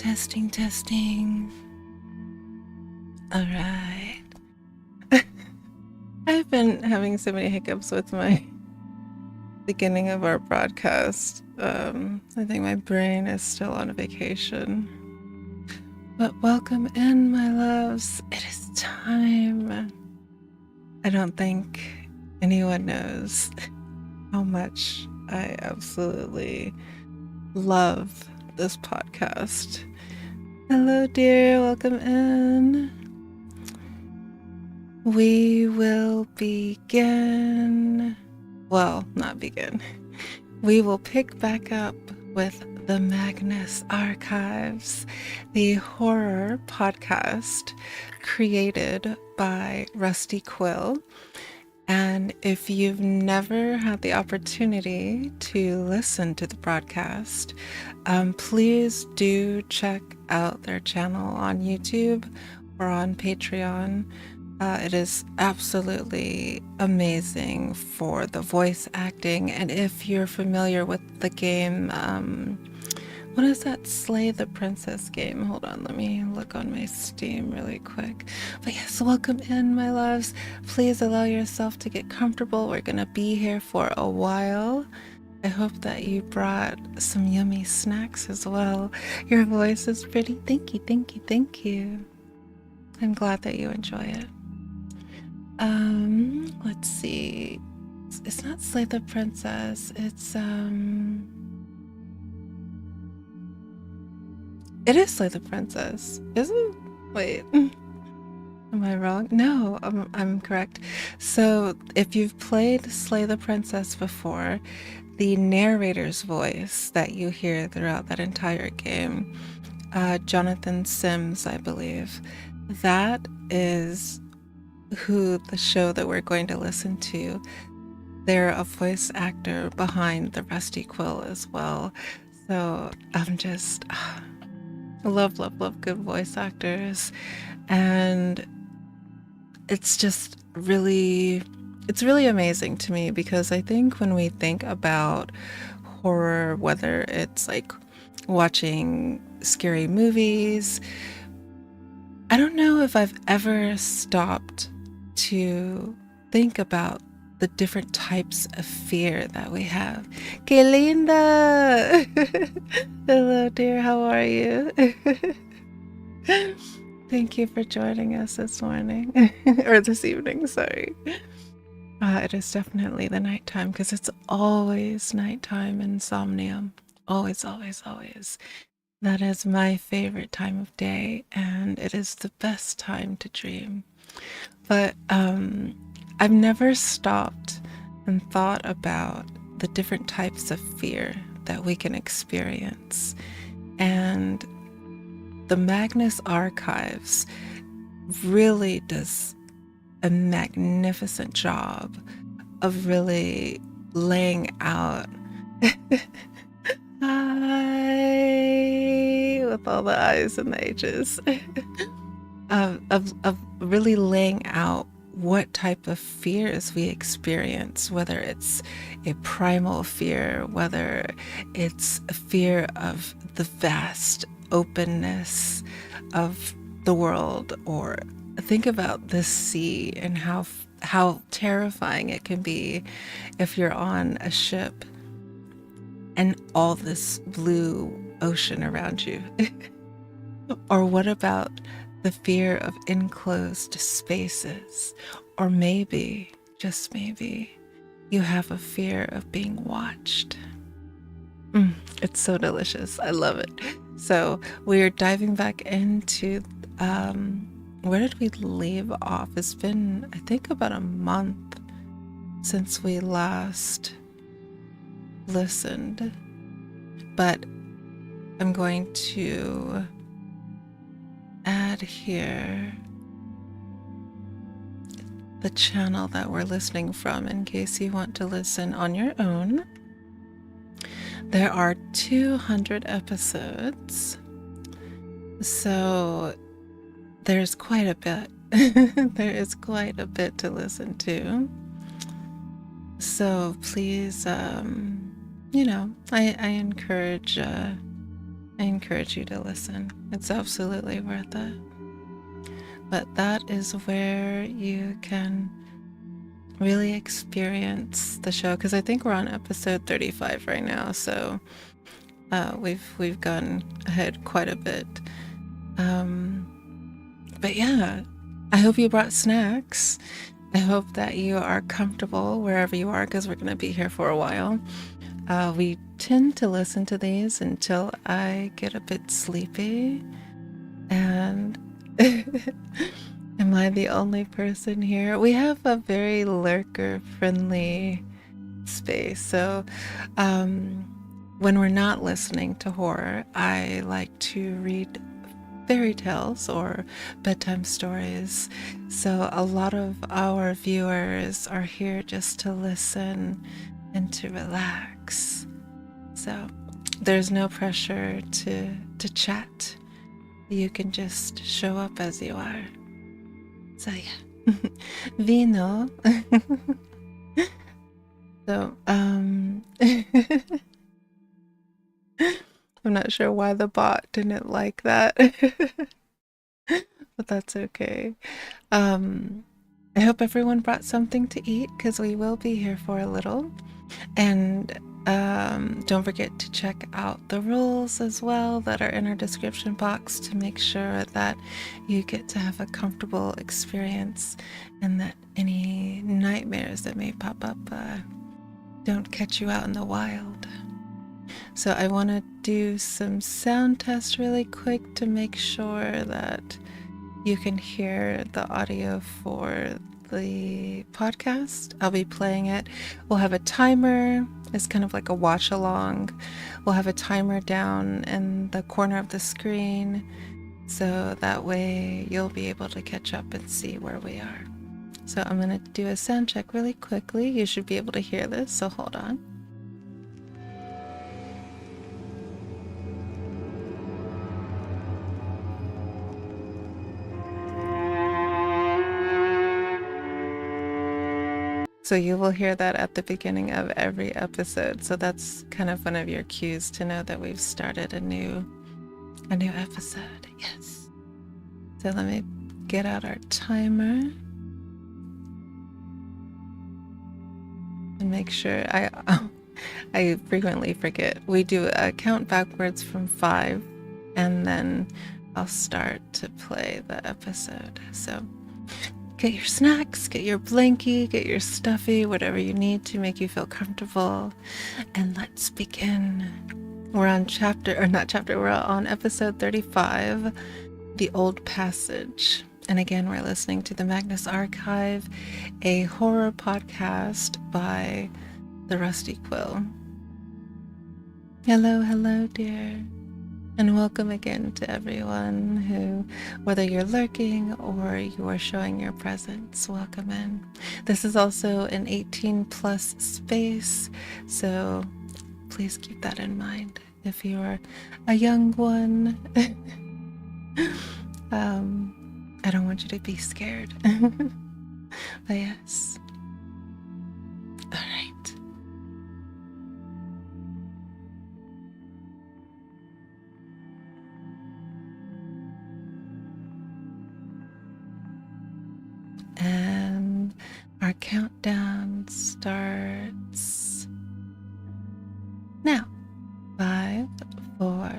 Testing, testing. All right. I've been having so many hiccups with my beginning of our broadcast. I think my brain is still on vacation. But welcome in, my loves. It is time. I don't think anyone knows how much I absolutely love this podcast. Hello, dear. Welcome in. We will begin. Well, not begin. We will pick back up with the Magnus Archives, the horror podcast created by Rusty Quill. And if you've never had the opportunity to listen to the broadcast, please do check out their channel on YouTube or on Patreon. It is absolutely amazing for the voice acting. And if you're familiar with the game, what is that Slay the Princess game? Hold on, let me look on my Steam really quick. But yes, welcome in, my loves. Please allow yourself to get comfortable. We're gonna be here for a while. I hope that you brought some yummy snacks as well. Your voice is pretty. Thank you, thank you, thank you. I'm glad that you enjoy it. Let's see. It's not Slay the Princess. It is Slay the Princess, is it? Wait, am I wrong? No, I'm correct. So if you've played Slay the Princess before, the narrator's voice that you hear throughout that entire game, Jonathan Sims, I believe, that is who the show that we're going to listen to. They're a voice actor behind the Rusty Quill as well. So I'm just love good voice actors, and it's really amazing to me, because I think when we think about horror, whether it's like watching scary movies, I don't know if I've ever stopped to think about the different types of fear that we have. Que linda! Hello, dear. How are you? Thank you for joining us this morning. Or this evening, sorry. It is definitely the nighttime, because it's always nighttime insomnia. Always, always, always. That is my favorite time of day, and it is the best time to dream. But I've never stopped and thought about the different types of fear that we can experience. And the Magnus Archives really does a magnificent job of really laying out hi with all the I's and the H's of really laying out what type of fears we experience, whether it's a primal fear, whether it's a fear of the vast openness of the world, or think about the sea and how terrifying it can be if you're on a ship and all this blue ocean around you. Or what about the fear of enclosed spaces? Or maybe, just maybe, you have a fear of being watched. It's so delicious. I love it. So we're diving back into, where did we leave off? It's been, I think, about a month since we last listened. But I'm going to add here the channel that we're listening from in case you want to listen on your own. There are 200 episodes, so there's quite a bit. There is quite a bit to listen to. So please, I encourage I encourage you to listen. It's absolutely worth it. But that is where you can really experience the show, because I think we're on episode 35 right now, so we've gone ahead quite a bit. But yeah, I hope you brought snacks. I hope that you are comfortable wherever you are, because we're going to be here for a while. We tend to listen to these until I get a bit sleepy. And am I the only person here? We have a very lurker-friendly space. So when we're not listening to horror, I like to read fairy tales or bedtime stories. So a lot of our viewers are here just to listen and to relax. So there's no pressure to chat. You can just show up as you are. So yeah. Vino. So I'm not sure why the bot didn't like that. But that's okay. I hope everyone brought something to eat, because we will be here for a little. And don't forget to check out the rules as well that are in our description box to make sure that you get to have a comfortable experience and that any nightmares that may pop up don't catch you out in the wild. So I want to do some sound tests really quick to make sure that you can hear the audio for the podcast. I'll be playing it. We'll have a timer. It's kind of like a watch along. We'll have a timer down in the corner of the screen, so that way you'll be able to catch up and see where we are. So I'm going to do a sound check really quickly. You should be able to hear this, so hold on. So you will hear that at the beginning of every episode. So that's kind of one of your cues to know that we've started a new episode. Yes. So let me get out our timer and make sure I frequently forget. We do a count backwards from 5, and then I'll start to play the episode. So get your snacks, get your blankie, get your stuffy, whatever you need to make you feel comfortable, and let's begin. We're on we're on episode 35, The Old Passage. And again, we're listening to the Magnus Archive, a horror podcast by the Rusty Quill. Hello, dear. And welcome again to everyone who, whether you're lurking or you are showing your presence, welcome in. This is also an 18 plus space, so please keep that in mind. If you're a young one, I don't want you to be scared. But yes. All right. And our countdown starts now. 5, 4,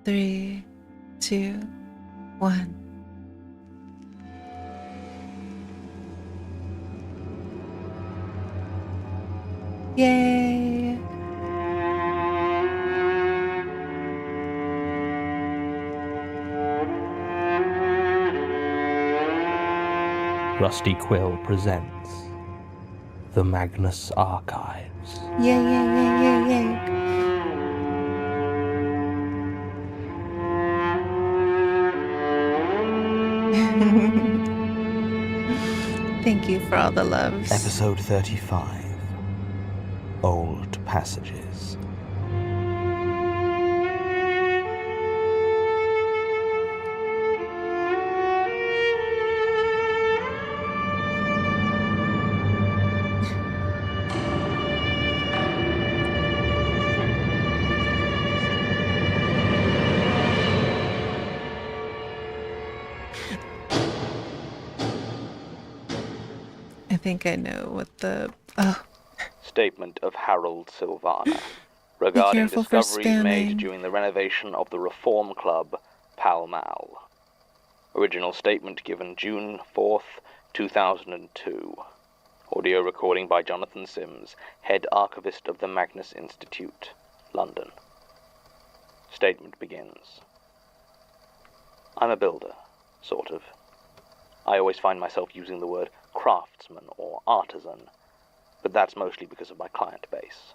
3, 2, 1. Yay! Rusty Quill presents the Magnus Archives. Yay! Thank you for all the loves. Episode 35, Old Passages. think I know what the... Oh, Statement of Harold Silvana regarding careful for discoveries made spamming. during the renovation of the Reform Club, Pall Mall. Original statement given June 4th, 2002. Audio recording by Jonathan Sims, head archivist of the Magnus Institute, London. Statement begins. I'm a builder, sort of. I always find myself using the word craftsman or artisan, but that's mostly because of my client base.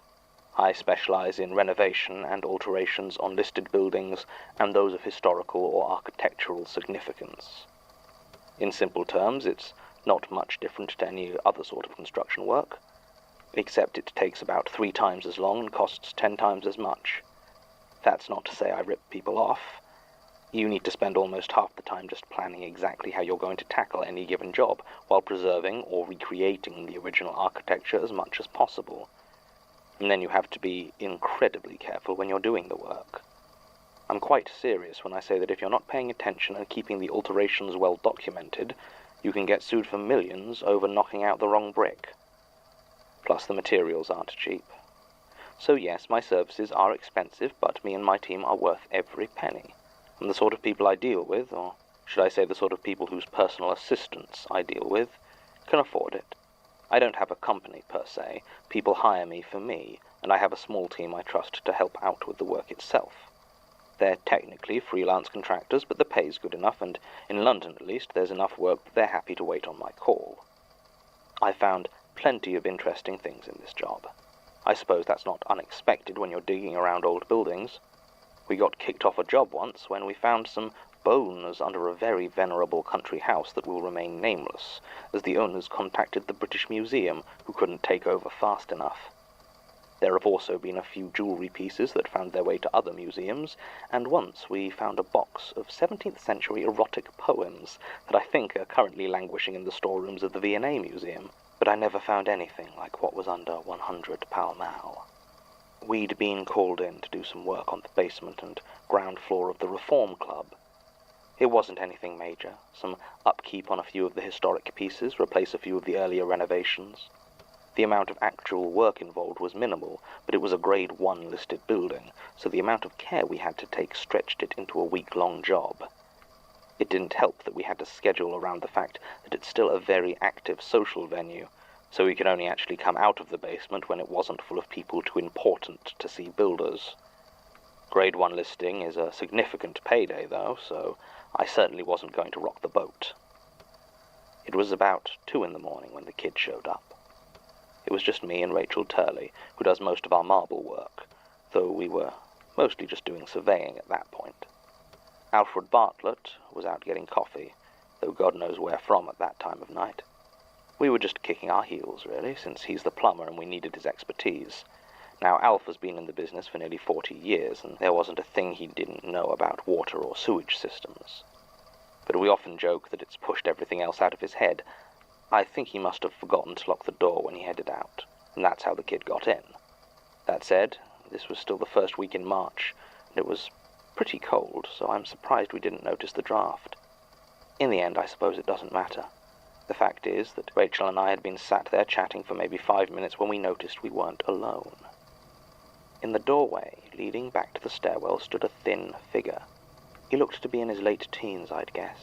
I specialize in renovation and alterations on listed buildings and those of historical or architectural significance. In simple terms, it's not much different to any other sort of construction work, except it takes about 3 times as long and costs 10 times as much. That's not to say I rip people off. You need to spend almost half the time just planning exactly how you're going to tackle any given job, while preserving or recreating the original architecture as much as possible. And then you have to be incredibly careful when you're doing the work. I'm quite serious when I say that if you're not paying attention and keeping the alterations well documented, you can get sued for millions over knocking out the wrong brick. Plus the materials aren't cheap. So yes, my services are expensive, but me and my team are worth every penny. And the sort of people I deal with, or should I say the sort of people whose personal assistants I deal with, can afford it. I don't have a company per se. People hire me for me, and I have a small team I trust to help out with the work itself. They're technically freelance contractors, but the pay's good enough, and in London at least, there's enough work that they're happy to wait on my call. I found plenty of interesting things in this job. I suppose that's not unexpected when you're digging around old buildings. We got kicked off a job once when we found some bones under a very venerable country house that will remain nameless, as the owners contacted the British Museum, who couldn't take over fast enough. There have also been a few jewellery pieces that found their way to other museums, and once we found a box of 17th century erotic poems that I think are currently languishing in the storerooms of the V&A Museum, but I never found anything like what was under 100 Pall Mall. We'd been called in to do some work on the basement and ground floor of the Reform Club. It wasn't anything major, some upkeep on a few of the historic pieces, replace a few of the earlier renovations. The amount of actual work involved was minimal, but it was a Grade 1 listed building, so the amount of care we had to take stretched it into a week-long job. It didn't help that we had to schedule around the fact that it's still a very active social venue, so we could only actually come out of the basement when it wasn't full of people too important to see builders. Grade 1 listing is a significant payday, though, so I certainly wasn't going to rock the boat. It was about 2 in the morning when the kid showed up. It was just me and Rachel Turley, who does most of our marble work, though we were mostly just doing surveying at that point. Alfred Bartlett was out getting coffee, though God knows where from at that time of night. We were just kicking our heels, really, since he's the plumber and we needed his expertise. Now, Alf has been in the business for nearly 40 years, and there wasn't a thing he didn't know about water or sewage systems. But we often joke that it's pushed everything else out of his head. I think he must have forgotten to lock the door when he headed out, and that's how the kid got in. That said, this was still the first week in March, and it was pretty cold, so I'm surprised we didn't notice the draft. In the end, I suppose it doesn't matter. The fact is that Rachel and I had been sat there chatting for maybe 5 minutes when we noticed we weren't alone. In the doorway, leading back to the stairwell, stood a thin figure. He looked to be in his late teens, I'd guess.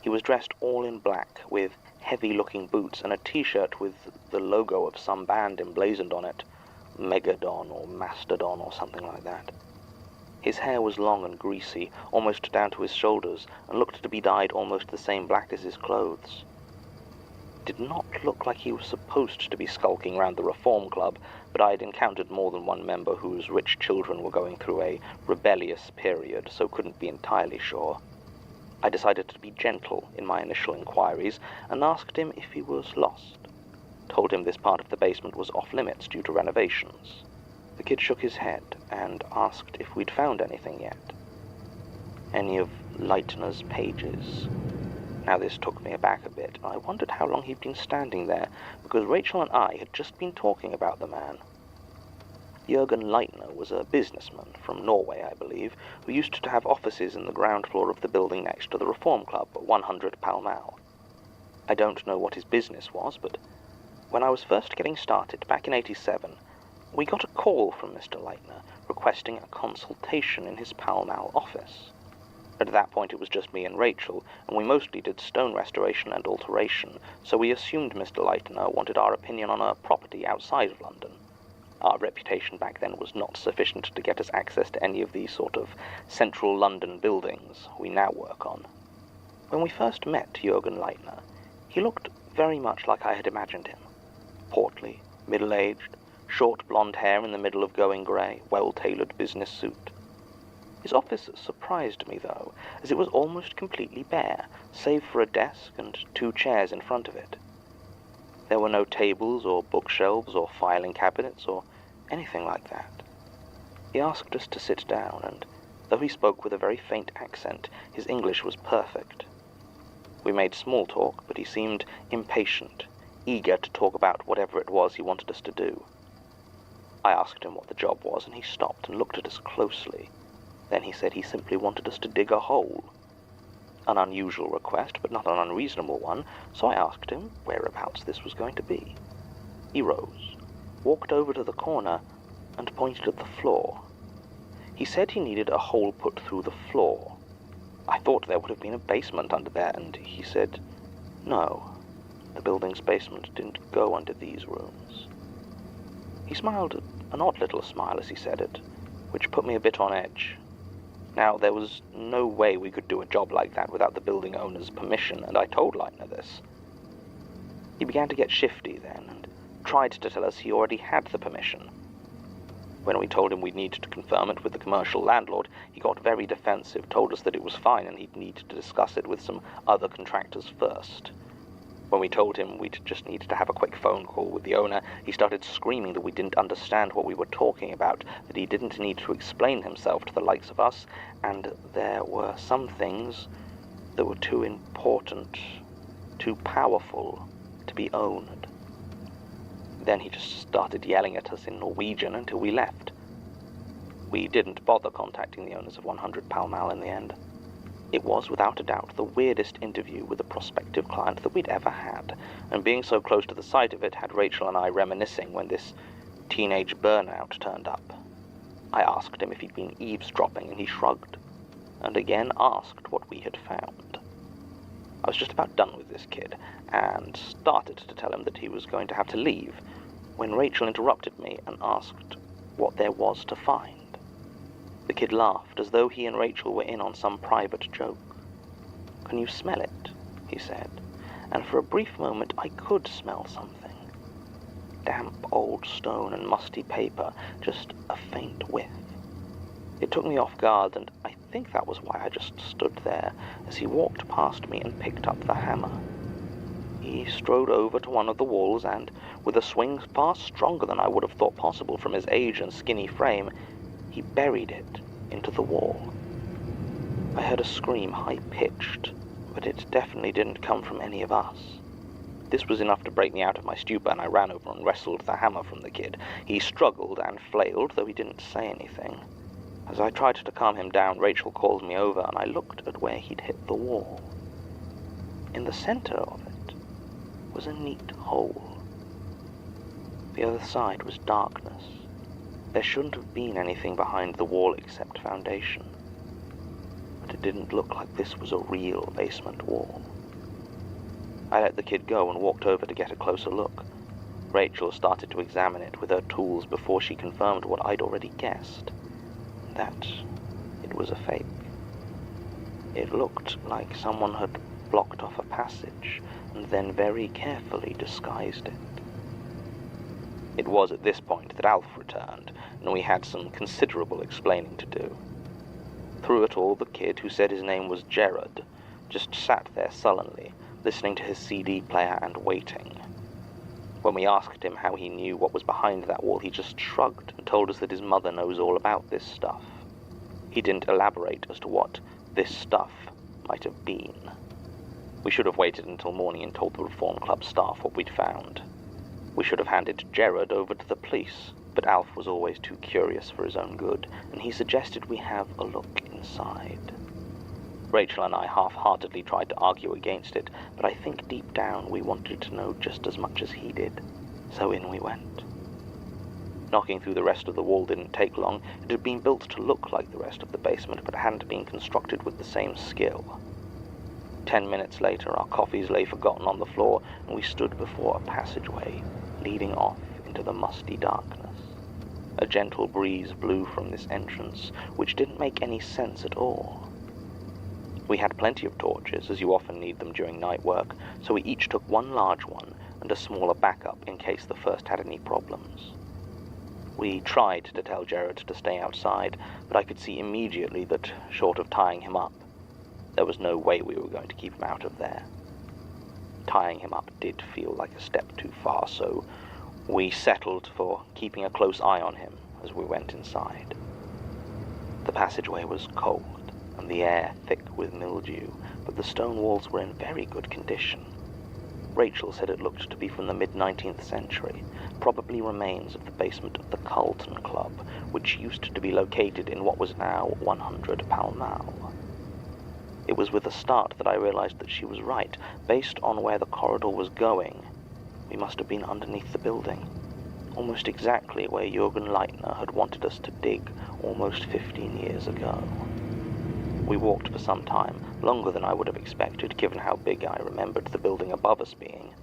He was dressed all in black, with heavy-looking boots and a t-shirt with the logo of some band emblazoned on it, Megadon or Mastodon or something like that. His hair was long and greasy, almost down to his shoulders, and looked to be dyed almost the same black as his clothes. It did not look like he was supposed to be skulking around the Reform Club, but I had encountered more than one member whose rich children were going through a rebellious period, so couldn't be entirely sure. I decided to be gentle in my initial inquiries and asked him if he was lost. Told him this part of the basement was off-limits due to renovations. The kid shook his head and asked if we'd found anything yet. Any of Leitner's pages. Now this took me aback a bit. I wondered how long he'd been standing there, because Rachel and I had just been talking about the man. Jürgen Leitner was a businessman from Norway, I believe, who used to have offices in the ground floor of the building next to the Reform Club at 100 Pall Mall. I don't know what his business was, but When I was first getting started, back in '87, we got a call from Mr. Leitner requesting a consultation in his Pall Mall office. At that point it was just me and Rachel, and we mostly did stone restoration and alteration, so we assumed Mr. Leitner wanted our opinion on a property outside of London. Our reputation back then was not sufficient to get us access to any of these sort of central London buildings we now work on. When we first met Jürgen Leitner, he looked very much like I had imagined him. Portly, middle-aged, short blonde hair in the middle of going grey, well-tailored business suit. His office surprised me, though, as it was almost completely bare, save for a desk and 2 chairs in front of it. There were no tables or bookshelves or filing cabinets or anything like that. He asked us to sit down, and though he spoke with a very faint accent, his English was perfect. We made small talk, but he seemed impatient, eager to talk about whatever it was he wanted us to do. I asked him what the job was, and he stopped and looked at us closely. Then he said he simply wanted us to dig a hole. An unusual request, but not an unreasonable one, so I asked him whereabouts this was going to be. He rose, walked over to the corner, and pointed at the floor. He said he needed a hole put through the floor. I thought there would have been a basement under there, and he said, no, the building's basement didn't go under these rooms. He smiled an odd little smile as he said it, which put me a bit on edge. Now, there was no way we could do a job like that without the building owner's permission, and I told Leitner this. He began to get shifty then, and tried to tell us he already had the permission. When we told him we'd need to confirm it with the commercial landlord, he got very defensive, told us that it was fine and he'd need to discuss it with some other contractors first. When we told him we'd just needed to have a quick phone call with the owner, he started screaming that we didn't understand what we were talking about, that he didn't need to explain himself to the likes of us, and there were some things that were too important, too powerful to be owned. Then he just started yelling at us in Norwegian until we left. We didn't bother contacting the owners of 100 Pall Mall in the end. It was, without a doubt, the weirdest interview with a prospective client that we'd ever had, and being so close to the site of it had Rachel and I reminiscing when this teenage burnout turned up. I asked him if he'd been eavesdropping, and he shrugged, and again asked what we had found. I was just about done with this kid, and started to tell him that he was going to have to leave, when Rachel interrupted me and asked what there was to find. The kid laughed, as though he and Rachel were in on some private joke. "Can you smell it?" he said, and for a brief moment I could smell something. Damp old stone and musty paper, just a faint whiff. It took me off guard, and I think that was why I just stood there, as he walked past me and picked up the hammer. He strode over to one of the walls, and, with a swing far stronger than I would have thought possible from his age and skinny frame, he buried it into the wall. I heard a scream high-pitched, but it definitely didn't come from any of us. This was enough to break me out of my stupor, and I ran over and wrestled the hammer from the kid. He struggled and flailed, though he didn't say anything. As I tried to calm him down, Rachel called me over, and I looked at where he'd hit the wall. In the center of it was a neat hole. The other side was darkness. There shouldn't have been anything behind the wall except foundation. But it didn't look like this was a real basement wall. I let the kid go and walked over to get a closer look. Rachel started to examine it with her tools before she confirmed what I'd already guessed, that it was a fake. It looked like someone had blocked off a passage and then very carefully disguised it. It was at this point that Alf returned, and we had some considerable explaining to do. Through it all, the kid, who said his name was Jared, just sat there sullenly, listening to his CD player and waiting. When we asked him how he knew what was behind that wall, he just shrugged and told us that his mother knows all about this stuff. He didn't elaborate as to what this stuff might have been. We should have waited until morning and told the Reform Club staff what we'd found. We should have handed Jared over to the police, but Alf was always too curious for his own good, and he suggested we have a look inside. Rachel and I half-heartedly tried to argue against it, but I think deep down we wanted to know just as much as he did. So in we went. Knocking through the rest of the wall didn't take long. It had been built to look like the rest of the basement, but hadn't been constructed with the same skill. 10 minutes later, our coffees lay forgotten on the floor, and we stood before a passageway leading off into the musty darkness. A gentle breeze blew from this entrance, which didn't make any sense at all. We had plenty of torches, as you often need them during night work, so we each took one large one and a smaller backup in case the first had any problems. We tried to tell Jared to stay outside, but I could see immediately that, short of tying him up, there was no way we were going to keep him out of there. Tying him up did feel like a step too far, so we settled for keeping a close eye on him as we went inside. The passageway was cold, and the air thick with mildew, but the stone walls were in very good condition. Rachel said it looked to be from the mid-19th century, probably remains of the basement of the Carlton Club, which used to be located in what was now 100 Pall Mall. It was with a start that I realized that she was right. Based on where the corridor was going, we must have been underneath the building, almost exactly where Jürgen Leitner had wanted us to dig almost 15 years ago. We walked for some time, longer than I would have expected, given how big I remembered the building above us being.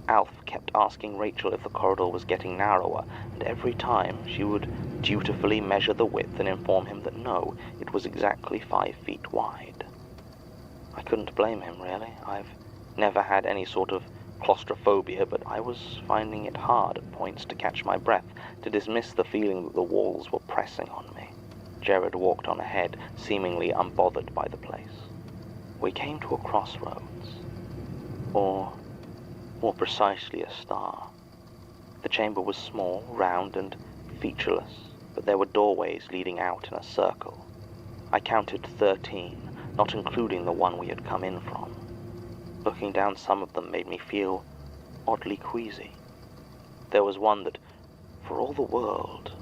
Alf kept asking Rachel if the corridor was getting narrower, and every time she would dutifully measure the width and inform him that no, it was exactly 5 feet wide. I couldn't blame him, really. I've never had any sort of claustrophobia, but I was finding it hard at points to catch my breath, to dismiss the feeling that the walls were pressing on me. Jared walked on ahead, seemingly unbothered by the place. We came to a crossroads, or more precisely a star. The chamber was small, round, and featureless, but there were doorways leading out in a circle. I counted 13, not including the one we had come in from. Looking down some of them made me feel oddly queasy. There was one that, for all the world,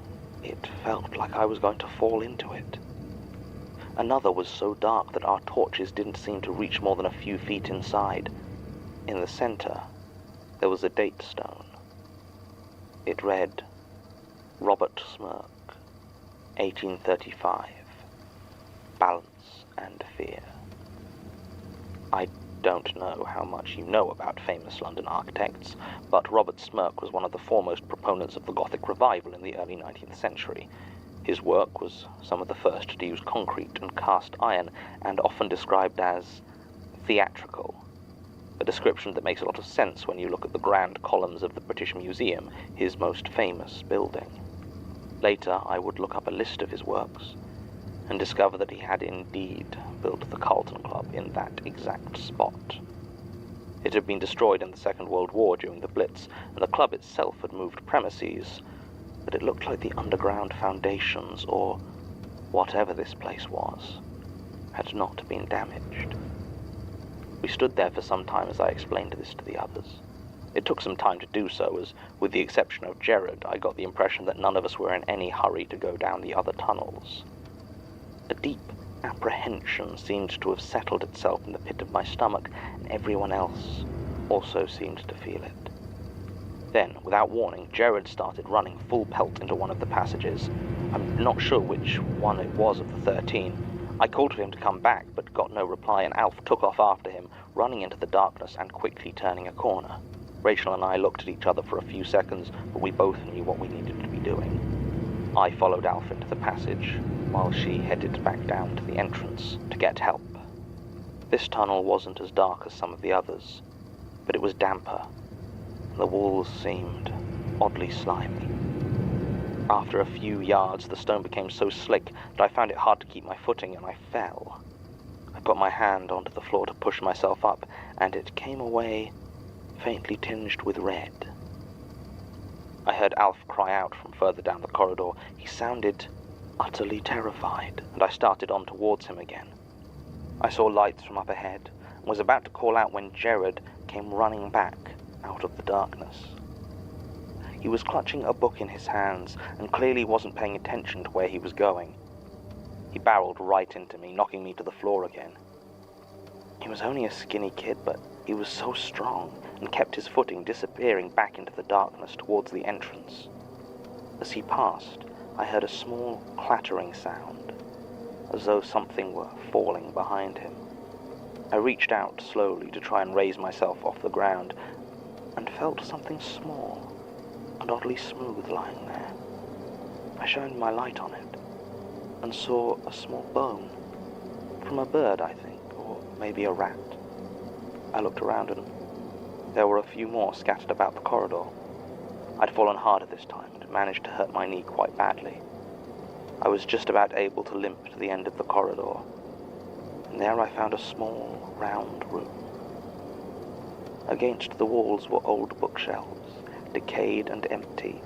it felt like I was going to fall into it. Another was so dark that our torches didn't seem to reach more than a few feet inside. In the center, there was a date stone. It read, Robert Smirk, 1835, Balance and Fear. I don't know how much you know about famous London architects, but Robert Smirk was one of the foremost proponents of the Gothic revival in the early 19th century. His work was some of the first to use concrete and cast iron, and often described as theatrical, a description that makes a lot of sense when you look at the grand columns of the British Museum, his most famous building. Later, I would look up a list of his works, and discover that he had indeed built the Carlton Club in that exact spot. It had been destroyed in the Second World War during the Blitz, and the club itself had moved premises, but it looked like the underground foundations, or whatever this place was, had not been damaged. We stood there for some time as I explained this to the others. It took some time to do so, as, with the exception of Jared, I got the impression that none of us were in any hurry to go down the other tunnels. A deep apprehension seemed to have settled itself in the pit of my stomach, and everyone else also seemed to feel it. Then, without warning, Jared started running full pelt into one of the passages. I'm not sure which one it was of the 13. I called to him to come back, but got no reply, and Alf took off after him, running into the darkness and quickly turning a corner. Rachel and I looked at each other for a few seconds, but we both knew what we needed to be doing. I followed Alf into the passage, while she headed back down to the entrance to get help. This tunnel wasn't as dark as some of the others, but it was damper, and the walls seemed oddly slimy. After a few yards, the stone became so slick that I found it hard to keep my footing, and I fell. I put my hand onto the floor to push myself up, and it came away faintly tinged with red. I heard Alf cry out from further down the corridor. He sounded utterly terrified, and I started on towards him again. I saw lights from up ahead, and was about to call out when Jared came running back out of the darkness. He was clutching a book in his hands, and clearly wasn't paying attention to where he was going. He barreled right into me, knocking me to the floor again. He was only a skinny kid, but He was so strong and kept his footing, disappearing back into the darkness towards the entrance. As he passed, I heard a small clattering sound, as though something were falling behind him. I reached out slowly to try and raise myself off the ground, and felt something small and oddly smooth lying there. I shined my light on it, and saw a small bone, from a bird, I think, or maybe a rat. I looked around, and there were a few more scattered about the corridor. I'd fallen harder this time, and managed to hurt my knee quite badly. I was just about able to limp to the end of the corridor, and there I found a small, round room. Against the walls were old bookshelves, decayed and empty,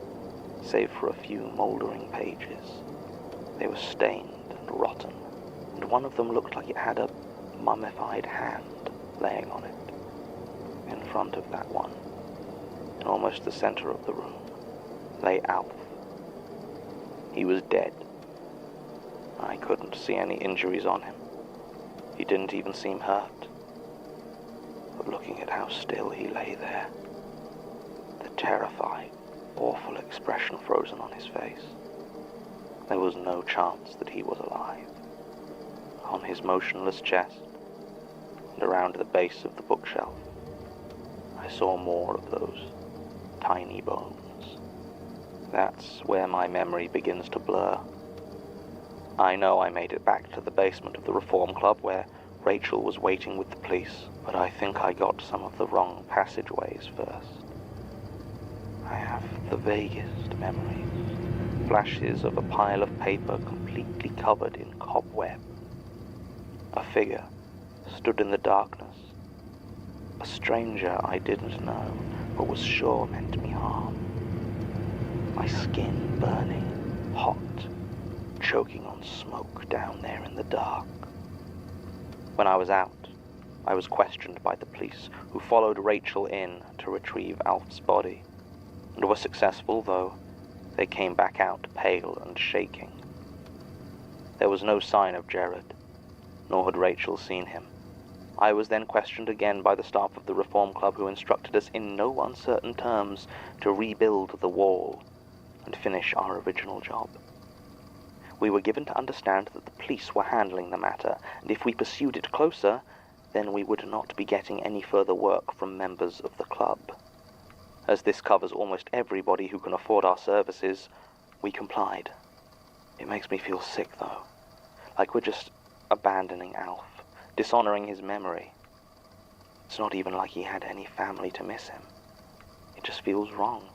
save for a few mouldering pages. They were stained and rotten, and one of them looked like it had a mummified hand laying on it. In front of that one, in almost the center of the room, lay Alf. He was dead. I couldn't see any injuries on him. He didn't even seem hurt. But looking at how still he lay there, the terrified, awful expression frozen on his face, there was no chance that he was alive. On his motionless chest, and around the base of the bookshelf, I saw more of those tiny bones. That's where my memory begins to blur. I know I made it back to the basement of the Reform Club where Rachel was waiting with the police, but I think I got some of the wrong passageways first. I have the vaguest memories, flashes of a pile of paper completely covered in cobweb. A figure stood in the darkness, a stranger I didn't know, but was sure meant me harm. My skin burning, hot, choking on smoke down there in the dark. When I was out, I was questioned by the police, who followed Rachel in to retrieve Alf's body, and were successful, though they came back out pale and shaking. There was no sign of Jared, nor had Rachel seen him. I was then questioned again by the staff of the Reform Club, who instructed us in no uncertain terms to rebuild the wall and finish our original job. We were given to understand that the police were handling the matter, and if we pursued it closer, then we would not be getting any further work from members of the club. As this covers almost everybody who can afford our services, we complied. It makes me feel sick, though, like we're just abandoning Alf, dishonoring his memory. It's not even like he had any family to miss him. It just feels wrong.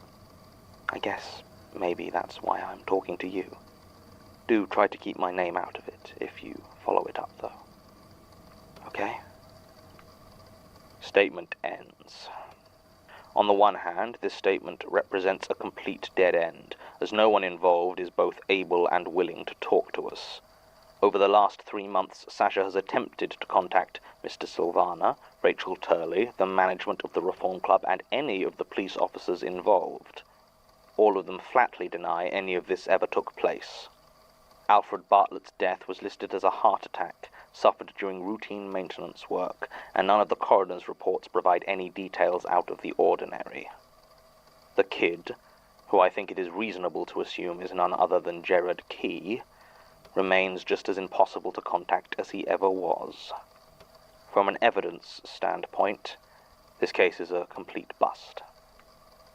I guess maybe that's why I'm talking to you. Do try to keep my name out of it if you follow it up, though. Okay? Statement ends. On the one hand, this statement represents a complete dead end, as no one involved is both able and willing to talk to us. Over the last 3 months, Sasha has attempted to contact Mr. Silvana, Rachel Turley, the management of the Reform Club, and any of the police officers involved. All of them flatly deny any of this ever took place. Alfred Bartlett's death was listed as a heart attack, suffered during routine maintenance work, and none of the coroner's reports provide any details out of the ordinary. The kid, who I think it is reasonable to assume is none other than Jared Key, remains just as impossible to contact as he ever was. From an evidence standpoint, this case is a complete bust.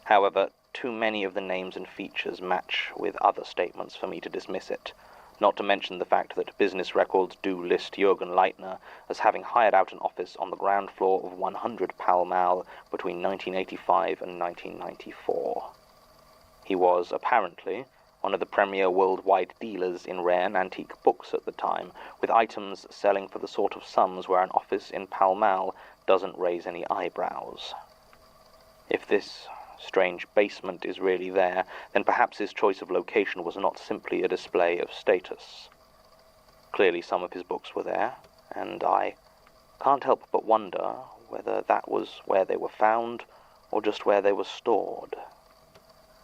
However, too many of the names and features match with other statements for me to dismiss it, not to mention the fact that business records do list Jürgen Leitner as having hired out an office on the ground floor of 100 Pall Mall between 1985 and 1994. He was, apparently, one of the premier worldwide dealers in rare and antique books at the time, with items selling for the sort of sums where an office in Pall Mall doesn't raise any eyebrows. If this strange basement is really there, then perhaps his choice of location was not simply a display of status. Clearly some of his books were there, and I can't help but wonder whether that was where they were found or just where they were stored.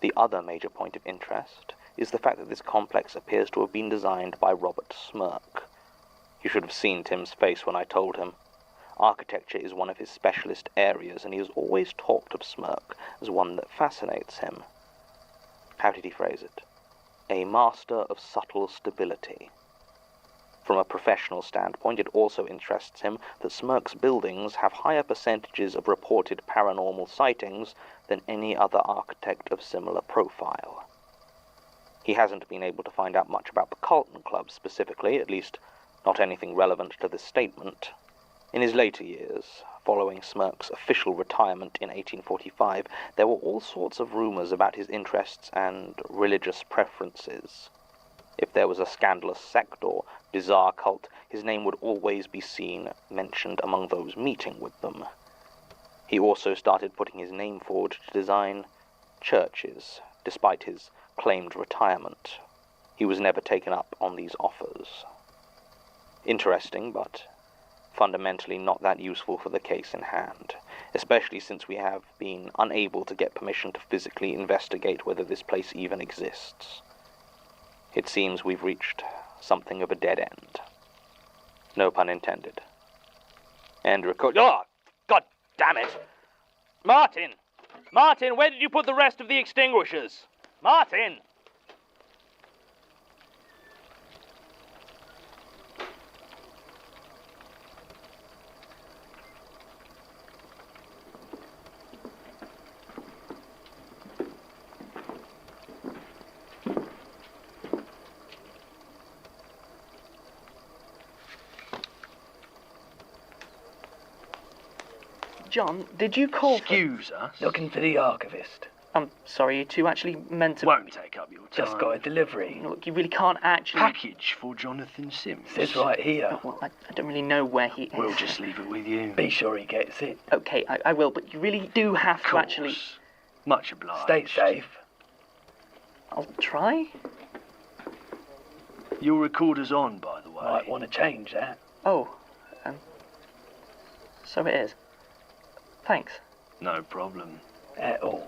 The other major point of interest is the fact that this complex appears to have been designed by Robert Smirk. You should have seen Tim's face when I told him. Architecture is one of his specialist areas, and he has always talked of Smirk as one that fascinates him. How did he phrase it? A master of subtle stability. From a professional standpoint, it also interests him that Smirk's buildings have higher percentages of reported paranormal sightings than any other architect of similar profile. He hasn't been able to find out much about the Carlton Club specifically, at least not anything relevant to this statement. In his later years, following Smirk's official retirement in 1845, there were all sorts of rumors about his interests and religious preferences. If there was a scandalous sect or bizarre cult, his name would always be seen mentioned among those meeting with them. He also started putting his name forward to design churches, despite his claimed retirement. He was never taken up on these offers. Interesting, but fundamentally not that useful for the case in hand, especially since we have been unable to get permission to physically investigate whether this place even exists. It seems we've reached something of a dead end. No pun intended. End record. Oh, God damn it! Martin! Martin, where did you put the rest of the extinguishers? Martin! John, did you call Excuse us? Looking for the archivist. I'm sorry, you two actually meant to... Won't take up your time. Just got a delivery. Look, you really can't actually... Package for Jonathan Sims. Says right here. Oh, well, I don't really know where he is. We'll just leave it with you. Be sure he gets it. Okay, I will, but you really do have to actually... Much obliged. Stay safe. I'll try. Your recorder's on, by the way. Might want to change that. Oh, so it is. Thanks. No problem. At all.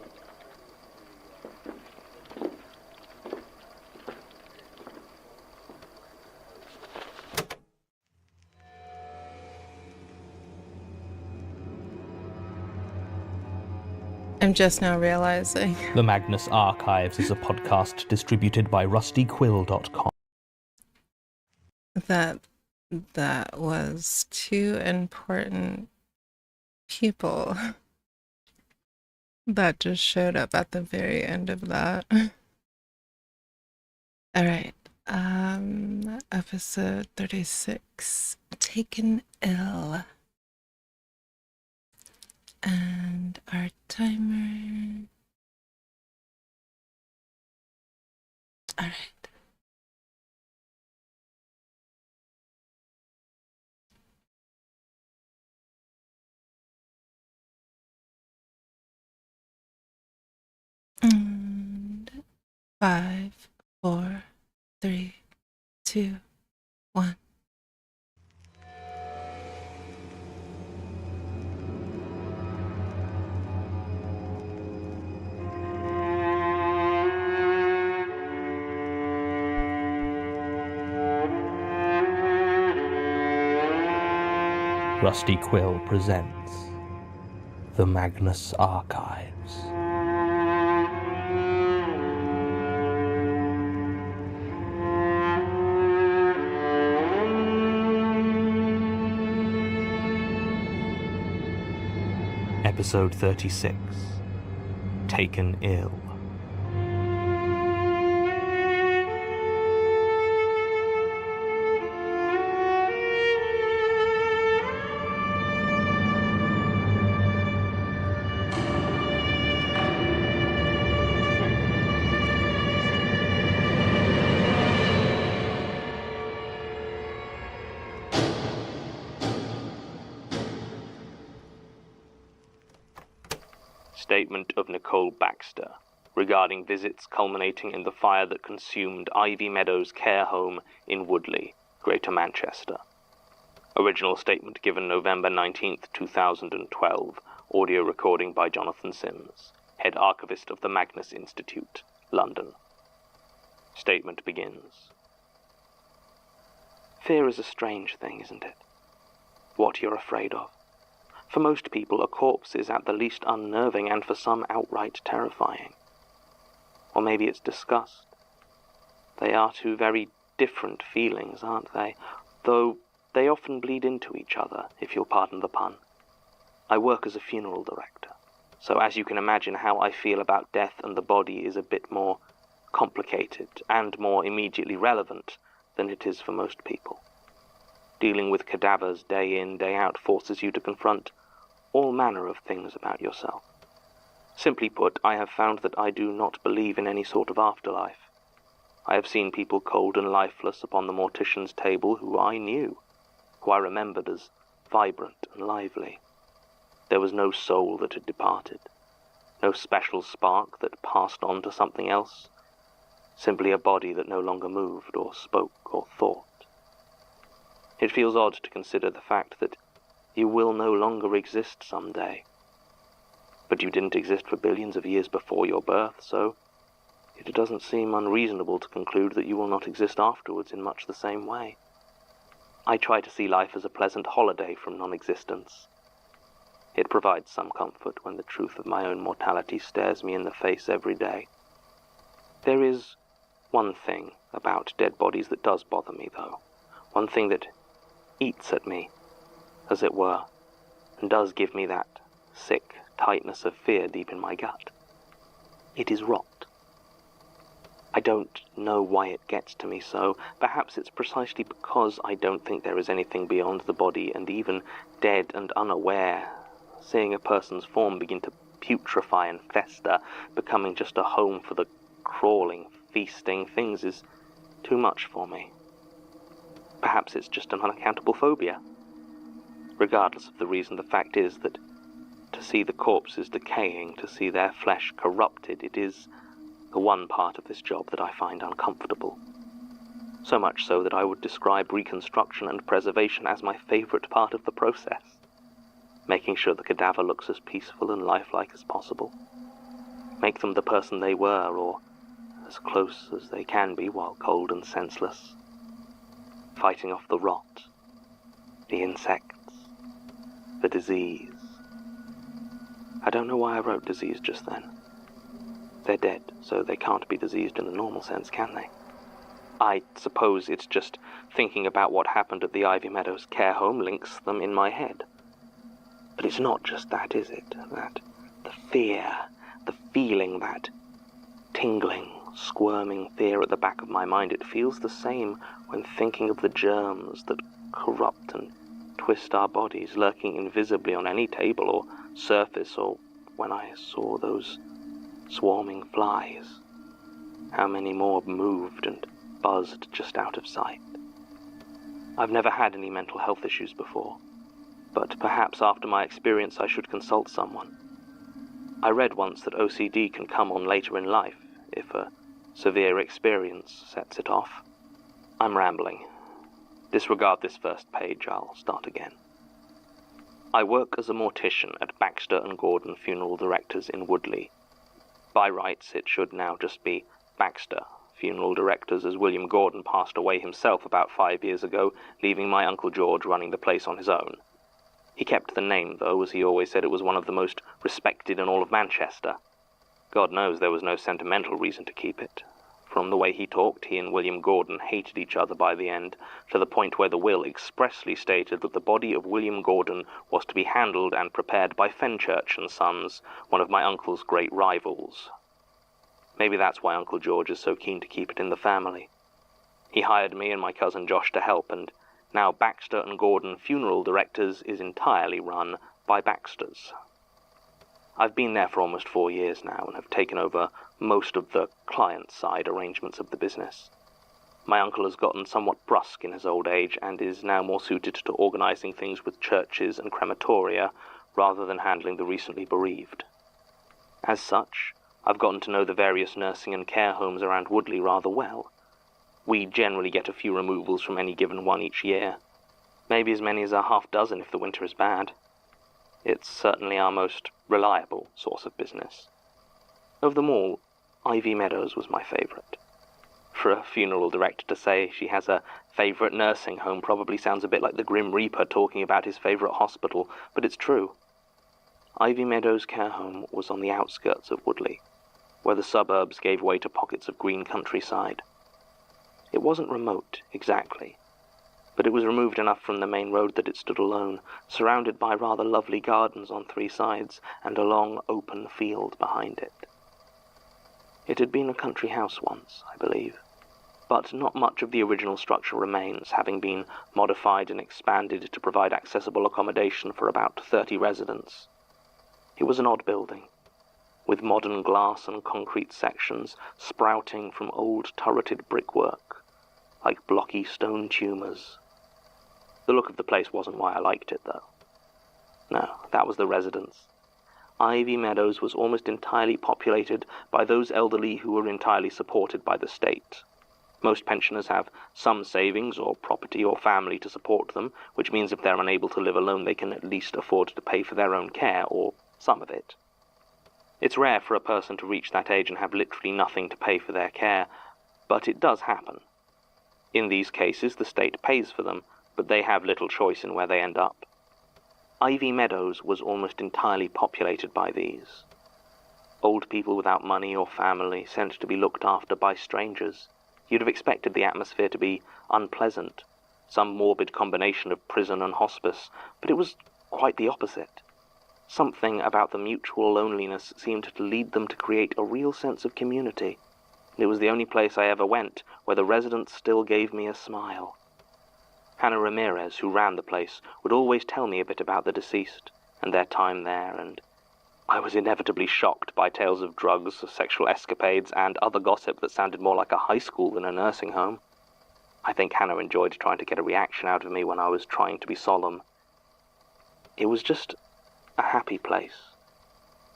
I'm just now realizing. The Magnus Archives is a podcast distributed by rustyquill.com. That was two important people that just showed up at the very end of that. All right. Episode 36, Taken Ill. And our timer. All right. And 5, 4, 3, 2, 1. Rusty Quill presents The Magnus Archives. Episode 36, Taken Ill. Statement of Nicole Baxter regarding visits culminating in the fire that consumed Ivy Meadows Care Home in Woodley, Greater Manchester. Original statement given November 19th, 2012. Audio recording by Jonathan Sims, Head Archivist of the Magnus Institute, London. Statement begins. Fear is a strange thing, isn't it? What you're afraid of. For most people, a corpse is at the least unnerving and for some outright terrifying. Or maybe it's disgust. They are two very different feelings, aren't they? Though they often bleed into each other, if you'll pardon the pun. I work as a funeral director, so as you can imagine, how I feel about death and the body is a bit more complicated and more immediately relevant than it is for most people. Dealing with cadavers day in, day out forces you to confront all manner of things about yourself. Simply put, I have found that I do not believe in any sort of afterlife. I have seen people cold and lifeless upon the mortician's table who I knew, who I remembered as vibrant and lively. There was no soul that had departed, no special spark that passed on to something else, simply a body that no longer moved or spoke or thought. It feels odd to consider the fact that you will no longer exist someday. But you didn't exist for billions of years before your birth, so it doesn't seem unreasonable to conclude that you will not exist afterwards in much the same way. I try to see life as a pleasant holiday from non-existence. It provides some comfort when the truth of my own mortality stares me in the face every day. There is one thing about dead bodies that does bother me, though. One thing that eats at me, as it were, and does give me that sick tightness of fear deep in my gut. It is rot. I don't know why it gets to me so. Perhaps it's precisely because I don't think there is anything beyond the body, and even dead and unaware, seeing a person's form begin to putrefy and fester, becoming just a home for the crawling, feasting things, is too much for me. Perhaps it's just an unaccountable phobia. Regardless of the reason, the fact is that to see the corpses decaying, to see their flesh corrupted, it is the one part of this job that I find uncomfortable. So much so that I would describe reconstruction and preservation as my favorite part of the process, making sure the cadaver looks as peaceful and lifelike as possible. Make them the person they were, or as close as they can be while cold and senseless. Fighting off the rot, the insects, the disease. I don't know why I wrote disease just then. They're dead, so they can't be diseased in the normal sense, can they? I suppose it's just thinking about what happened at the Ivy Meadows care home links them in my head. But it's not just that, is it? That the fear, the feeling, that tingling, squirming fear at the back of my mind, it feels the same when thinking of the germs that corrupt and twist our bodies, lurking invisibly on any table or surface, or when I saw those swarming flies. How many more moved and buzzed just out of sight? I've never had any mental health issues before, but perhaps after my experience I should consult someone. I read once that OCD can come on later in life, if a severe experience sets it off. I'm rambling. Disregard this first page, I'll start again. I work as a mortician at Baxter & Gordon Funeral Directors in Woodley. By rights, it should now just be Baxter Funeral Directors, as William Gordon passed away himself about 5 years ago, leaving my Uncle George running the place on his own. He kept the name, though, as he always said it was one of the most respected in all of Manchester. God knows there was no sentimental reason to keep it. From the way he talked, he and William Gordon hated each other by the end, to the point where the will expressly stated that the body of William Gordon was to be handled and prepared by Fenchurch and Sons, one of my uncle's great rivals. Maybe that's why Uncle George is so keen to keep it in the family. He hired me and my cousin Josh to help, and now Baxter & Gordon Funeral Directors is entirely run by Baxters. I've been there for almost 4 years now and have taken over most of the client-side arrangements of the business. My uncle has gotten somewhat brusque in his old age and is now more suited to organizing things with churches and crematoria rather than handling the recently bereaved. As such, I've gotten to know the various nursing and care homes around Woodley rather well. We generally get a few removals from any given one each year, maybe as many as a half dozen if the winter is bad. It's certainly our most reliable source of business. Of them all, Ivy Meadows was my favorite. For a funeral director to say she has a favorite nursing home probably sounds a bit like the Grim Reaper talking about his favorite hospital, but it's true. Ivy Meadows Care Home was on the outskirts of Woodley, where the suburbs gave way to pockets of green countryside. It wasn't remote, exactly, but it was removed enough from the main road that it stood alone, surrounded by rather lovely gardens on 3 sides and a long open field behind it. It had been a country house once, I believe, but not much of the original structure remains, having been modified and expanded to provide accessible accommodation for about 30 residents. It was an odd building, with modern glass and concrete sections sprouting from old turreted brickwork, like blocky stone tumours. The look of the place wasn't why I liked it, though. No, that was the residents. Ivy Meadows was almost entirely populated by those elderly who were entirely supported by the state. Most pensioners have some savings or property or family to support them, which means if they're unable to live alone, they can at least afford to pay for their own care, or some of it. It's rare for a person to reach that age and have literally nothing to pay for their care, but it does happen. In these cases, the state pays for them, but they have little choice in where they end up. Ivy Meadows was almost entirely populated by these. Old people without money or family, sent to be looked after by strangers. You'd have expected the atmosphere to be unpleasant, some morbid combination of prison and hospice, but it was quite the opposite. Something about the mutual loneliness seemed to lead them to create a real sense of community. It was the only place I ever went where the residents still gave me a smile. Hannah Ramirez, who ran the place, would always tell me a bit about the deceased and their time there, and I was inevitably shocked by tales of drugs, sexual escapades, and other gossip that sounded more like a high school than a nursing home. I think Hannah enjoyed trying to get a reaction out of me when I was trying to be solemn. It was just a happy place,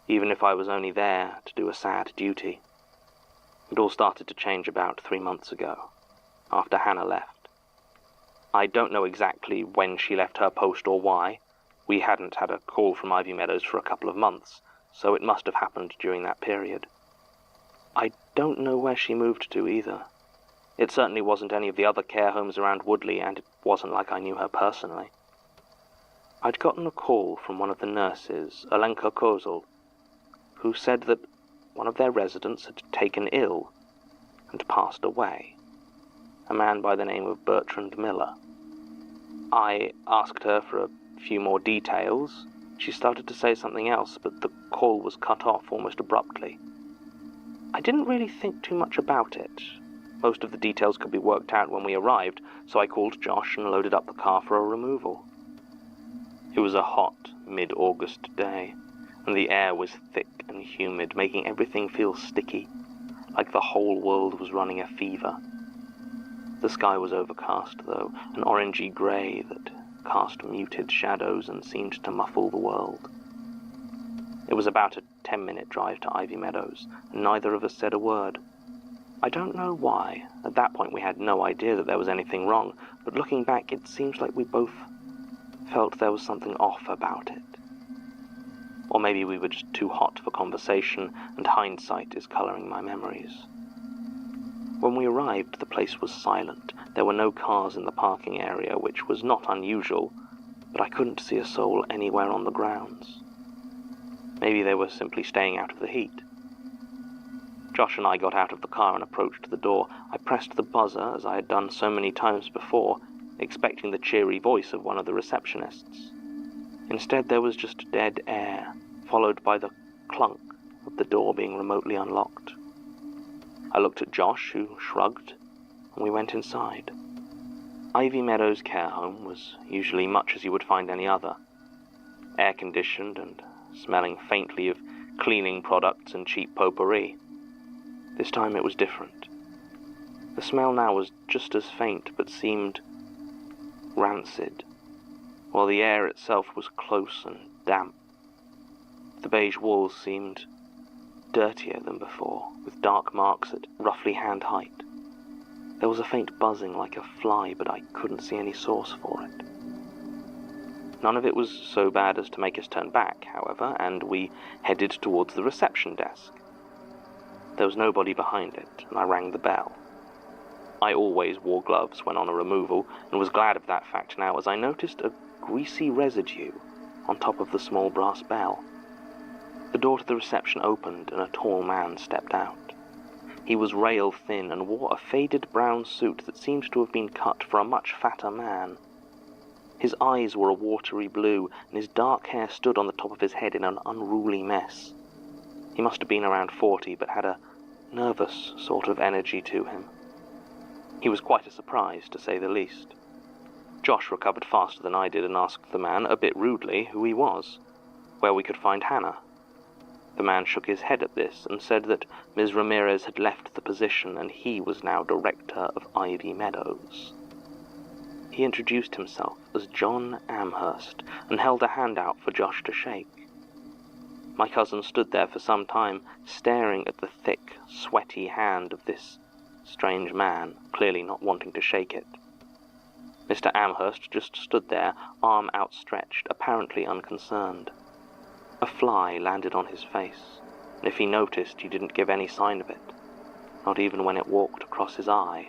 even if I was only there to do a sad duty. It all started to change about 3 months ago, after Hannah left. I don't know exactly when she left her post or why. We hadn't had a call from Ivy Meadows for a couple of months, so it must have happened during that period. I don't know where she moved to either. It certainly wasn't any of the other care homes around Woodley, and it wasn't like I knew her personally. I'd gotten a call from one of the nurses, Alenka Kozel, who said that one of their residents had taken ill and passed away, a man by the name of Bertrand Miller. I asked her for a few more details. She started to say something else, but the call was cut off almost abruptly. I didn't really think too much about it. Most of the details could be worked out when we arrived, so I called Josh and loaded up the car for a removal. It was a hot, mid-August day, and the air was thick and humid, making everything feel sticky, like the whole world was running a fever. The sky was overcast, though, an orangey grey that cast muted shadows and seemed to muffle the world. It was about a 10-minute drive to Ivy Meadows, and neither of us said a word. I don't know why. At that point we had no idea that there was anything wrong, but looking back it seems like we both felt there was something off about it. Or maybe we were just too hot for conversation, and hindsight is colouring my memories. When we arrived, the place was silent. There were no cars in the parking area, which was not unusual, but I couldn't see a soul anywhere on the grounds. Maybe they were simply staying out of the heat. Josh and I got out of the car and approached the door. I pressed the buzzer, as I had done so many times before, expecting the cheery voice of one of the receptionists. Instead, there was just dead air, followed by the clunk of the door being remotely unlocked. I looked at Josh, who shrugged, and we went inside. Ivy Meadows Care Home was usually much as you would find any other, air-conditioned and smelling faintly of cleaning products and cheap potpourri. This time it was different. The smell now was just as faint, but seemed rancid, while the air itself was close and damp. The beige walls seemed dirtier than before, with dark marks at roughly hand height. There was a faint buzzing like a fly, but I couldn't see any source for it. None of it was so bad as to make us turn back, however, and we headed towards the reception desk. There was nobody behind it, and I rang the bell. I always wore gloves when on a removal, and was glad of that fact now, as I noticed a greasy residue on top of the small brass bell. The door to the reception opened and a tall man stepped out. He was rail-thin and wore a faded brown suit that seemed to have been cut for a much fatter man. His eyes were a watery blue, and his dark hair stood on the top of his head in an unruly mess. He must have been around 40, but had a nervous sort of energy to him. He was quite a surprise, to say the least. Josh recovered faster than I did and asked the man, a bit rudely, who he was, where we could find Hannah. The man shook his head at this and said that Ms. Ramirez had left the position and he was now director of Ivy Meadows. He introduced himself as John Amherst and held a hand out for Josh to shake. My cousin stood there for some time, staring at the thick, sweaty hand of this strange man, clearly not wanting to shake it. Mr. Amherst just stood there, arm outstretched, apparently unconcerned. A fly landed on his face, and if he noticed, he didn't give any sign of it, not even when it walked across his eye.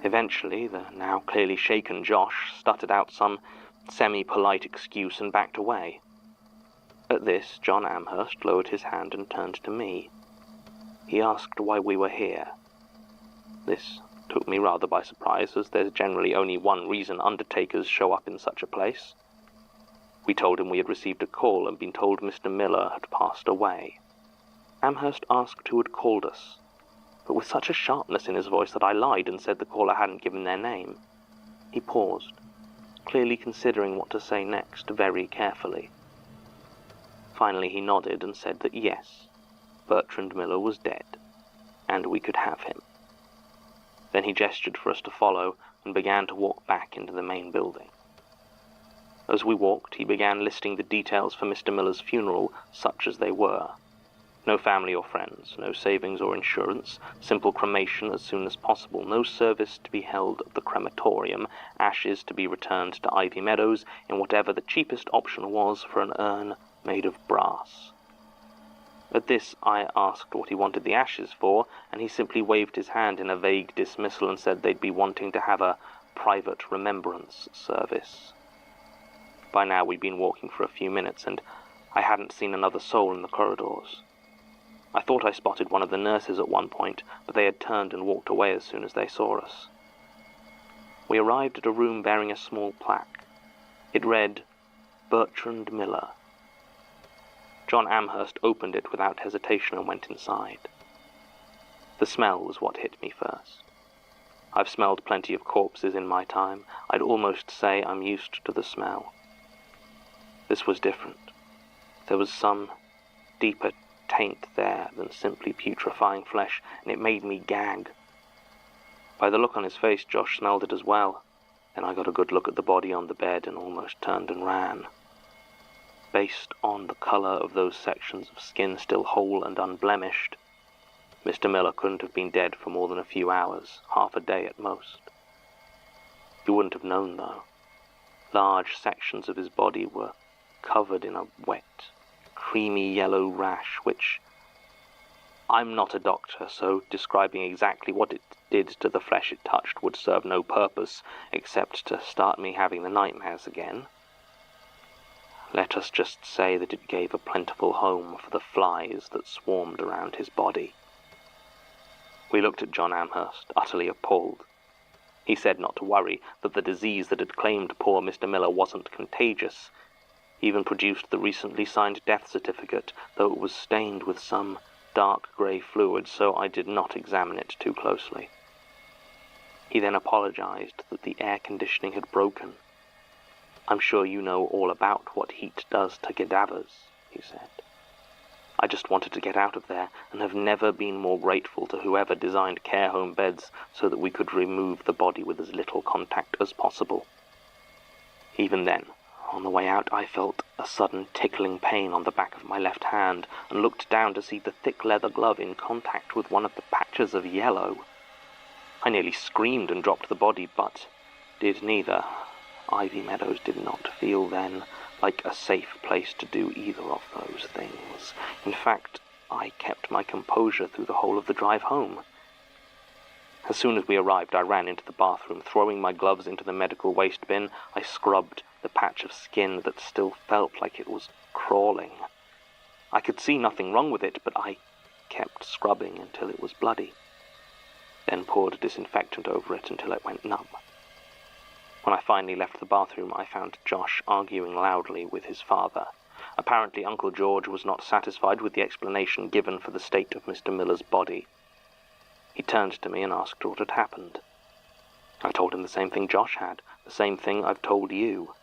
Eventually, the now clearly shaken Josh stuttered out some semi-polite excuse and backed away. At this, John Amherst lowered his hand and turned to me. He asked why we were here. This took me rather by surprise, as there's generally only one reason undertakers show up in such a place. We told him we had received a call and been told Mr. Miller had passed away. Amherst asked who had called us, but with such a sharpness in his voice that I lied and said the caller hadn't given their name. He paused, clearly considering what to say next very carefully. Finally he nodded and said that yes, Bertrand Miller was dead, and we could have him. Then he gestured for us to follow and began to walk back into the main building. As we walked, he began listing the details for Mr. Miller's funeral, such as they were. No family or friends, no savings or insurance, simple cremation as soon as possible, no service to be held at the crematorium, ashes to be returned to Ivy Meadows in whatever the cheapest option was for an urn made of brass. At this I asked what he wanted the ashes for, and he simply waved his hand in a vague dismissal and said they'd be wanting to have a private remembrance service. By now we'd been walking for a few minutes, and I hadn't seen another soul in the corridors. I thought I spotted one of the nurses at one point, but they had turned and walked away as soon as they saw us. We arrived at a room bearing a small plaque. It read, Bertrand Miller. John Amherst opened it without hesitation and went inside. The smell was what hit me first. I've smelled plenty of corpses in my time. I'd almost say I'm used to the smell. This was different. There was some deeper taint there than simply putrefying flesh, and it made me gag. By the look on his face, Josh smelled it as well. Then I got a good look at the body on the bed and almost turned and ran. Based on the colour of those sections of skin still whole and unblemished, Mr. Miller couldn't have been dead for more than a few hours, half a day at most. You wouldn't have known, though. Large sections of his body were covered in a wet, creamy yellow rash, which... I'm not a doctor, so describing exactly what it did to the flesh it touched would serve no purpose, except to start me having the nightmares again. Let us just say that it gave a plentiful home for the flies that swarmed around his body. We looked at John Amherst, utterly appalled. He said not to worry, that the disease that had claimed poor Mr. Miller wasn't contagious. He even produced the recently signed death certificate, though it was stained with some dark grey fluid, so I did not examine it too closely. He then apologized that the air conditioning had broken. I'm sure you know all about what heat does to cadavers, he said. I just wanted to get out of there, and have never been more grateful to whoever designed care home beds so that we could remove the body with as little contact as possible. Even then, on the way out, I felt a sudden tickling pain on the back of my left hand, and looked down to see the thick leather glove in contact with one of the patches of yellow. I nearly screamed and dropped the body, but did neither. Ivy Meadows did not feel then like a safe place to do either of those things. In fact, I kept my composure through the whole of the drive home. As soon as we arrived, I ran into the bathroom. Throwing my gloves into the medical waste bin, I scrubbed the patch of skin that still felt like it was crawling. I could see nothing wrong with it, but I kept scrubbing until it was bloody, then poured disinfectant over it until it went numb. When I finally left the bathroom, I found Josh arguing loudly with his father. Apparently, Uncle George was not satisfied with the explanation given for the state of Mr. Miller's body. He turned to me and asked what had happened. I told him the same thing Josh had, the same thing I've told you.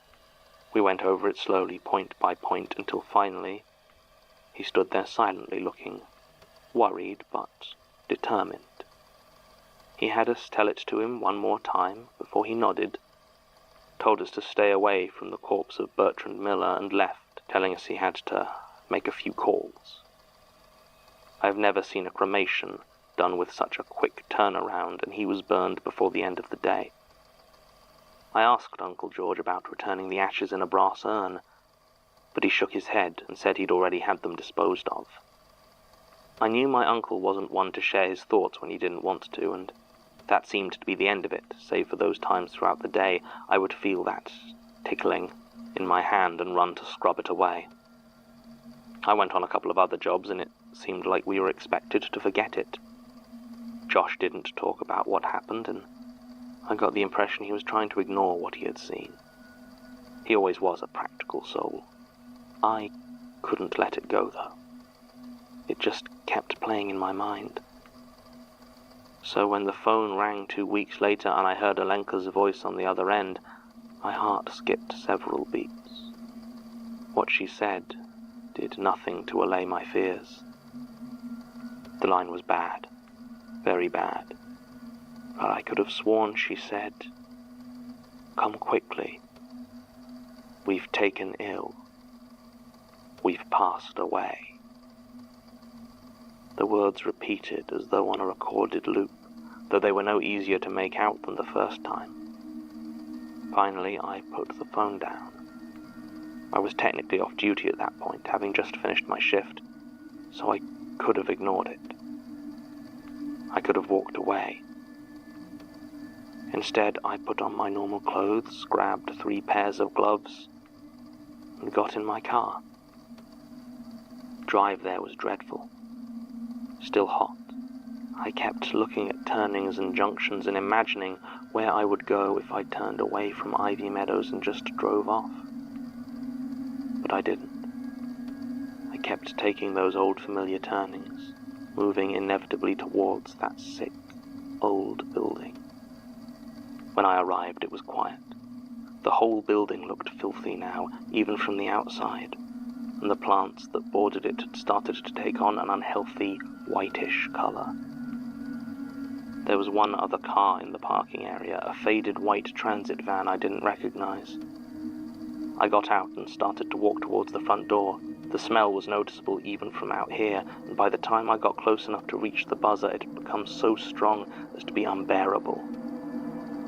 We went over it slowly, point by point, until finally he stood there silently looking worried but determined. He had us tell it to him one more time before he nodded, told us to stay away from the corpse of Bertrand Miller, and left, telling us he had to make a few calls. I've never seen a cremation done with such a quick turnaround, and he was burned before the end of the day. I asked Uncle George about returning the ashes in a brass urn, but he shook his head and said he'd already had them disposed of. I knew my uncle wasn't one to share his thoughts when he didn't want to, and that seemed to be the end of it, save for those times throughout the day I would feel that tickling in my hand and run to scrub it away. I went on a couple of other jobs, and it seemed like we were expected to forget it. Josh didn't talk about what happened, and I got the impression he was trying to ignore what he had seen. He always was a practical soul. I couldn't let it go, though. It just kept playing in my mind. So when the phone rang 2 weeks later and I heard Alenka's voice on the other end, my heart skipped several beats. What she said did nothing to allay my fears. The line was bad, very bad, but I could have sworn she said, "Come quickly. We've taken ill. We've passed away." The words repeated as though on a recorded loop, though they were no easier to make out than the first time. Finally, I put the phone down. I was technically off duty at that point, having just finished my shift, so I could have ignored it. I could have walked away. Instead, I put on my normal clothes, grabbed 3 pairs of gloves, and got in my car. Drive there was dreadful. Still hot. I kept looking at turnings and junctions and imagining where I would go if I turned away from Ivy Meadows and just drove off. But I didn't. I kept taking those old familiar turnings, moving inevitably towards that sick, old building. When I arrived, it was quiet. The whole building looked filthy now, even from the outside, and the plants that bordered it had started to take on an unhealthy, whitish colour. There was one other car in the parking area, a faded white transit van I didn't recognise. I got out and started to walk towards the front door. The smell was noticeable even from out here, and by the time I got close enough to reach the buzzer, it had become so strong as to be unbearable.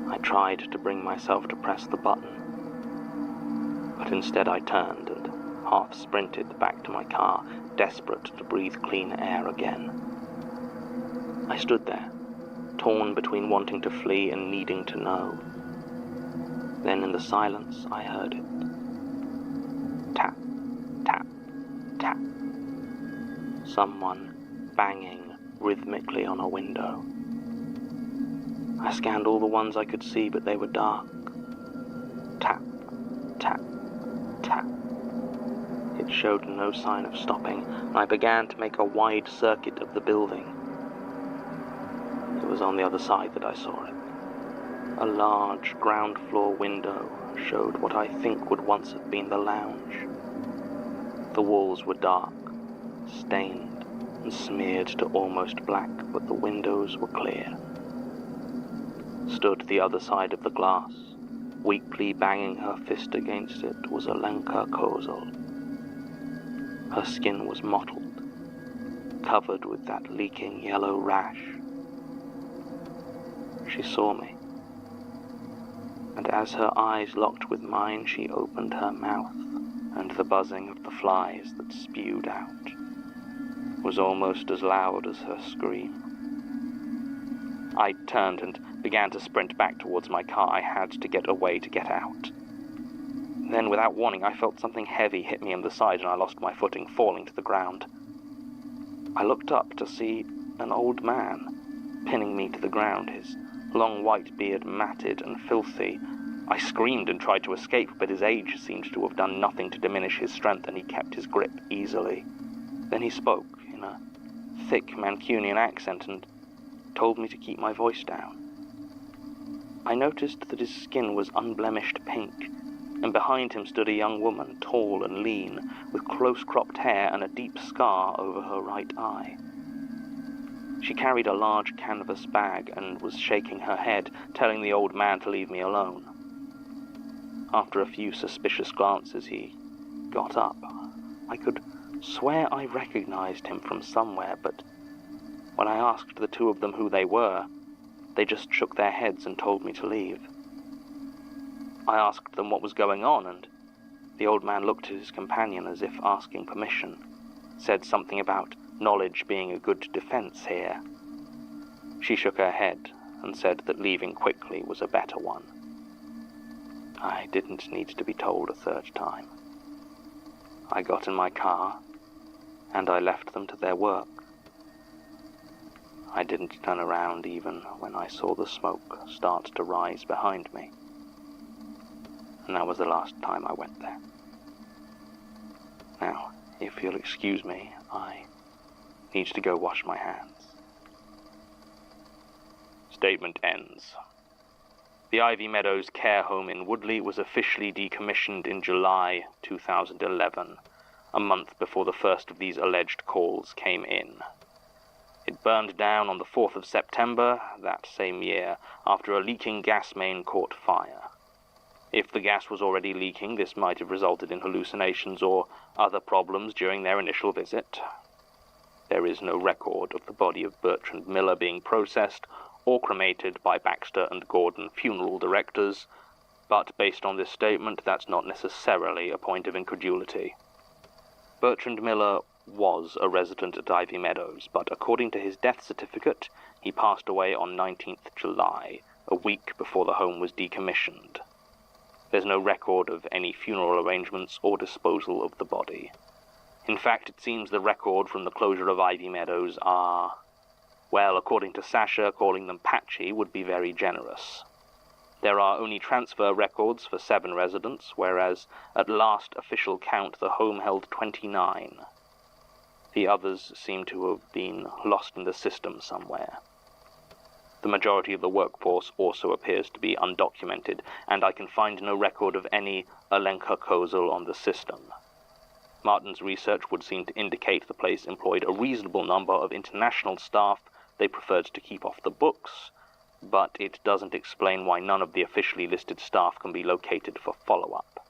I tried to bring myself to press the button, but instead I turned and half-sprinted back to my car, desperate to breathe clean air again. I stood there, torn between wanting to flee and needing to know. Then in the silence I heard it. Tap, tap, tap. Someone banging rhythmically on a window. I scanned all the ones I could see, but they were dark. Tap, tap, tap. It showed no sign of stopping, and I began to make a wide circuit of the building. It was on the other side that I saw it. A large ground floor window showed what I think would once have been the lounge. The walls were dark, stained, and smeared to almost black, but the windows were clear. Stood the other side of the glass, weakly banging her fist against it, was Alenka Kozel. Her skin was mottled, covered with that leaking yellow rash. She saw me, and as her eyes locked with mine, she opened her mouth, and the buzzing of the flies that spewed out was almost as loud as her scream. I turned and began to sprint back towards my car. I had to get away to get out. Then, without warning, I felt something heavy hit me in the side and I lost my footing, falling to the ground. I looked up to see an old man pinning me to the ground, his long white beard matted and filthy. I screamed and tried to escape, but his age seemed to have done nothing to diminish his strength, and he kept his grip easily. Then he spoke in a thick Mancunian accent and told me to keep my voice down. I noticed that his skin was unblemished pink, and behind him stood a young woman, tall and lean, with close-cropped hair and a deep scar over her right eye. She carried a large canvas bag and was shaking her head, telling the old man to leave me alone. After a few suspicious glances, he got up. I could swear I recognized him from somewhere, but when I asked the two of them who they were, they just shook their heads and told me to leave. I asked them what was going on, and the old man looked at his companion as if asking permission, said something about knowledge being a good defense here. She shook her head and said that leaving quickly was a better one. I didn't need to be told a third time. I got in my car, and I left them to their work. I didn't turn around even when I saw the smoke start to rise behind me. And that was the last time I went there. Now, if you'll excuse me, I need to go wash my hands. Statement ends. The Ivy Meadows care home in Woodley was officially decommissioned in July 2011, a month before the first of these alleged calls came in. It burned down on the 4th of September that same year after a leaking gas main caught fire. If the gas was already leaking, this might have resulted in hallucinations or other problems during their initial visit. There is no record of the body of Bertrand Miller being processed or cremated by Baxter and Gordon funeral directors, but based on this statement, that's not necessarily a point of incredulity. Bertrand Miller was a resident at Ivy Meadows, but according to his death certificate, he passed away on 19th July, a week before the home was decommissioned. There's no record of any funeral arrangements or disposal of the body. In fact, it seems the record from the closure of Ivy Meadows are, well, according to Sasha, calling them patchy would be very generous. There are only transfer records for 7 residents, whereas at last official count the home held 29. The others seem to have been lost in the system somewhere. The majority of the workforce also appears to be undocumented, and I can find no record of any Alenka Kozel on the system. Martin's research would seem to indicate the place employed a reasonable number of international staff they preferred to keep off the books, but it doesn't explain why none of the officially listed staff can be located for follow-up.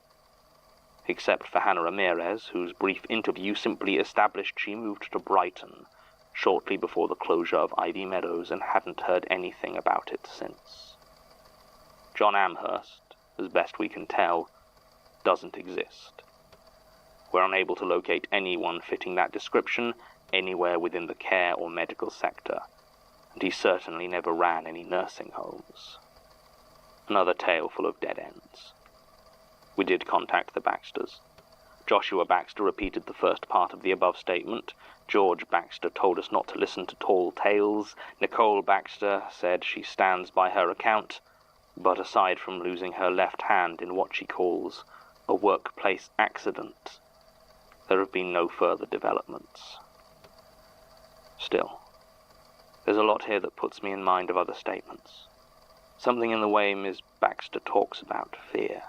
Except for Hannah Ramirez, whose brief interview simply established she moved to Brighton shortly before the closure of Ivy Meadows and hadn't heard anything about it since. John Amherst, as best we can tell, doesn't exist. We're unable to locate anyone fitting that description anywhere within the care or medical sector, and he certainly never ran any nursing homes. Another tale full of dead ends. We did contact the Baxters. Joshua Baxter repeated the first part of the above statement. George Baxter told us not to listen to tall tales. Nicole Baxter said she stands by her account, but aside from losing her left hand in what she calls a workplace accident, there have been no further developments. Still, there's a lot here that puts me in mind of other statements. Something in the way Ms. Baxter talks about fear.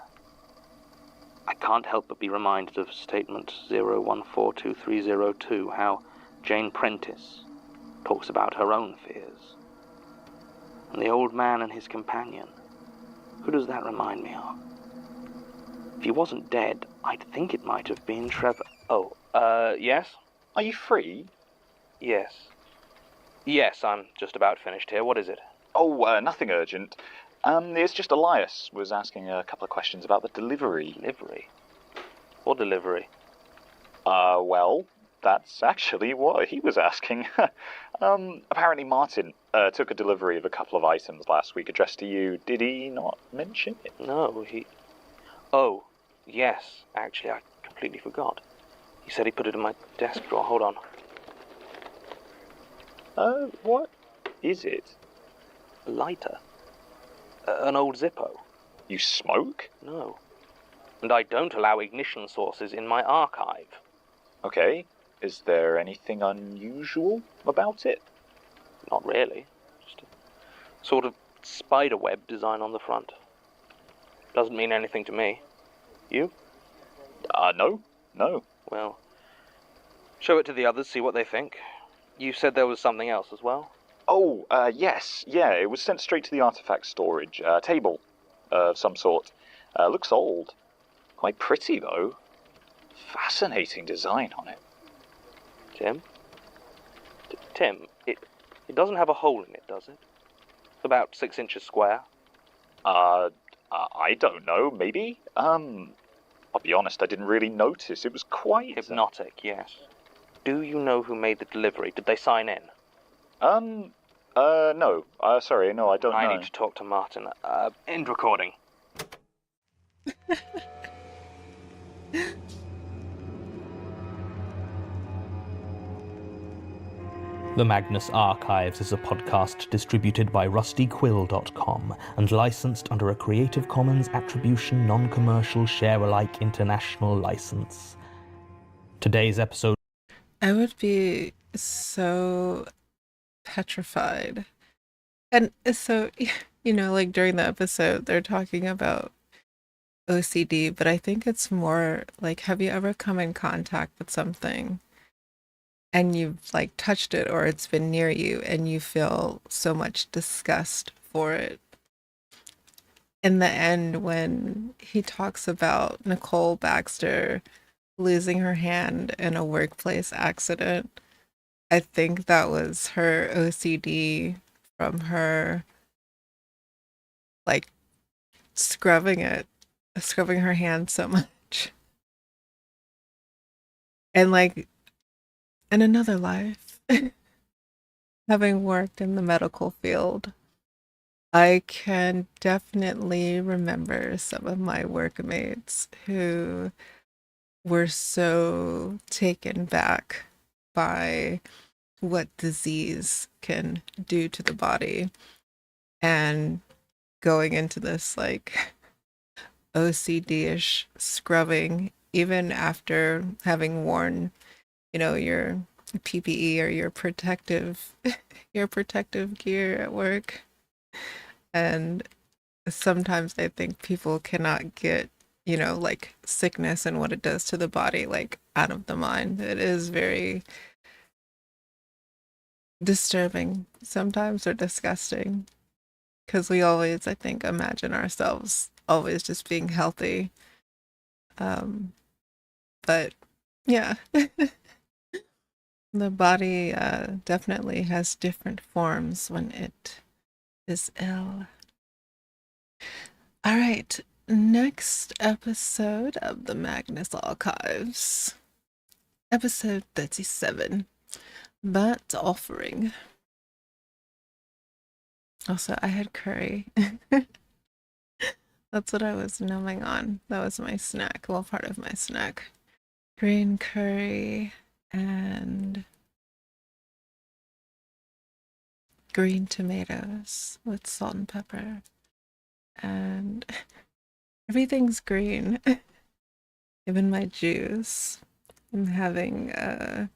I can't help but be reminded of statement 01423002, how Jane Prentice talks about her own fears. And the old man and his companion, who does that remind me of? If he wasn't dead, I'd think it might have been Trevor. Yes? Are you free? Yes. Yes, I'm just about finished here. What is it? Oh, nothing urgent. It's just Elias was asking a couple of questions about the delivery. Delivery? What delivery? Well, that's actually what he was asking. Apparently Martin took a delivery of a couple of items last week addressed to you. Did he not mention it? No, he... Oh, Yes, actually, I completely forgot. He said he put it in my desk drawer. Hold on. What is it? A lighter. An old Zippo. You smoke? No. And I don't allow ignition sources in my archive. Okay. Is there anything unusual about it? Not really. Just a sort of spiderweb design on the front. Doesn't mean anything to me. You? No. Well, show it to the others, see what they think. You said there was something else as well? Oh, yes. Yeah, it was sent straight to the artifact storage. Table of some sort. Looks old. Quite pretty, though. Fascinating design on it. Tim? Tim, it doesn't have a hole in it, does it? It's about 6 inches square. I don't know, maybe? I'll be honest, I didn't really notice. It was quite... Hypnotic, yes. Do you know who made the delivery? Did they sign in? No. Sorry, no, I don't know. I need to talk to Martin. End recording. The Magnus Archives is a podcast distributed by rustyquill.com and licensed under a Creative Commons Attribution Non-Commercial Share-alike International License. Today's episode... I would be so petrified. And so, like during the episode, they're talking about OCD, but I think it's more like, have you ever come in contact with something and you've like touched it or it's been near you and you feel so much disgust for it? In the end, when he talks about Nicole Baxter losing her hand in a workplace accident, I think that was her OCD from her like scrubbing her hand so much. And like in another life, having worked in the medical field, I can definitely remember some of my workmates who were so taken back by what disease can do to the body and going into this like OCD-ish scrubbing, even after having worn, your PPE or your protective gear at work. And sometimes I think people cannot get, like sickness and what it does to the body, like out of the mind. It is very disturbing sometimes, or disgusting, because we always, I think, imagine ourselves always just being healthy. But yeah, the body definitely has different forms when it is ill. All right, next episode of the Magnus Archives, episode 37, Burnt Offering. Also, I had curry. That's what I was numbing on. That was my snack, well, part of my snack. Green curry and green tomatoes with salt and pepper. And everything's green. Even my juice. I'm having a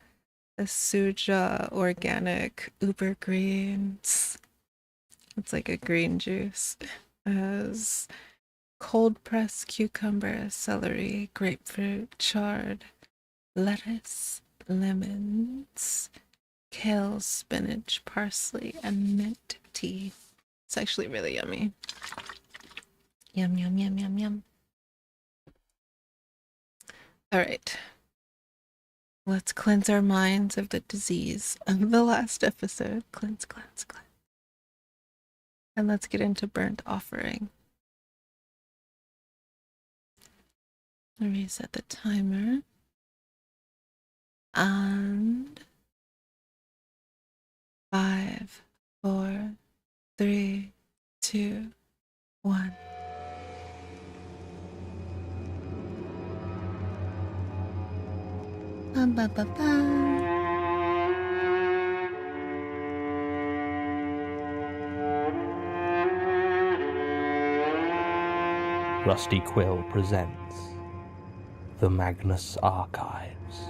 Suja organic Uber Greens. It's like a green juice. It has cold pressed cucumber, celery, grapefruit, chard, lettuce, lemons, kale, spinach, parsley, and mint tea. It's actually really yummy. Yum, yum, yum, yum, yum. All right. Let's cleanse our minds of the disease of the last episode. Cleanse, cleanse, cleanse. And let's get into burnt offering. Reset the timer. And 5, 4, 3, 2, 1. Bum, bum, bum, bum. Rusty Quill presents the Magnus Archives.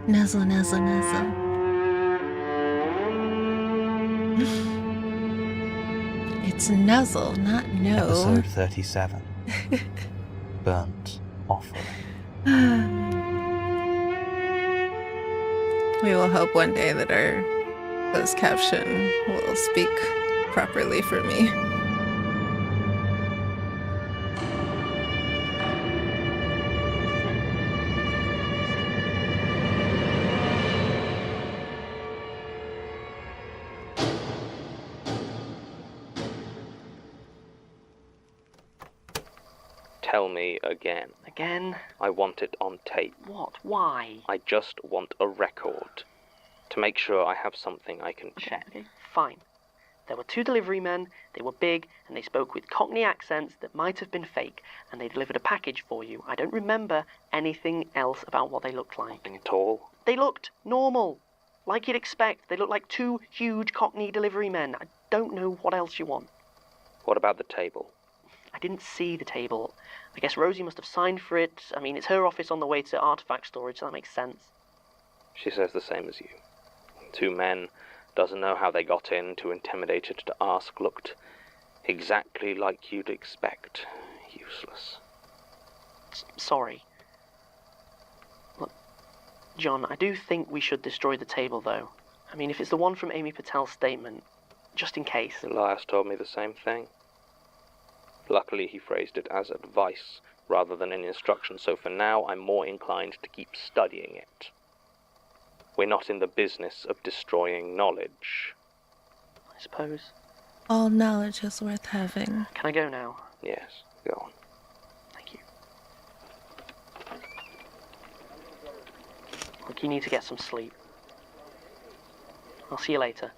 Nuzzle, nuzzle, nuzzle. It's nuzzle, not no. Episode 37. Burnt Offering. We will hope one day that our closed caption will speak properly for me. Tell me again. Again? I want it on tape. What? Why? I just want a record. To make sure I have something I can check. Okay, fine. There were 2 delivery men, they were big, and they spoke with Cockney accents that might have been fake, and they delivered a package for you. I don't remember anything else about what they looked like. Nothing at all. They looked normal. Like you'd expect. They looked like 2 huge Cockney delivery men. I don't know what else you want. What about the table? I didn't see the table. I guess Rosie must have signed for it. I mean, it's her office on the way to artifact storage, so that makes sense. She says the same as you. 2 men, doesn't know how they got in, too intimidated to ask, looked exactly like you'd expect. Useless. Sorry. Look, John, I do think we should destroy the table, though. I mean, if it's the one from Amy Patel's statement, just in case. Elias told me the same thing. Luckily, he phrased it as advice rather than an instruction, so for now I'm more inclined to keep studying it. We're not in the business of destroying knowledge. I suppose. All knowledge is worth having. Can I go now? Yes, go on. Thank you. Look, you need to get some sleep. I'll see you later.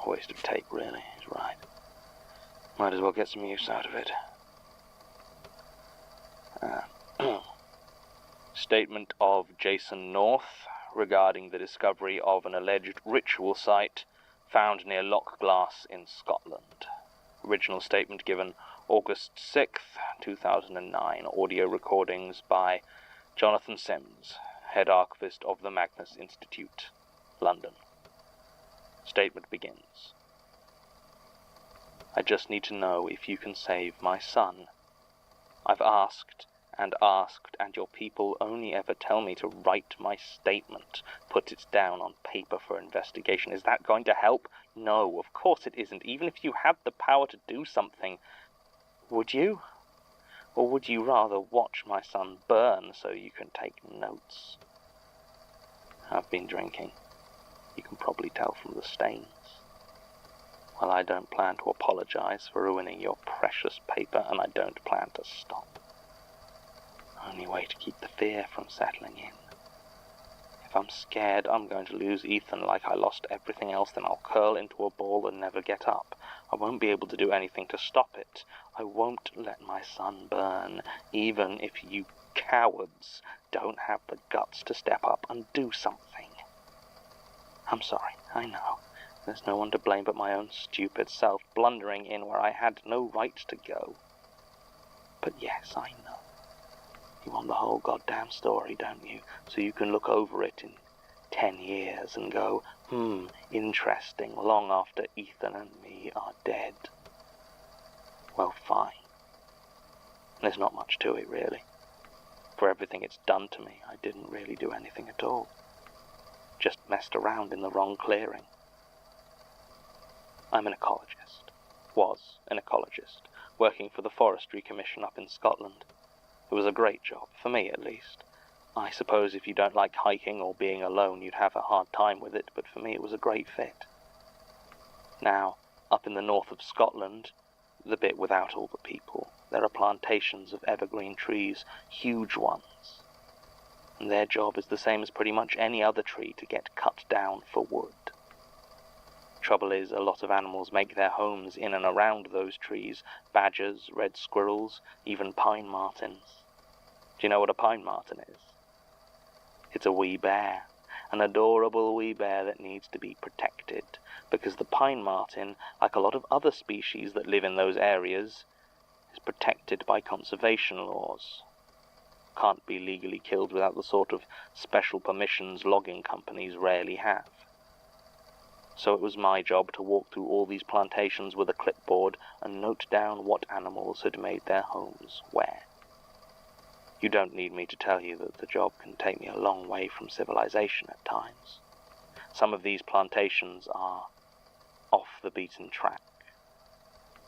Waste of tape, really. He's right. Might as well get some use out of it. Statement of Jason North regarding the discovery of an alleged ritual site found near Loch Glass in Scotland. Original statement given August 6th, 2009. Audio recordings by Jonathan Sims, head archivist of the Magnus Institute, London. Statement begins. I just need to know if you can save my son. I've asked, and your people only ever tell me to write my statement, put it down on paper for investigation. Is that going to help? No, of course it isn't. Even if you had the power to do something, would you? Or would you rather watch my son burn so you can take notes? I've been drinking. You can probably tell from the stains. Well, I don't plan to apologize for ruining your precious paper, and I don't plan to stop. Only way to keep the fear from settling in. If I'm scared I'm going to lose Ethan like I lost everything else, then I'll curl into a ball and never get up. I won't be able to do anything to stop it. I won't let my son burn, even if you cowards don't have the guts to step up and do something. I'm sorry, I know. There's no one to blame but my own stupid self, blundering in where I had no right to go. But yes, I know. You want the whole goddamn story, don't you? So you can look over it in 10 years and go, interesting, long after Ethan and me are dead. Well, fine. There's not much to it, really. For everything it's done to me, I didn't really do anything at all. Just messed around in the wrong clearing. I'm an ecologist. Was an ecologist, working for the Forestry Commission up in Scotland. It was a great job, for me at least. I suppose if you don't like hiking or being alone, you'd have a hard time with it, but for me it was a great fit. Now, up in the north of Scotland, the bit without all the people, there are plantations of evergreen trees, huge ones. And their job is the same as pretty much any other tree, to get cut down for wood. Trouble is, a lot of animals make their homes in and around those trees. Badgers, red squirrels, even pine martens. Do you know what a pine marten is? It's a wee bear, an adorable wee bear that needs to be protected, because the pine marten, like a lot of other species that live in those areas, is protected by conservation laws. Can't be legally killed without the sort of special permissions logging companies rarely have. So it was my job to walk through all these plantations with a clipboard and note down what animals had made their homes where. You don't need me to tell you that the job can take me a long way from civilization at times. Some of these plantations are off the beaten track.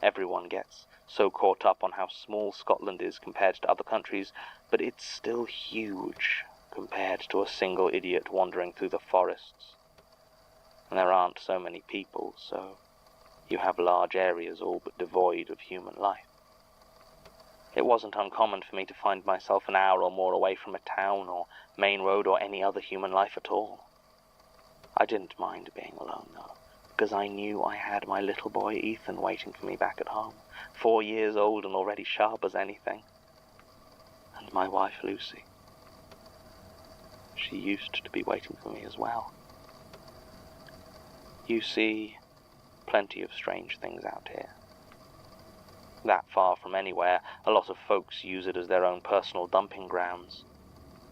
Everyone gets so caught up on how small Scotland is compared to other countries, but it's still huge compared to a single idiot wandering through the forests. And there aren't so many people, so you have large areas all but devoid of human life. It wasn't uncommon for me to find myself an hour or more away from a town or main road or any other human life at all. I didn't mind being alone, though, because I knew I had my little boy Ethan waiting for me back at home, 4 years old and already sharp as anything. And my wife Lucy. She used to be waiting for me as well. You see plenty of strange things out here. That far from anywhere, a lot of folks use it as their own personal dumping grounds.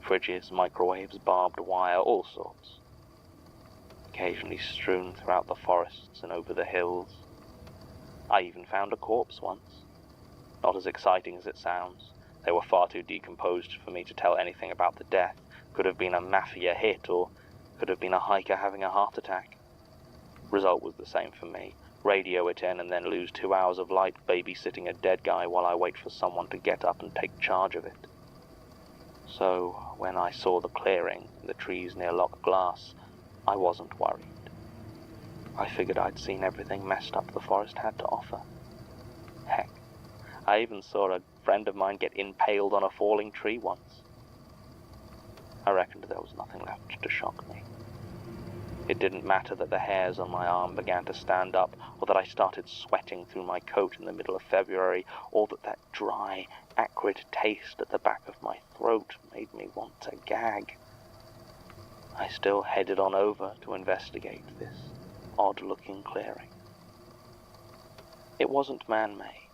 Fridges, microwaves, barbed wire, all sorts. Occasionally strewn throughout the forests and over the hills. I even found a corpse once. Not as exciting as it sounds. They were far too decomposed for me to tell anything about the death. Could have been a mafia hit, or could have been a hiker having a heart attack. Result was the same for me. Radio it in and then lose 2 hours of light babysitting a dead guy while I wait for someone to get up and take charge of it. So, when I saw the clearing, the trees near Loch Glass, I wasn't worried. I figured I'd seen everything messed up the forest had to offer. Heck, I even saw a friend of mine get impaled on a falling tree once. I reckoned there was nothing left to shock me. It didn't matter that the hairs on my arm began to stand up, or that I started sweating through my coat in the middle of February, or that dry, acrid taste at the back of my throat made me want to gag. I still headed on over to investigate this odd-looking clearing. It wasn't man-made,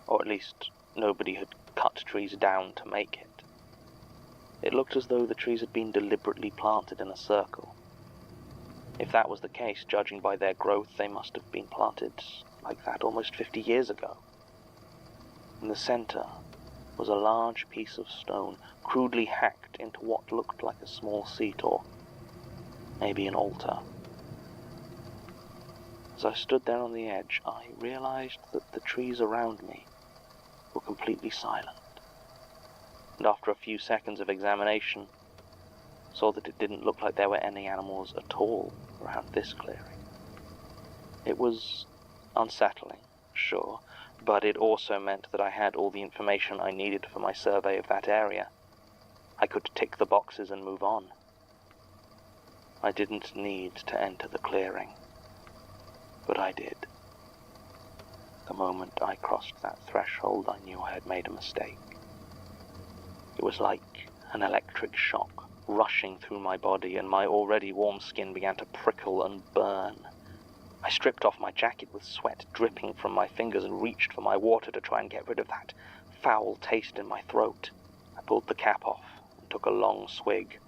or at least nobody had cut trees down to make it. It looked as though the trees had been deliberately planted in a circle. If that was the case, judging by their growth, they must have been planted like that almost 50 years ago. In the center was a large piece of stone, crudely hacked into what looked like a small seat or maybe an altar. As I stood there on the edge, I realized that the trees around me were completely silent. And after a few seconds of examination, saw that it didn't look like there were any animals at all around this clearing. It was unsettling, sure, but it also meant that I had all the information I needed for my survey of that area. I could tick the boxes and move on. I didn't need to enter the clearing, but I did. The moment I crossed that threshold, I knew I had made a mistake. It was like an electric shock rushing through my body, and my already warm skin began to prickle and burn. I stripped off my jacket with sweat dripping from my fingers and reached for my water to try and get rid of that foul taste in my throat. I pulled the cap off and took a long swig.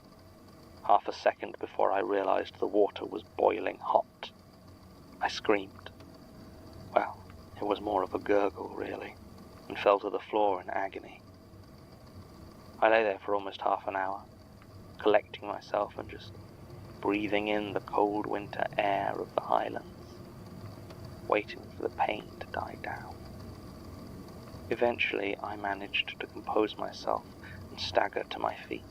Half a second before I realized the water was boiling hot. I screamed. Well, it was more of a gurgle, really, and fell to the floor in agony. I lay there for almost half an hour, collecting myself and just breathing in the cold winter air of the highlands, waiting for the pain to die down. Eventually, I managed to compose myself and stagger to my feet.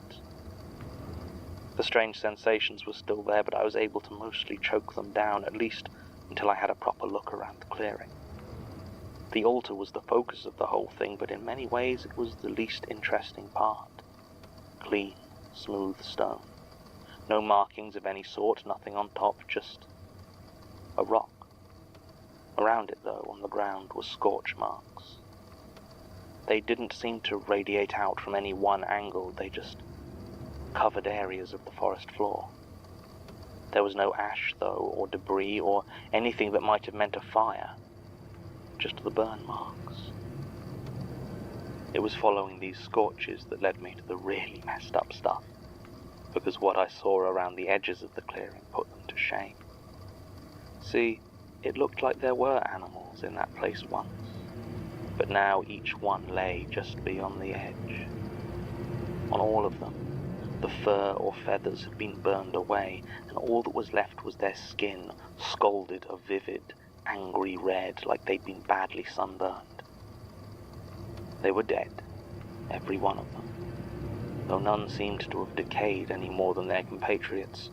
The strange sensations were still there, but I was able to mostly choke them down, at least until I had a proper look around the clearing. The altar was the focus of the whole thing, but in many ways it was the least interesting part. Clean, smooth stone. No markings of any sort, nothing on top, just a rock. Around it, though, on the ground, were scorch marks. They didn't seem to radiate out from any one angle, they just covered areas of the forest floor. There was no ash, though, or debris, or anything that might have meant a fire. Just the burn marks. It was following these scorches that led me to the really messed up stuff, because what I saw around the edges of the clearing put them to shame. See, it looked like there were animals in that place once, but now each one lay just beyond the edge. On all of them, the fur or feathers had been burned away, and all that was left was their skin, scalded a vivid, angry red like they'd been badly sunburned. They were dead, every one of them, though none seemed to have decayed any more than their compatriots.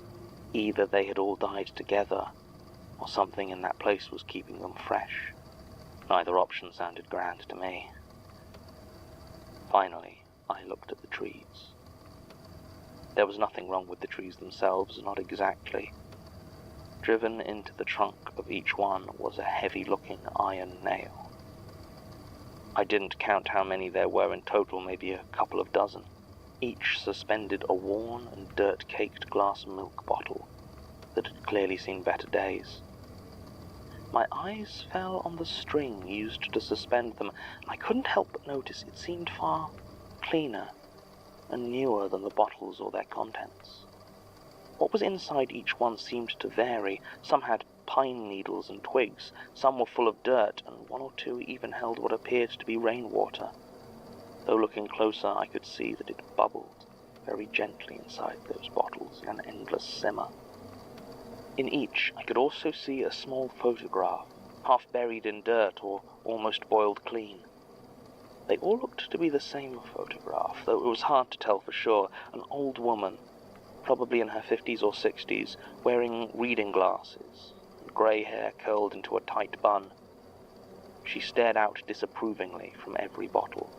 Either they had all died together, or something in that place was keeping them fresh. Neither option sounded grand to me. Finally, I looked at the trees. There was nothing wrong with the trees themselves, not exactly. Driven into the trunk of each one was a heavy-looking iron nail. I didn't count how many there were in total, maybe a couple of dozen. Each suspended a worn and dirt-caked glass milk bottle that had clearly seen better days. My eyes fell on the string used to suspend them, and I couldn't help but notice it seemed far cleaner and newer than the bottles or their contents. What was inside each one seemed to vary. Some had pine needles and twigs, some were full of dirt, and one or two even held what appeared to be rainwater. Though looking closer, I could see that it bubbled very gently inside those bottles in an endless simmer. In each, I could also see a small photograph, half buried in dirt or almost boiled clean. They all looked to be the same photograph, though it was hard to tell for sure. An old woman, probably in her 50s or 60s, wearing reading glasses, and grey hair curled into a tight bun. She stared out disapprovingly from every bottle.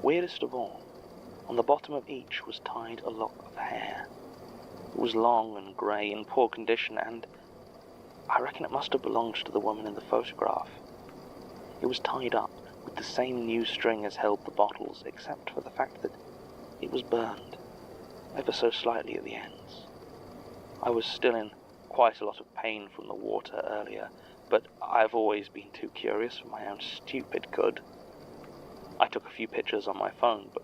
Weirdest of all, on the bottom of each was tied a lock of hair. It was long and grey, in poor condition, and I reckon it must have belonged to the woman in the photograph. It was tied up with the same new string as held the bottles, except for the fact that it was burned, ever so slightly at the ends. I was still in quite a lot of pain from the water earlier, but I've always been too curious for my own stupid good. I took a few pictures on my phone, but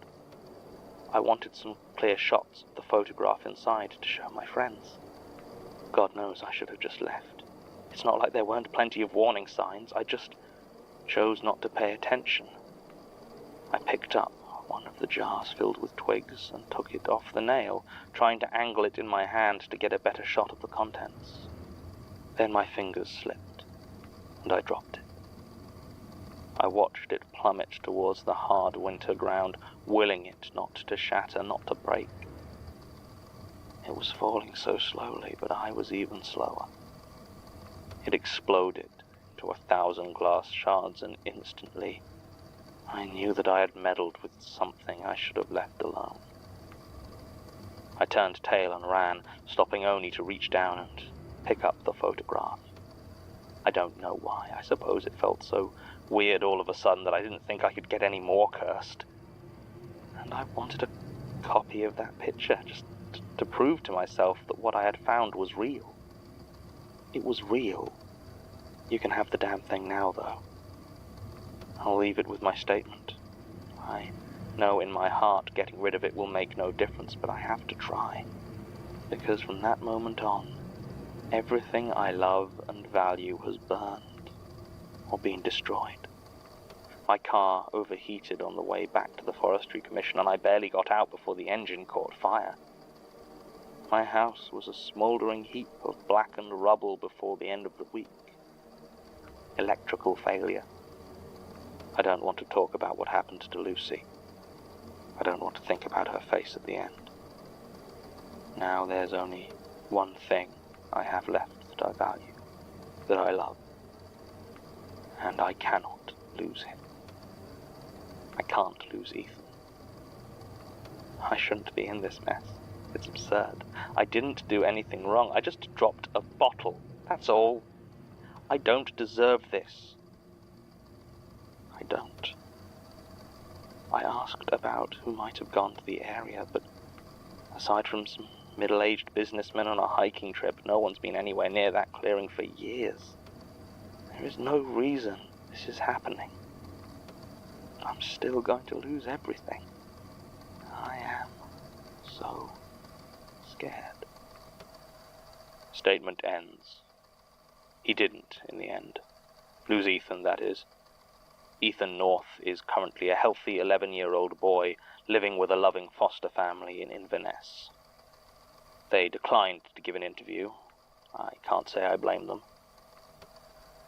I wanted some clear shots of the photograph inside to show my friends. God knows I should have just left. It's not like there weren't plenty of warning signs, I just chose not to pay attention. I picked up one of the jars filled with twigs and took it off the nail, trying to angle it in my hand to get a better shot of the contents. Then my fingers slipped, and I dropped it. I watched it plummet towards the hard winter ground, willing it not to shatter, not to break. It was falling so slowly, but I was even slower. It exploded into 1,000 glass shards, and instantly I knew that I had meddled with something I should have left alone. I turned tail and ran, stopping only to reach down and pick up the photograph. I don't know why. I suppose it felt so weird all of a sudden that I didn't think I could get any more cursed. And I wanted a copy of that picture, just to prove to myself that what I had found was real. It was real. You can have the damn thing now, though. I'll leave it with my statement. I know in my heart getting rid of it will make no difference, but I have to try. Because from that moment on, everything I love and value has burned or been destroyed. My car overheated on the way back to the Forestry Commission, and I barely got out before the engine caught fire. My house was a smouldering heap of blackened rubble before the end of the week. Electrical failure. I don't want to talk about what happened to Lucy. I don't want to think about her face at the end. Now there's only one thing I have left that I value, that I love, and I cannot lose him. I can't lose Ethan. I shouldn't be in this mess. It's absurd. I didn't do anything wrong. I just dropped a bottle. That's all. I don't deserve this. I don't. I asked about who might have gone to the area, but aside from some middle-aged businessmen on a hiking trip, no one's been anywhere near that clearing for years. There is no reason this is happening. I'm still going to lose everything. I am so scared. Statement ends. He didn't, in the end. Lose Ethan, that is. Ethan North is currently a healthy 11-year-old boy living with a loving foster family in Inverness. They declined to give an interview. I can't say I blame them.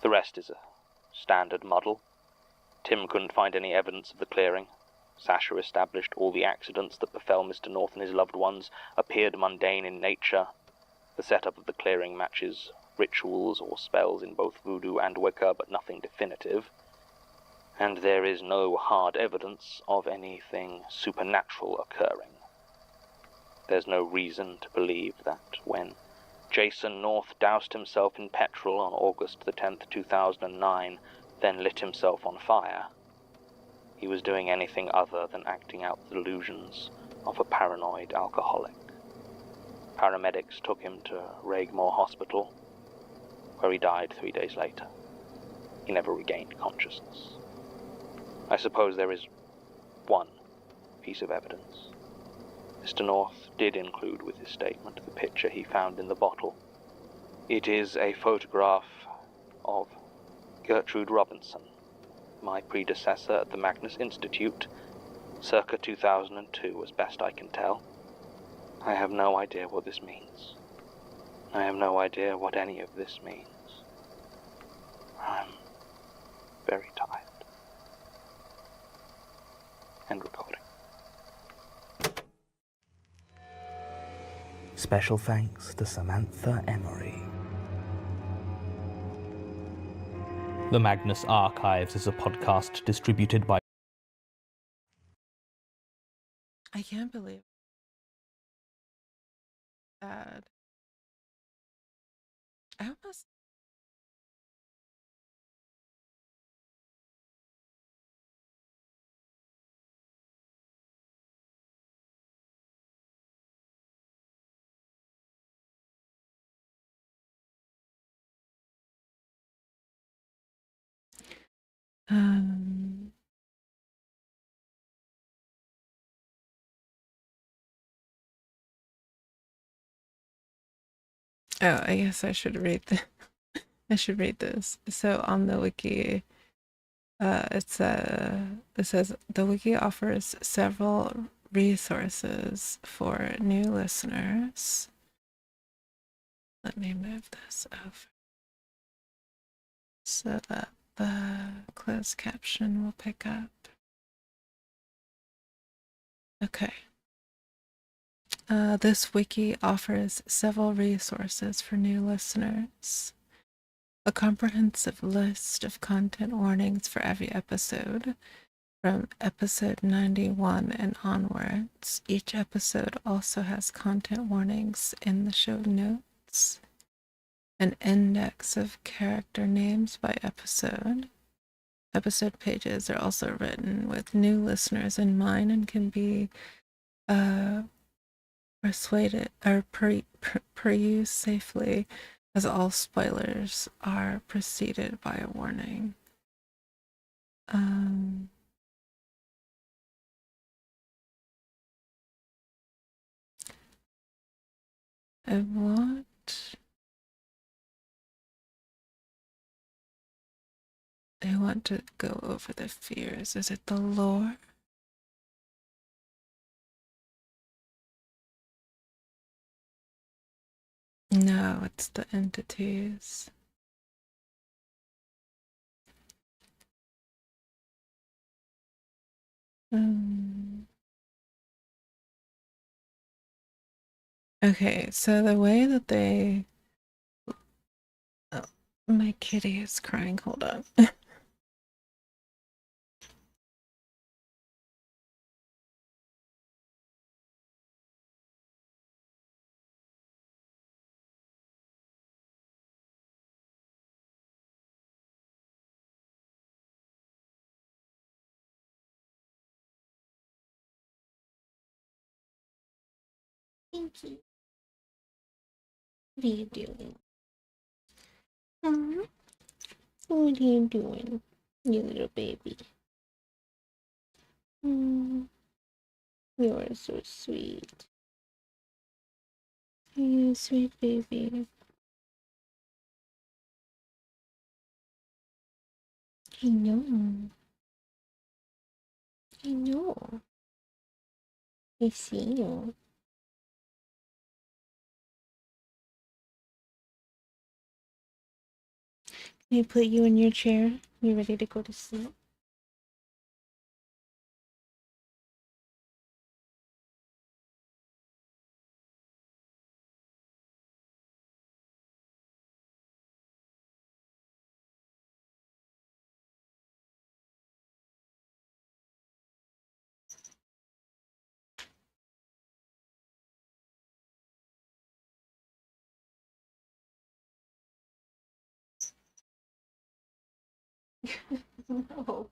The rest is a standard muddle. Tim couldn't find any evidence of the clearing. Sasha established all the accidents that befell Mr. North and his loved ones appeared mundane in nature. The setup of the clearing matches rituals or spells in both voodoo and Wicca, but nothing definitive. And there is no hard evidence of anything supernatural occurring. There's no reason to believe that when Jason North doused himself in petrol on August the 10th, 2009, then lit himself on fire, he was doing anything other than acting out the delusions of a paranoid alcoholic. Paramedics took him to Raigmore Hospital, where he died 3 days later. He never regained consciousness. I suppose there is one piece of evidence. Mr. North did include with his statement the picture he found in the bottle. It is a photograph of Gertrude Robinson, my predecessor at the Magnus Institute, circa 2002, as best I can tell. I have no idea what this means. I have no idea what any of this means. I'm very tired. End recording. Special thanks to Samantha Emery. The Magnus Archives is a podcast distributed by... I can't believe that. I almost. Um, oh, I guess I should read I should read this. So on the wiki, it says the wiki offers several resources for new listeners. Let me move this over so that the closed caption will pick up. Okay. This wiki offers several resources for new listeners. A comprehensive list of content warnings for every episode, from episode 91 and onwards. Each episode also has content warnings in the show notes. An index of character names by episode. Episode pages are also written with new listeners in mind and can be persuaded or perused safely, as all spoilers are preceded by a warning. I want to go over the fears. Is it the lore? No, it's the entities. Okay, so the way that they... Oh, my kitty is crying. Hold on. Pinky. What are you doing? Huh? What are you doing, you little baby? You are so sweet. You sweet baby. I know. I know. I see you. Can I put you in your chair? You ready to go to sleep? No.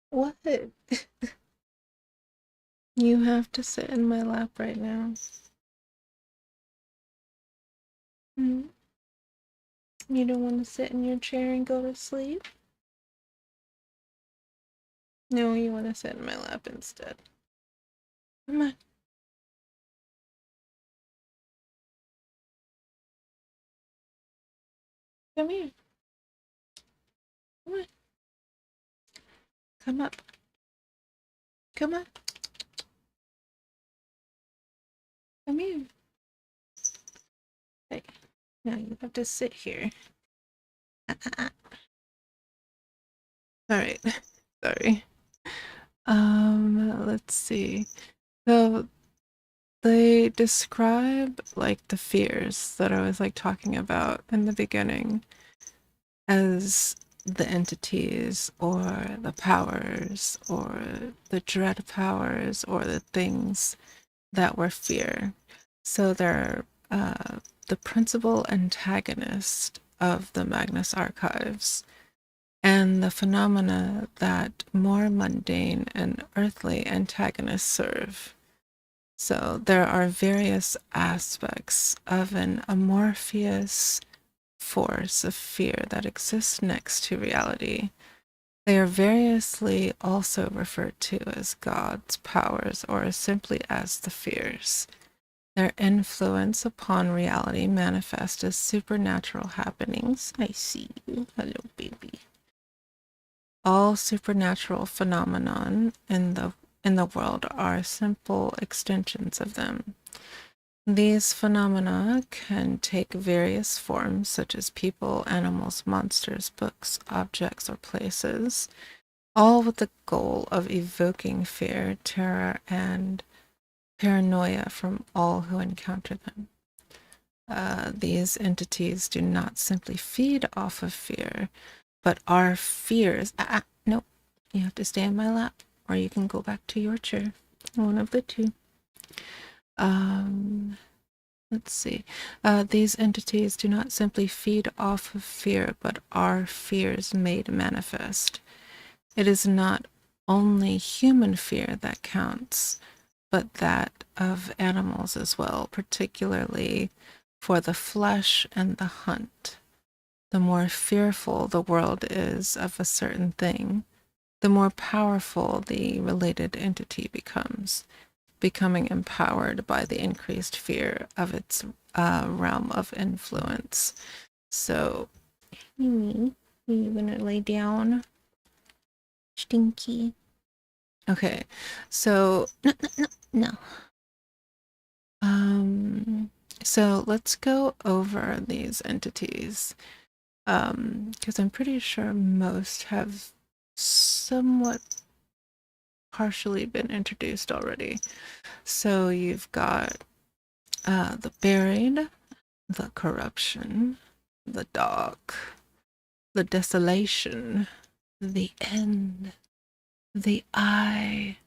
What? You have to sit in my lap right now. Hmm? You don't want to sit in your chair and go to sleep? No, you want to sit in my lap instead. Come on. Come here. Come on. Come up. Come on. Come here. Hey, now you have to sit here. Alright. Sorry. Let's see. So they describe like the fears that I was like talking about in the beginning as the entities or the powers or the dread powers or the things that were fear. So they're the principal antagonist of the Magnus Archives and the phenomena that more mundane and earthly antagonists serve. So there are various aspects of an amorphous force of fear that exists next to reality. They are variously also referred to as gods, powers, or simply as the fears. Their influence upon reality manifests as supernatural happenings. I see you. Hello, baby. All supernatural phenomenon in the world are simple extensions of them. These phenomena can take various forms, such as people, animals, monsters, books, objects, or places, all with the goal of evoking fear, terror, and paranoia from all who encounter them. These entities do not simply feed off of fear, but are fears. No, you have to stay in my lap, or you can go back to your chair. One of the two. Let's see. These entities do not simply feed off of fear, but are fears made manifest. It is not only human fear that counts, but that of animals as well, particularly for the flesh and the hunt. The more fearful the world is of a certain thing, the more powerful the related entity becomes, becoming empowered by the increased fear of its realm of influence. So, Mimi, are you gonna lay down? Stinky. Okay, so no. So let's go over these entities. Because I'm pretty sure most have somewhat partially been introduced already. So you've got the buried, the corruption, the dark, the desolation, the end, the eye,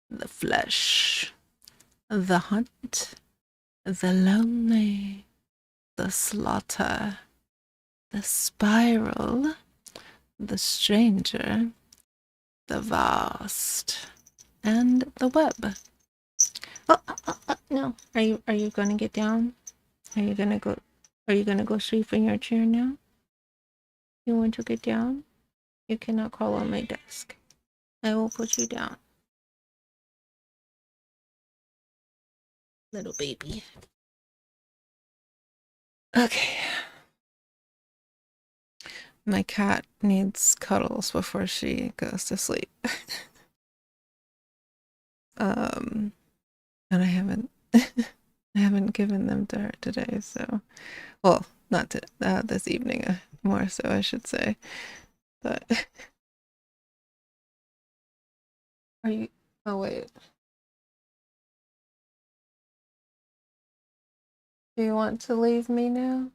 the flesh, the hunt, the lonely, the slaughter, the spiral, the stranger, the vast, and the web. No. Are you gonna get down? Are you gonna go sleep in your chair now? You want to get down? You cannot crawl on my desk. I will put you down. Little baby. Okay. My cat needs cuddles before she goes to sleep. And I haven't given them to her today, so well, not to this evening, more so I should say. But are you? Oh wait. Do you want to leave me now?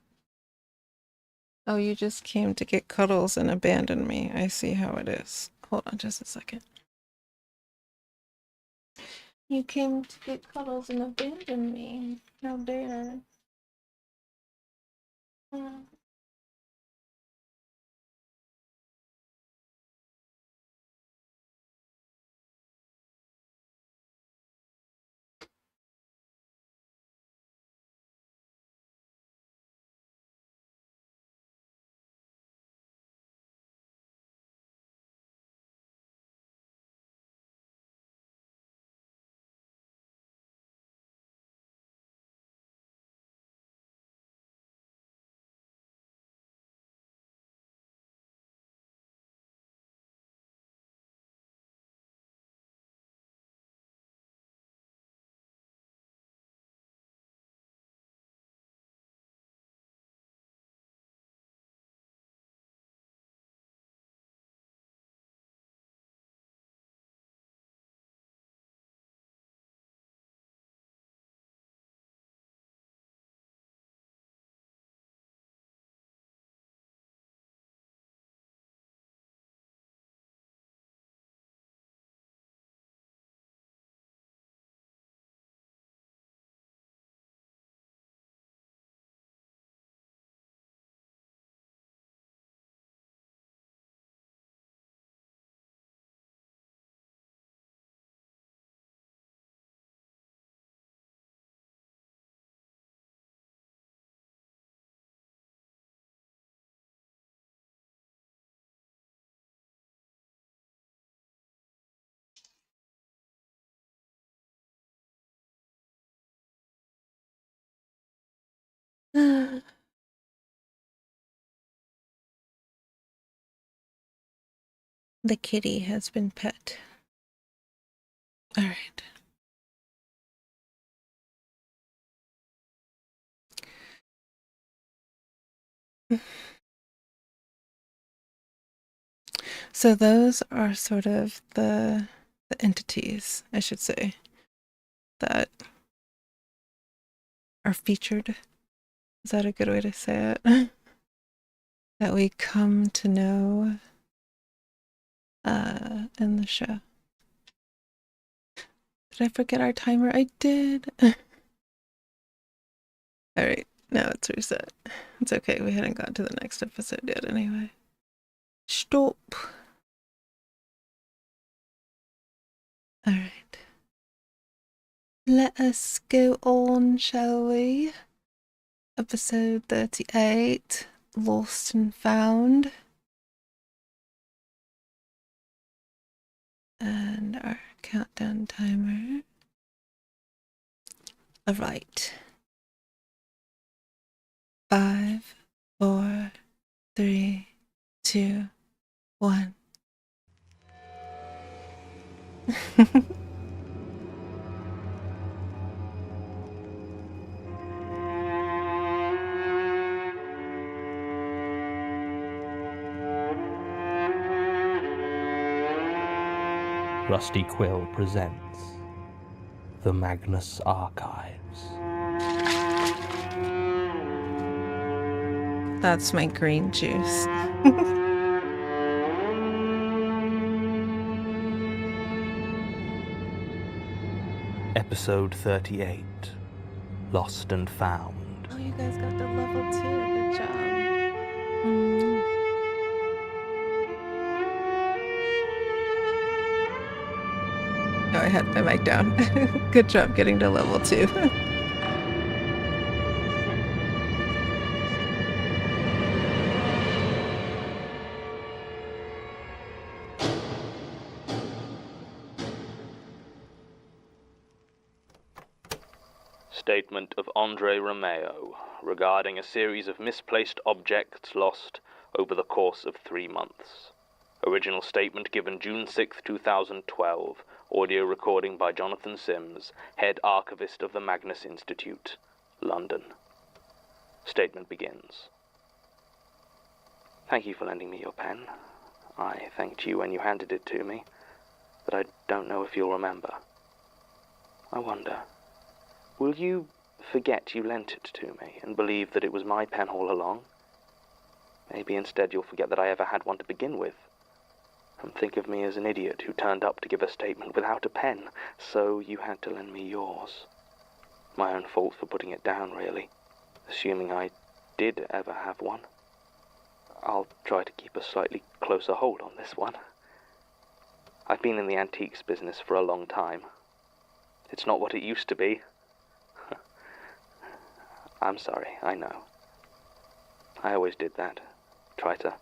Oh, you just came to get cuddles and abandon me. I see how it is. Hold on just a second. You came to get cuddles and abandon me. How dare. The kitty has been pet. All right. So those are sort of the entities, I should say, that are featured. Is that a good way to say it? That we come to know in the show. Did I forget our timer? I did. Alright, now it's reset. It's okay, we hadn't got to the next episode yet anyway. Stop. Alright. Let us go on, shall we? Episode 38, Lost and Found. and our countdown timer. All right. 5, 4, 3, 2, 1. Rusty Quill presents the Magnus Archives. That's my green juice. Episode 38, Lost and Found. Oh, you guys got to level 2. Good job. Oh, I had my mic down. Good job getting to level 2. Statement of Andre Romeo regarding a series of misplaced objects lost over the course of 3 months. Original statement given June 6, 2012. Audio recording by Jonathan Sims, head archivist of the Magnus Institute, London. Statement begins. Thank you for lending me your pen. I thanked you when you handed it to me, but I don't know if you'll remember. I wonder, will you forget you lent it to me and believe that it was my pen all along? Maybe instead you'll forget that I ever had one to begin with, and think of me as an idiot who turned up to give a statement without a pen, so you had to lend me yours. My own fault for putting it down, really, assuming I did ever have one. I'll try to keep a slightly closer hold on this one. I've been in the antiques business for a long time. It's not what it used to be. I'm sorry, I know. I always did that. Try to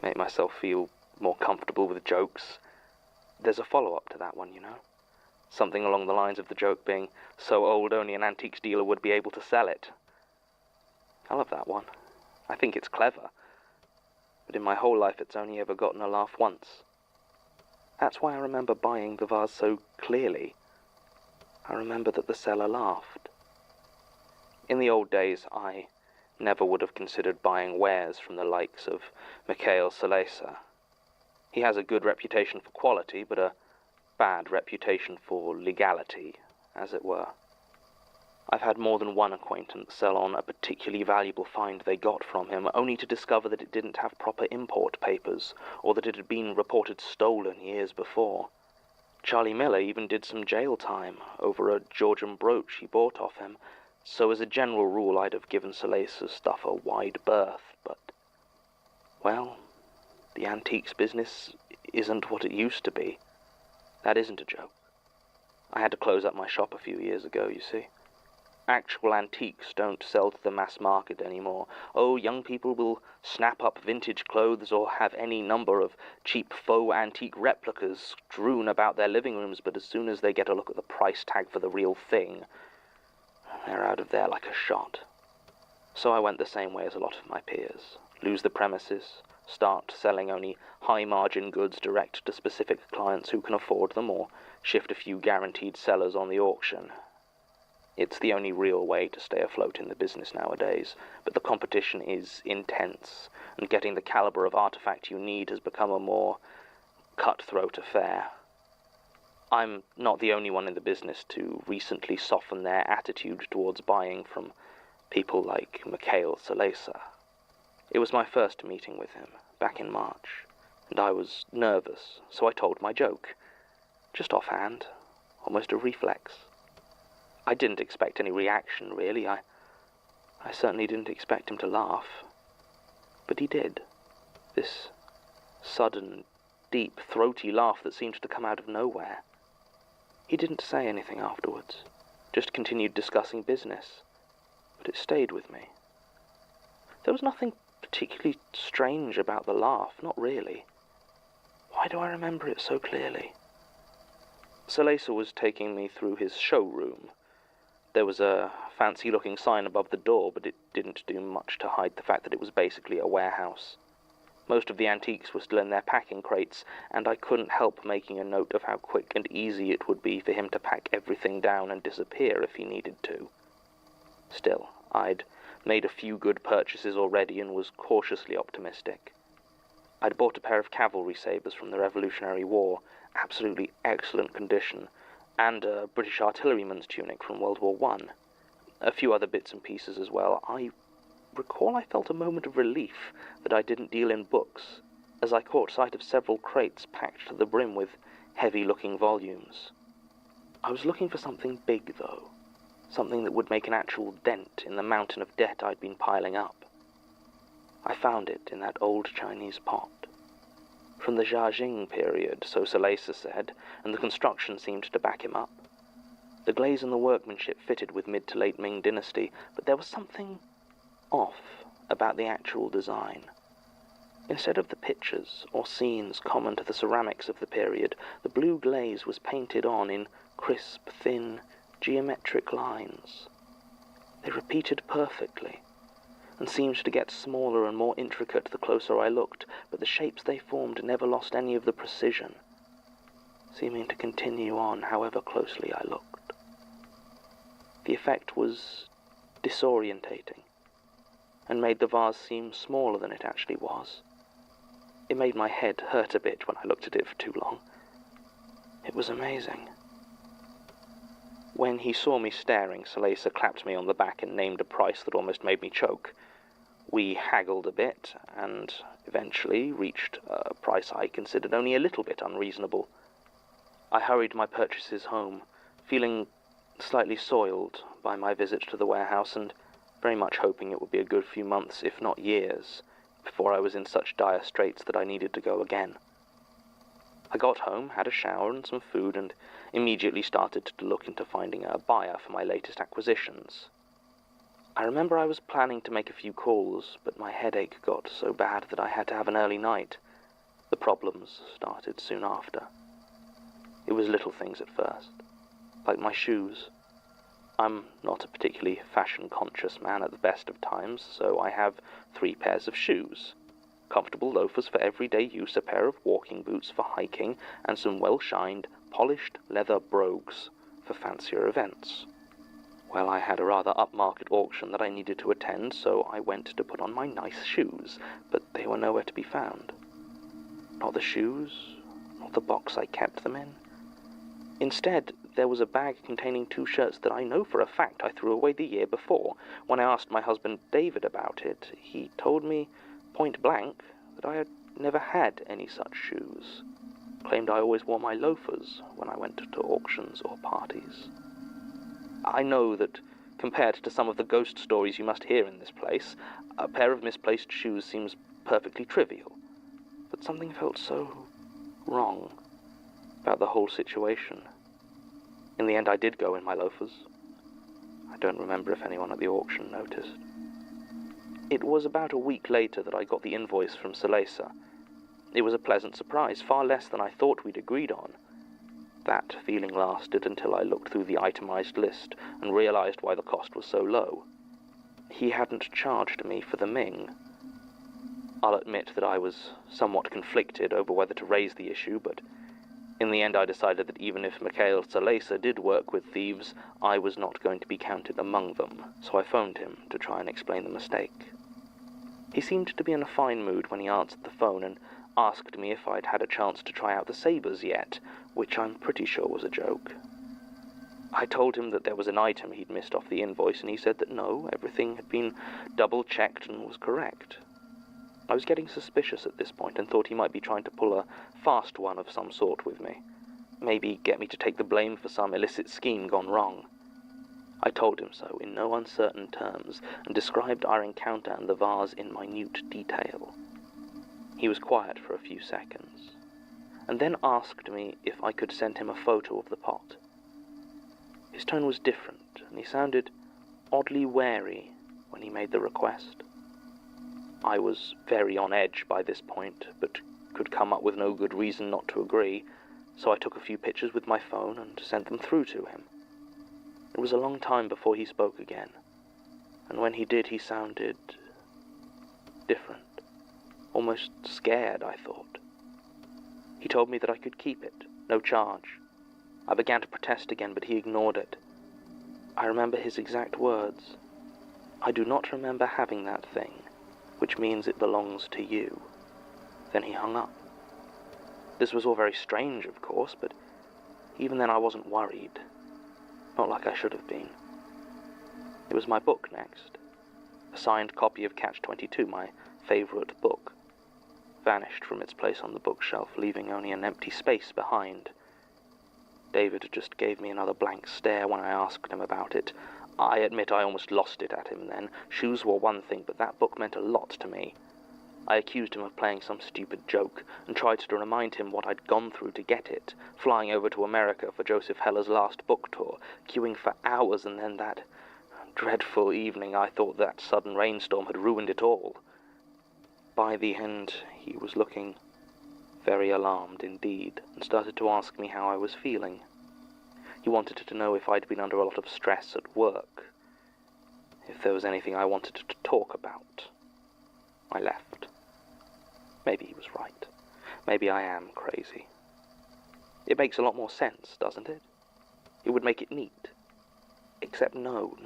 make myself feel more comfortable with jokes. There's a follow-up to that one, you know? Something along the lines of the joke being so old only an antiques dealer would be able to sell it. I love that one. I think it's clever. But in my whole life it's only ever gotten a laugh once. That's why I remember buying the vase so clearly. I remember that the seller laughed. In the old days, I never would have considered buying wares from the likes of Mikhail Salesa. He has a good reputation for quality, but a bad reputation for legality, as it were. I've had more than one acquaintance sell on a particularly valuable find they got from him, only to discover that it didn't have proper import papers, or that it had been reported stolen years before. Charlie Miller even did some jail time over a Georgian brooch he bought off him, so as a general rule I'd have given Salesa's stuff a wide berth, but, well, the antiques business isn't what it used to be. That isn't a joke. I had to close up my shop a few years ago, you see. Actual antiques don't sell to the mass market anymore. Oh, young people will snap up vintage clothes or have any number of cheap faux antique replicas strewn about their living rooms, but as soon as they get a look at the price tag for the real thing, they're out of there like a shot. So I went the same way as a lot of my peers. Lose the premises, start selling only high-margin goods direct to specific clients who can afford them, or shift a few guaranteed sellers on the auction. It's the only real way to stay afloat in the business nowadays, but the competition is intense, and getting the caliber of artifact you need has become a more cutthroat affair. I'm not the only one in the business to recently soften their attitude towards buying from people like Mikhail Salesa. It was my first meeting with him, back in March, and I was nervous, so I told my joke. Just offhand, almost a reflex. I didn't expect any reaction, really. I certainly didn't expect him to laugh. But he did. This sudden, deep, throaty laugh that seemed to come out of nowhere. He didn't say anything afterwards, just continued discussing business, but it stayed with me. There was nothing particularly strange about the laugh, not really. Why do I remember it so clearly? Salesa was taking me through his showroom. There was a fancy-looking sign above the door, but it didn't do much to hide the fact that it was basically a warehouse. Most of the antiques were still in their packing crates, and I couldn't help making a note of how quick and easy it would be for him to pack everything down and disappear if he needed to. Still, I'd made a few good purchases already and was cautiously optimistic. I'd bought a pair of cavalry sabres from the Revolutionary War, absolutely excellent condition, and a British artilleryman's tunic from World War I. A few other bits and pieces as well. I recall I felt a moment of relief that I didn't deal in books, as I caught sight of several crates packed to the brim with heavy-looking volumes. I was looking for something big, though. Something that would make an actual dent in the mountain of debt I'd been piling up. I found it in that old Chinese pot. From the Jiajing period, so Salesa said, and the construction seemed to back him up. The glaze and the workmanship fitted with mid to late Ming dynasty, but there was something off about the actual design. Instead of the pictures or scenes common to the ceramics of the period, the blue glaze was painted on in crisp, thin, geometric lines. They repeated perfectly, and seemed to get smaller and more intricate the closer I looked, but the shapes they formed never lost any of the precision, seeming to continue on however closely I looked. The effect was disorientating, and made the vase seem smaller than it actually was. It made my head hurt a bit when I looked at it for too long. It was amazing. When he saw me staring, Salesa clapped me on the back and named a price that almost made me choke. We haggled a bit, and eventually reached a price I considered only a little bit unreasonable. I hurried my purchases home, feeling slightly soiled by my visit to the warehouse, and very much hoping it would be a good few months, if not years, before I was in such dire straits that I needed to go again. I got home, had a shower and some food, and immediately started to look into finding a buyer for my latest acquisitions. I remember I was planning to make a few calls, but my headache got so bad that I had to have an early night. The problems started soon after. It was little things at first, like my shoes. I'm not a particularly fashion-conscious man at the best of times, so I have 3 pairs of shoes. Comfortable loafers for everyday use, a pair of walking boots for hiking, and some well-shined, polished leather brogues for fancier events. Well, I had a rather upmarket auction that I needed to attend, so I went to put on my nice shoes, but they were nowhere to be found. Not the shoes, not the box I kept them in. Instead, there was a bag containing 2 shirts that I know for a fact I threw away the year before. When I asked my husband David about it, he told me point blank that I had never had any such shoes. Claimed I always wore my loafers when I went to auctions or parties. I know that, compared to some of the ghost stories you must hear in this place, a pair of misplaced shoes seems perfectly trivial, but something felt so wrong about the whole situation. In the end, I did go in my loafers. I don't remember if anyone at the auction noticed. It was about a week later that I got the invoice from Salesa. It was a pleasant surprise, far less than I thought we'd agreed on. That feeling lasted until I looked through the itemized list and realized why the cost was so low. He hadn't charged me for the Ming. I'll admit that I was somewhat conflicted over whether to raise the issue, but in the end I decided that even if Mikhail Salesa did work with thieves, I was not going to be counted among them, so I phoned him to try and explain the mistake. He seemed to be in a fine mood when he answered the phone and asked me if I'd had a chance to try out the sabres yet, which I'm pretty sure was a joke. I told him that there was an item he'd missed off the invoice, and he said that no, everything had been double-checked and was correct. I was getting suspicious at this point and thought he might be trying to pull a fast one of some sort with me. Maybe get me to take the blame for some illicit scheme gone wrong. I told him so in no uncertain terms and described our encounter and the vase in minute detail. He was quiet for a few seconds, and then asked me if I could send him a photo of the pot. His tone was different, and he sounded oddly wary when he made the request. I was very on edge by this point, but could come up with no good reason not to agree, so I took a few pictures with my phone and sent them through to him. It was a long time before he spoke again, and when he did, he sounded different, almost scared, I thought. He told me that I could keep it, no charge. I began to protest again, but he ignored it. I remember his exact words. "I do not remember having that thing, which means it belongs to you." Then he hung up. This was all very strange, of course, but even then I wasn't worried. Not like I should have been. It was my book next. A signed copy of Catch-22, my favourite book, vanished from its place on the bookshelf, leaving only an empty space behind. David just gave me another blank stare when I asked him about it. I admit I almost lost it at him then. Shoes were one thing, but that book meant a lot to me. I accused him of playing some stupid joke, and tried to remind him what I'd gone through to get it, flying over to America for Joseph Heller's last book tour, queuing for hours, and then that dreadful evening I thought that sudden rainstorm had ruined it all. By the end, he was looking very alarmed indeed, and started to ask me how I was feeling. He wanted to know if I'd been under a lot of stress at work, if there was anything I wanted to talk about. I left. Maybe he was right. Maybe I am crazy. It makes a lot more sense, doesn't it? It would make it neat. Except no.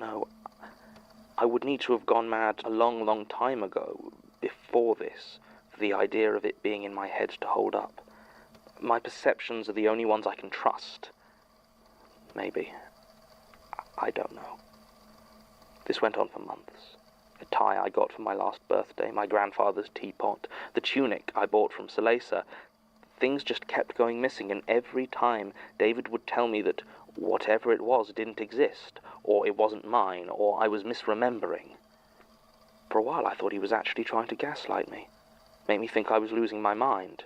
I would need to have gone mad a long, long time ago, before this, for the idea of it being in my head to hold up. My perceptions are the only ones I can trust. Maybe. I don't know. This went on for months. A tie I got for my last birthday, my grandfather's teapot, the tunic I bought from Salesa. Things just kept going missing, and every time David would tell me that whatever it was didn't exist, or it wasn't mine, or I was misremembering. For a while I thought he was actually trying to gaslight me, make me think I was losing my mind.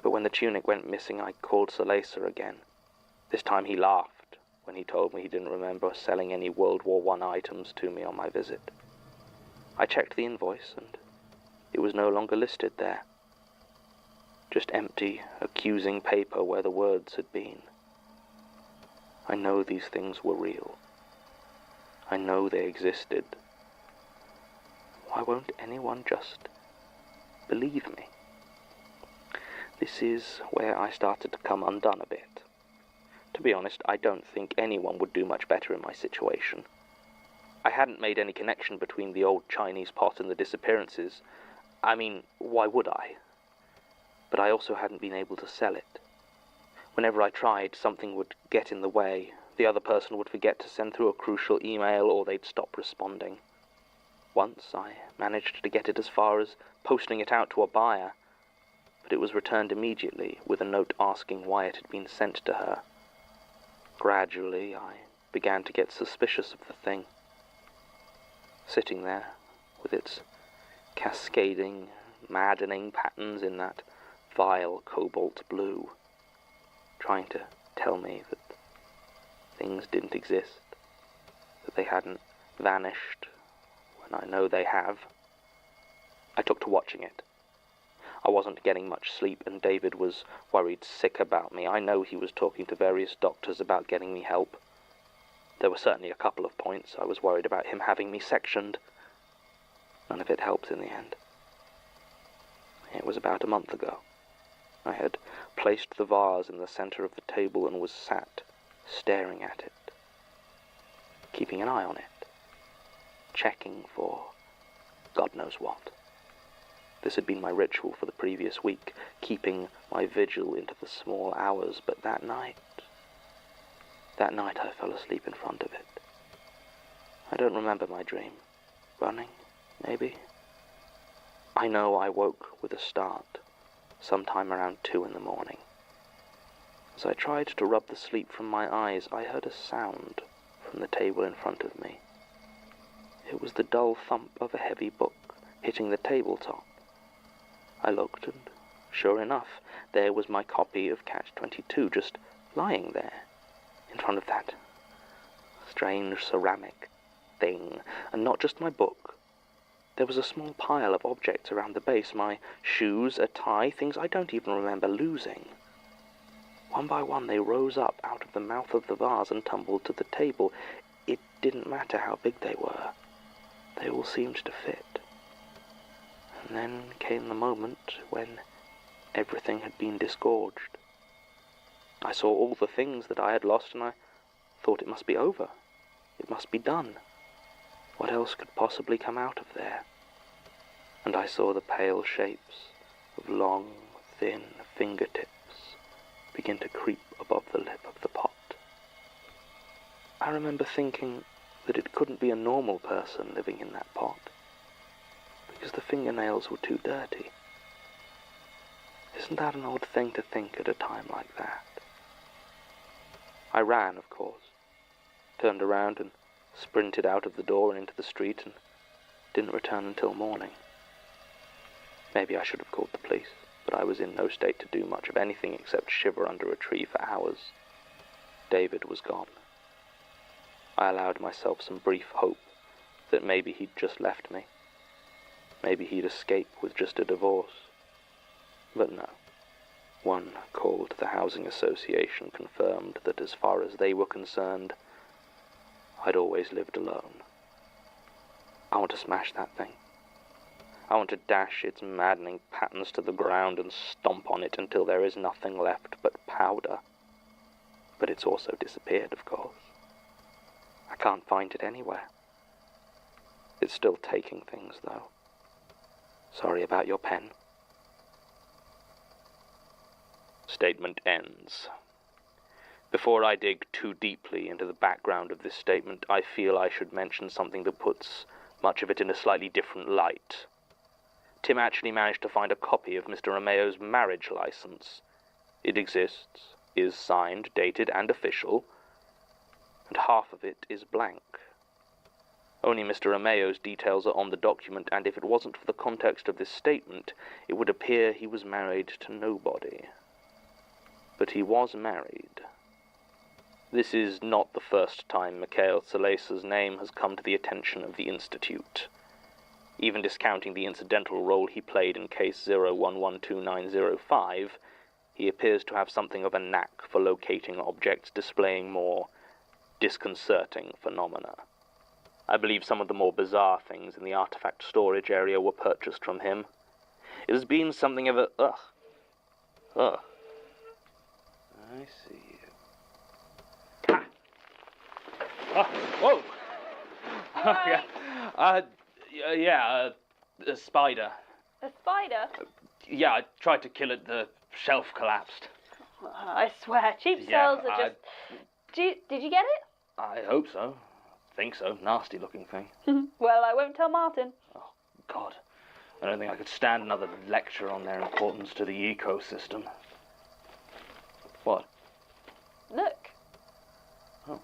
But when the tunic went missing, I called Salesa again. This time he laughed when he told me he didn't remember selling any World War I items to me on my visit. I checked the invoice, and it was no longer listed there. Just empty, accusing paper where the words had been. I know these things were real. I know they existed. Why won't anyone just believe me? This is where I started to come undone a bit. To be honest, I don't think anyone would do much better in my situation. I hadn't made any connection between the old Chinese pot and the disappearances. I mean, why would I? But I also hadn't been able to sell it. Whenever I tried, something would get in the way. The other person would forget to send through a crucial email, or they'd stop responding. Once I managed to get it as far as posting it out to a buyer, but it was returned immediately with a note asking why it had been sent to her. Gradually, I began to get suspicious of the thing. Sitting there, with its cascading, maddening patterns in that vile cobalt blue, trying to tell me that things didn't exist, that they hadn't vanished when I know they have. I took to watching it. I wasn't getting much sleep, and David was worried sick about me. I know he was talking to various doctors about getting me help. There were certainly a couple of points I was worried about him having me sectioned. None of it helped in the end. It was about a month ago. I had placed the vase in the center of the table and was sat, staring at it, keeping an eye on it, checking for God knows what. This had been my ritual for the previous week, keeping my vigil into the small hours, but that night I fell asleep in front of it. I don't remember my dream. Running, maybe? I know I woke with a start, sometime around 2 in the morning. As I tried to rub the sleep from my eyes, I heard a sound from the table in front of me. It was the dull thump of a heavy book hitting the tabletop. I looked, and sure enough, there was my copy of Catch-22 just lying there, in front of that strange ceramic thing, and not just my book, There was a small pile of objects around the base, my shoes, a tie, things I don't even remember losing. One by one they rose up out of the mouth of the vase and tumbled to the table. It didn't matter how big they were. They all seemed to fit. And then came the moment when everything had been disgorged. I saw all the things that I had lost, and I thought it must be over. It must be done. What else could possibly come out of there? And I saw the pale shapes of long, thin fingertips begin to creep above the lip of the pot. I remember thinking that it couldn't be a normal person living in that pot, because the fingernails were too dirty. Isn't that an odd thing to think at a time like that? I ran, of course, turned around and sprinted out of the door and into the street, and didn't return until morning. Maybe I should have called the police, but I was in no state to do much of anything except shiver under a tree for hours. David was gone. I allowed myself some brief hope that maybe he'd just left me. Maybe he'd escape with just a divorce. But no. One called the Housing Association confirmed that as far as they were concerned, I'd always lived alone. I want to smash that thing. I want to dash its maddening patterns to the ground and stomp on it until there is nothing left but powder. But it's also disappeared, of course. I can't find it anywhere. It's still taking things, though. Sorry about your pen. Statement ends. Before I dig too deeply into the background of this statement, I feel I should mention something that puts much of it in a slightly different light. Tim actually managed to find a copy of Mr. Romeo's marriage license. It exists, is signed, dated, and official, and half of it is blank. Only Mr. Romeo's details are on the document, and if it wasn't for the context of this statement, it would appear he was married to nobody. But he was married. This is not the first time Mikhail Salesa's name has come to the attention of the Institute. Even discounting the incidental role he played in case 0112905, he appears to have something of a knack for locating objects displaying more disconcerting phenomena. I believe some of the more bizarre things in the artifact storage area were purchased from him. It has been something of a... I see you. Ah! Oh, whoa! Yeah. A spider. A spider? Yeah, I tried to kill it. The shelf collapsed. I swear, cheap cells are just... Did you get it? I hope so. Think so. Nasty looking thing. Well, I won't tell Martin. Oh, God. I don't think I could stand another lecture on their importance to the ecosystem. What? Look. Oh.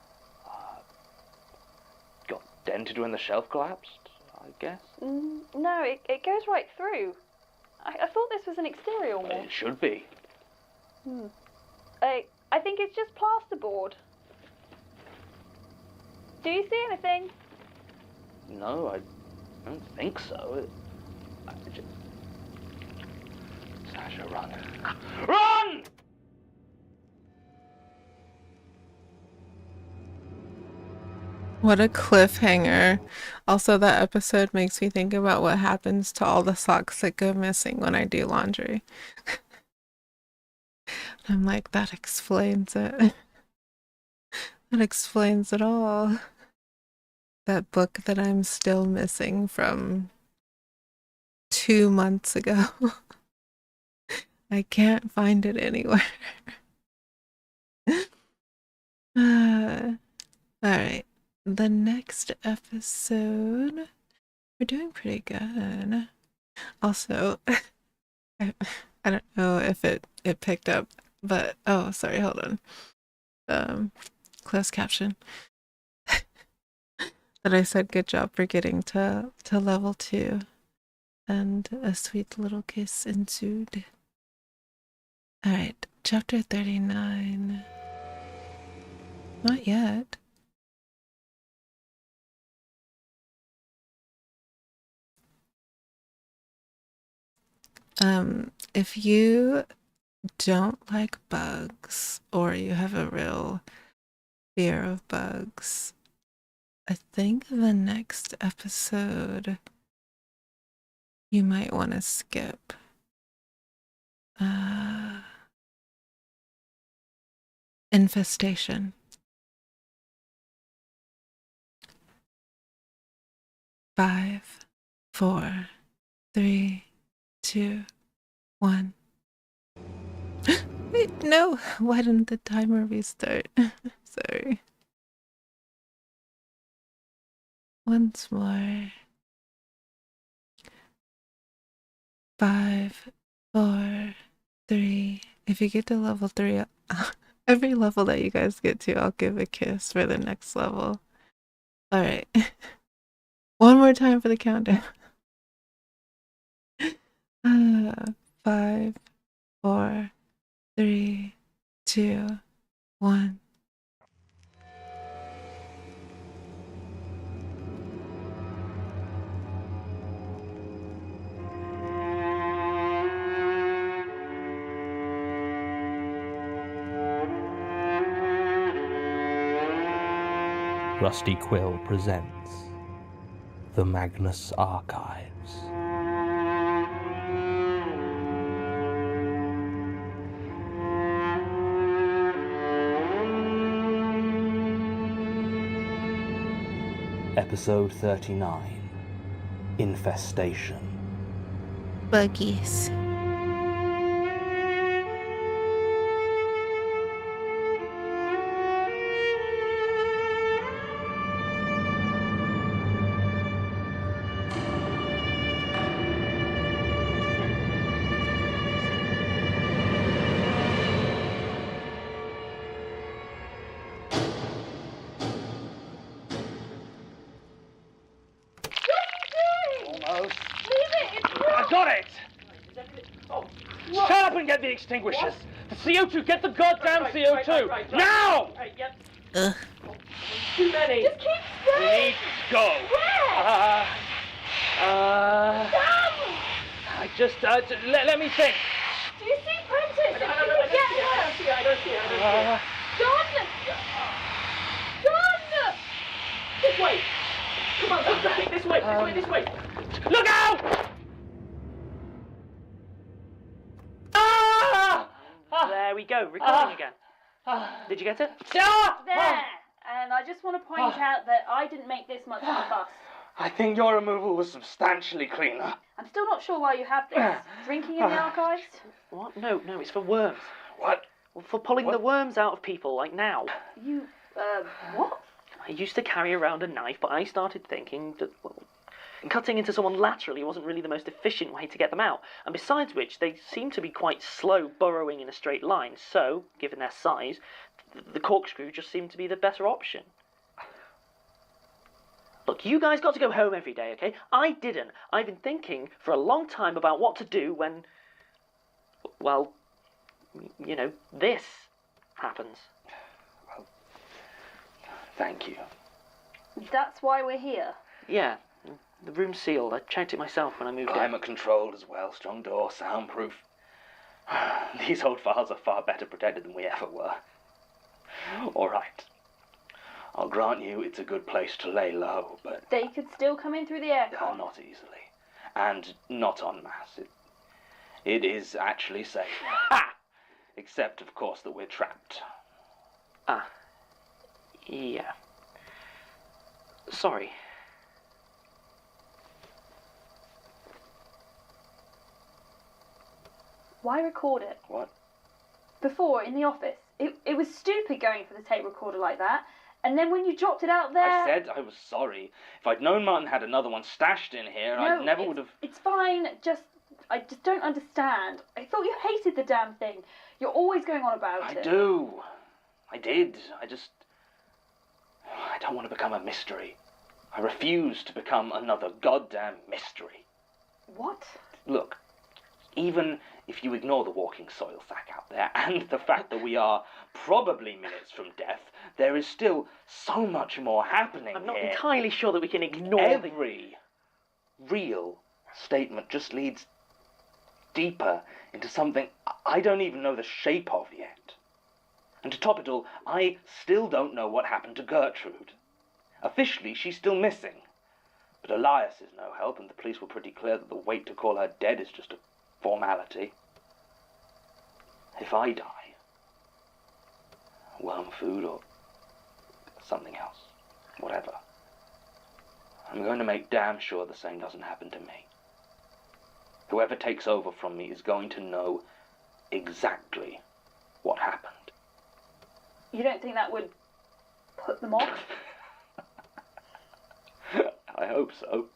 Got dented when the shelf collapsed, I guess? No, it goes right through. I thought this was an exterior wall. It should be. I think it's just plasterboard. Do you see anything? No, I don't think so. Sasha, run. Run! What a cliffhanger. Also, that episode makes me think about what happens to all the socks that go missing when I do laundry. I'm like, that explains it. That explains it all. That book that I'm still missing from 2 months ago. I can't find it anywhere. Alright. The next episode, we're doing pretty good. Also, I don't know if it picked up, but oh, sorry, hold on. Closed caption. That I said good job for getting to level 2, and a sweet little kiss ensued. All right, chapter 39. Not yet. If you don't like bugs or you have a real fear of bugs, I think the next episode you might want to skip. Infestation. 5, 4, 3, 2, 1. Wait, no. Why didn't the timer restart? Sorry. Once more. 5, 4, 3. If you get to level 3, every level that you guys get to, I'll give a kiss for the next level. All right. One more time for the countdown. 5, 4, 3, 2, 1. Rusty Quill presents the Magnus Archives. Episode 39, Infestation. Buggies. Get the extinguishers. The CO2. Get the goddamn CO2 now. Yep. Ugh. Too many. Just keep We staying. need to go. Where? Let me think. Do you see Prentice? If you can get her. I don't see her. John! John! This way. Come on, this way. Look out! There we go, recording again. Did you get it? There! And I just want to point out that I didn't make this much of a fuss. I think your removal was substantially cleaner. I'm still not sure why you have this. Drinking in the archives? What? No, it's for worms. What? Well, for pulling What? the worms out of people, like now. You, what? I used to carry around a knife, but I started thinking that, well, cutting into someone laterally wasn't really the most efficient way to get them out. And besides which, they seem to be quite slow burrowing in a straight line. So, given their size, the corkscrew just seemed to be the better option. Look, you guys got to go home every day, okay? I didn't. I've been thinking for a long time about what to do when, well, you know, this happens. Well, thank you. That's why we're here. Yeah, the room's sealed. I checked it myself when I moved in. Climate controlled as well. Strong door, soundproof. These old files are far better protected than we ever were. All right. I'll grant you it's a good place to lay low, but... They could still come in through the aircon. Not easily. And not en masse. It is actually safe. Ha! Except, of course, that we're trapped. Ah. Yeah. Sorry. Why record it? What? Before, in the office. It was stupid going for the tape recorder like that. And then when you dropped it out there... I said I was sorry. If I'd known Martin had another one stashed in here, I never would have... It's fine. I just don't understand. I thought you hated the damn thing. You're always going on about it. I do. I did. I don't want to become a mystery. I refuse to become another goddamn mystery. What? Look, even if you ignore the walking soil sack out there and the fact that we are probably minutes from death, there is still so much more happening I'm not here. entirely sure that we can ignore Every real statement just leads deeper into something I don't even know the shape of yet. And to top it all, I still don't know what happened to Gertrude. Officially, she's still missing. But Elias is no help, and the police were pretty clear that the wait to call her dead is just a formality. If I die, worm food or something else, whatever, I'm going to make damn sure the same doesn't happen to me. Whoever takes over from me is going to know exactly what happened. You don't think that would put them off? I hope so.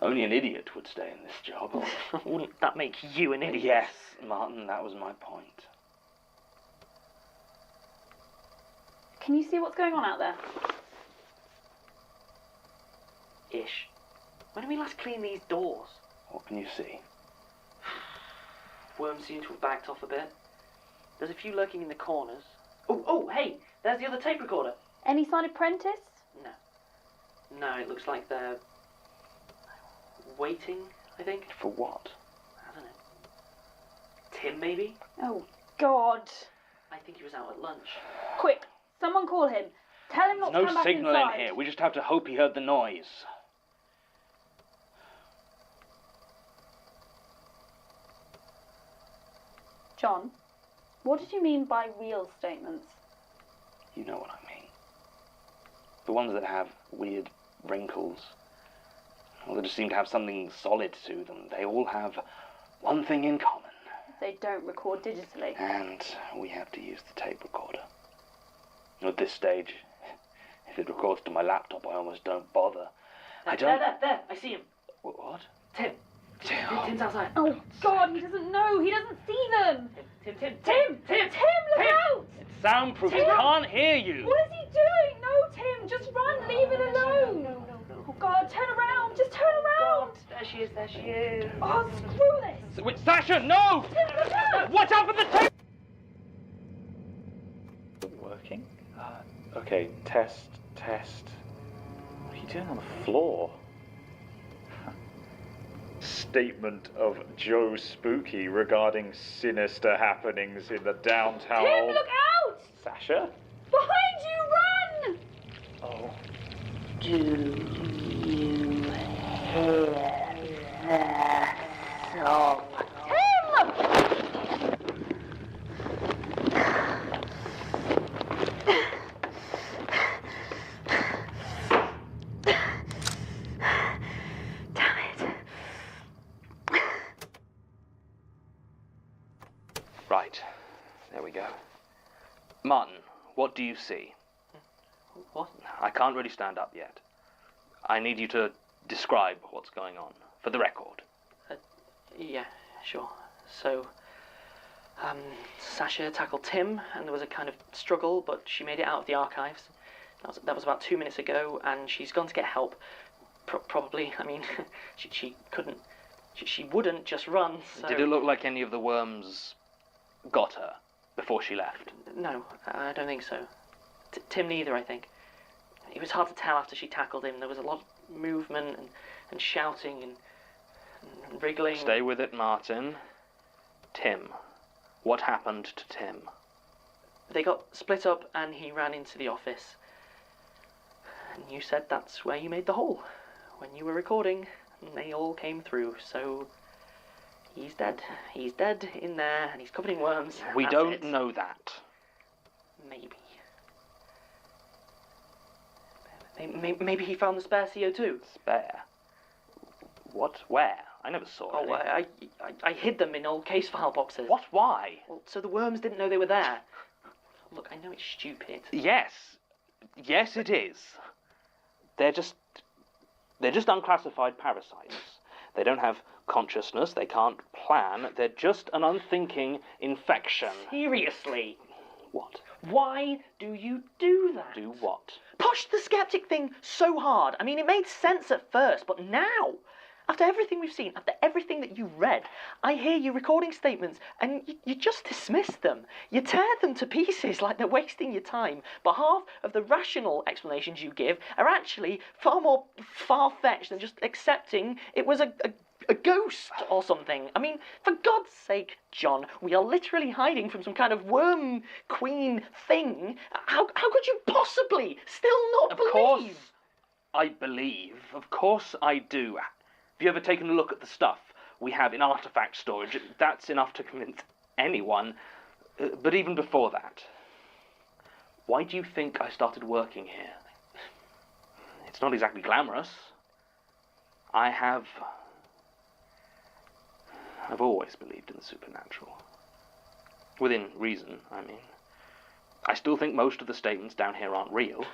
Only an idiot would stay in this job. Wouldn't that make you an idiot? Yes, Martin, that was my point. Can you see what's going on out there? Ish. When did we last clean these doors? What can you see? Worms seem to have backed off a bit. There's a few lurking in the corners. Oh, hey, there's the other tape recorder. Any sign of Prentice? No, it looks like they're waiting, I think. For what? I don't know. Tim, maybe? Oh, God. I think he was out at lunch. Quick, someone call him. Tell him not to No come back signal inside. in here. We just have to hope he heard the noise. John, what did you mean by real statements? You know what I mean. The ones that have weird wrinkles. Well, they just seem to have something solid to them. They all have one thing in common. They don't record digitally. And we have to use the tape recorder. At this stage, if it records to my laptop, I almost don't bother. I don't... There, I see him. What? Tim. Tim's outside. Oh, God, he doesn't know. He doesn't see them. Tim. Look out! It's soundproof. Tim! He can't hear you. What is he doing? No, Tim, just run. Leave it alone. No. Oh, God, turn around. Just turn around. There she is. Oh, screw this. Wait, Sasha, no! Tim, look out. Watch out for the tape! Working? Okay, test. What are you doing on the floor? Statement of Joe Spooky regarding sinister happenings in the downtown. Tim, look out! Sasha? Behind you, run! Oh. Do you hear that song? Right. There we go. Martin, what do you see? What? I can't really stand up yet. I need you to describe what's going on, for the record. Yeah, sure. So, Sasha tackled Tim, and there was a kind of struggle, but she made it out of the archives. That was about 2 minutes ago, and she's gone to get help. Probably. I mean, she couldn't. She wouldn't just run. So... Did it look like any of the worms got her before she left? No, I don't think so. Tim neither, I think. It was hard to tell after she tackled him. There was a lot of movement and shouting and wriggling. Stay with it, Martin. Tim. What happened to Tim? They got split up and he ran into the office. And you said that's where you made the hole. When you were recording, and they all came through, so... He's dead. He's dead in there, and he's covered in worms. We That's don't it. know that. Maybe he found the spare CO2. Spare? What? Where? I never saw Oh, any. I hid them in old case file boxes. What? Why? Well, so the worms didn't know they were there. Look, I know it's stupid. Yes, it is. They're just unclassified parasites. They don't have consciousness, they can't plan, they're just an unthinking infection. Seriously? What? Why do you do that? Do what? Push the skeptic thing so hard. I mean, it made sense at first, but now, after everything we've seen, after everything that you read, I hear you recording statements and you just dismiss them. You tear them to pieces like they're wasting your time. But half of the rational explanations you give are actually far more far-fetched than just accepting it was a a ghost or something. I mean, for God's sake, John, we are literally hiding from some kind of worm queen thing. How could you possibly still not believe? Of course I believe. Of course I do. Have you ever taken a look at the stuff we have in artifact storage? That's enough to convince anyone. But even before that, why do you think I started working here? It's not exactly glamorous. I've always believed in the supernatural. Within reason, I mean. I still think most of the statements down here aren't real.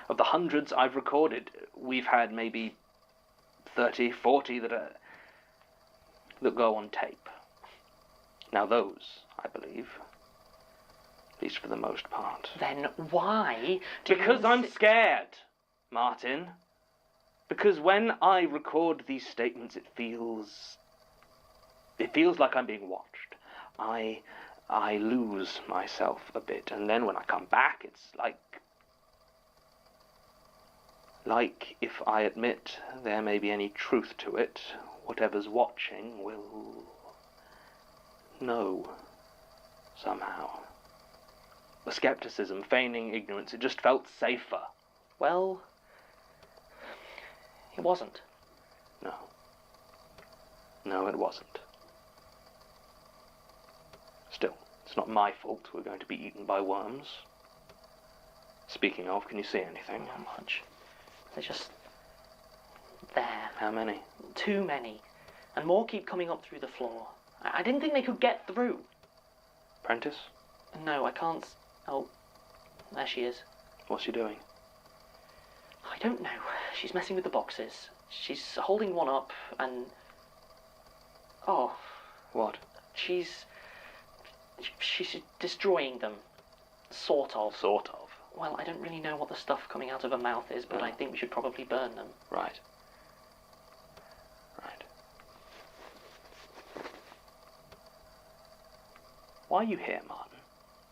Of the hundreds I've recorded, we've had maybe 30, 40 that go on tape. Now those, I believe, at least for the most part. Then why do Because I'm scared, Martin. Because when I record these statements, it feels like I'm being watched. I lose myself a bit, and then when I come back, it's like if I admit there may be any truth to it, whatever's watching will know somehow. The skepticism, feigning ignorance, it just felt safer. Well, it wasn't. No, it wasn't. Still, it's not my fault we're going to be eaten by worms. Speaking of, can you see anything? Not much. They're just there. How many? Too many. And more keep coming up through the floor. I didn't think they could get through. Prentice? No, I can't. Oh, there she is. What's she doing? I don't know. She's messing with the boxes. She's holding one up and... Oh. What? She's destroying them. Sort of. Sort of. Well, I don't really know what the stuff coming out of her mouth is, but I think we should probably burn them. Right. Why are you here, Martin?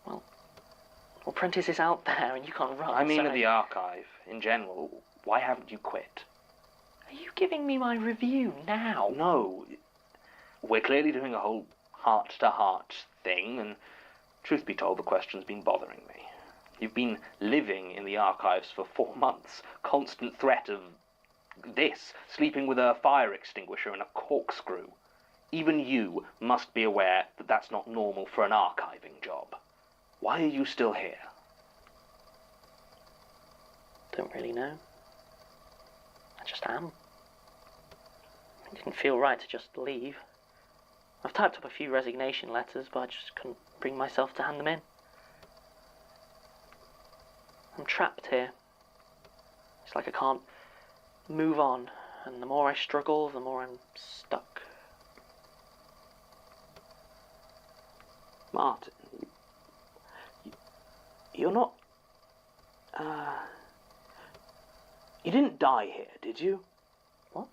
Well, Prentice is out there and you can't run. I mean so at the archive, in general. Why haven't you quit? Are you giving me my review now? No. We're clearly doing a whole heart-to-heart thing, and truth be told, the question's been bothering me. You've been living in the archives for 4 months. Constant threat of this, sleeping with a fire extinguisher and a corkscrew. Even you must be aware that that's not normal for an archiving job. Why are you still here? Don't really know. I just am. It didn't feel right to just leave. I've typed up a few resignation letters, but I just couldn't bring myself to hand them in. I'm trapped here. It's like I can't move on, and the more I struggle, the more I'm stuck. Martin, you're not... You didn't die here, did you? What?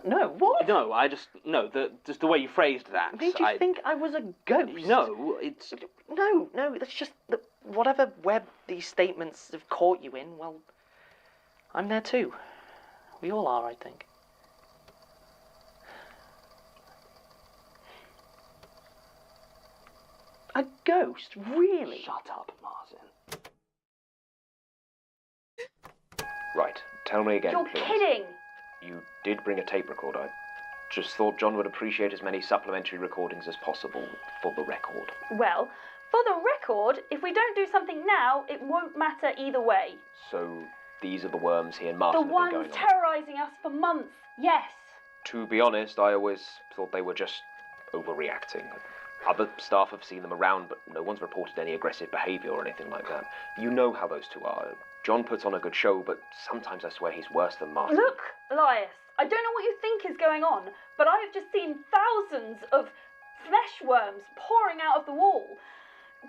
No, what? No, just the way you phrased that. Did you think I was a ghost? No, it's... No, that's just that whatever web these statements have caught you in, well, I'm there too. We all are, I think. A ghost? Really? Shut up, Martin. Right, tell me again, You're please. kidding! You did bring a tape recorder. I just thought John would appreciate as many supplementary recordings as possible for the record. Well, for the record, if we don't do something now, it won't matter either way. So, these are the worms he and The Martin have been ones going on. terrorising us for months, yes. To be honest, I always thought they were just overreacting. Other staff have seen them around, but no one's reported any aggressive behaviour or anything like that. You know how those two are. John puts on a good show, but sometimes I swear he's worse than Martin. Look, Elias, I don't know what you think is going on, but I have just seen thousands of flesh worms pouring out of the wall.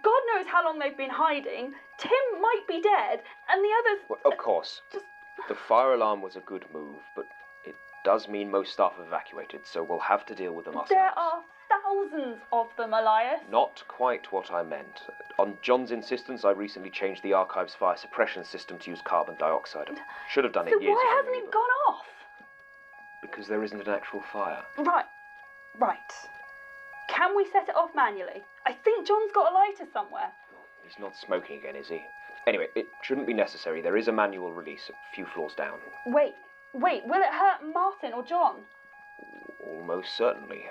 God knows how long they've been hiding. Tim might be dead, and the others... Well, of course. The fire alarm was a good move, but it does mean most staff have evacuated, so we'll have to deal with them ourselves. There are thousands of them, Elias. Not quite what I meant. On John's insistence, I recently changed the archive's fire suppression system to use carbon dioxide. I should have done it So years ago. why hasn't really, it gone off? because there isn't an actual fire. Right. Can we set it off manually? I think John's got a lighter somewhere. He's not smoking again, is he? Anyway, it shouldn't be necessary. There is a manual release a few floors down. Wait, will it hurt Martin or John? Almost certainly.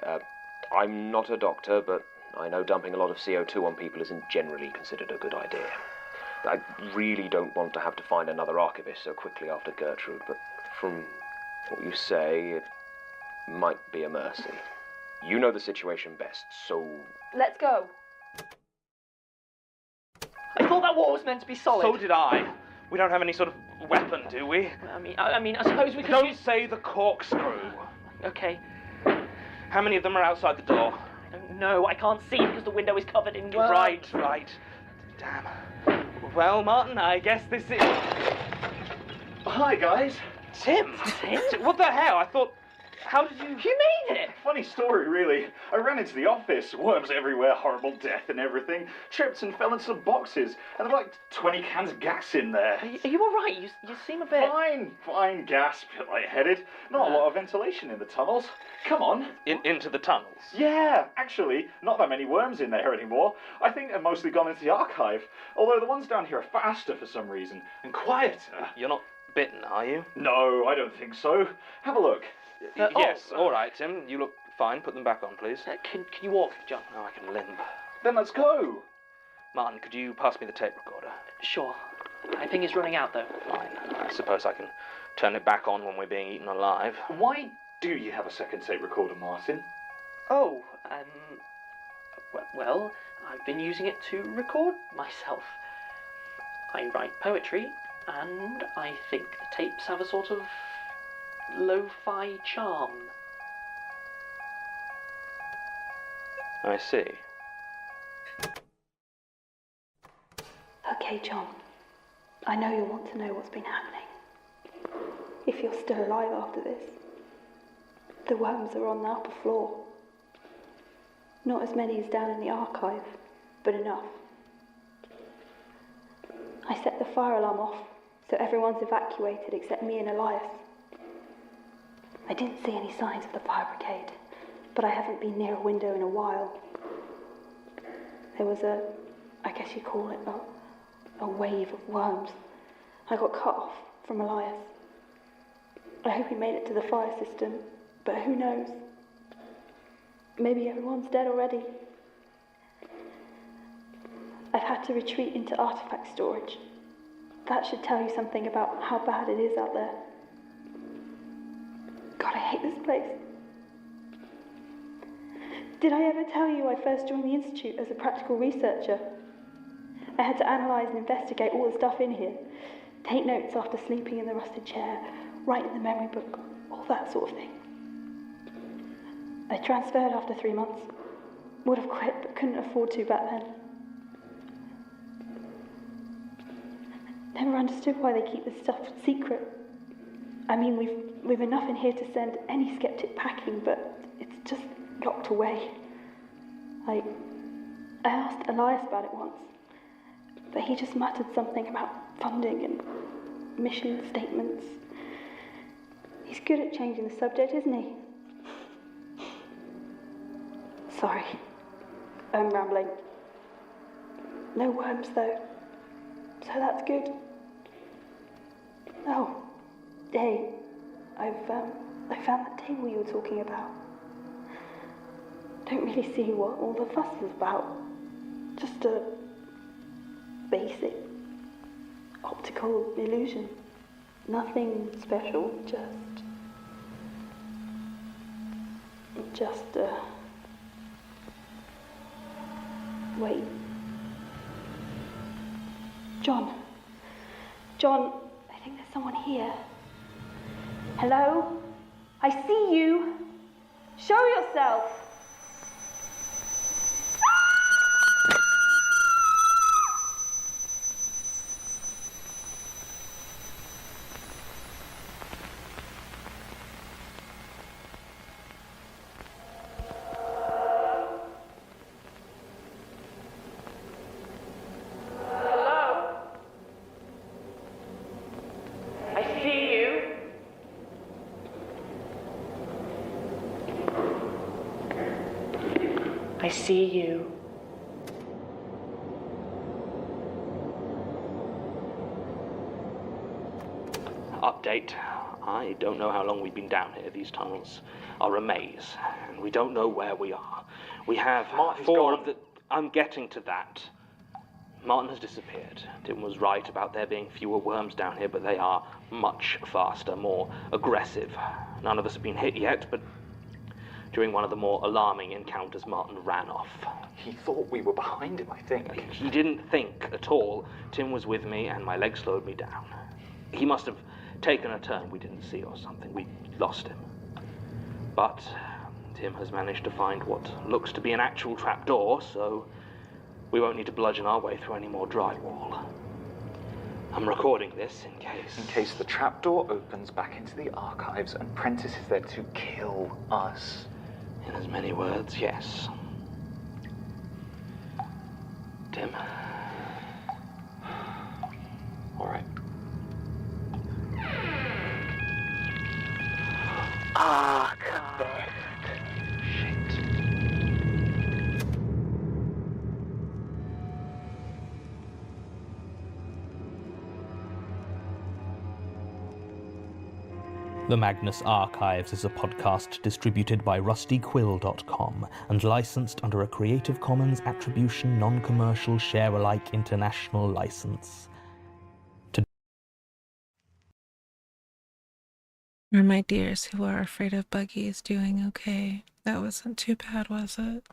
I'm not a doctor, but I know dumping a lot of CO2 on people isn't generally considered a good idea. I really don't want to have to find another archivist so quickly after Gertrude, but from what you say, it might be a mercy. You know the situation best, so... Let's go. I thought that wall was meant to be solid. So did I. We don't have any sort of weapon, do we? I mean, I suppose we could Don't use... say the corkscrew. Okay. How many of them are outside the door? I don't know. I can't see because the window is covered in worms. Right. Damn. Well, Martin, I guess this is... Hi, guys. Tim? What the hell? I thought... How did you... You made it! Funny story, really. I ran into the office, worms everywhere, horrible death and everything. Tripped and fell into some boxes, and there were like 20 cans of gas in there. Are you all right? You seem a bit... Fine, gas, bit lightheaded. Not a lot of ventilation in the tunnels. Come on. Into the tunnels? Yeah, actually, not that many worms in there anymore. I think they've mostly gone into the archive, although the ones down here are faster for some reason, and quieter. You're not bitten, are you? No, I don't think so. Have a look. Yes, all right, Tim. You look fine. Put them back on, please. Can you walk, John? No, I can limp. Then let's go. Martin, could you pass me the tape recorder? Sure. I think it's running out, though. Fine. I suppose I can turn it back on when we're being eaten alive. Why do you have a second tape recorder, Martin? Oh, well, I've been using it to record myself. I write poetry, and I think the tapes have a sort of lo-fi charm. I see. Okay, John. I know you want to know what's been happening. If you're still alive after this. The worms are on the upper floor. Not as many as down in the archive, but enough. I set the fire alarm off, so everyone's evacuated except me and Elias. I didn't see any signs of the fire brigade, but I haven't been near a window in a while. There was I guess you call it a wave of worms. I got cut off from Elias. I hope he made it to the fire system, but who knows? Maybe everyone's dead already. I've had to retreat into artifact storage. That should tell you something about how bad it is out there. God, I hate this place. Did I ever tell you I first joined the Institute as a practical researcher? I had to analyse and investigate all the stuff in here, take notes after sleeping in the rusted chair, write in the memory book, all that sort of thing. I transferred after 3 months. Would have quit, but couldn't afford to back then. Never understood why they keep this stuff secret. I mean, we've enough in here to send any skeptic packing, but it's just locked away. I asked Elias about it once, but he just muttered something about funding and mission statements. He's good at changing the subject, isn't he? Sorry, I'm rambling. No worms though, so that's good. Oh, hey, I found that table you were talking about. Don't really see what all the fuss is about. Just a basic optical illusion. Nothing special, just wait. John, I think there's someone here. Hello? I see you. Show yourself. I see you. Update. I don't know how long we've been down here. These tunnels are a maze, and we don't know where we are. We have Martin's four gone. of the... I'm getting to that. Martin has disappeared. Tim was right about there being fewer worms down here, but they are much faster, more aggressive. None of us have been hit yet, but during one of the more alarming encounters, Martin ran off. He thought we were behind him, I think. He didn't think at all. Tim was with me, and my leg slowed me down. He must have taken a turn we didn't see or something. We lost him. But Tim has managed to find what looks to be an actual trapdoor, so we won't need to bludgeon our way through any more drywall. I'm recording this in case... In case the trapdoor opens back into the archives and Prentice is there to kill us. In as many words, yes. Tim? All right. The Magnus Archives is a podcast distributed by rustyquill.com and licensed under a Creative Commons Attribution Non-Commercial Share-alike International License. Are my dears who are afraid of buggies doing okay? That wasn't too bad, was it?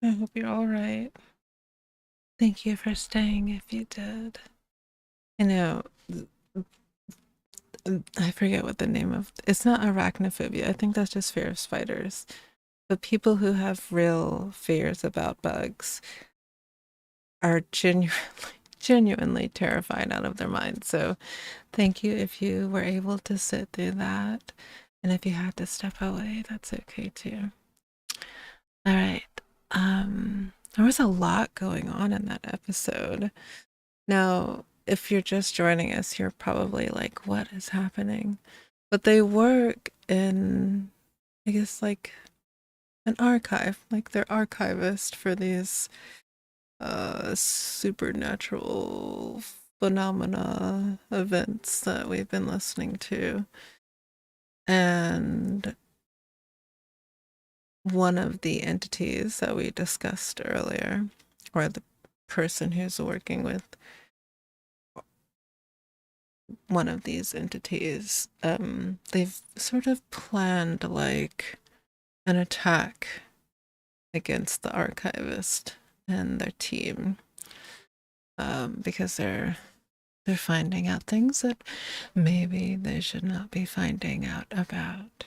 I hope you're all right. Thank you for staying if you did. You know, I forget what the name of... It's not arachnophobia. I think that's just fear of spiders. But people who have real fears about bugs are genuinely terrified out of their minds. So thank you if you were able to sit through that. And if you had to step away, that's okay too. All right. There was a lot going on in that episode. Now, if you're just joining us, you're probably like, what is happening? But they work in, I guess, like an archive. Like they're archivist for these supernatural phenomena events that we've been listening to. And one of the entities that we discussed earlier, or the person who's working with one of these entities, they've sort of planned like an attack against the archivist and their team, because they're finding out things that maybe they should not be finding out about.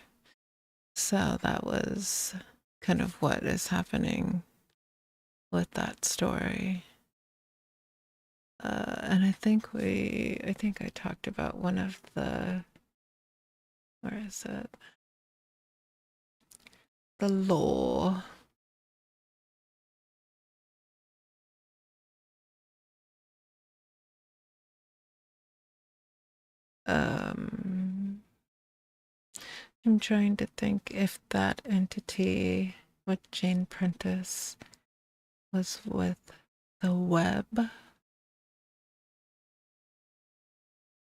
So that was kind of what is happening with that story. And I think I talked about one of the, where is it? The law. I'm trying to think if that entity with Jane Prentice was with the web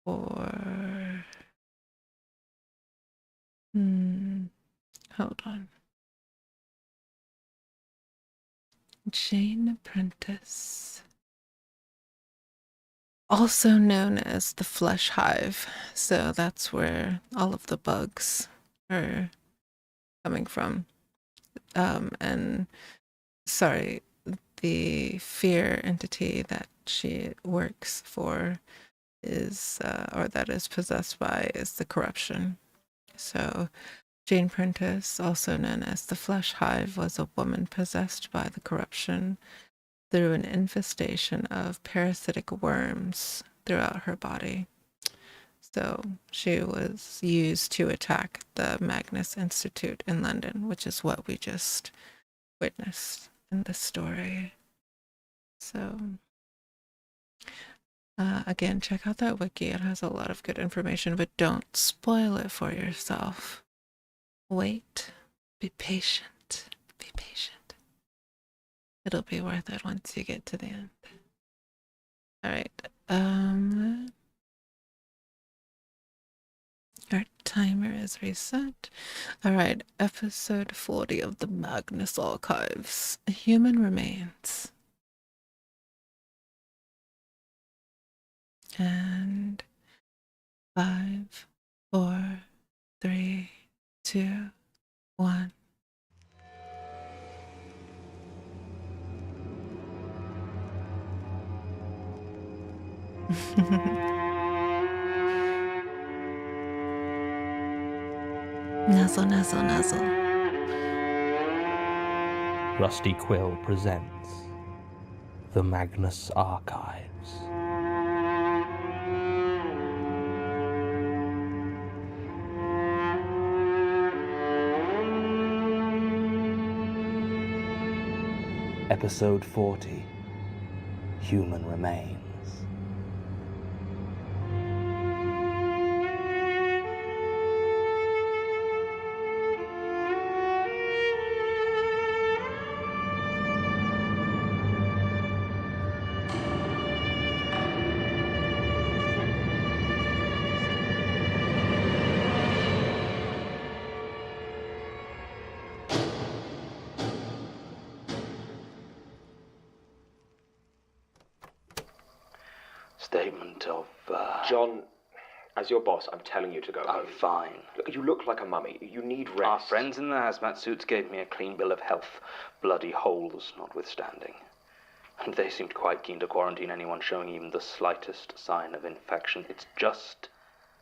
or hold on. Jane Prentice, also known as the flesh hive. So that's where all of the bugs are coming from. And sorry, the fear entity that she works for is, or that is possessed by, is the corruption. So Jane Prentice, also known as the flesh hive, was a woman possessed by the corruption through an infestation of parasitic worms throughout her body. So she was used to attack the Magnus Institute in London, which is what we just witnessed in the story. So again, check out that wiki. It has a lot of good information, but don't spoil it for yourself. Wait. Be patient. Be patient. It'll be worth it once you get to the end. All right. Our timer is reset. All right. Episode 40 of the Magnus Archives. Human Remains. And 5, 4, 3, 2, 1. Nuzzle, nuzzle, nuzzle. Rusty Quill presents The Magnus Archives. Episode 40, Human Remains. Statement of, John, as your boss, I'm telling you to go home. I'm fine. Look, you look like a mummy. You need rest. Our friends in the hazmat suits gave me a clean bill of health, bloody holes notwithstanding. And they seemed quite keen to quarantine anyone showing even the slightest sign of infection. It's just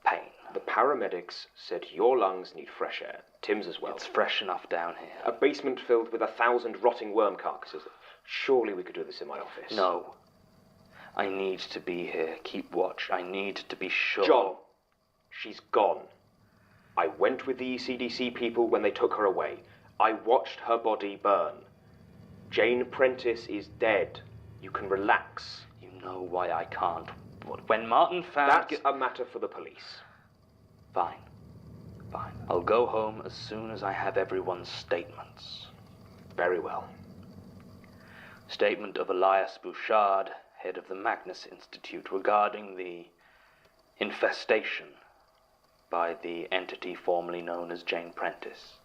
pain. The paramedics said your lungs need fresh air. Tim's as well. It's fresh enough down here. A basement filled with 1,000 rotting worm carcasses. Surely we could do this in my office. No. I need to be here. Keep watch. I need to be sure. John, she's gone. I went with the ECDC people when they took her away. I watched her body burn. Jane Prentice is dead. You can relax. You know why I can't. When Martin found... That's a matter for the police. Fine. Fine. I'll go home as soon as I have everyone's statements. Very well. Statement of Elias Bouchard, head of the Magnus Institute, regarding the infestation by the entity formerly known as Jane Prentice.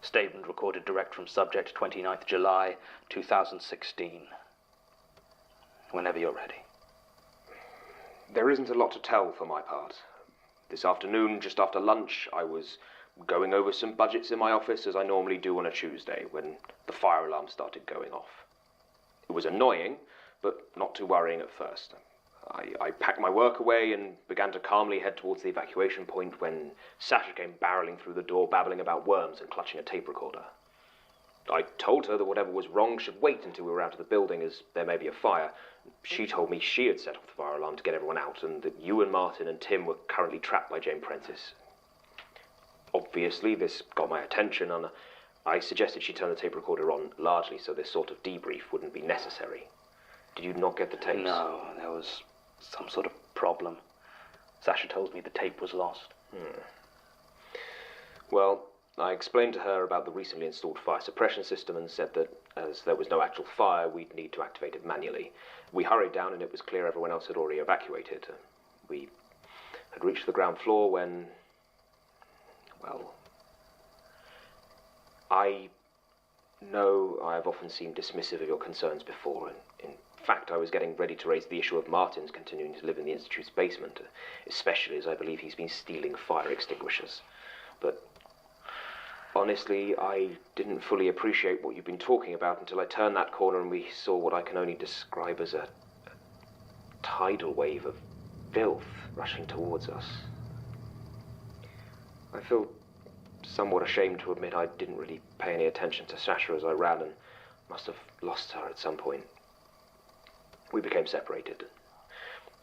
Statement recorded direct from subject 29th July 2016. Whenever you're ready. There isn't a lot to tell for my part. This afternoon, just after lunch, I was going over some budgets in my office as I normally do on a Tuesday when the fire alarm started going off. It was annoying, but not too worrying at first. I packed my work away and began to calmly head towards the evacuation point when Sasha came barreling through the door, babbling about worms and clutching a tape recorder. I told her that whatever was wrong should wait until we were out of the building, as there may be a fire. She told me she had set off the fire alarm to get everyone out, and that you and Martin and Tim were currently trapped by Jane Prentice. Obviously, this got my attention, and I suggested she turn the tape recorder on largely so this sort of debrief wouldn't be necessary. Did you not get the tapes? No, there was some sort of problem. Sasha told me the tape was lost. Well, I explained to her about the recently installed fire suppression system and said that as there was no actual fire, we'd need to activate it manually. We hurried down and it was clear everyone else had already evacuated. We had reached the ground floor when, well, I know I've often seemed dismissive of your concerns before, and in fact I was getting ready to raise the issue of Martin's continuing to live in the Institute's basement, especially as I believe he's been stealing fire extinguishers. But honestly, I didn't fully appreciate what you've been talking about until I turned that corner and we saw what I can only describe as a tidal wave of filth rushing towards us. I feel somewhat ashamed to admit I didn't really pay any attention to Sasha as I ran and must have lost her at some point. We became separated.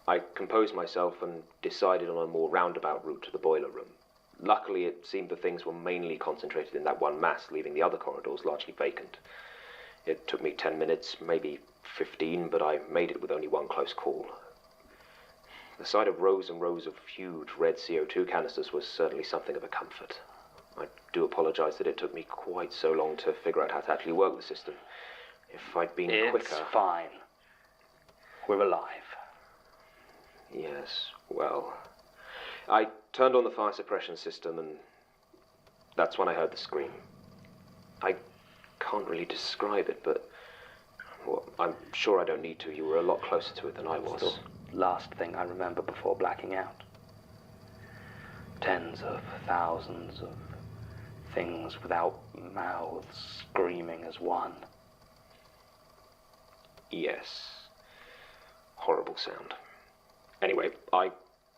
I composed myself and decided on a more roundabout route to the boiler room. Luckily, it seemed the things were mainly concentrated in that one mass, leaving the other corridors largely vacant. It took me 10 minutes, maybe 15, but I made it with only one close call. The sight of rows and rows of huge red CO2 canisters was certainly something of a comfort. I do apologize that it took me quite so long to figure out how to actually work the system. If I'd been It's quicker... fine. We're alive. Yes, well... I turned on the fire suppression system and that's when I heard the scream. I can't really describe it, but... Well, I'm sure I don't need to. You were a lot closer to it than I was. It's the last thing I remember before blacking out. Tens of thousands of things without mouths screaming as one. Yes. Horrible sound. Anyway, I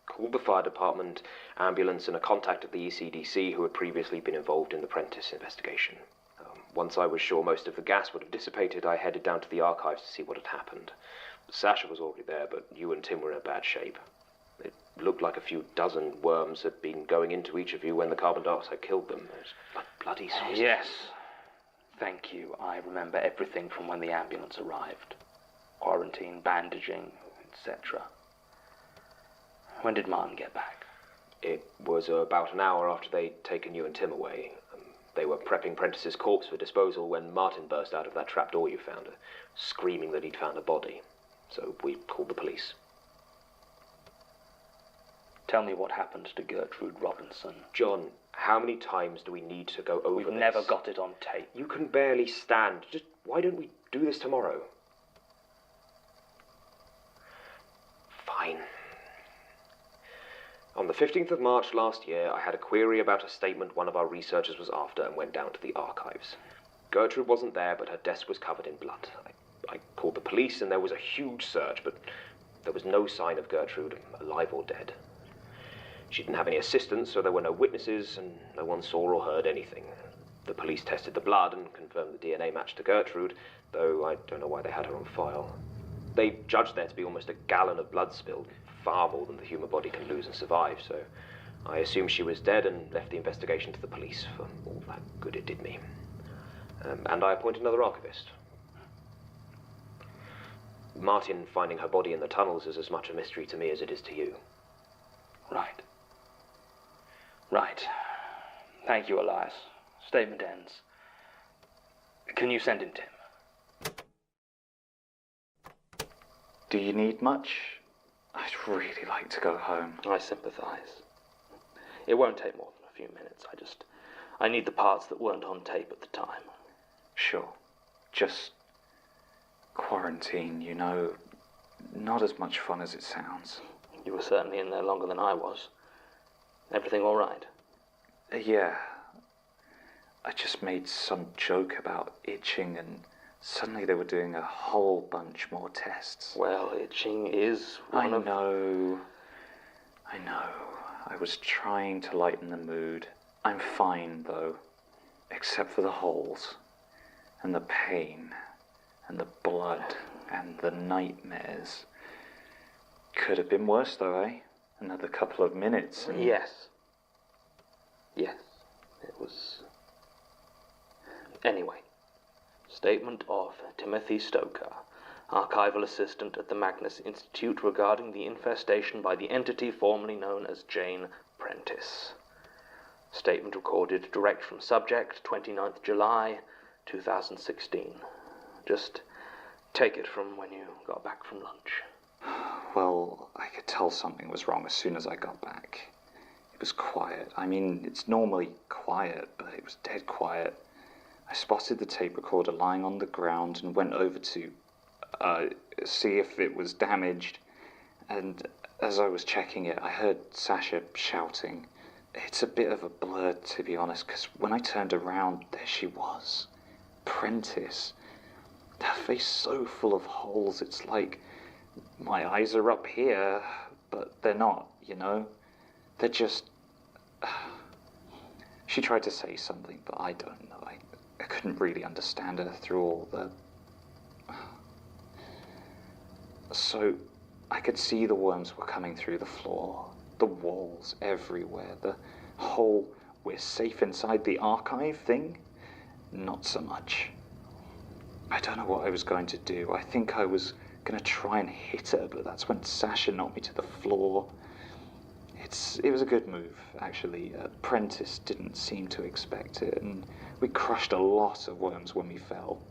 called the fire department, ambulance, and a contact at the ECDC who had previously been involved in the Prentice investigation. Once I was sure most of the gas would have dissipated, I headed down to the archives to see what had happened. Sasha was already there, but you and Tim were in a bad shape. It looked like a few dozen worms had been going into each of you when the carbon dioxide killed them. It was bloody sausages. Yes. Thank you. I remember everything from when the ambulance arrived. Quarantine, bandaging, etc. When did Martin get back? It was about an hour after they'd taken you and Tim away. They were prepping Prentice's corpse for disposal when Martin burst out of that trapdoor you found, screaming that he'd found a body. So we called the police. Tell me what happened to Gertrude Robinson. John, how many times do we need to go over We've this? never got it on tape. You can barely stand. Just why don't we do this tomorrow? Fine. On the 15th of March last year, I had a query about a statement one of our researchers was after and went down to the archives. Gertrude wasn't there, but her desk was covered in blood. I called the police and there was a huge search, but there was no sign of Gertrude, alive or dead. She didn't have any assistants, so there were no witnesses, and no one saw or heard anything. The police tested the blood and confirmed the DNA matched to Gertrude, though I don't know why they had her on file. They judged there to be almost a gallon of blood spilled, far more than the human body can lose and survive, so I assumed she was dead and left the investigation to the police for all that good it did me. And I appointed another archivist. Martin finding her body in the tunnels is as much a mystery to me as it is to you. Right. Right. Thank you, Elias. Statement ends. Can you send in Tim? Do you need much? I'd really like to go home. I sympathise. It won't take more than a few minutes. I need the parts that weren't on tape at the time. Sure. Just quarantine, you know, not as much fun as it sounds. You were certainly in there longer than I was. Everything all right? Yeah. I just made some joke about itching and suddenly they were doing a whole bunch more tests. Well, itching is one of... I know. I was trying to lighten the mood. I'm fine, though. Except for the holes. And the pain. And the blood. And the nightmares. Could have been worse, though, eh? Another couple of minutes and... Yes. Yes. It was... Anyway. Statement of Timothy Stoker, archival assistant at the Magnus Institute regarding the infestation by the entity formerly known as Jane Prentice. Statement recorded direct from subject, 29th July, 2016. Just take it from when you got back from lunch. Well, I could tell something was wrong as soon as I got back. It was quiet. I mean, it's normally quiet, but it was dead quiet. I spotted the tape recorder lying on the ground and went over to see if it was damaged. And as I was checking it, I heard Sasha shouting. It's a bit of a blur, to be honest, because when I turned around, there she was. Prentice. Her face so full of holes, it's like my eyes are up here, but they're not, you know? They're just... She tried to say something, but I don't know. I couldn't really understand her through all the... So, I could see the worms were coming through the floor, the walls everywhere, the whole "we're safe inside the archive" thing, not so much. I don't know what I was going to do. I think I was going to try and hit her, but that's when Sasha knocked me to the floor. It was a good move, actually. Prentice didn't seem to expect it, and we crushed a lot of worms when we fell.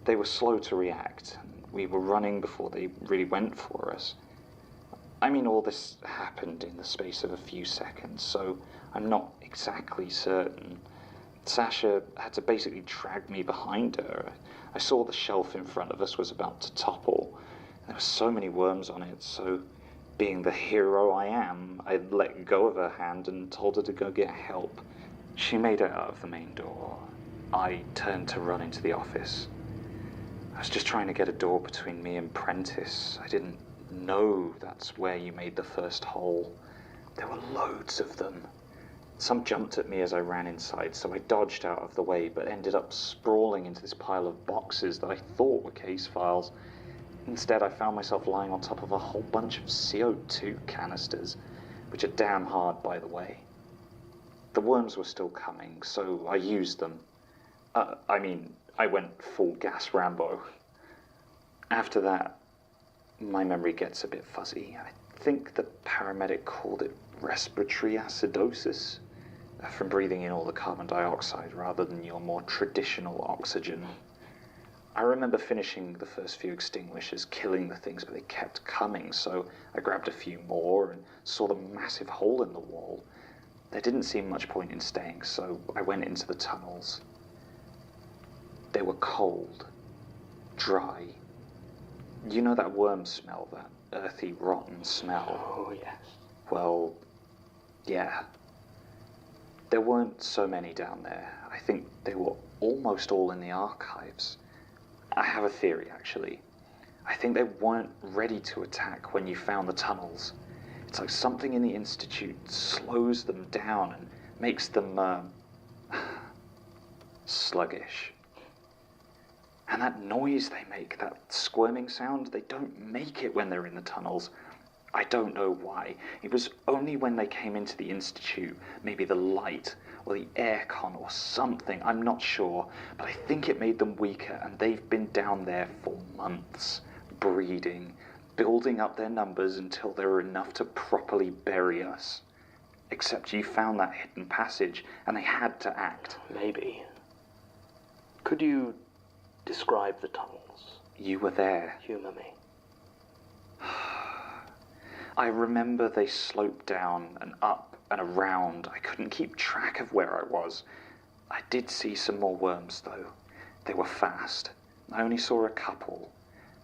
They were slow to react. We were running before they really went for us. I mean, all this happened in the space of a few seconds, so I'm not exactly certain. Sasha had to basically drag me behind her. I saw the shelf in front of us was about to topple. There were so many worms on it, so being the hero I am, I let go of her hand and told her to go get help. She made it out of the main door. I turned to run into the office. I was just trying to get a door between me and Prentice. I didn't know that's where you made the first hole. There were loads of them. Some jumped at me as I ran inside, so I dodged out of the way, but ended up sprawling into this pile of boxes that I thought were case files. Instead, I found myself lying on top of a whole bunch of CO2 canisters, which are damn hard, by the way. The worms were still coming, so I used them. I went full gas Rambo. After that, my memory gets a bit fuzzy. I think the paramedic called it respiratory acidosis, from breathing in all the carbon dioxide rather than your more traditional oxygen. I remember finishing the first few extinguishers, killing the things, but they kept coming, so I grabbed a few more and saw the massive hole in the wall. There didn't seem much point in staying, so I went into the tunnels. They were cold, dry. You know that worm smell, that earthy, rotten smell? Oh, yes. Well, yeah. There weren't so many down there. I think they were almost all in the archives. I have a theory, actually. I think they weren't ready to attack when you found the tunnels. It's like something in the Institute slows them down and makes them, sluggish. And that noise they make, that squirming sound, they don't make it when they're in the tunnels. I don't know why. It was only when they came into the Institute, maybe the light or the aircon or something, I'm not sure, but I think it made them weaker, and they've been down there for months, breeding, building up their numbers until there were enough to properly bury us. Except you found that hidden passage, and they had to act. Maybe. Could you describe the tunnels? You were there. Humour me. I remember they sloped down and up and around. I couldn't keep track of where I was. I did see some more worms, though. They were fast. I only saw a couple,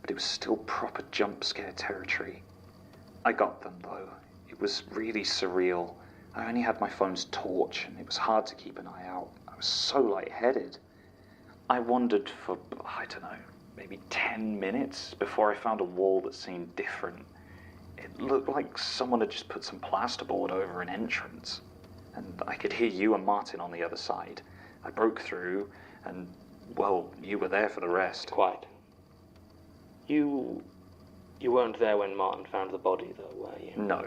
but it was still proper jump scare territory. I got them, though. It was really surreal. I only had my phone's torch, and it was hard to keep an eye out. I was so lightheaded. I wandered for, I don't know, maybe 10 minutes before I found a wall that seemed different. It looked like someone had just put some plasterboard over an entrance, and I could hear you and Martin on the other side. I broke through, and, well, you were there for the rest. Quite. You weren't there when Martin found the body, though, were you? No.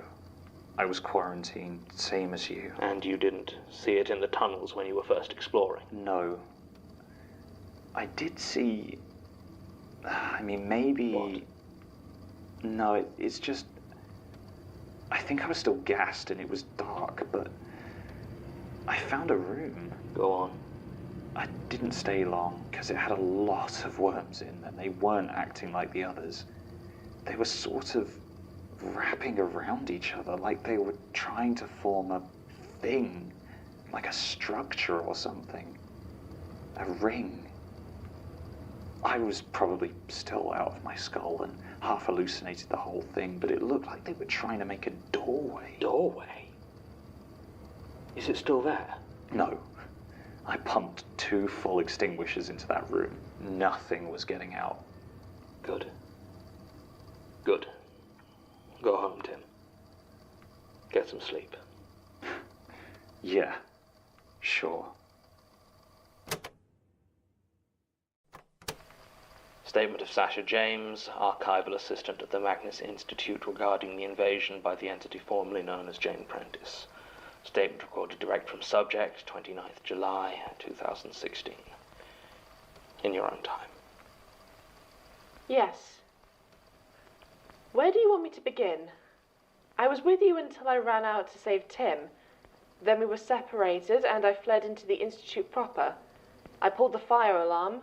I was quarantined, same as you. And you didn't see it in the tunnels when you were first exploring? No. I did see... maybe... What? No, it's just... I think I was still gassed and it was dark, but I found a room. Go on. I didn't stay long because it had a lot of worms in and they weren't acting like the others. They were sort of wrapping around each other like they were trying to form a thing, like a structure or something. A ring. I was probably still out of my skull and half hallucinated the whole thing, but it looked like they were trying to make a doorway. Doorway? Is it still there? No. I pumped 2 full extinguishers into that room. Nothing was getting out. Good. Good. Go home, Tim. Get some sleep. Yeah, sure. Statement of Sasha James, archival assistant at the Magnus Institute regarding the invasion by the entity formerly known as Jane Prentice. Statement recorded direct from subject, 29th July 2016. In your own time. Yes. Where do you want me to begin? I was with you until I ran out to save Tim. Then we were separated and I fled into the Institute proper. I pulled the fire alarm.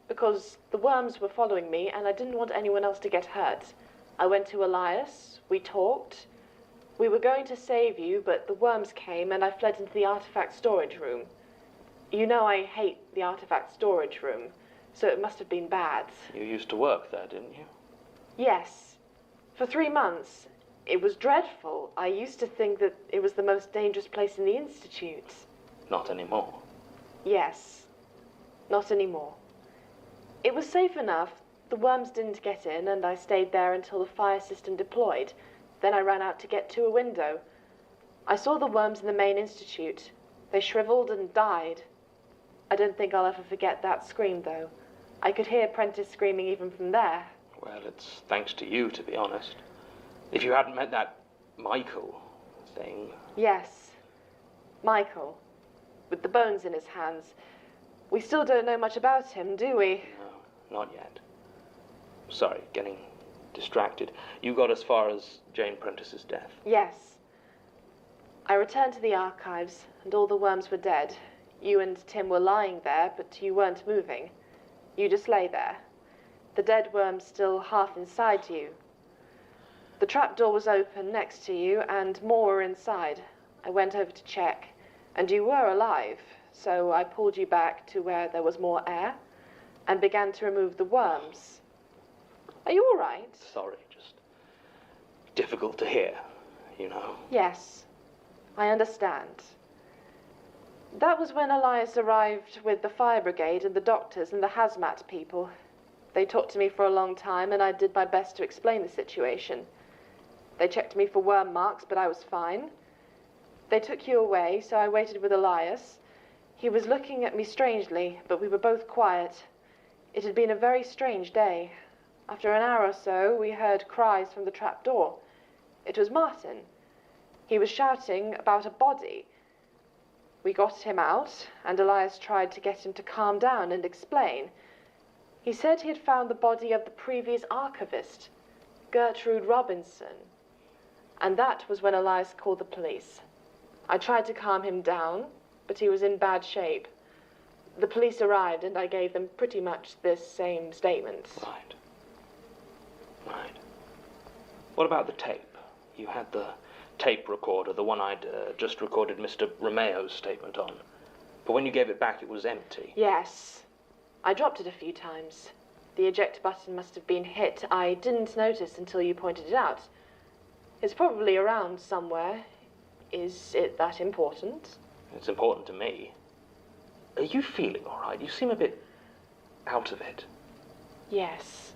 because the worms were following me and I didn't want anyone else to get hurt. I went to Elias, we talked. We were going to save you, but the worms came and I fled into the artifact storage room. You know I hate the artifact storage room, so it must have been bad. You used to work there, didn't you? Yes. For 3 months. It was dreadful. I used to think that it was the most dangerous place in the Institute. Not anymore. Yes. Not anymore. It was safe enough. The worms didn't get in, and I stayed there until the fire system deployed. Then I ran out to get to a window. I saw the worms in the main institute. They shriveled and died. I don't think I'll ever forget that scream, though. I could hear Prentice screaming even from there. Well, it's thanks to you, to be honest. If you hadn't met that Michael thing... Yes. Michael. With the bones in his hands. We still don't know much about him, do we? No, not yet. Sorry, getting distracted. You got as far as Jane Prentice's death? Yes. I returned to the archives, and all the worms were dead. You and Tim were lying there, but you weren't moving. You just lay there. The dead worms still half inside you. The trapdoor was open next to you, and more were inside. I went over to check, and you were alive, so I pulled you back to where there was more air, and began to remove the worms. Are you all right? Sorry, just difficult to hear, you know. Yes, I understand. That was when Elias arrived with the fire brigade and the doctors and the hazmat people. They talked to me for a long time, and I did my best to explain the situation. They checked me for worm marks, but I was fine. They took you away, so I waited with Elias. He was looking at me strangely, but we were both quiet. It had been a very strange day. After an hour or so, we heard cries from the trapdoor. It was Martin. He was shouting about a body. We got him out, and Elias tried to get him to calm down and explain. He said he had found the body of the previous archivist, Gertrude Robinson. And that was when Elias called the police. I tried to calm him down, but he was in bad shape. The police arrived, and I gave them pretty much this same statement. Right. Right. What about the tape? You had the tape recorder, the one I'd just recorded Mr. Romeo's statement on. But when you gave it back, it was empty. Yes. I dropped it a few times. The eject button must have been hit. I didn't notice until you pointed it out. It's probably around somewhere. Is it that important? It's important to me. Are you feeling all right? You seem a bit out of it. Yes.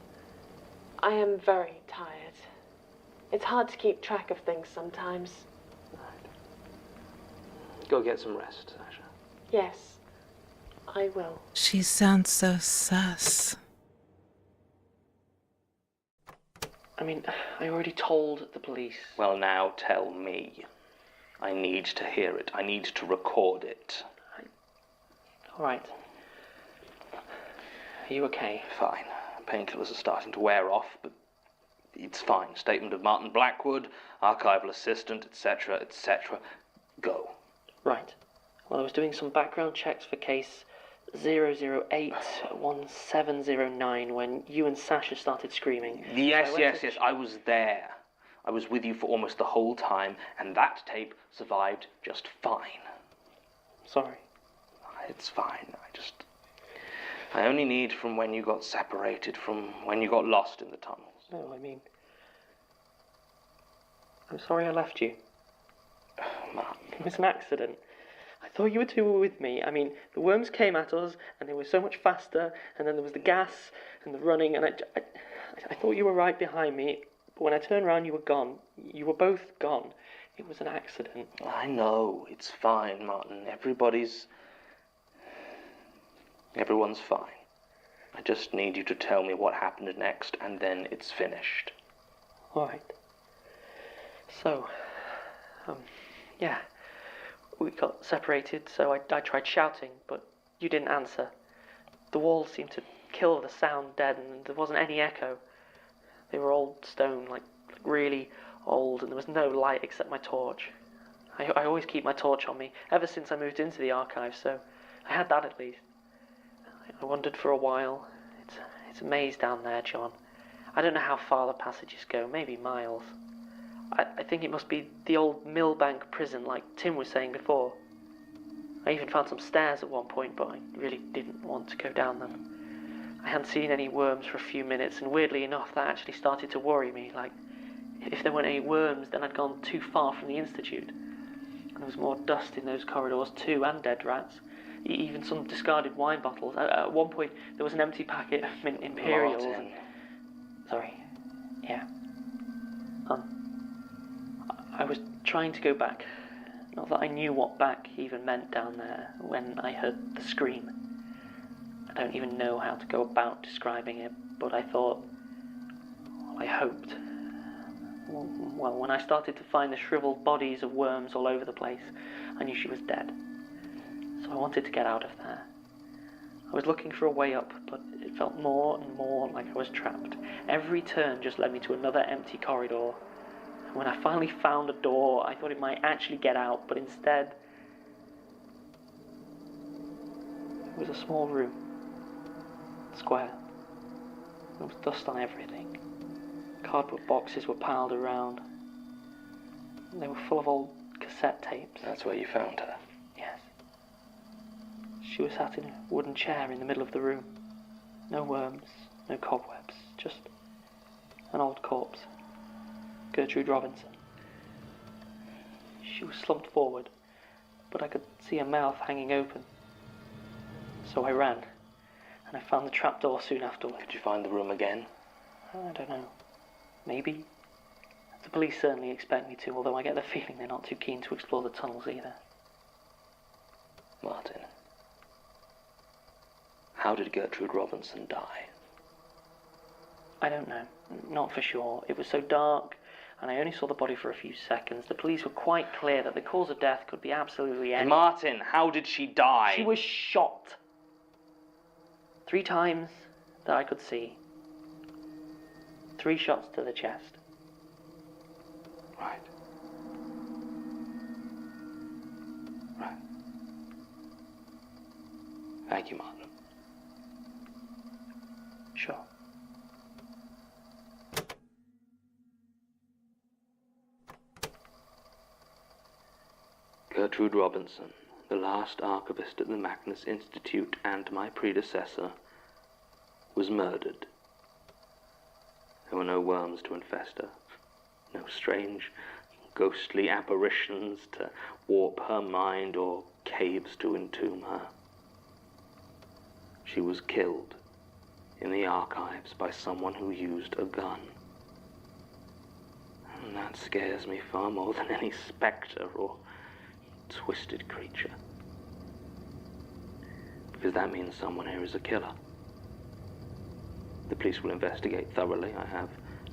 I am very tired. It's hard to keep track of things sometimes. Right. Go get some rest, Sasha. Yes, I will. She sounds so sus. I mean, I already told the police. Well, now tell me. I need to hear it. I need to record it. All right. Are you okay? Fine. Painkillers are starting to wear off, but it's fine. Statement of Martin Blackwood, archival assistant, etc., etc. Go. Right. Well, I was doing some background checks for case 0081709 when you and Sasha started screaming. Yes. I was there. I was with you for almost the whole time, and that tape survived just fine. Sorry. It's fine. I only need from when you got separated, from when you got lost in the tunnels. No, I mean, I'm sorry I left you. Mark. It was an accident. I thought you two were with me. I mean, the worms came at us, and they were so much faster, and then there was the gas and the running, and I thought you were right behind me, but when I turned around, you were gone. You were both gone. It was an accident. I know. It's fine, Martin. Everyone's fine. I just need you to tell me what happened next, and then it's finished. All right. So, yeah, we got separated, so I tried shouting, but you didn't answer. The walls seemed to kill the sound dead, and there wasn't any echo. They were old stone, like really old, and there was no light except my torch. I always keep my torch on me, ever since I moved into the archives, so I had that at least. I wondered for a while, It's a maze down there, John. I don't know how far the passages go, maybe miles. I think it must be the old Millbank prison, like Tim was saying before. I even found some stairs at one point, but I really didn't want to go down them. I hadn't seen any worms for a few minutes, and weirdly enough, that actually started to worry me. Like, if there weren't any worms, then I'd gone too far from the Institute. And there was more dust in those corridors too, and dead rats. Even some discarded wine bottles. At one point, there was an empty packet of mint Imperials. Martin. Sorry. Yeah. I was trying to go back. Not that I knew what back even meant down there when I heard the scream. I don't even know how to go about describing it, but I thought, well, I hoped. Well, when I started to find the shriveled bodies of worms all over the place, I knew she was dead. So I wanted to get out of there. I was looking for a way up, but it felt more and more like I was trapped. Every turn just led me to another empty corridor. When I finally found a door, I thought it might actually get out, but instead, it was a small room, square. There was dust on everything. Cardboard boxes were piled around. They were full of old cassette tapes. That's where you found her? Yes. She was sat in a wooden chair in the middle of the room. No worms, no cobwebs, just an old corpse. Gertrude Robinson. She was slumped forward, but I could see her mouth hanging open. So I ran, and I found the trapdoor soon afterwards. Did you find the room again? I don't know. Maybe. The police certainly expect me to, although I get the feeling they're not too keen to explore the tunnels either. Martin, how did Gertrude Robinson die? I don't know. Not for sure. It was so dark, and I only saw the body for a few seconds. The police were quite clear that the cause of death could be absolutely any. Martin, how did she die? She was shot. 3 times that I could see. 3 shots to the chest. Right. Right. Thank you, Martin. Sure. Gertrude Robinson, the last archivist at the Magnus Institute and my predecessor, was murdered. There were no worms to infest her, no strange, ghostly apparitions to warp her mind or caves to entomb her. She was killed in the archives by someone who used a gun. And that scares me far more than any spectre or twisted creature. Because that means someone here is a killer. The police will investigate thoroughly, I have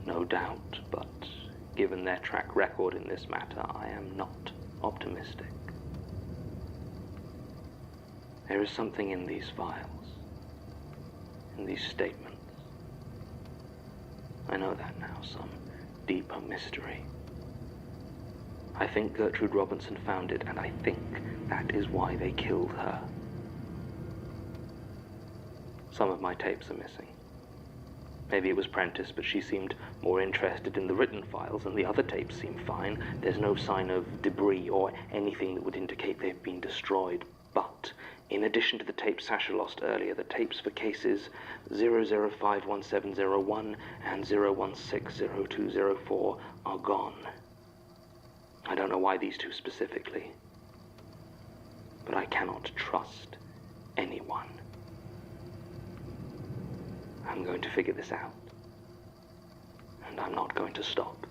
no doubt, but given their track record in this matter, I am not optimistic. There is something in these files, in these statements. I know that now, some deeper mystery. I think Gertrude Robinson found it, and I think that is why they killed her. Some of my tapes are missing. Maybe it was Prentice, but she seemed more interested in the written files, and the other tapes seem fine. There's no sign of debris or anything that would indicate they've been destroyed. But, in addition to the tapes Sasha lost earlier, the tapes for cases 00517001 and 0160204 are gone. I don't know why these 2 specifically, but I cannot trust anyone. I'm going to figure this out, and I'm not going to stop.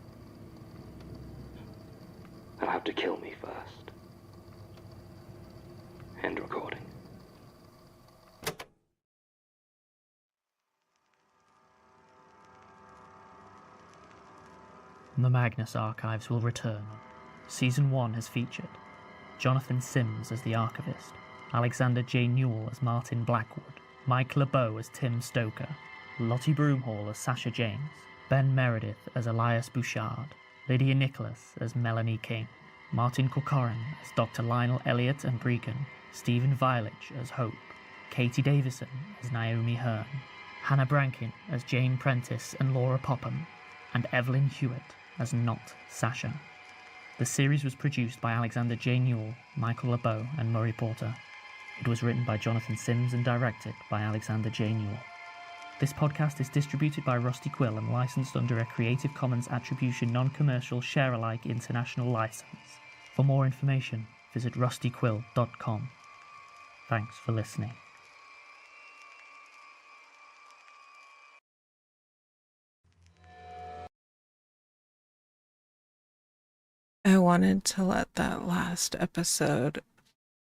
They'll have to kill me first. End recording. The Magnus Archives will return. Season 1 has featured Jonathan Sims as the archivist, Alexander J. Newell as Martin Blackwood, Mike LeBeau as Tim Stoker, Lottie Broomhall as Sasha James, Ben Meredith as Elias Bouchard, Lydia Nicholas as Melanie King, Martin Corcoran as Dr. Lionel Elliott and Bregan, Stephen Violich as Hope, Katie Davison as Naomi Hearn, Hannah Brankin as Jane Prentice and Laura Popham, and Evelyn Hewitt as Not Sasha. The series was produced by Alexander J. Newell, Michael LeBeau, and Murray Porter. It was written by Jonathan Sims and directed by Alexander J. Newell. This podcast is distributed by Rusty Quill and licensed under a Creative Commons Attribution Non-Commercial Share-alike International License. For more information, visit rustyquill.com. Thanks for listening. I wanted to let that last episode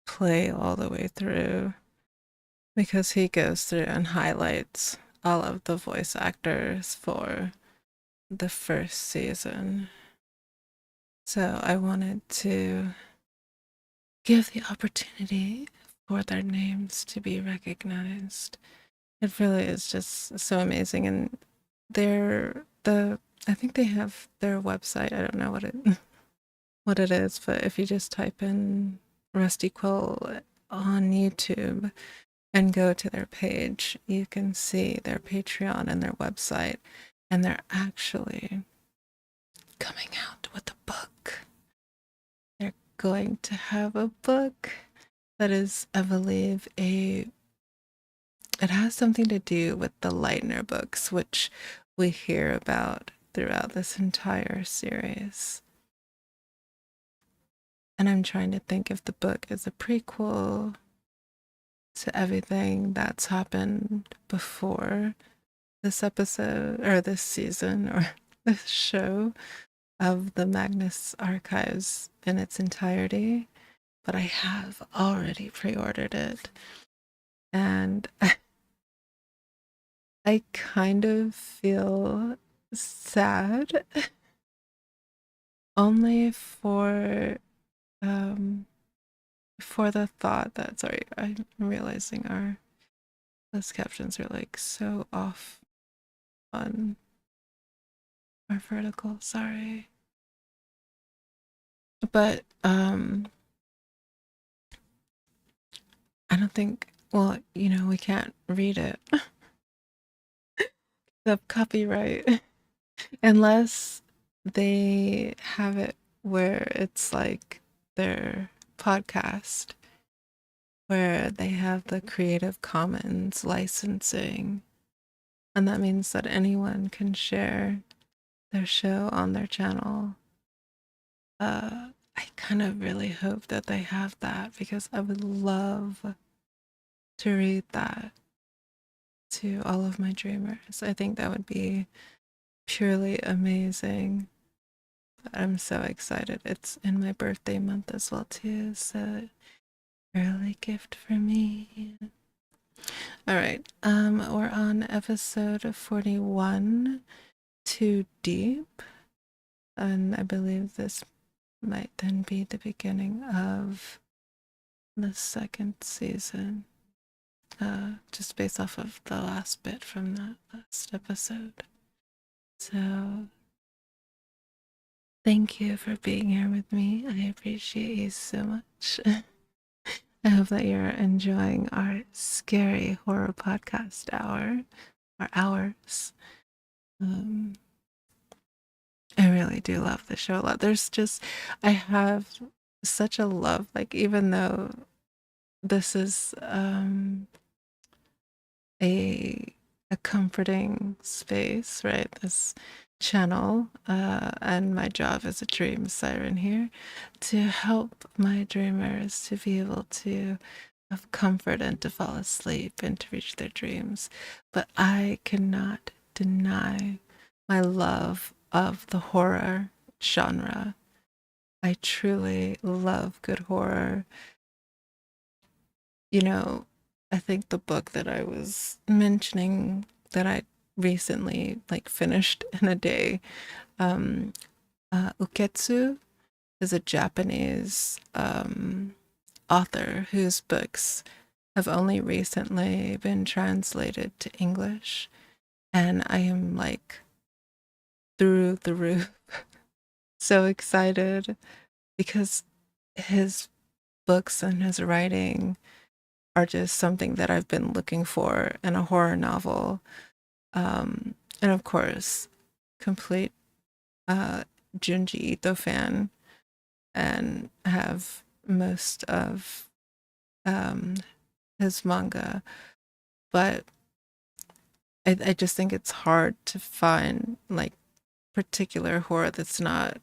play all the way through because he goes through and highlights all of the voice actors for the first season. So I wanted to give the opportunity for their names to be recognized. It really is just so amazing. And I think they have their website. I don't know what it is, but if you just type in Rusty Quill on YouTube and go to their page, you can see their Patreon and their website, and they're actually coming out with a book. They're going to have a book that is, I believe, it has something to do with the Leitner books, which we hear about throughout this entire series. And I'm trying to think if the book is a prequel to everything that's happened before this episode, or this season, or this show of the Magnus Archives in its entirety. But I have already pre-ordered it. And I kind of feel sad. Only for the thought that, sorry, I'm realizing our closed captions are like so off on our vertical, sorry. But I don't think, well, we can't read it. The copyright, unless they have it where it's like their podcast, where they have the Creative Commons licensing, and that means that anyone can share their show on their channel. I kind of really hope that they have that, because I would love to read that to all of my dreamers. I think that would be purely amazing. I'm so excited. It's in my birthday month as well too, so early gift for me. All right, we're on episode 41, Too Deep, and I believe this might then be the beginning of the second season, just based off of the last bit from that last episode. So thank you for being here with me. I appreciate you so much. I hope that you're enjoying our scary horror podcast hours. I really do love the show a lot. I have such a love, like, even though this is a comforting space, right? This channel, and my job as a dream siren here, to help my dreamers to be able to have comfort and to fall asleep and to reach their dreams. But I cannot deny my love of the horror genre. I truly love good horror. I think the book that I was mentioning that I recently finished in a day, Uketsu, is a Japanese author whose books have only recently been translated to English, and I am through the roof so excited, because his books and his writing are just something that I've been looking for in a horror novel And of course, complete Junji Ito fan, and have most of his manga, but I just think it's hard to find like particular horror that's not,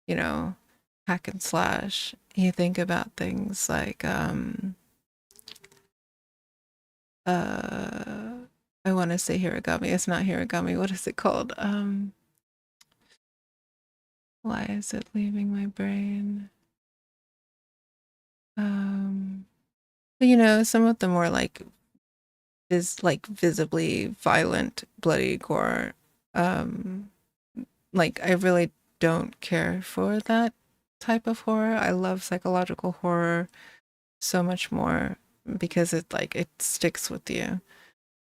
you know, hack and slash. You think about things like I want to say Hiragami. It's not Hiragami. What is it called? Why is it leaving my brain? But you know, some of the more like visibly violent, bloody gore. Like I really don't care for that type of horror. I love psychological horror so much more because it sticks with you.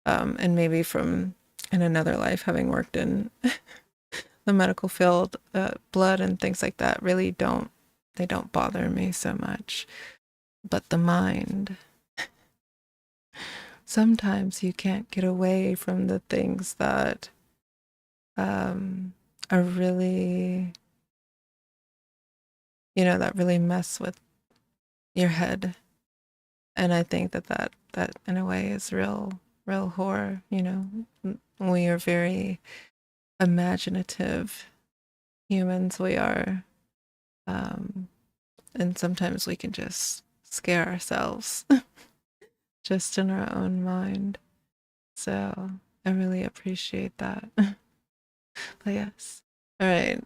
And maybe from in another life, having worked in the medical field, blood and things like that really don't bother me so much. But the mind, sometimes you can't get away from the things that are really, you know, that really mess with your head. And I think that in a way is real horror, you know. We are very imaginative humans, we are. And sometimes we can just scare ourselves just in our own mind. So I really appreciate that. But yes. All right.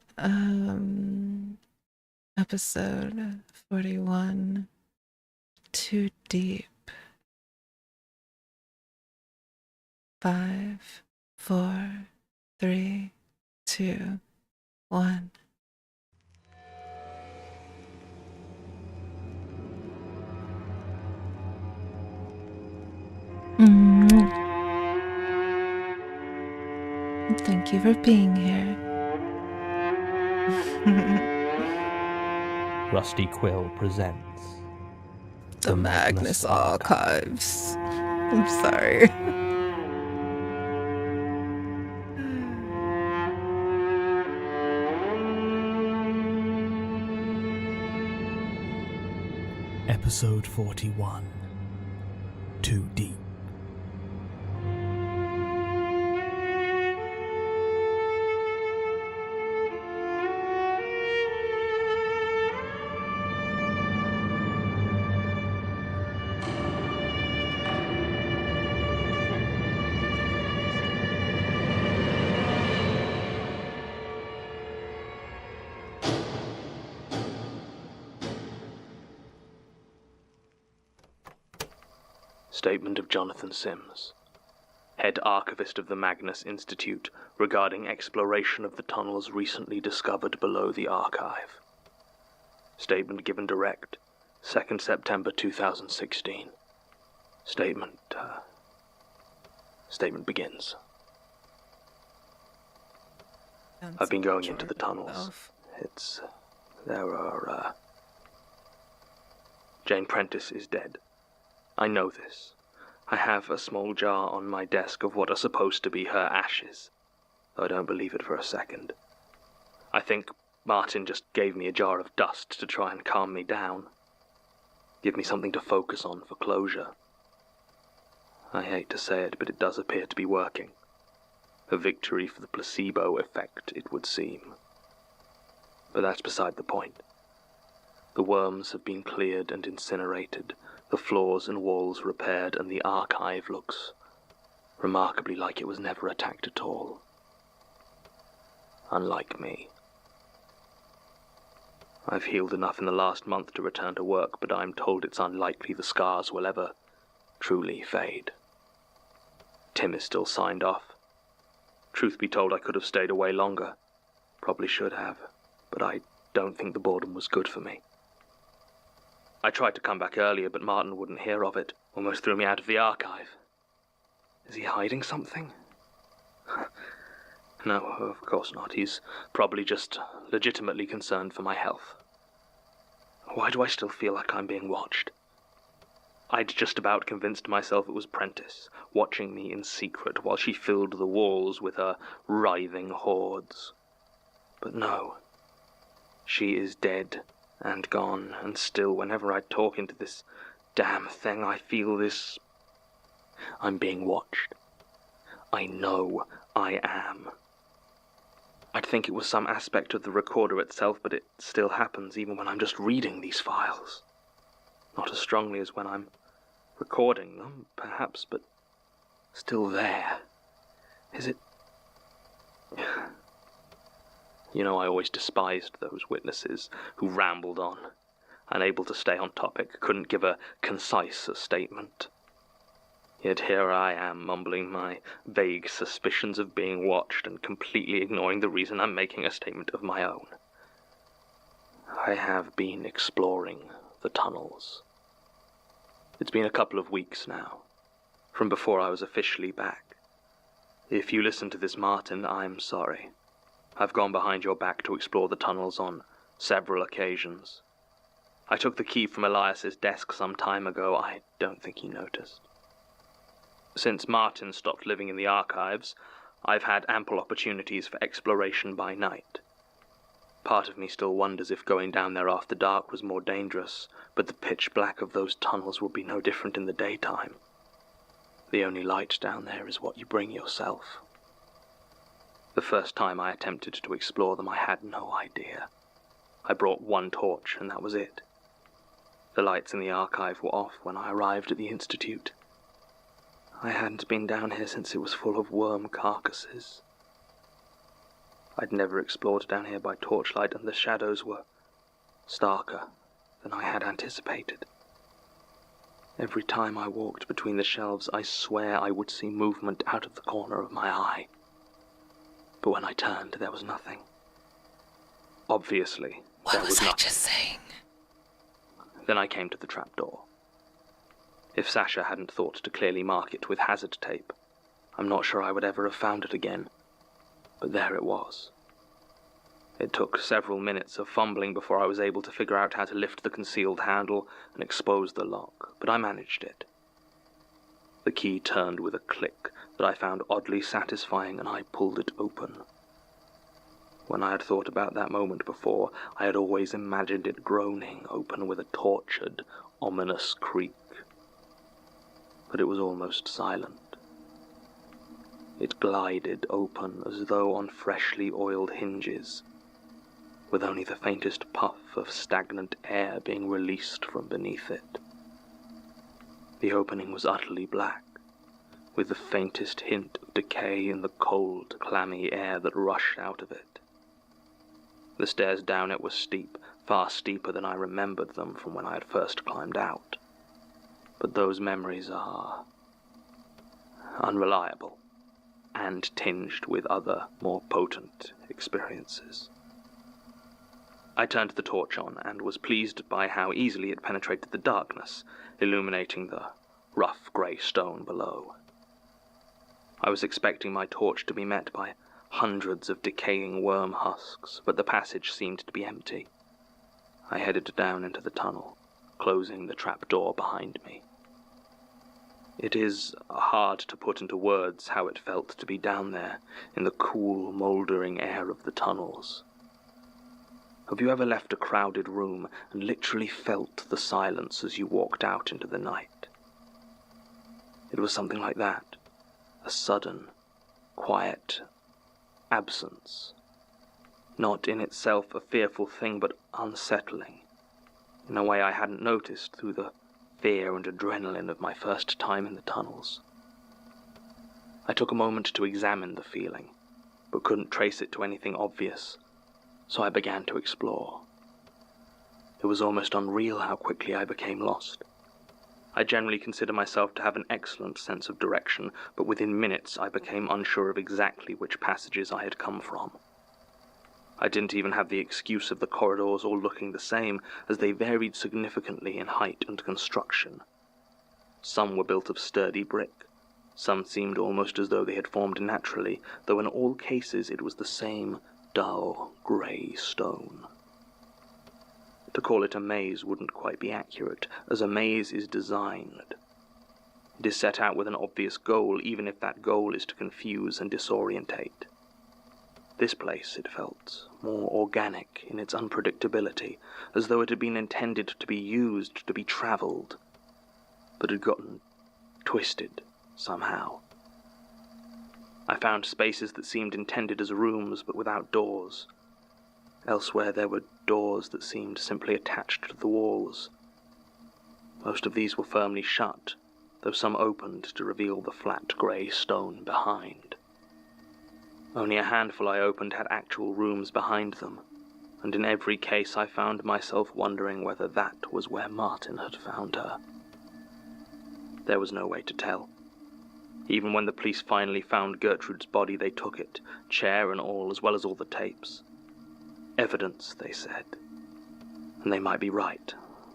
Episode 41. Too deep. 5, 4, 3, 2, 1. Thank you for being here. Rusty Quill presents The Magnus Archives. I'm sorry. Episode 41. Too Deep. Statement of Jonathan Sims, Head Archivist of the Magnus Institute, regarding exploration of the tunnels recently discovered below the archive. Statement given direct, 2nd September 2016. Statement begins. I've been going into the tunnels. Jane Prentice is dead. I know this. I have a small jar on my desk of what are supposed to be her ashes, though I don't believe it for a second. I think Martin just gave me a jar of dust to try and calm me down. Give me something to focus on for closure. I hate to say it, but it does appear to be working. A victory for the placebo effect, it would seem. But that's beside the point. The worms have been cleared and incinerated, the floors and walls repaired, and the archive looks remarkably like it was never attacked at all. Unlike me. I've healed enough in the last month to return to work, but I'm told it's unlikely the scars will ever truly fade. Tim is still signed off. Truth be told, I could have stayed away longer. Probably should have, but I don't think the boredom was good for me. I tried to come back earlier, but Martin wouldn't hear of it. Almost threw me out of the archive. Is he hiding something? No, of course not. He's probably just legitimately concerned for my health. Why do I still feel like I'm being watched? I'd just about convinced myself it was Prentice, watching me in secret while she filled the walls with her writhing hordes. But no. She is dead and gone, and still, whenever I talk into this damn thing, I feel this... I'm being watched. I know I am. I'd think it was some aspect of the recorder itself, but it still happens even when I'm just reading these files. Not as strongly as when I'm recording them, perhaps, but still there. Is it... You know, I always despised those witnesses who rambled on, unable to stay on topic, couldn't give a concise statement. Yet here I am, mumbling my vague suspicions of being watched and completely ignoring the reason I'm making a statement of my own. I have been exploring the tunnels. It's been a couple of weeks now, from before I was officially back. If you listen to this, Martin, I'm sorry. I've gone behind your back to explore the tunnels on several occasions. I took the key from Elias's desk some time ago. I don't think he noticed. Since Martin stopped living in the archives, I've had ample opportunities for exploration by night. Part of me still wonders if going down there after dark was more dangerous, but the pitch black of those tunnels will be no different in the daytime. The only light down there is what you bring yourself. The first time I attempted to explore them, I had no idea. I brought one torch, and that was it. The lights in the archive were off when I arrived at the Institute. I hadn't been down here since it was full of worm carcasses. I'd never explored down here by torchlight, and the shadows were starker than I had anticipated. Every time I walked between the shelves, I swear I would see movement out of the corner of my eye. But when I turned, there was nothing. Obviously, there was nothing. What was I just saying? Then I came to the trapdoor. If Sasha hadn't thought to clearly mark it with hazard tape, I'm not sure I would ever have found it again. But there it was. It took several minutes of fumbling before I was able to figure out how to lift the concealed handle and expose the lock, but I managed it. The key turned with a click that I found oddly satisfying, and I pulled it open. When I had thought about that moment before, I had always imagined it groaning open with a tortured, ominous creak. But it was almost silent. It glided open as though on freshly oiled hinges, with only the faintest puff of stagnant air being released from beneath it. The opening was utterly black, with the faintest hint of decay in the cold, clammy air that rushed out of it. The stairs down it were steep, far steeper than I remembered them from when I had first climbed out. But those memories are unreliable, and tinged with other, more potent experiences. I turned the torch on, and was pleased by how easily it penetrated the darkness, illuminating the rough grey stone below. I was expecting my torch to be met by hundreds of decaying worm husks, but the passage seemed to be empty. I headed down into the tunnel, closing the trapdoor behind me. It is hard to put into words how it felt to be down there in the cool, mouldering air of the tunnels. Have you ever left a crowded room and literally felt the silence as you walked out into the night? It was something like that, a sudden, quiet absence. Not in itself a fearful thing, but unsettling, in a way I hadn't noticed through the fear and adrenaline of my first time in the tunnels. I took a moment to examine the feeling, but couldn't trace it to anything obvious, so I began to explore. It was almost unreal how quickly I became lost. I generally consider myself to have an excellent sense of direction, but within minutes I became unsure of exactly which passages I had come from. I didn't even have the excuse of the corridors all looking the same, as they varied significantly in height and construction. Some were built of sturdy brick. Some seemed almost as though they had formed naturally, though in all cases it was the same dull, grey stone. To call it a maze wouldn't quite be accurate, as a maze is designed. It is set out with an obvious goal, even if that goal is to confuse and disorientate. This place, it felt, more organic in its unpredictability, as though it had been intended to be used, to be travelled, but had gotten twisted somehow. I found spaces that seemed intended as rooms, but without doors. Elsewhere there were doors that seemed simply attached to the walls. Most of these were firmly shut, though some opened to reveal the flat grey stone behind. Only a handful I opened had actual rooms behind them, and in every case I found myself wondering whether that was where Martin had found her. There was no way to tell. Even when the police finally found Gertrude's body, they took it, chair and all, as well as all the tapes. Evidence, they said. And they might be right,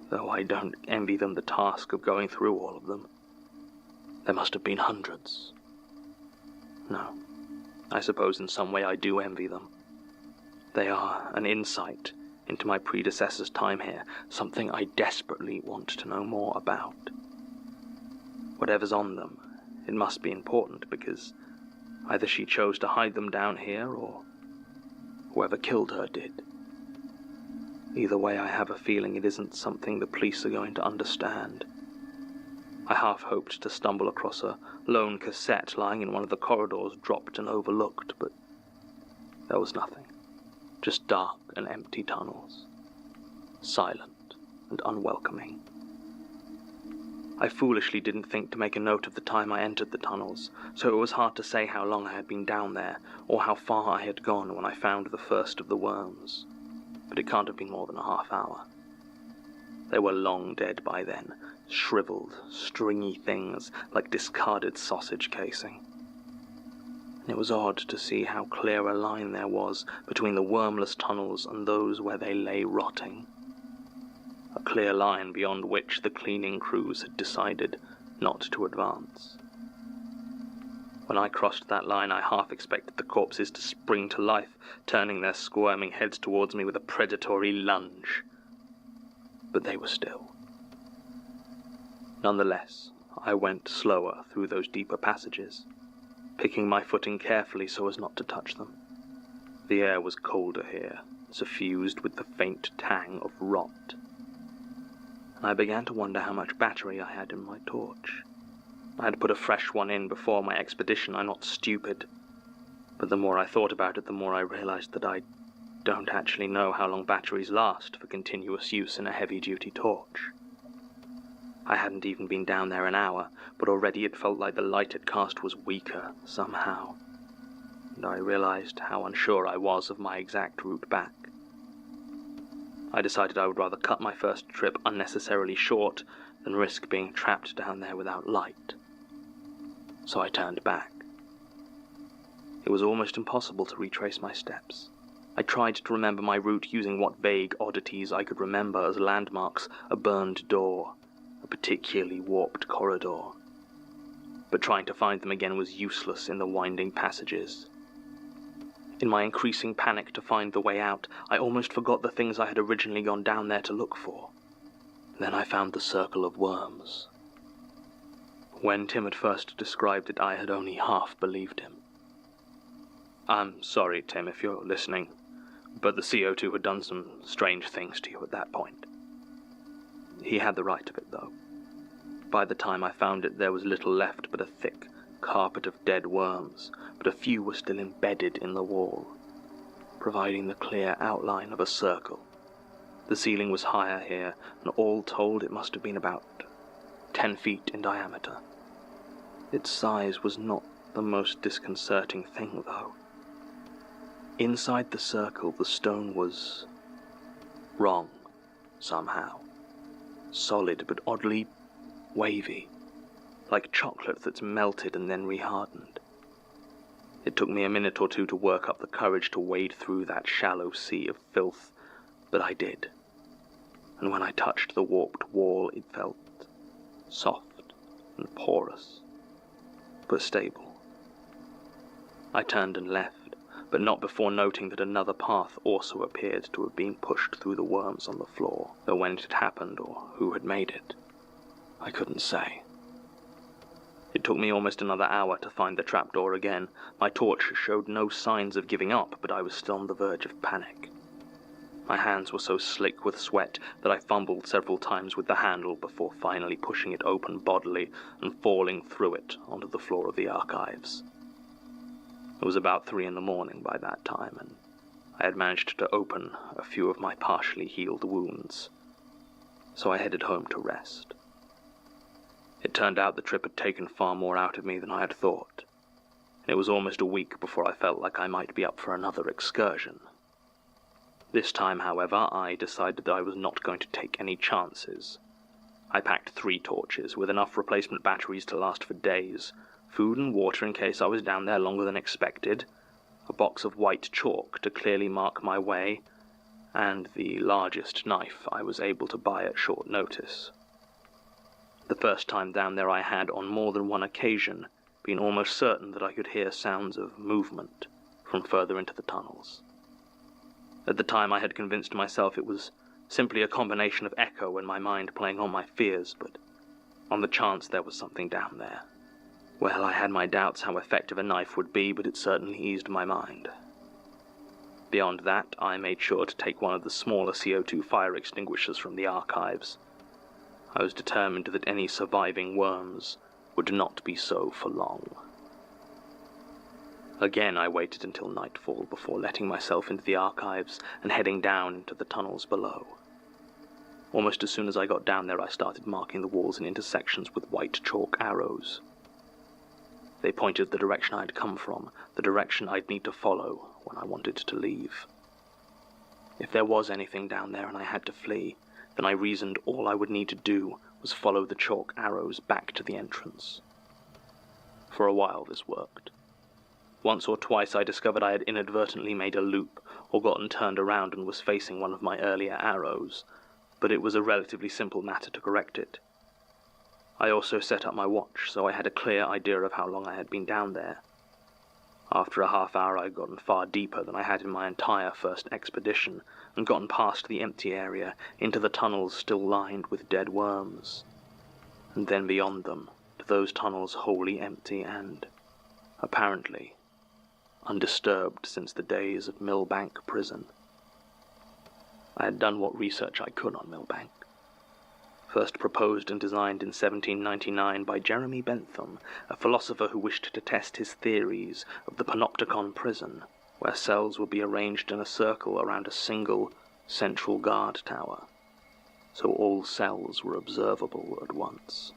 though I don't envy them the task of going through all of them. There must have been hundreds. No, I suppose in some way I do envy them. They are an insight into my predecessor's time here, something I desperately want to know more about. Whatever's on them, it must be important, because either she chose to hide them down here, or whoever killed her did. Either way, I have a feeling it isn't something the police are going to understand. I half hoped to stumble across a lone cassette lying in one of the corridors, dropped and overlooked, but there was nothing. Just dark and empty tunnels, silent and unwelcoming. I foolishly didn't think to make a note of the time I entered the tunnels, so it was hard to say how long I had been down there, or how far I had gone when I found the first of the worms. But it can't have been more than a half hour. They were long dead by then, shriveled, stringy things like discarded sausage casing. And it was odd to see how clear a line there was between the wormless tunnels and those where they lay rotting. A clear line beyond which the cleaning crews had decided not to advance. When I crossed that line, I half expected the corpses to spring to life, turning their squirming heads towards me with a predatory lunge. But they were still. Nonetheless, I went slower through those deeper passages, picking my footing carefully so as not to touch them. The air was colder here, suffused with the faint tang of rot. And I began to wonder how much battery I had in my torch. I had put a fresh one in before my expedition. I'm not stupid. But the more I thought about it, the more I realized that I don't actually know how long batteries last for continuous use in a heavy-duty torch. I hadn't even been down there an hour, but already it felt like the light it cast was weaker, somehow. And I realized how unsure I was of my exact route back. I decided I would rather cut my first trip unnecessarily short than risk being trapped down there without light. So I turned back. It was almost impossible to retrace my steps. I tried to remember my route using what vague oddities I could remember as landmarks, a burned door, a particularly warped corridor. But trying to find them again was useless in the winding passages. In my increasing panic to find the way out, I almost forgot the things I had originally gone down there to look for. Then I found the circle of worms. When Tim had first described it, I had only half believed him. I'm sorry, Tim, if you're listening, but the CO2 had done some strange things to you at that point. He had the right of it, though. By the time I found it, there was little left but a thick carpet of dead worms, but a few were still embedded in the wall, providing the clear outline of a circle. The ceiling was higher here, and all told it must have been about 10 feet in diameter. Its size was not the most disconcerting thing, though. Inside the circle, the stone was wrong, somehow. Solid, but oddly wavy, like chocolate that's melted and then rehardened. It took me a minute or two to work up the courage to wade through that shallow sea of filth, but I did. And when I touched the warped wall, it felt soft and porous, but stable. I turned and left, but not before noting that another path also appeared to have been pushed through the worms on the floor, though when it had happened or who had made it, I couldn't say. It took me almost another hour to find the trapdoor again. My torch showed no signs of giving up, but I was still on the verge of panic. My hands were so slick with sweat that I fumbled several times with the handle before finally pushing it open bodily and falling through it onto the floor of the archives. It was about 3 in the morning by that time, and I had managed to open a few of my partially healed wounds, so I headed home to rest. It turned out the trip had taken far more out of me than I had thought. It was almost a week before I felt like I might be up for another excursion. This time, however, I decided that I was not going to take any chances. I packed 3 torches, with enough replacement batteries to last for days, food and water in case I was down there longer than expected, a box of white chalk to clearly mark my way, and the largest knife I was able to buy at short notice. The first time down there I had, on more than one occasion, been almost certain that I could hear sounds of movement from further into the tunnels. At the time I had convinced myself it was simply a combination of echo and my mind playing on my fears, but on the chance there was something down there, well, I had my doubts how effective a knife would be, but it certainly eased my mind. Beyond that, I made sure to take one of the smaller CO2 fire extinguishers from the archives. I was determined that any surviving worms would not be so for long. Again, I waited until nightfall before letting myself into the archives and heading down into the tunnels below. Almost as soon as I got down there, I started marking the walls and intersections with white chalk arrows. They pointed the direction I'd come from, the direction I'd need to follow when I wanted to leave. If there was anything down there and I had to flee, then I reasoned all I would need to do was follow the chalk arrows back to the entrance. For a while this worked. Once or twice I discovered I had inadvertently made a loop or gotten turned around and was facing one of my earlier arrows, but it was a relatively simple matter to correct it. I also set up my watch, so I had a clear idea of how long I had been down there. After a half hour I had gotten far deeper than I had in my entire first expedition, and gotten past the empty area into the tunnels still lined with dead worms, and then beyond them to those tunnels wholly empty and, apparently, undisturbed since the days of Millbank Prison. I had done what research I could on Millbank. First proposed and designed in 1799 by Jeremy Bentham, a philosopher who wished to test his theories of the panopticon prison, where cells would be arranged in a circle around a single central guard tower, so all cells were observable at once.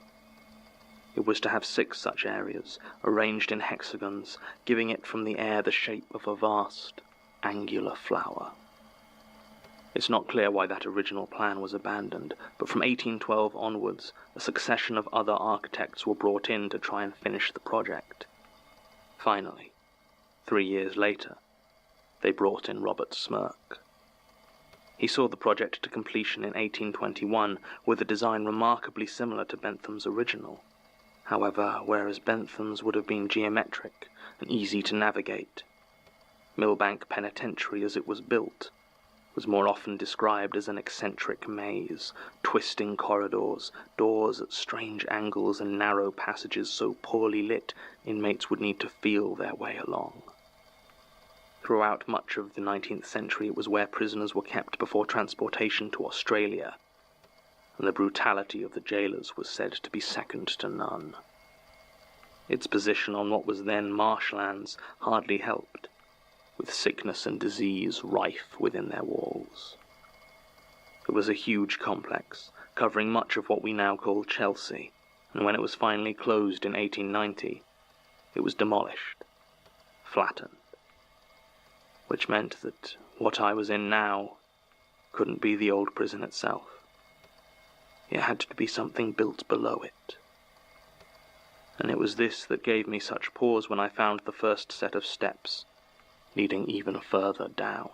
It was to have 6 such areas, arranged in hexagons, giving it from the air the shape of a vast, angular flower. It's not clear why that original plan was abandoned, but from 1812 onwards, a succession of other architects were brought in to try and finish the project. Finally, 3 years later, they brought in Robert Smirke. He saw the project to completion in 1821 with a design remarkably similar to Bentham's original. However, whereas Bentham's would have been geometric and easy to navigate, Millbank Penitentiary as it was built was more often described as an eccentric maze, twisting corridors, doors at strange angles and narrow passages so poorly lit inmates would need to feel their way along. Throughout much of the 19th century it was where prisoners were kept before transportation to Australia, and the brutality of the jailers was said to be second to none. Its position on what was then marshlands hardly helped, with sickness and disease rife within their walls. It was a huge complex, covering much of what we now call Chelsea, and when it was finally closed in 1890, it was demolished, flattened, which meant that what I was in now couldn't be the old prison itself. It had to be something built below it. And it was this that gave me such pause when I found the first set of steps leading even further down.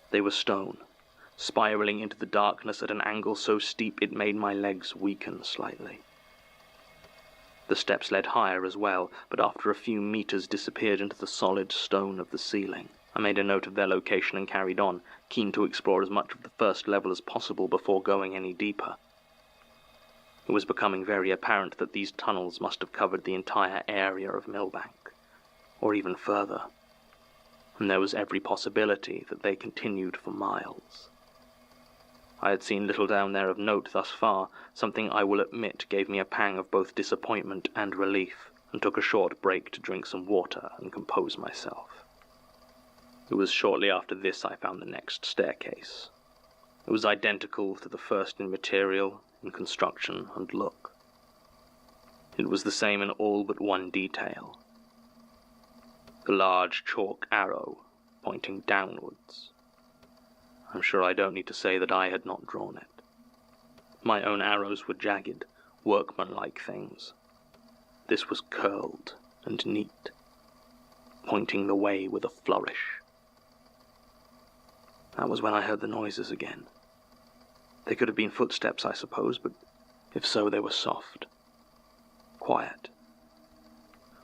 They were stone, spiraling into the darkness at an angle so steep it made my legs weaken slightly. The steps led higher as well, but after a few meters disappeared into the solid stone of the ceiling. I made a note of their location and carried on, keen to explore as much of the first level as possible before going any deeper. It was becoming very apparent that these tunnels must have covered the entire area of Millbank, or even further, and there was every possibility that they continued for miles. I had seen little down there of note thus far, something I will admit gave me a pang of both disappointment and relief, and took a short break to drink some water and compose myself. It was shortly after this I found the next staircase. It was identical to the first in material, in construction, and look. It was the same in all but one detail. The large chalk arrow pointing downwards. I'm sure I don't need to say that I had not drawn it. My own arrows were jagged, workmanlike things. This was curled and neat, pointing the way with a flourish. That was when I heard the noises again. They could have been footsteps, I suppose, but if so, they were soft, quiet.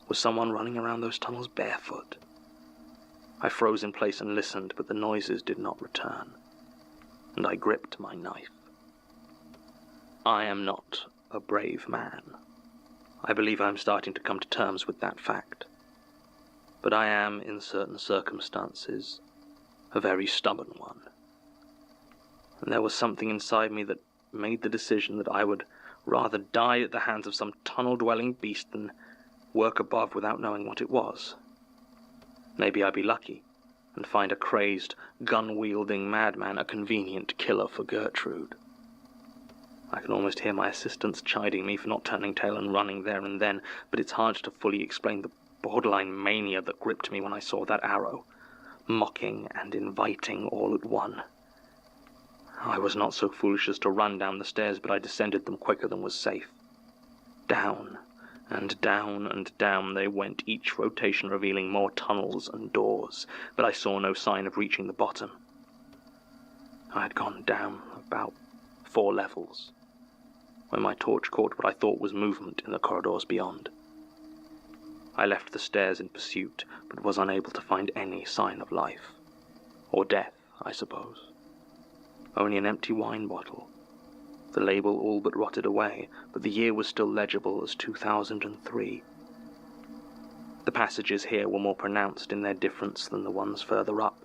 Was someone running around those tunnels barefoot? I froze in place and listened, but the noises did not return, and I gripped my knife. I am not a brave man. I believe I am starting to come to terms with that fact. But I am, in certain circumstances, a very stubborn one. And there was something inside me that made the decision that I would rather die at the hands of some tunnel-dwelling beast than work above without knowing what it was. Maybe I'd be lucky and find a crazed, gun-wielding madman a convenient killer for Gertrude. I can almost hear my assistants chiding me for not turning tail and running there and then, but it's hard to fully explain the borderline mania that gripped me when I saw that arrow, mocking and inviting all at one. I was not so foolish as to run down the stairs, but I descended them quicker than was safe. Down and down and down they went, each rotation revealing more tunnels and doors, but I saw no sign of reaching the bottom. I had gone down about 4 levels, when my torch caught what I thought was movement in the corridors beyond. I left the stairs in pursuit, but was unable to find any sign of life. Or death, I suppose. Only an empty wine bottle. The label all but rotted away, but the year was still legible as 2003. The passages here were more pronounced in their difference than the ones further up,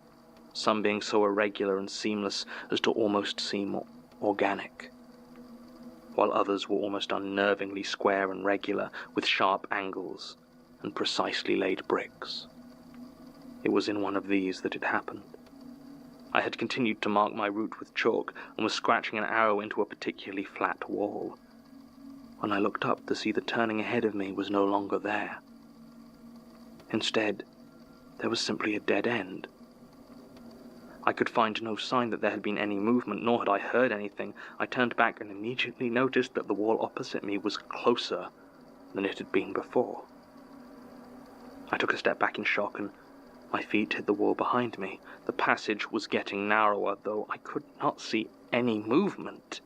some being so irregular and seamless as to almost seem organic, while others were almost unnervingly square and regular, with sharp angles and precisely laid bricks. It was in one of these that it happened. I had continued to mark my route with chalk and was scratching an arrow into a particularly flat wall, when I looked up to see the turning ahead of me was no longer there. Instead, there was simply a dead end. I could find no sign that there had been any movement, nor had I heard anything. I turned back and immediately noticed that the wall opposite me was closer than it had been before. I took a step back in shock, and my feet hit the wall behind me. The passage was getting narrower, though I could not see any movement.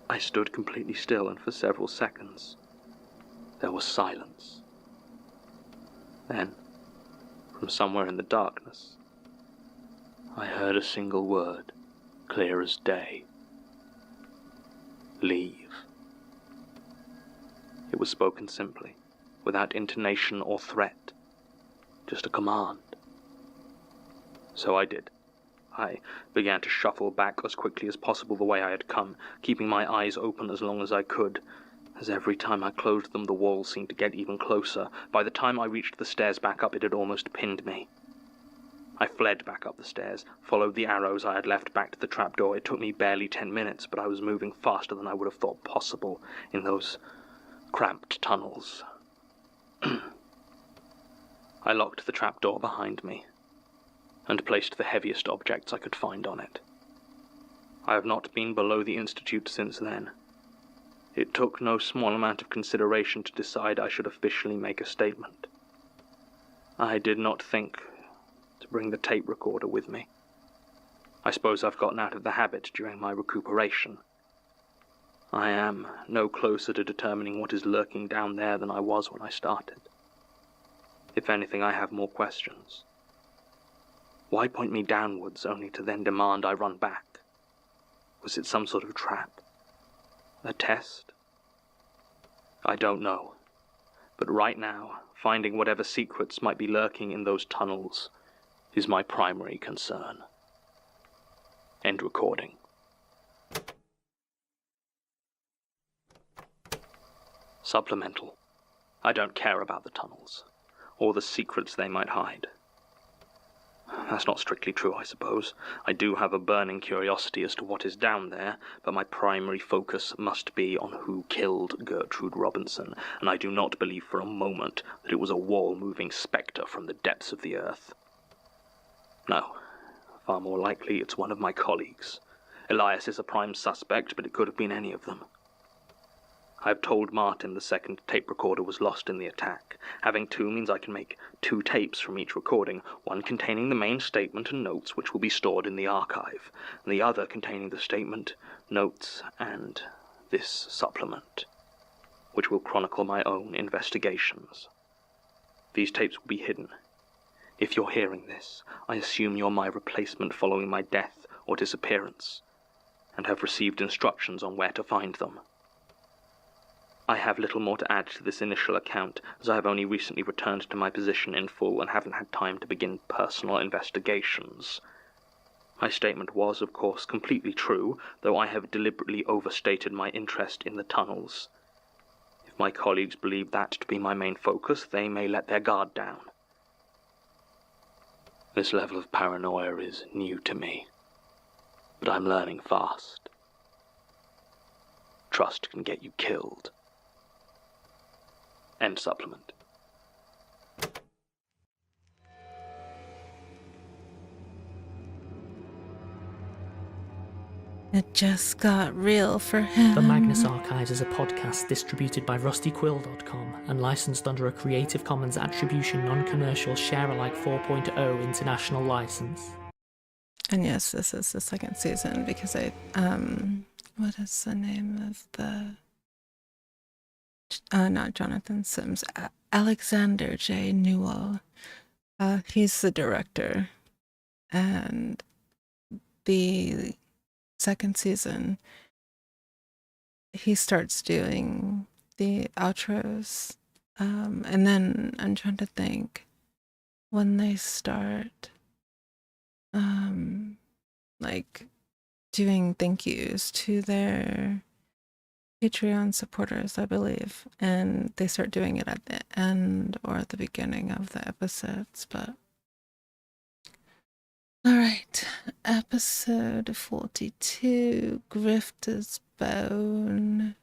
I stood completely still, and for several seconds there was silence. Then, from somewhere in the darkness, I heard a single word, clear as day. Leave. It was spoken simply, without intonation or threat, just a command. So I did. I began to shuffle back as quickly as possible the way I had come, keeping my eyes open as long as I could, as every time I closed them the wall seemed to get even closer. By the time I reached the stairs back up, it had almost pinned me. I fled back up the stairs, followed the arrows I had left back to the trapdoor. It took me barely 10 minutes, but I was moving faster than I would have thought possible in those cramped tunnels. I locked the trapdoor behind me, and placed the heaviest objects I could find on it. I have not been below the Institute since then. It took no small amount of consideration to decide I should officially make a statement. I did not think to bring the tape recorder with me. I suppose I've gotten out of the habit during my recuperation. I am no closer to determining what is lurking down there than I was when I started. If anything, I have more questions. Why point me downwards only to then demand I run back? Was it some sort of trap? A test? I don't know. But right now, finding whatever secrets might be lurking in those tunnels is my primary concern. End recording. Supplemental. I don't care about the tunnels, or the secrets they might hide. That's not strictly true, I suppose. I do have a burning curiosity as to what is down there, but my primary focus must be on who killed Gertrude Robinson, and I do not believe for a moment that it was a wall-moving spectre from the depths of the earth. No, far more likely it's one of my colleagues. Elias is a prime suspect, but it could have been any of them. I've told Martin the second tape recorder was lost in the attack. Having two means I can make 2 tapes from each recording, one containing the main statement and notes which will be stored in the archive, and the other containing the statement, notes, and this supplement, which will chronicle my own investigations. These tapes will be hidden. If you're hearing this, I assume you're my replacement following my death or disappearance, and have received instructions on where to find them. I have little more to add to this initial account, as I have only recently returned to my position in full and haven't had time to begin personal investigations. My statement was, of course, completely true, though I have deliberately overstated my interest in the tunnels. If my colleagues believe that to be my main focus, they may let their guard down. This level of paranoia is new to me, but I'm learning fast. Trust can get you killed. End supplement. It just got real for him. The Magnus Archives is a podcast distributed by rustyquill.com and licensed under a Creative Commons Attribution Non-Commercial Share-alike 4.0 international license. And yes, this is the second season because what is the name of the... not Jonathan Sims, Alexander J. Newell. He's the director. And the second season, he starts doing the outros. And then I'm trying to think when they start like doing thank yous to their Patreon supporters, I believe, and they start doing it at the end or at the beginning of the episodes, but all right, episode 42, Grifter's Bone.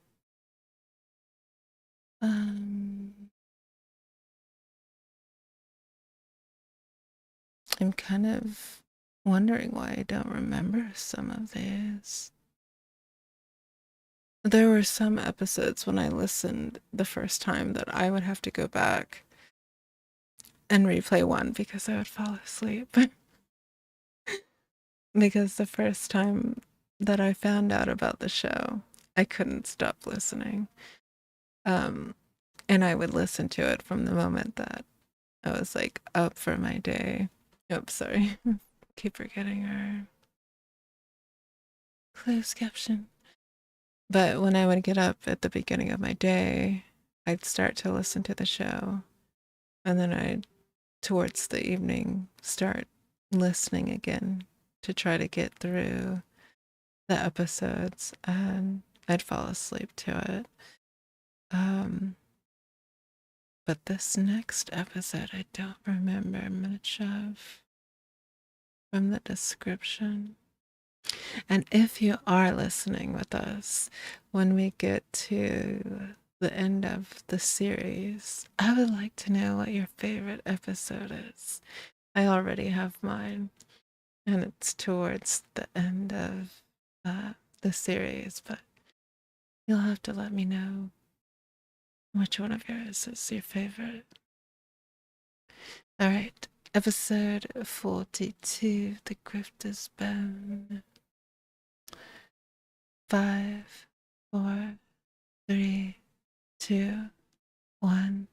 I'm kind of wondering why I don't remember some of these. There were some episodes when I listened the first time that I would have to go back and replay one because I would fall asleep. Because the first time that I found out about the show, I couldn't stop listening. And I would listen to it from the moment that I was like up for my day. Oops, sorry. Keep forgetting our closed caption. But when I would get up at the beginning of my day, I'd start to listen to the show. And then I'd, towards the evening, start listening again to try to get through the episodes. And I'd fall asleep to it. But this next episode, I don't remember much of from the description. And if you are listening with us, when we get to the end of the series, I would like to know what your favorite episode is. I already have mine, and it's towards the end of the series, but you'll have to let me know which one of yours is your favorite. All right, episode 42, The Grifter's Bone. 5, 4, 3, 2, 1.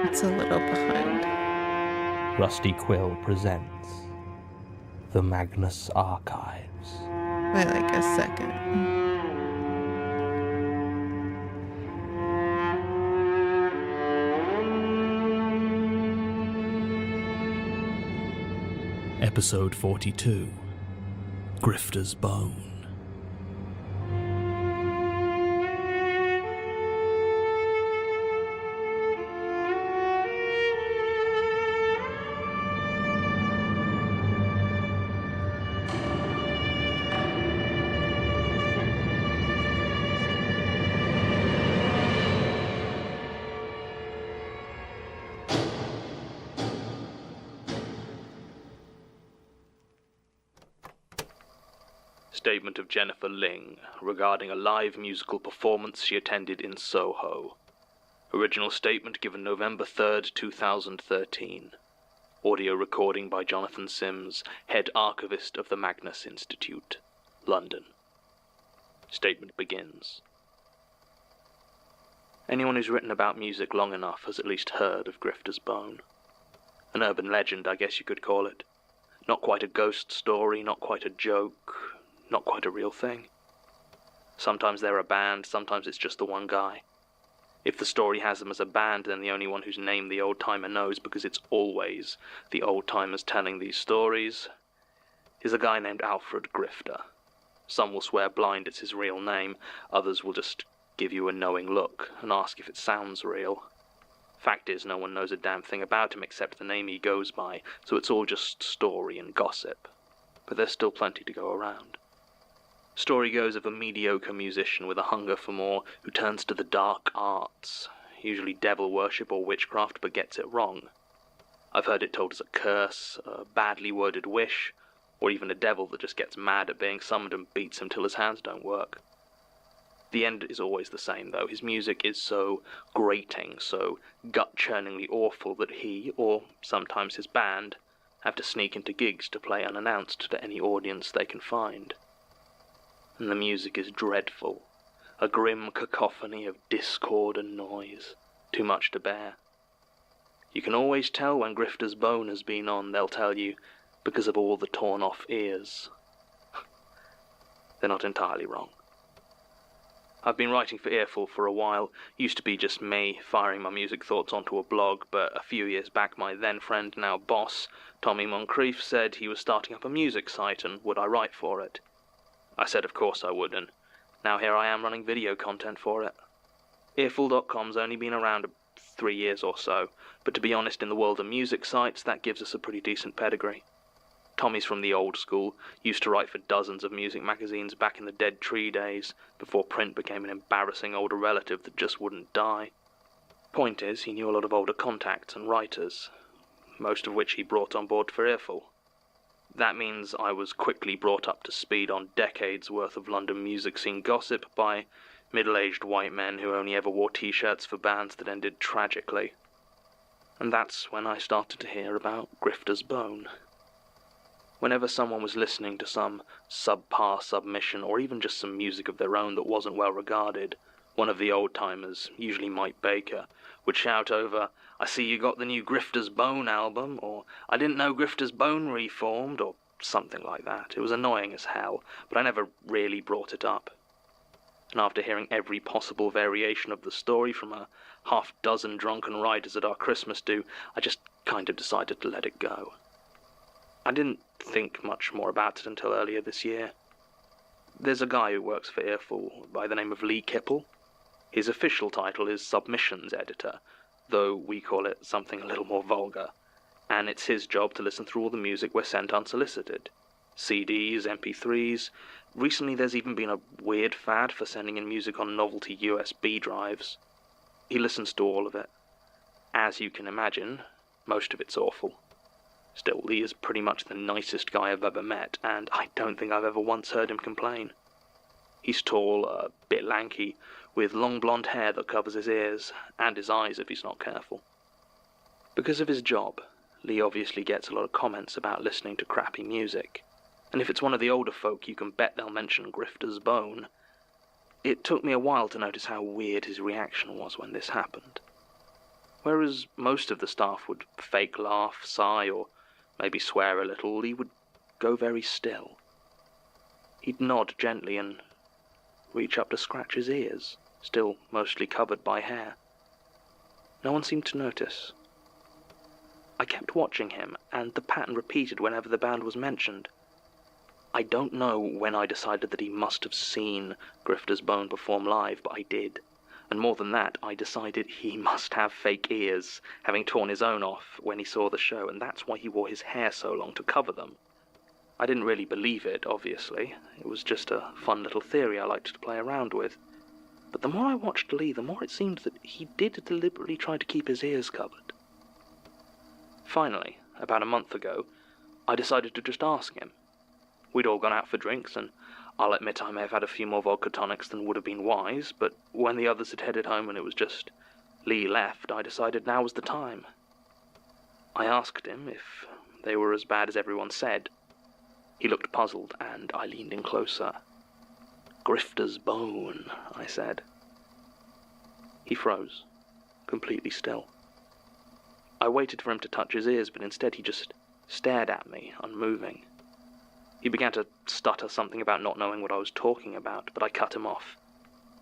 It's a little behind. Rusty Quill presents the Magnus Archives. By like a second. Episode 42, Grifter's Bone. Statement of Jennifer Ling regarding a live musical performance she attended in Soho. Original statement given November 3rd, 2013. Audio recording by Jonathan Sims, head archivist of the Magnus Institute, London. Statement begins. Anyone who's written about music long enough has at least heard of Grifter's Bone. An urban legend, I guess you could call it. Not quite a ghost story, not quite a joke, not quite a real thing. Sometimes they're a band, sometimes it's just the one guy. If the story has them as a band, then the only one whose name the old-timer knows, because it's always the old-timers telling these stories, is a guy named Alfred Grifter. Some will swear blind it's his real name, others will just give you a knowing look and ask if it sounds real. Fact is, no one knows a damn thing about him except the name he goes by, so it's all just story and gossip. But there's still plenty to go around. Story goes of a mediocre musician with a hunger for more who turns to the dark arts, usually devil worship or witchcraft, but gets it wrong. I've heard it told as a curse, a badly worded wish, or even a devil that just gets mad at being summoned and beats him till his hands don't work. The end is always the same, though. His music is so grating, so gut-churningly awful that he, or sometimes his band, have to sneak into gigs to play unannounced to any audience they can find. And the music is dreadful, a grim cacophony of discord and noise, too much to bear. You can always tell when Grifter's Bone has been on, they'll tell you, because of all the torn-off ears. They're not entirely wrong. I've been writing for Earful for a while. Used to be just me, firing my music thoughts onto a blog, but a few years back my then friend, now boss, Tommy Moncrief, said he was starting up a music site and would I write for it. I said of course I would, and now here I am running video content for it. Earful.com's only been around 3 years or so, but to be honest, in the world of music sites, that gives us a pretty decent pedigree. Tommy's from the old school, used to write for dozens of music magazines back in the Dead Tree days, before print became an embarrassing older relative that just wouldn't die. Point is, he knew a lot of older contacts and writers, most of which he brought on board for Earful. That means I was quickly brought up to speed on decades worth of London music scene gossip by middle-aged white men who only ever wore t-shirts for bands that ended tragically. And that's when I started to hear about Grifter's Bone. Whenever someone was listening to some subpar submission or even just some music of their own that wasn't well regarded, one of the old-timers, usually Mike Baker, would shout over, "I see you got the new Grifter's Bone album," or "I didn't know Grifter's Bone reformed," or something like that. It was annoying as hell, but I never really brought it up. And after hearing every possible variation of the story from a half-dozen drunken writers at our Christmas do, I just kind of decided to let it go. I didn't think much more about it until earlier this year. There's a guy who works for Earful by the name of Lee Kipple. His official title is Submissions Editor, though we call it something a little more vulgar, and it's his job to listen through all the music we're sent unsolicited. CDs, MP3s. Recently there's even been a weird fad for sending in music on novelty USB drives. He listens to all of it. As you can imagine, most of it's awful. Still, Lee is pretty much the nicest guy I've ever met, and I don't think I've ever once heard him complain. He's tall, a bit lanky, with long blonde hair that covers his ears, and his eyes if he's not careful. Because of his job, Lee obviously gets a lot of comments about listening to crappy music, and if it's one of the older folk, you can bet they'll mention Grifter's Bone. It took me a while to notice how weird his reaction was when this happened. Whereas most of the staff would fake laugh, sigh, or maybe swear a little, Lee would go very still. He'd nod gently and reach up to scratch his ears, still mostly covered by hair. No one seemed to notice. I kept watching him, and the pattern repeated whenever the band was mentioned. I don't know when I decided that he must have seen Grifter's Bone perform live, but I did. And more than that, I decided he must have fake ears, having torn his own off when he saw the show, and that's why he wore his hair so long to cover them. I didn't really believe it, obviously. It was just a fun little theory I liked to play around with. But the more I watched Lee, the more it seemed that he did deliberately try to keep his ears covered. Finally, about a month ago, I decided to just ask him. We'd all gone out for drinks, and I'll admit I may have had a few more vodka tonics than would have been wise, but when the others had headed home and it was just Lee left, I decided now was the time. I asked him if they were as bad as everyone said. He looked puzzled, and I leaned in closer. Grifter's Bone, I said. He froze, completely still. I waited for him to touch his ears, but instead he just stared at me, unmoving. He began to stutter something about not knowing what I was talking about, but I cut him off.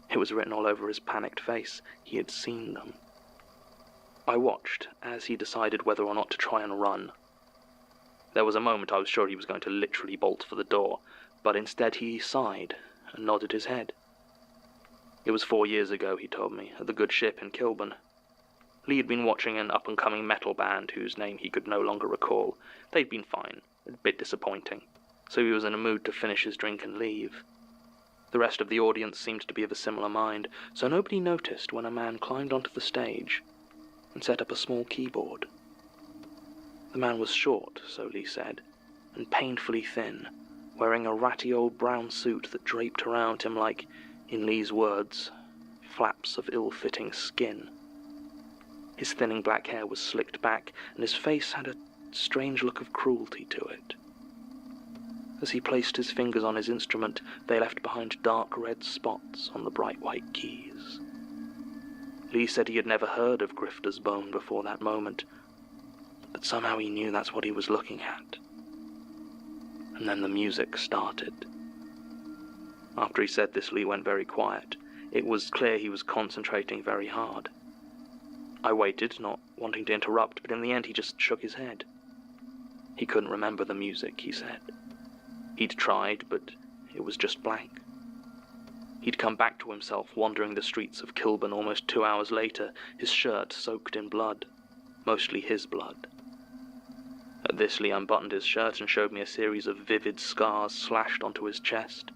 It was written all over his panicked face. He had seen them. I watched as he decided whether or not to try and run. There was a moment I was sure he was going to literally bolt for the door, but instead he sighed and nodded his head. It was 4 years ago, he told me, at the Good Ship in Kilburn. Lee had been watching an up-and-coming metal band whose name he could no longer recall. They'd been fine, a bit disappointing, so he was in a mood to finish his drink and leave. The rest of the audience seemed to be of a similar mind, so nobody noticed when a man climbed onto the stage and set up a small keyboard. The man was short, so Lee said, and painfully thin, wearing a ratty old brown suit that draped around him like, in Lee's words, flaps of ill-fitting skin. His thinning black hair was slicked back, and his face had a strange look of cruelty to it. As he placed his fingers on his instrument, they left behind dark red spots on the bright white keys. Lee said he had never heard of Grifter's Bone before that moment, but somehow he knew that's what he was looking at. And then the music started. After he said this, Lee went very quiet. It was clear he was concentrating very hard. I waited, not wanting to interrupt, but in the end he just shook his head. He couldn't remember the music, he said. He'd tried, but it was just blank. He'd come back to himself, wandering the streets of Kilburn almost 2 hours later, his shirt soaked in blood, mostly his blood. At this, Lee unbuttoned his shirt and showed me a series of vivid scars slashed onto his chest.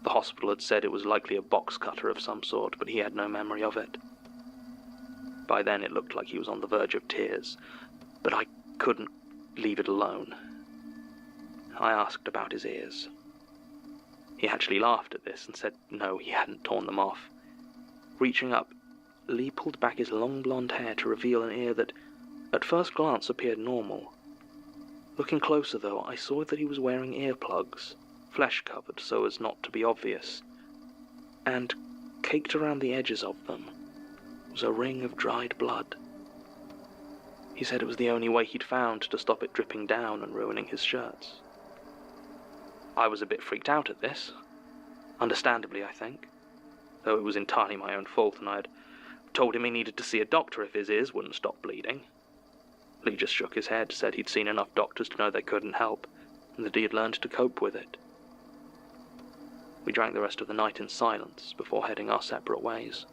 The hospital had said it was likely a box cutter of some sort, but he had no memory of it. By then it looked like he was on the verge of tears, but I couldn't leave it alone. I asked about his ears. He actually laughed at this and said no, he hadn't torn them off. Reaching up, Lee pulled back his long blonde hair to reveal an ear that, at first glance, appeared normal. Looking closer, though, I saw that he was wearing earplugs, flesh-covered so as not to be obvious, and caked around the edges of them was a ring of dried blood. He said it was the only way he'd found to stop it dripping down and ruining his shirts. I was a bit freaked out at this, understandably, I think, though it was entirely my own fault, and I had told him he needed to see a doctor if his ears wouldn't stop bleeding. Lee just shook his head, said he'd seen enough doctors to know they couldn't help, and that he had learned to cope with it. We drank the rest of the night in silence before heading our separate ways.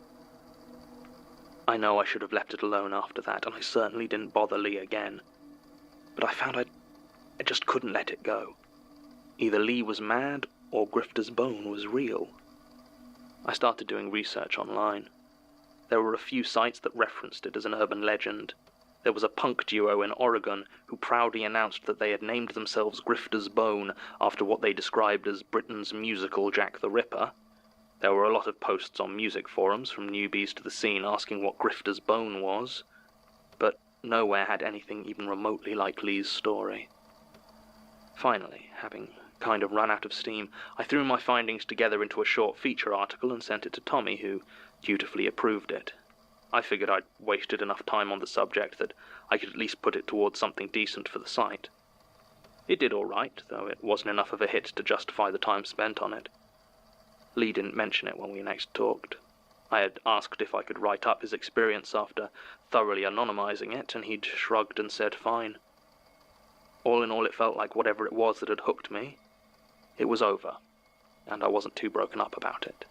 I know I should have left it alone after that, and I certainly didn't bother Lee again, but I found I just couldn't let it go. Either Lee was mad, or Grifter's Bone was real. I started doing research online. There were a few sites that referenced it as an urban legend. There was a punk duo in Oregon who proudly announced that they had named themselves Grifter's Bone after what they described as Britain's musical Jack the Ripper. There were a lot of posts on music forums from newbies to the scene asking what Grifter's Bone was, but nowhere had anything even remotely like Lee's story. Finally, having kind of run out of steam, I threw my findings together into a short feature article and sent it to Tommy, who dutifully approved it. I figured I'd wasted enough time on the subject that I could at least put it towards something decent for the site. It did all right, though it wasn't enough of a hit to justify the time spent on it. Lee didn't mention it when we next talked. I had asked if I could write up his experience after thoroughly anonymizing it, and he'd shrugged and said fine. All in all, it felt like whatever it was that had hooked me, it was over, and I wasn't too broken up about it.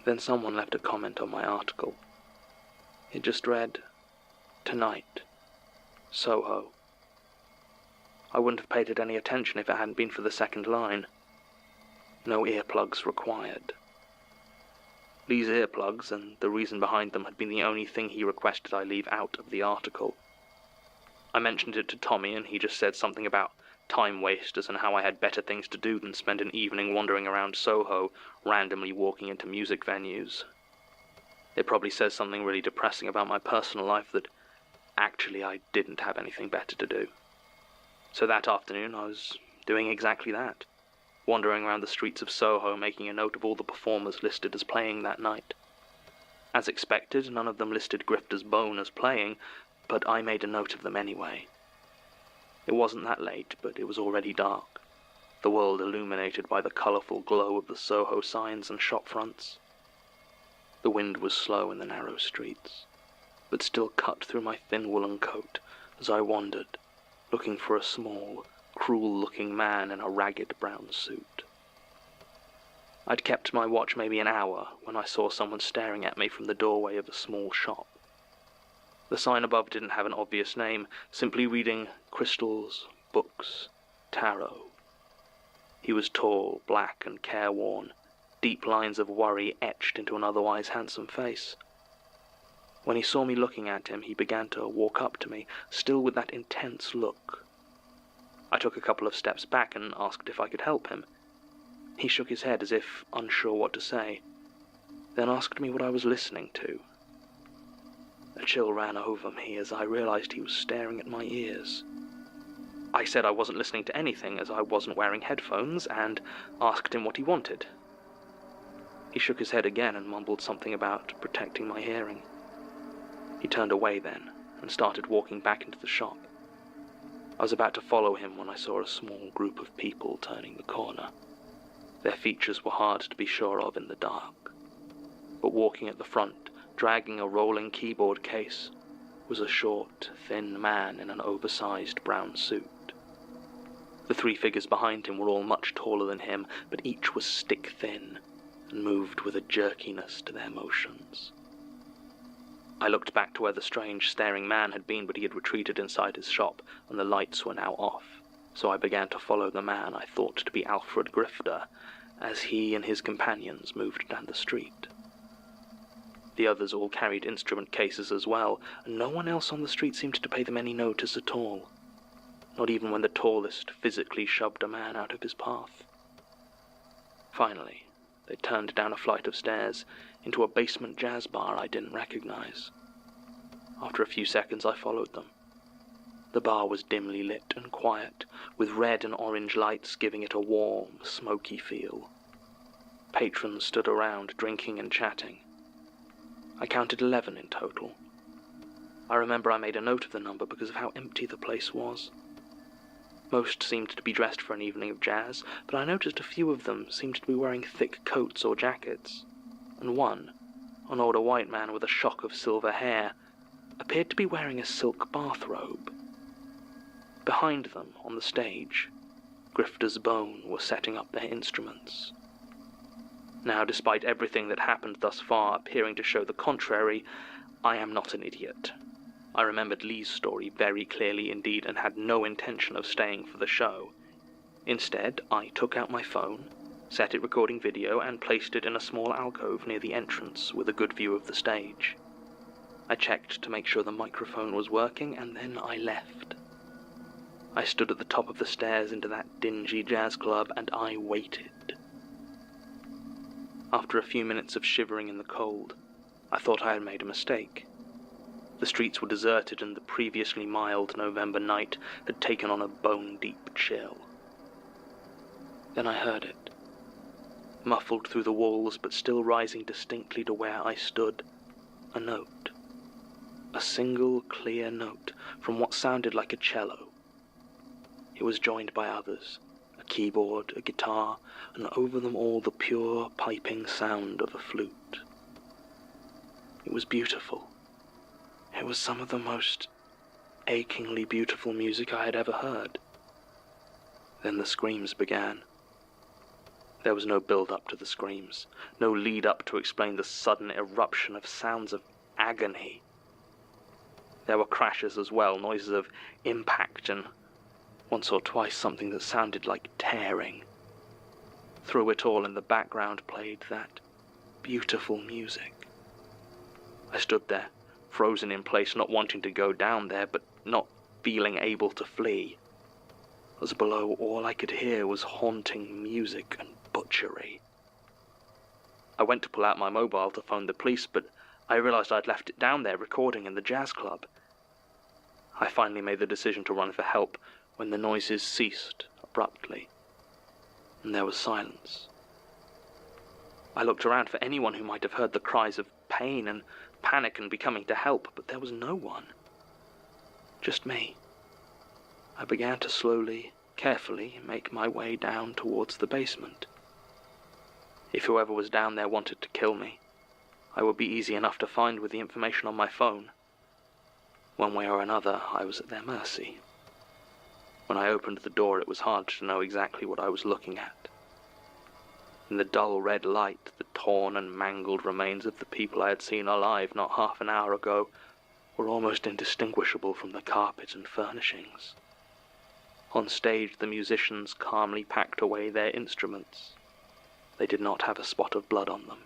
Then someone left a comment on my article. It just read, "Tonight, Soho." I wouldn't have paid it any attention if it hadn't been for the second line. No earplugs required. Lee's earplugs, and the reason behind them, had been the only thing he requested I leave out of the article. I mentioned it to Tommy, and he just said something about time wasters and how I had better things to do than spend an evening wandering around Soho, randomly walking into music venues. It probably says something really depressing about my personal life that actually I didn't have anything better to do. So that afternoon I was doing exactly that, wandering around the streets of Soho making a note of all the performers listed as playing that night. As expected, none of them listed Grifter's Bone as playing, but I made a note of them anyway. It wasn't that late, but it was already dark, the world illuminated by the colourful glow of the Soho signs and shop fronts. The wind was slow in the narrow streets, but still cut through my thin woolen coat as I wandered, looking for a small, cruel-looking man in a ragged brown suit. I'd kept my watch maybe an hour when I saw someone staring at me from the doorway of a small shop. The sign above didn't have an obvious name, simply reading Crystals, Books, Tarot. He was tall, black and careworn, deep lines of worry etched into an otherwise handsome face. When he saw me looking at him, he began to walk up to me, still with that intense look. I took a couple of steps back and asked if I could help him. He shook his head as if unsure what to say, then asked me what I was listening to. A chill ran over me as I realized he was staring at my ears. I said I wasn't listening to anything as I wasn't wearing headphones, and asked him what he wanted. He shook his head again and mumbled something about protecting my hearing. He turned away then and started walking back into the shop. I was about to follow him when I saw a small group of people turning the corner. Their features were hard to be sure of in the dark, but walking at the front, dragging a rolling keyboard case, was a short, thin man in an oversized brown suit. The three figures behind him were all much taller than him, but each was stick-thin and moved with a jerkiness to their motions. I looked back to where the strange, staring man had been, but he had retreated inside his shop, and the lights were now off, so I began to follow the man I thought to be Alfred Grifter, as he and his companions moved down the street. The others all carried instrument cases as well, and no one else on the street seemed to pay them any notice at all, not even when the tallest physically shoved a man out of his path. Finally, they turned down a flight of stairs into a basement jazz bar I didn't recognize. After a few seconds, I followed them. The bar was dimly lit and quiet, with red and orange lights giving it a warm, smoky feel. Patrons stood around, drinking and chatting. I counted 11 in total. I remember I made a note of the number because of how empty the place was. Most seemed to be dressed for an evening of jazz, but I noticed a few of them seemed to be wearing thick coats or jackets, and one, an older white man with a shock of silver hair, appeared to be wearing a silk bathrobe. Behind them, on the stage, Grifter's Bone were setting up their instruments. Now, despite everything that happened thus far appearing to show the contrary, I am not an idiot. I remembered Lee's story very clearly indeed and had no intention of staying for the show. Instead, I took out my phone, set it recording video, and placed it in a small alcove near the entrance with a good view of the stage. I checked to make sure the microphone was working, and then I left. I stood at the top of the stairs into that dingy jazz club, and I waited. After a few minutes of shivering in the cold, I thought I had made a mistake. The streets were deserted and the previously mild November night had taken on a bone-deep chill. Then I heard it, muffled through the walls but still rising distinctly to where I stood, a note. A single clear note from what sounded like a cello. It was joined by others, a keyboard, a guitar, and over them all the pure piping sound of a flute. It was beautiful. It was some of the most achingly beautiful music I had ever heard. Then the screams began. There was no build-up to the screams, no lead-up to explain the sudden eruption of sounds of agony. There were crashes as well, noises of impact, and once or twice something that sounded like tearing. Through it all in the background played that beautiful music. I stood there, frozen in place, not wanting to go down there, but not feeling able to flee. As below, all I could hear was haunting music and butchery. I went to pull out my mobile to phone the police, but I realized I'd left it down there recording in the jazz club. I finally made the decision to run for help when the noises ceased abruptly, and there was silence. I looked around for anyone who might have heard the cries of pain and panic and be coming to help, but there was no one. Just me. I began to slowly, carefully make my way down towards the basement. If whoever was down there wanted to kill me, I would be easy enough to find with the information on my phone. One way or another, I was at their mercy. When I opened the door, it was hard to know exactly what I was looking at. In the dull red light, the torn and mangled remains of the people I had seen alive not half an hour ago were almost indistinguishable from the carpet and furnishings. On stage, the musicians calmly packed away their instruments. They did not have a spot of blood on them.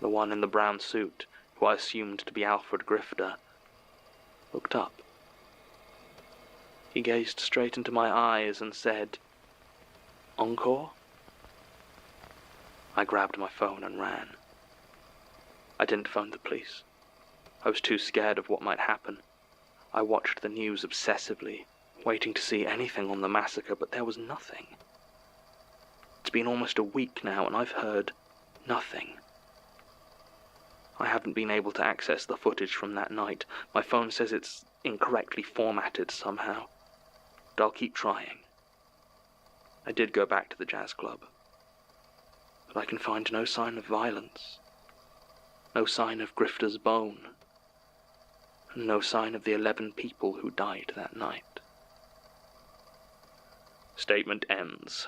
The one in the brown suit, who I assumed to be Alfred Grifter, looked up. He gazed straight into my eyes and said, "Encore?" I grabbed my phone and ran. I didn't phone the police. I was too scared of what might happen. I watched the news obsessively, waiting to see anything on the massacre, but there was nothing. It's been almost a week now, and I've heard nothing. I haven't been able to access the footage from that night. My phone says it's incorrectly formatted somehow. But I'll keep trying. I did go back to the jazz club, but I can find no sign of violence, no sign of Grifter's bone, and no sign of the 11 people who died that night. Statement ends.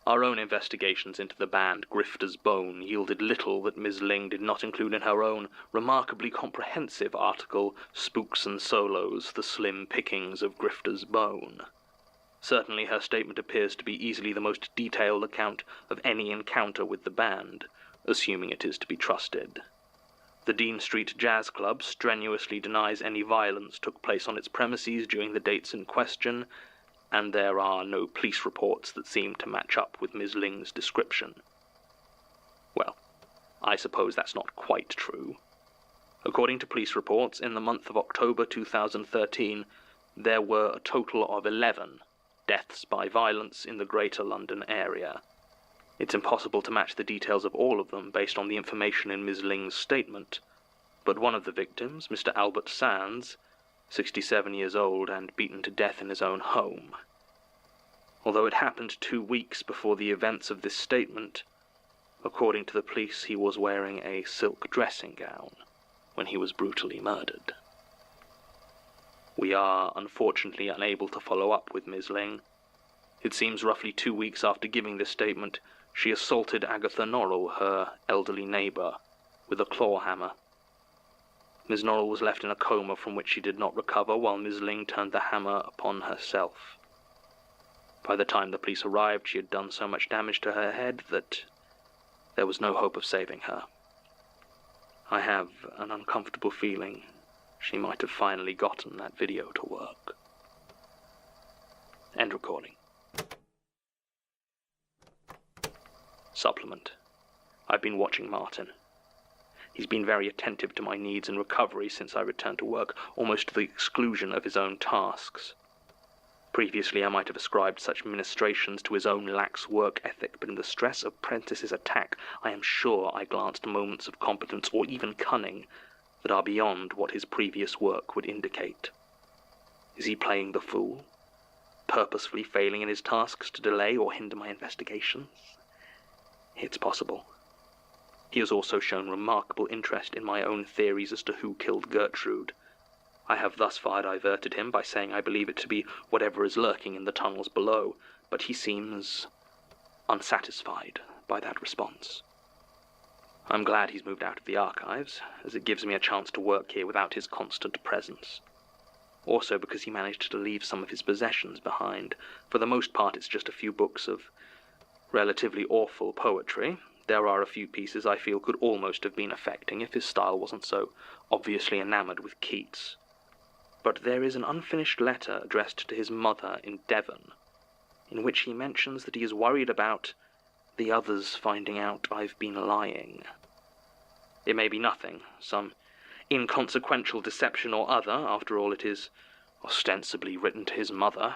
Our own investigations into the band Grifter's Bone yielded little that Ms. Ling did not include in her own remarkably comprehensive article, Spooks and Solos, The Slim Pickings of Grifter's Bone. Certainly her statement appears to be easily the most detailed account of any encounter with the band, assuming it is to be trusted. The Dean Street Jazz Club strenuously denies any violence took place on its premises during the dates in question, and there are no police reports that seem to match up with Ms. Ling's description. Well, I suppose that's not quite true. According to police reports, in the month of October 2013, there were a total of 11 deaths by violence in the Greater London area. It's impossible to match the details of all of them based on the information in Ms. Ling's statement, but one of the victims, Mr. Albert Sands, 67 years old and beaten to death in his own home. Although it happened 2 weeks before the events of this statement, according to the police, he was wearing a silk dressing gown when he was brutally murdered. We are unfortunately unable to follow up with Ms. Ling. It seems roughly 2 weeks after giving this statement, she assaulted Agatha Norrell, her elderly neighbour, with a claw hammer. Ms. Norrell was left in a coma from which she did not recover, while Ms. Ling turned the hammer upon herself. By the time the police arrived, she had done so much damage to her head that there was no hope of saving her. I have an uncomfortable feeling she might have finally gotten that video to work. End recording. Supplement. I've been watching Martin. He's been very attentive to my needs and recovery since I returned to work, almost to the exclusion of his own tasks. Previously, I might have ascribed such ministrations to his own lax work ethic, but in the stress of Prentice's attack, I am sure I glanced moments of competence or even cunning that are beyond what his previous work would indicate. Is he playing the fool? Purposefully failing in his tasks to delay or hinder my investigations? It's possible. He has also shown remarkable interest in my own theories as to who killed Gertrude. I have thus far diverted him by saying I believe it to be whatever is lurking in the tunnels below, but he seems unsatisfied by that response. I'm glad he's moved out of the archives, as it gives me a chance to work here without his constant presence. Also because he managed to leave some of his possessions behind. For the most part, it's just a few books of relatively awful poetry. There are a few pieces I feel could almost have been affecting if his style wasn't so obviously enamored with Keats. But there is an unfinished letter addressed to his mother in Devon, in which he mentions that he is worried about the others finding out I've been lying. It may be nothing, some inconsequential deception or other. After all, it is ostensibly written to his mother.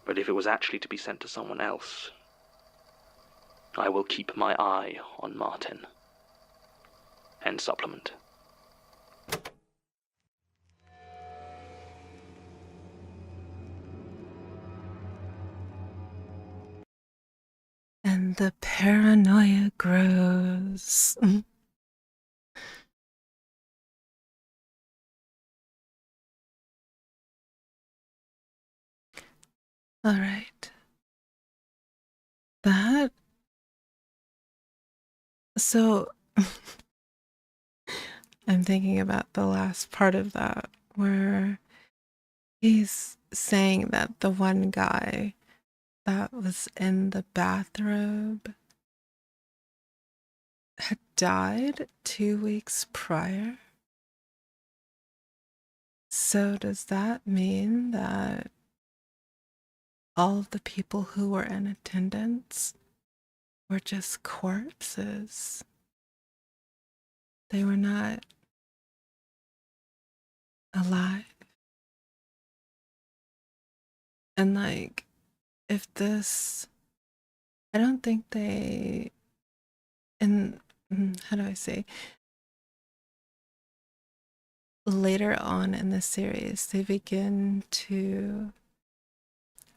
But if it was actually to be sent to someone else, I will keep my eye on Martin. End supplement. And the paranoia grows. All right. That. So, I'm thinking about the last part of that where he's saying that the one guy that was in the bathrobe had died 2 weeks prior. So does that mean that all of the people who were in attendance were just corpses? They were not alive? And like, if this, I don't think they, and how do I say, later on in the series, they begin to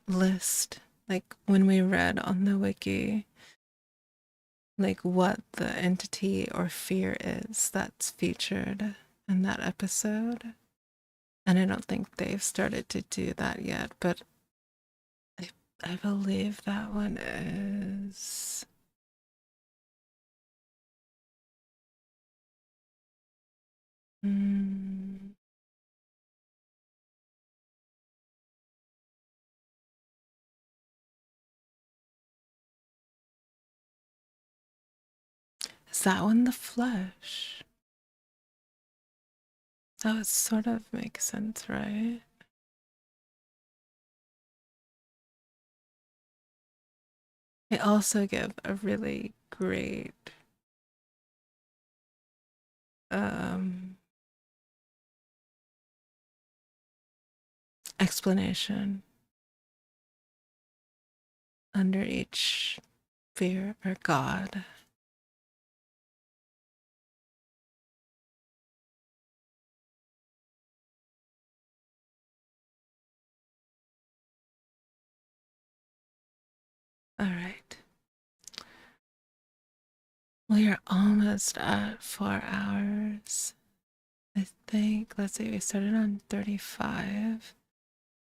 list, like when we read on the wiki, like what the entity or fear is that's featured in that episode. And I don't think they've started to do that yet, but I believe that one is is that one the flesh? That would sort of make sense, right? They also give a really great explanation under each fear or god. All right. We are almost at 4 hours. I think, let's see, we started on 35.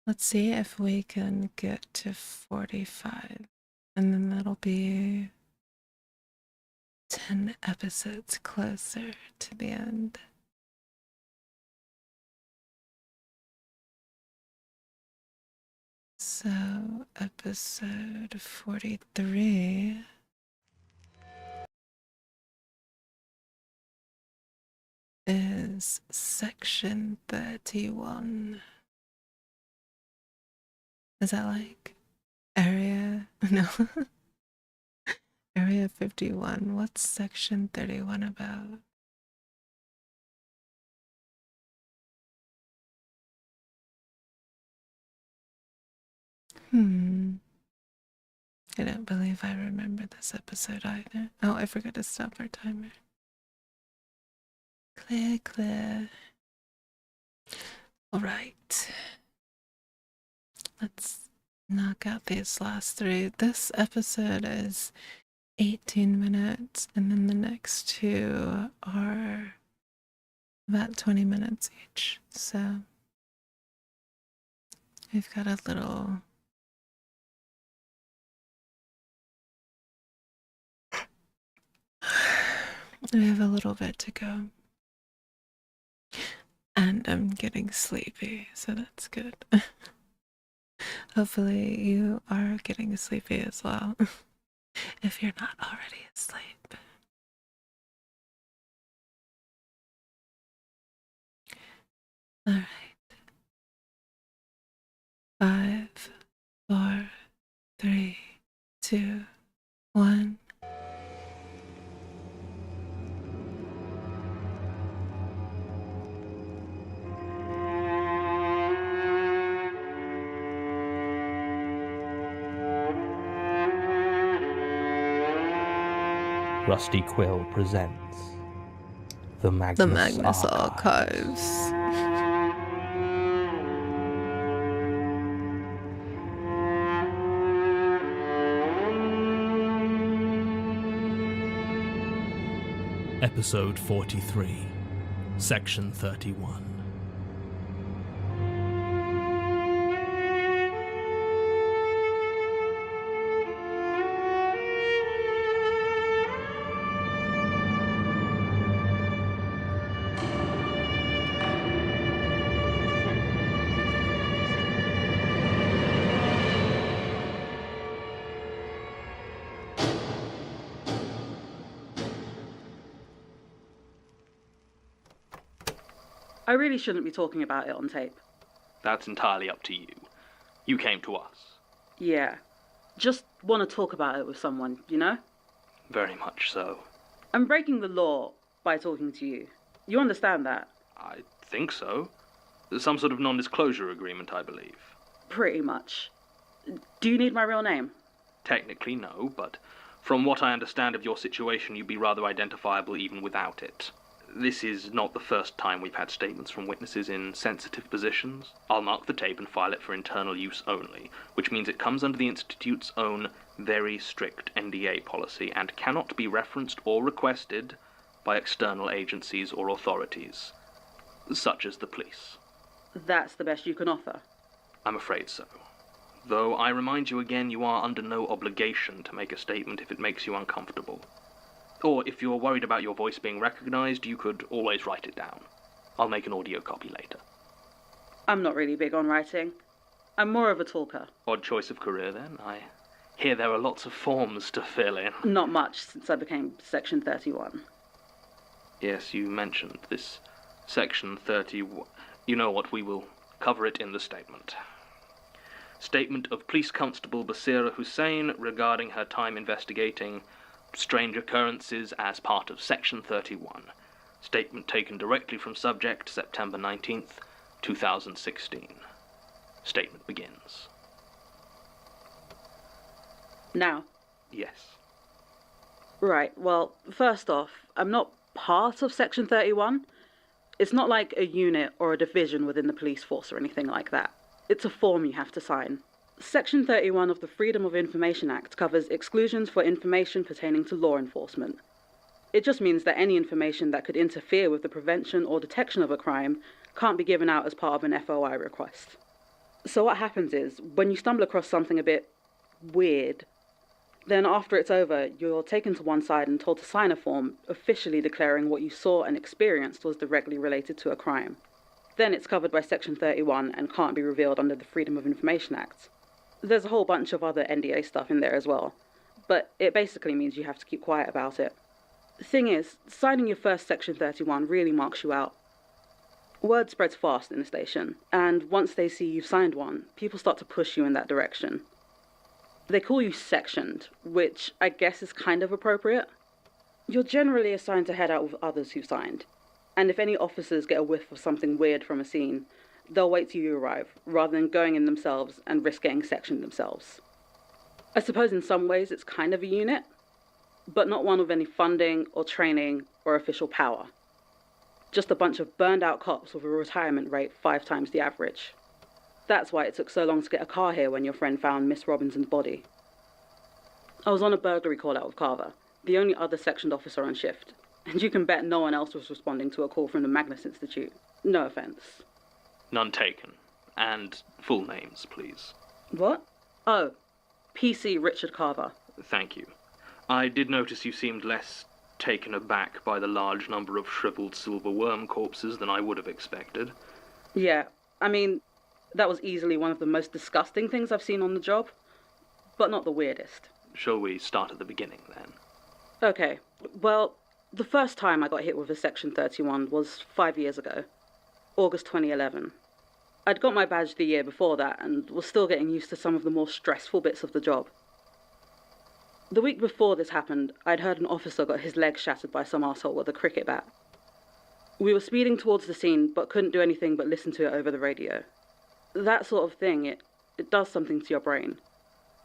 Let's see if we can get to 45. And then that'll be 10 episodes closer to the end. So, episode 43 is section 31. Is that like area? No. Area 51. What's Section 31 about? I don't believe I remember this episode either. Oh, I forgot to stop our timer. Clear. Alright. Let's knock out these last three. This episode is 18 minutes, and then the next two are about 20 minutes each. So we've got a little... We have a little bit to go. And I'm getting sleepy, so that's good. Hopefully you are getting sleepy as well, if you're not already asleep. Alright. 5, 4, 3, 2, 1. Rusty Quill presents The Magnus Archives. Episode 43, Section 31. I really shouldn't be talking about it on tape. That's entirely up to you. You came to us. Yeah. Just want to talk about it with someone, you know? Very much so. I'm breaking the law by talking to you. You understand that? I think so. There's some sort of non-disclosure agreement, I believe. Pretty much. Do you need my real name? Technically, no, but from what I understand of your situation, you'd be rather identifiable even without it. This is not the first time we've had statements from witnesses in sensitive positions. I'll mark the tape and file it for internal use only, which means it comes under the Institute's own very strict NDA policy and cannot be referenced or requested by external agencies or authorities, such as the police. That's the best you can offer? I'm afraid so. Though I remind you again, you are under no obligation to make a statement if it makes you uncomfortable. Or if you're worried about your voice being recognized, you could always write it down. I'll make an audio copy later. I'm not really big on writing. I'm more of a talker. Odd choice of career, then. I hear there are lots of forms to fill in. Not much since I became Section 31. Yes, you mentioned this Section 31. You know what, we will cover it in the statement. Statement of Police Constable Basira Hussain regarding her time investigating strange occurrences as part of Section 31. Statement taken directly from subject, September 19th, 2016. Statement begins. Now? Yes. Right, well, first off, I'm not part of Section 31. It's not like a unit or a division within the police force or anything like that. It's a form you have to sign. Section 31 of the Freedom of Information Act covers exclusions for information pertaining to law enforcement. It just means that any information that could interfere with the prevention or detection of a crime can't be given out as part of an FOI request. So what happens is, when you stumble across something a bit weird, then after it's over, you're taken to one side and told to sign a form officially declaring what you saw and experienced was directly related to a crime. Then it's covered by Section 31 and can't be revealed under the Freedom of Information Act. There's a whole bunch of other NDA stuff in there as well, but it basically means you have to keep quiet about it. The thing is, signing your first Section 31 really marks you out. Word spreads fast in the station, and once they see you've signed one, people start to push you in that direction. They call you sectioned, which I guess is kind of appropriate. You're generally assigned to head out with others who signed, and if any officers get a whiff of something weird from a scene, they'll wait till you arrive, rather than going in themselves and risk getting sectioned themselves. I suppose in some ways it's kind of a unit, but not one with any funding or training or official power. Just a bunch of burned out cops with a retirement rate 5 times the average. That's why it took so long to get a car here when your friend found Miss Robinson's body. I was on a burglary call out with Carver, the only other sectioned officer on shift, and you can bet no one else was responding to a call from the Magnus Institute. No offence. None taken. And full names, please. What? Oh, PC Richard Carver. Thank you. I did notice you seemed less taken aback by the large number of shriveled silver worm corpses than I would have expected. Yeah, I mean, that was easily one of the most disgusting things I've seen on the job, but not the weirdest. Shall we start at the beginning, then? Okay, well, the first time I got hit with a Section 31 was 5 years ago, August 2011. I'd got my badge the year before that and was still getting used to some of the more stressful bits of the job. The week before this happened, I'd heard an officer got his leg shattered by some arsehole with a cricket bat. We were speeding towards the scene, but couldn't do anything but listen to it over the radio. That sort of thing, it does something to your brain.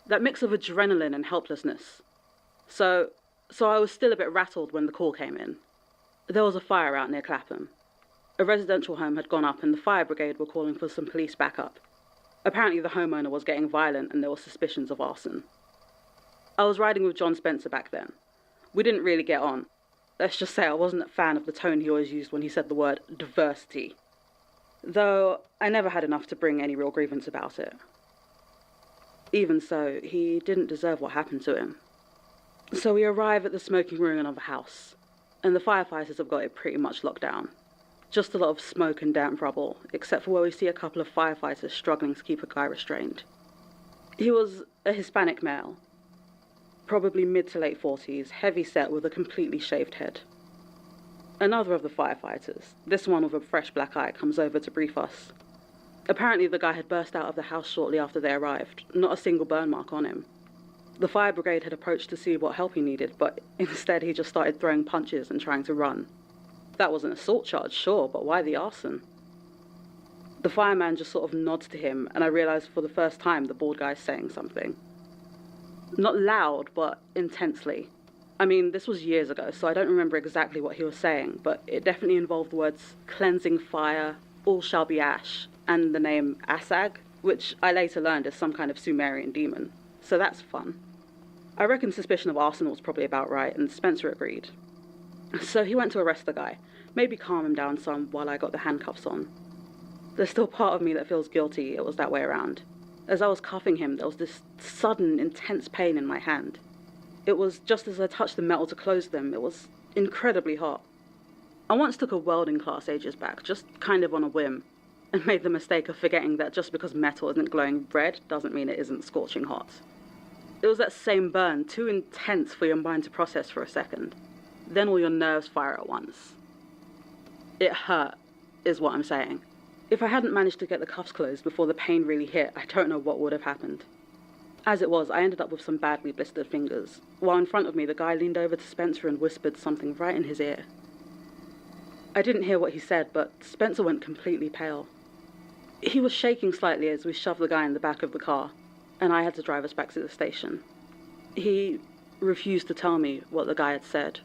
That mix of adrenaline and helplessness. So I was still a bit rattled when the call came in. There was a fire out near Clapham. A residential home had gone up and the fire brigade were calling for some police backup. Apparently the homeowner was getting violent and there were suspicions of arson. I was riding with John Spencer back then. We didn't really get on. Let's just say I wasn't a fan of the tone he always used when he said the word diversity. Though I never had enough to bring any real grievance about it. Even so, he didn't deserve what happened to him. So we arrive at the smoking ruin of a house, and the firefighters have got it pretty much locked down. Just a lot of smoke and damp rubble, except for where we see a couple of firefighters struggling to keep a guy restrained. He was a Hispanic male, probably mid to late 40s, heavy set with a completely shaved head. Another of the firefighters, this one with a fresh black eye, comes over to brief us. Apparently the guy had burst out of the house shortly after they arrived, not a single burn mark on him. The fire brigade had approached to see what help he needed, but instead he just started throwing punches and trying to run. That was an assault charge, sure, but why the arson? The fireman just sort of nods to him, and I realised for the first time the bald guy's saying something. Not loud, but intensely. I mean, this was years ago, so I don't remember exactly what he was saying, but it definitely involved the words cleansing fire, all shall be ash, and the name Asag, which I later learned is some kind of Sumerian demon. So that's fun. I reckon suspicion of arson was probably about right, and Spencer agreed. So he went to arrest the guy, maybe calm him down some while I got the handcuffs on. There's still part of me that feels guilty it was that way around. As I was cuffing him, there was this sudden, intense pain in my hand. It was just as I touched the metal to close them, it was incredibly hot. I once took a welding class ages back, just kind of on a whim, and made the mistake of forgetting that just because metal isn't glowing red doesn't mean it isn't scorching hot. It was that same burn, too intense for your mind to process for a second. Then all your nerves fire at once. It hurt, is what I'm saying. If I hadn't managed to get the cuffs closed before the pain really hit, I don't know what would have happened. As it was, I ended up with some badly blistered fingers, while in front of me the guy leaned over to Spencer and whispered something right in his ear. I didn't hear what he said, but Spencer went completely pale. He was shaking slightly as we shoved the guy in the back of the car, and I had to drive us back to the station. He refused to tell me what the guy had said.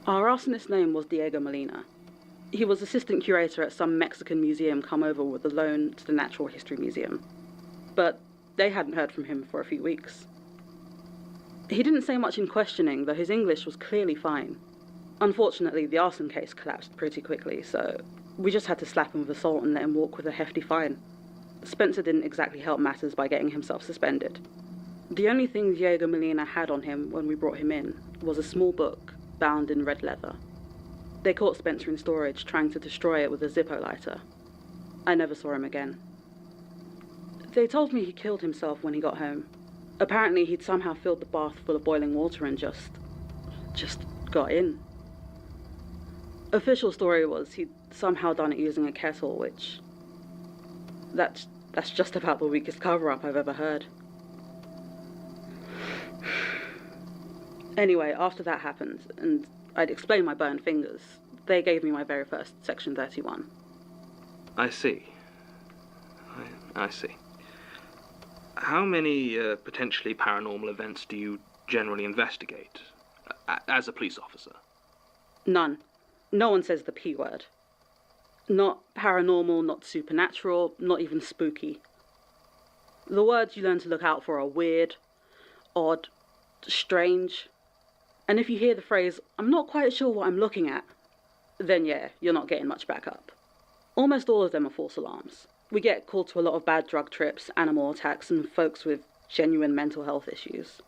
Our arsonist's name was Diego Molina. He was assistant curator at some Mexican museum come over with a loan to the Natural History Museum. But they hadn't heard from him for a few weeks. He didn't say much in questioning, though his English was clearly fine. Unfortunately, the arson case collapsed pretty quickly, so we just had to slap him with assault and let him walk with a hefty fine. Spencer didn't exactly help matters by getting himself suspended. The only thing Diego Molina had on him when we brought him in was a small book bound in red leather. They caught Spencer in storage, trying to destroy it with a Zippo lighter. I never saw him again. They told me he killed himself when he got home. Apparently he'd somehow filled the bath full of boiling water and just got in. Official story was he'd somehow done it using a kettle, which... That's just about the weakest cover-up I've ever heard. Anyway, after that happened, and I'd explained my burned fingers, they gave me my very first Section 31. I see. I see. How many potentially paranormal events do you generally investigate as a police officer? None. No one says the P word. Not paranormal, not supernatural, not even spooky. The words you learn to look out for are weird, odd, strange. And if you hear the phrase, "I'm not quite sure what I'm looking at," then yeah, you're not getting much backup. Almost all of them are false alarms. We get called to a lot of bad drug trips, animal attacks, and folks with genuine mental health issues.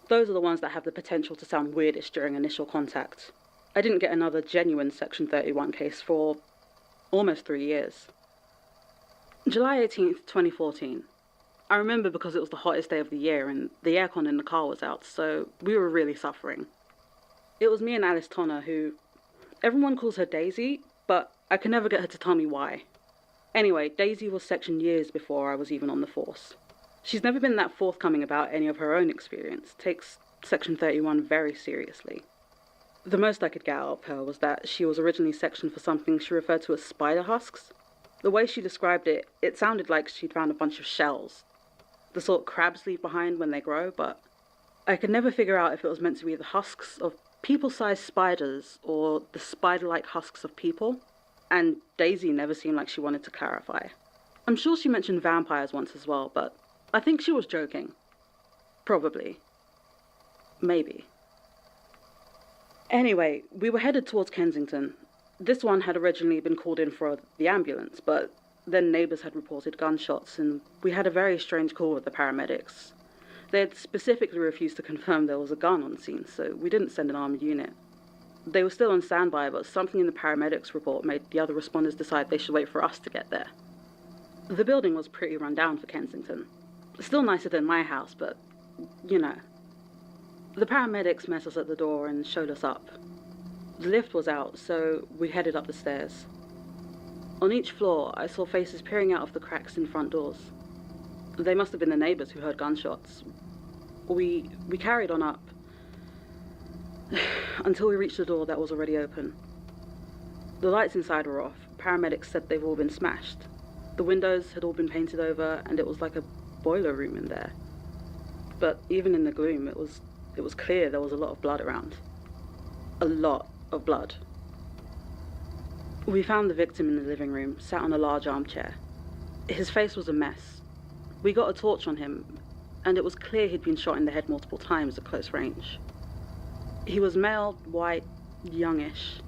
Those are the ones that have the potential to sound weirdish during initial contact. I didn't get another genuine Section 31 case for almost 3 years. July 18th, 2014. I remember because it was the hottest day of the year and the aircon in the car was out, so we were really suffering. It was me and Alice Tonner, who everyone calls her Daisy, but I can never get her to tell me why. Anyway, Daisy was sectioned years before I was even on the force. She's never been that forthcoming about any of her own experience, takes Section 31 very seriously. The most I could get out of her was that she was originally sectioned for something she referred to as spider husks. The way she described it, it sounded like she'd found a bunch of shells, the sort crabs leave behind when they grow, but I could never figure out if it was meant to be the husks of people-sized spiders or the spider-like husks of people, and Daisy never seemed like she wanted to clarify. I'm sure she mentioned vampires once as well, but I think she was joking. Probably. Maybe. Anyway, we were headed towards Kensington. This one had originally been called in for the ambulance, but then neighbours had reported gunshots, and we had a very strange call with the paramedics. They had specifically refused to confirm there was a gun on scene, so we didn't send an armed unit. They were still on standby, but something in the paramedics report made the other responders decide they should wait for us to get there. The building was pretty run down for Kensington. Still nicer than my house, but, you know. The paramedics met us at the door and showed us up. The lift was out, so we headed up the stairs. On each floor, I saw faces peering out of the cracks in front doors. They must have been the neighbours who heard gunshots. We carried on up until we reached the door that was already open. The lights inside were off. Paramedics said they've all been smashed. The windows had all been painted over, and it was like a boiler room in there. But even in the gloom, it was clear there was a lot of blood around. A lot of blood. We found the victim in the living room, sat on a large armchair. His face was a mess. We got a torch on him, and it was clear he'd been shot in the head multiple times at close range. He was male, white, youngish.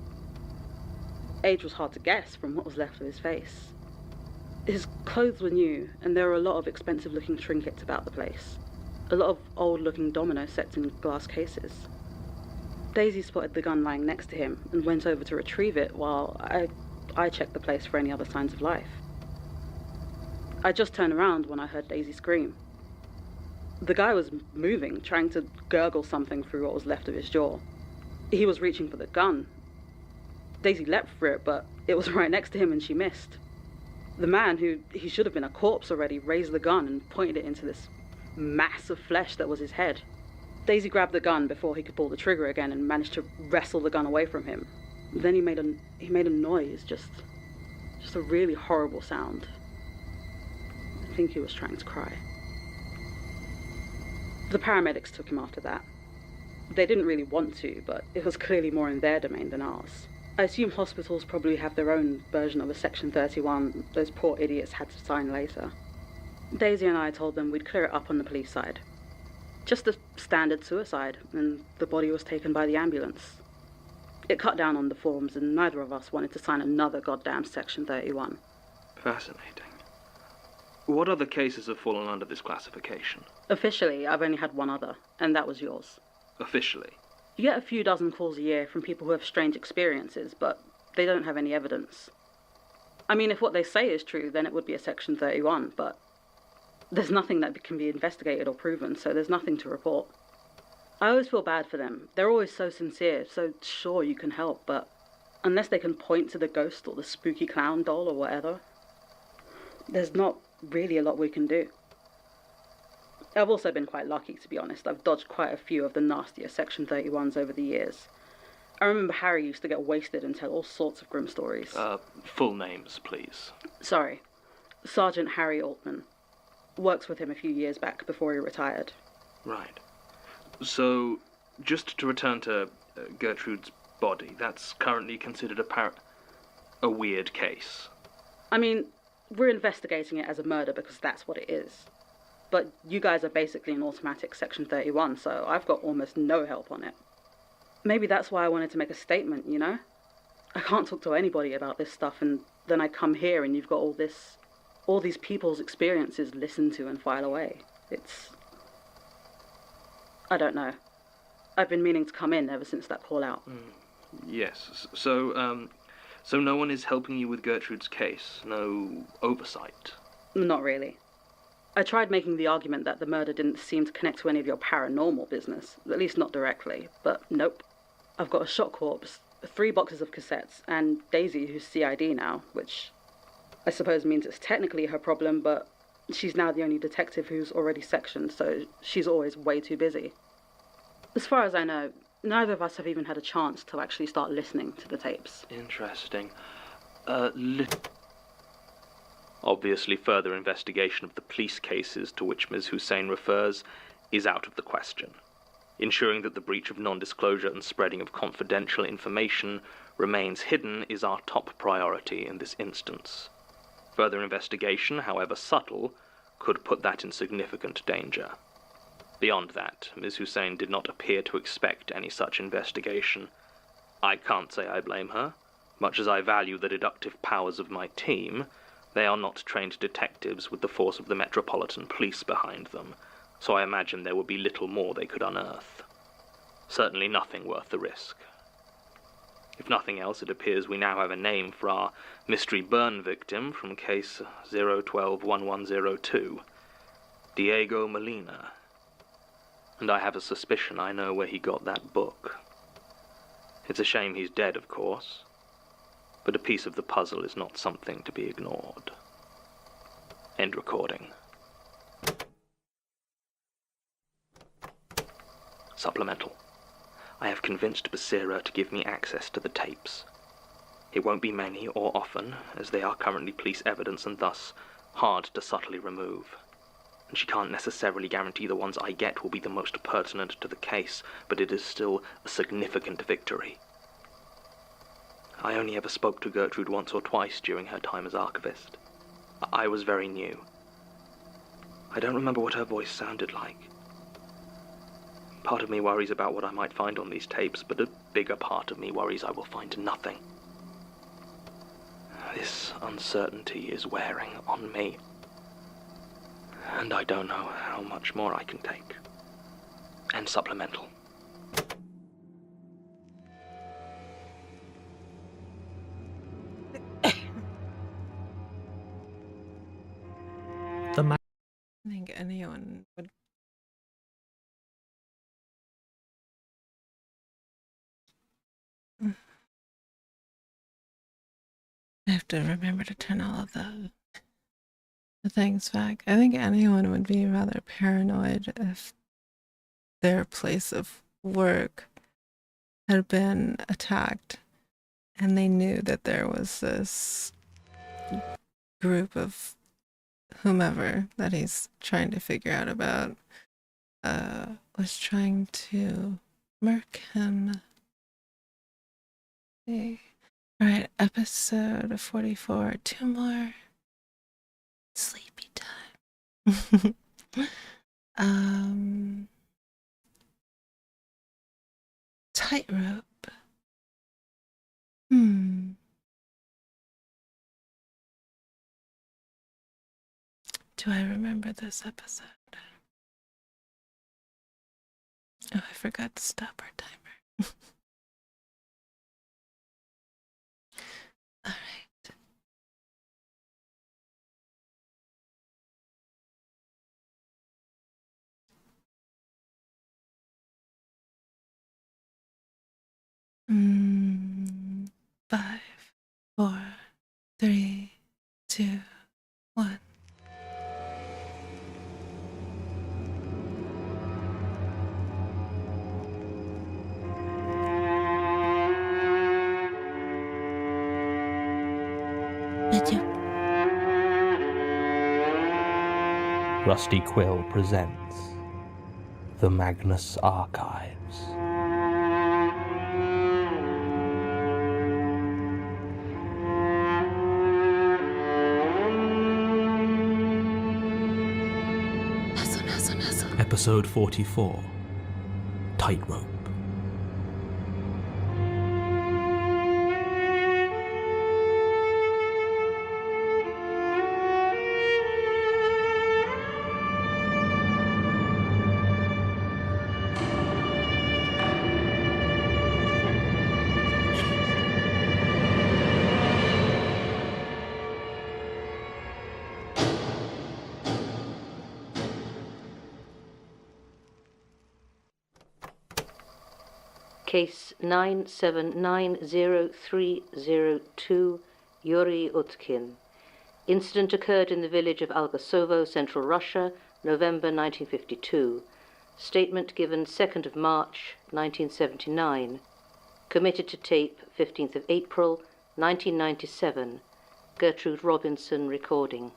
Age was hard to guess from what was left of his face. His clothes were new, and there were a lot of expensive-looking trinkets about the place. A lot of old-looking domino sets in glass cases. Daisy spotted the gun lying next to him and went over to retrieve it while I checked the place for any other signs of life. I just turned around when I heard Daisy scream. The guy was moving, trying to gurgle something through what was left of his jaw. He was reaching for the gun. Daisy leapt for it, but it was right next to him and she missed. The man, who he should have been a corpse already, raised the gun and pointed it into this mass of flesh that was his head. Daisy grabbed the gun before he could pull the trigger again and managed to wrestle the gun away from him. Then he made a noise, just a really horrible sound. I think he was trying to cry. The paramedics took him after that. They didn't really want to, but it was clearly more in their domain than ours. I assume hospitals probably have their own version of a Section 31 those poor idiots had to sign later. Daisy and I told them we'd clear it up on the police side. Just a standard suicide, and the body was taken by the ambulance. It cut down on the forms, and neither of us wanted to sign another goddamn Section 31. Fascinating. What other cases have fallen under this classification? Officially, I've only had one other, and that was yours. Officially? You get a few dozen calls a year from people who have strange experiences, but they don't have any evidence. I mean, if what they say is true, then it would be a Section 31, but there's nothing that can be investigated or proven, so there's nothing to report. I always feel bad for them. They're always so sincere, so sure you can help, but unless they can point to the ghost or the spooky clown doll or whatever, there's not really a lot we can do. I've also been quite lucky, to be honest. I've dodged quite a few of the nastier Section 31s over the years. I remember Harry used to get wasted and tell all sorts of grim stories. Full names, please. Sorry. Sergeant Harry Altman. Worked with him a few years back before he retired. Right. So, just to return to Gertrude's body, that's currently considered a weird case. I mean, we're investigating it as a murder because that's what it is. But you guys are basically an automatic Section 31, so I've got almost no help on it. Maybe that's why I wanted to make a statement, you know? I can't talk to anybody about this stuff, and then I come here and you've got all these people's experiences listened to and file away. I don't know. I've been meaning to come in ever since that call out. Yes. So no one is helping you with Gertrude's case? No oversight? Not really. I tried making the argument that the murder didn't seem to connect to any of your paranormal business, at least not directly, but nope. I've got a shot corpse, 3 boxes of cassettes, and Daisy, who's CID now, which I suppose means it's technically her problem, but she's now the only detective who's already sectioned, so she's always way too busy. As far as I know, neither of us have even had a chance to actually start listening to the tapes. Interesting. Obviously, further investigation of the police cases to which Ms. Hussein refers is out of the question. Ensuring that the breach of non-disclosure and spreading of confidential information remains hidden is our top priority in this instance. Further investigation, however subtle, could put that in significant danger. Beyond that, Ms. Hussein did not appear to expect any such investigation. I can't say I blame her. Much as I value the deductive powers of my team, they are not trained detectives with the force of the Metropolitan Police behind them, so I imagine there would be little more they could unearth. Certainly nothing worth the risk. If nothing else, it appears we now have a name for our mystery burn victim from case 012-1102, Diego Molina. And I have a suspicion I know where he got that book. It's a shame he's dead, of course, but a piece of the puzzle is not something to be ignored. End recording. Supplemental. I have convinced Basira to give me access to the tapes. It won't be many or often, as they are currently police evidence and thus hard to subtly remove. And she can't necessarily guarantee the ones I get will be the most pertinent to the case, but it is still a significant victory. I only ever spoke to Gertrude once or twice during her time as archivist. I was very new. I don't remember what her voice sounded like. Part of me worries about what I might find on these tapes, but a bigger part of me worries I will find nothing. This uncertainty is wearing on me, and I don't know how much more I can take. End supplemental. I think anyone would. I have to remember to turn all of the things back. I think anyone would be rather paranoid if their place of work had been attacked and they knew that there was this group of whomever that he's trying to figure out about was trying to murk him. Okay. All right, episode 44. 2 more. Sleepy time. Tightrope. Do I remember this episode? Oh, I forgot to stop our timer. All right. Five, 4, 3, 2, 1. Rusty Quill presents the Magnus Archives. Episode 44, Tightrope. Case 9790302, Yuri Utkin. Incident occurred in the village of Algasovo, Central Russia, November 1952. Statement given 2nd of March 1979. Committed to tape 15th of April 1997. Gertrude Robinson recording.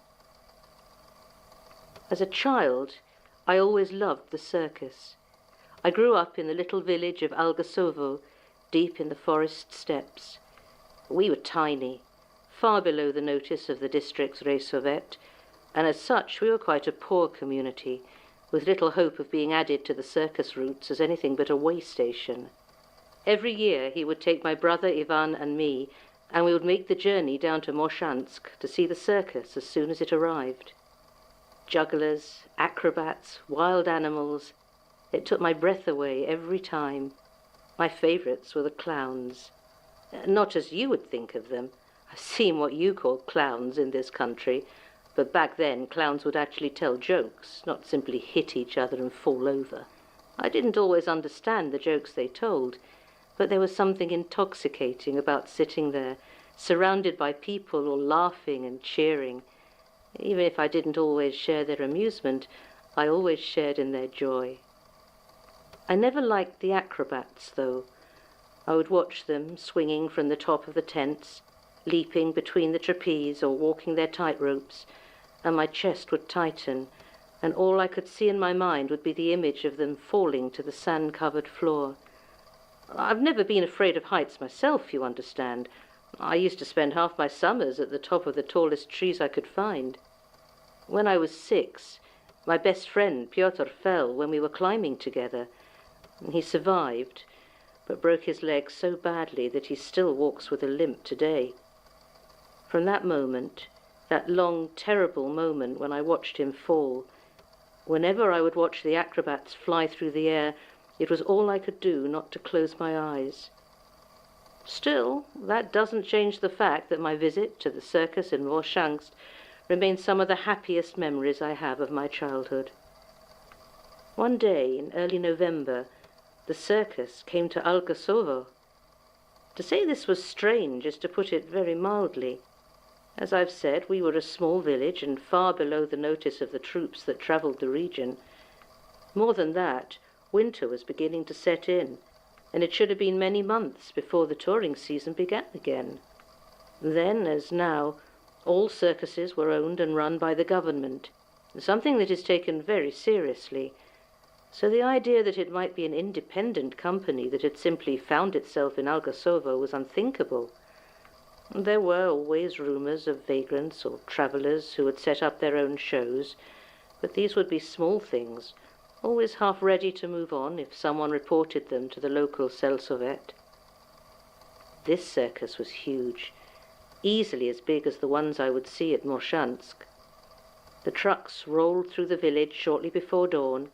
As a child, I always loved the circus. I grew up in the little village of Algasovo, deep in the forest steppes. We were tiny, far below the notice of the district's Raysovet, and as such we were quite a poor community, with little hope of being added to the circus routes as anything but a way station. Every year he would take my brother Ivan and me, and we would make the journey down to Moshansk to see the circus as soon as it arrived. Jugglers, acrobats, wild animals. It took my breath away every time. My favourites were the clowns. Not as you would think of them. I've seen what you call clowns in this country, but back then clowns would actually tell jokes, not simply hit each other and fall over. I didn't always understand the jokes they told, but there was something intoxicating about sitting there, surrounded by people all laughing and cheering. Even if I didn't always share their amusement, I always shared in their joy. I never liked the acrobats, though. I would watch them swinging from the top of the tents, leaping between the trapeze or walking their tightropes, and my chest would tighten, and all I could see in my mind would be the image of them falling to the sand-covered floor. I've never been afraid of heights myself, you understand. I used to spend half my summers at the top of the tallest trees I could find. When I was 6, my best friend Pyotr fell when we were climbing together. He survived, but broke his leg so badly that he still walks with a limp today. From that moment, that long, terrible moment when I watched him fall, whenever I would watch the acrobats fly through the air, it was all I could do not to close my eyes. Still, that doesn't change the fact that my visit to the circus in Moshansk remains some of the happiest memories I have of my childhood. One day in early November, the circus came to Algasovo. To say this was strange is to put it very mildly. As I've said, we were a small village and far below the notice of the troops that travelled the region. More than that, winter was beginning to set in, and it should have been many months before the touring season began again. Then, as now, all circuses were owned and run by the government, something that is taken very seriously. So the idea that it might be an independent company that had simply found itself in Algasovo was unthinkable. There were always rumours of vagrants or travellers who would set up their own shows, but these would be small things, always half ready to move on if someone reported them to the local Selsovet. This circus was huge, easily as big as the ones I would see at Moshansk. The trucks rolled through the village shortly before dawn,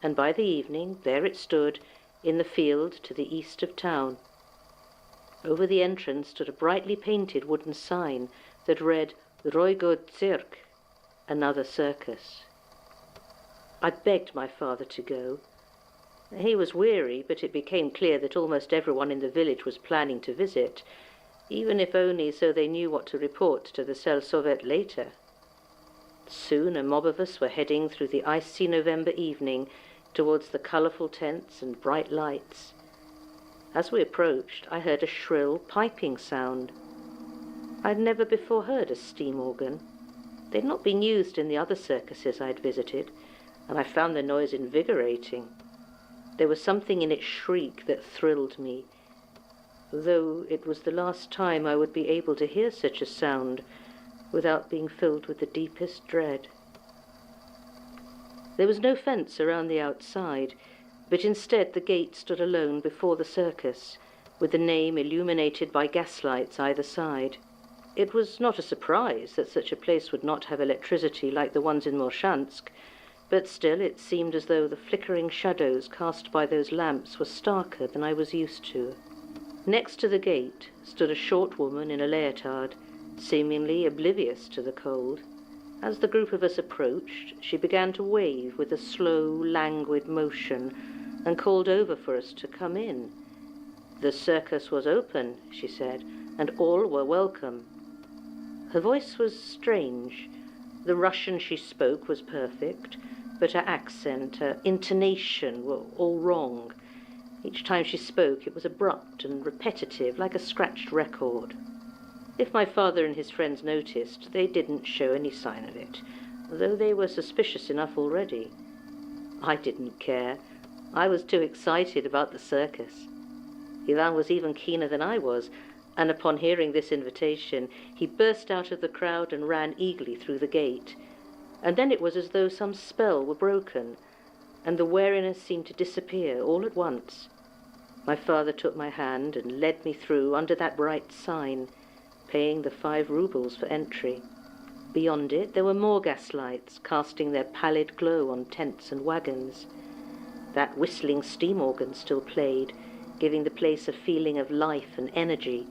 and by the evening there it stood in the field to the east of town. Over the entrance stood a brightly painted wooden sign that read Roygod Cirque, another circus. I begged my father to go. He was weary, but it became clear that almost everyone in the village was planning to visit, even if only so they knew what to report to the Selsovet later. Soon a mob of us were heading through the icy November evening towards the colourful tents and bright lights. As we approached, I heard a shrill piping sound. I'd never before heard a steam organ. They'd not been used in the other circuses I'd visited, and I found the noise invigorating. There was something in its shriek that thrilled me, though it was the last time I would be able to hear such a sound without being filled with the deepest dread. There was no fence around the outside, but instead the gate stood alone before the circus, with the name illuminated by gaslights either side. It was not a surprise that such a place would not have electricity like the ones in Morshansk, but still it seemed as though the flickering shadows cast by those lamps were starker than I was used to. Next to the gate stood a short woman in a leotard, seemingly oblivious to the cold. As the group of us approached, she began to wave with a slow, languid motion and called over for us to come in. The circus was open, she said, and all were welcome. Her voice was strange. The Russian she spoke was perfect, but her accent, her intonation were all wrong. Each time she spoke it was abrupt and repetitive, like a scratched record. If my father and his friends noticed, they didn't show any sign of it, though they were suspicious enough already. I didn't care. I was too excited about the circus. Ivan was even keener than I was, and upon hearing this invitation, he burst out of the crowd and ran eagerly through the gate. And then it was as though some spell were broken, and the wariness seemed to disappear all at once. My father took my hand and led me through under that bright sign, paying the 5 rubles for entry. Beyond it there were more gaslights, casting their pallid glow on tents and wagons. That whistling steam organ still played, giving the place a feeling of life and energy,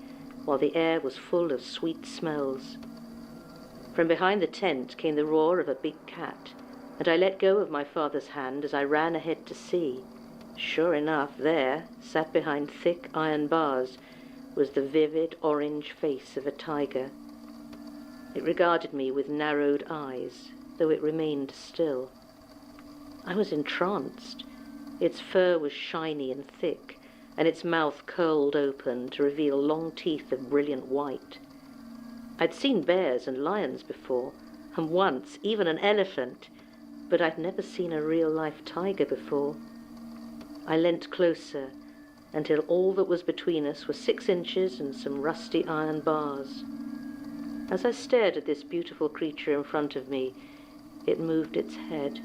while the air was full of sweet smells. From behind the tent came the roar of a big cat, and I let go of my father's hand as I ran ahead to see. Sure enough, there, sat behind thick iron bars, was the vivid orange face of a tiger. It regarded me with narrowed eyes, though it remained still. I was entranced. Its fur was shiny and thick, and its mouth curled open to reveal long teeth of brilliant white. I'd seen bears and lions before, and once even an elephant, but I'd never seen a real-life tiger before. I leant closer, until all that was between us was 6 inches and some rusty iron bars. As I stared at this beautiful creature in front of me, it moved its head.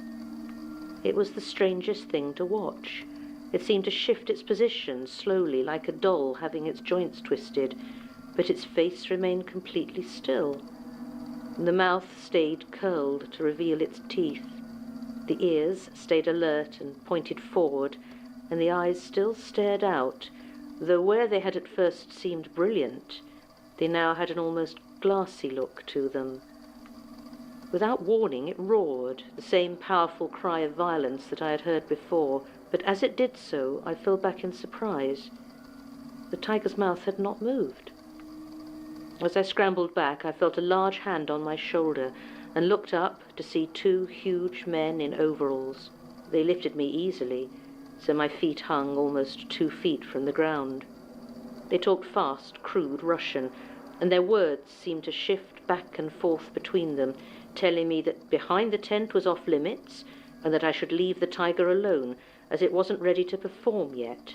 It was the strangest thing to watch. It seemed to shift its position slowly, like a doll having its joints twisted, but its face remained completely still. The mouth stayed curled to reveal its teeth. The ears stayed alert and pointed forward, and the eyes still stared out, though where they had at first seemed brilliant, they now had an almost glassy look to them. Without warning, it roared, the same powerful cry of violence that I had heard before, but as it did so, I fell back in surprise. The tiger's mouth had not moved. As I scrambled back, I felt a large hand on my shoulder and looked up to see 2 huge men in overalls. They lifted me easily, so my feet hung almost 2 feet from the ground. They talked fast, crude Russian, and their words seemed to shift back and forth between them, telling me that behind the tent was off limits, and that I should leave the tiger alone, as it wasn't ready to perform yet.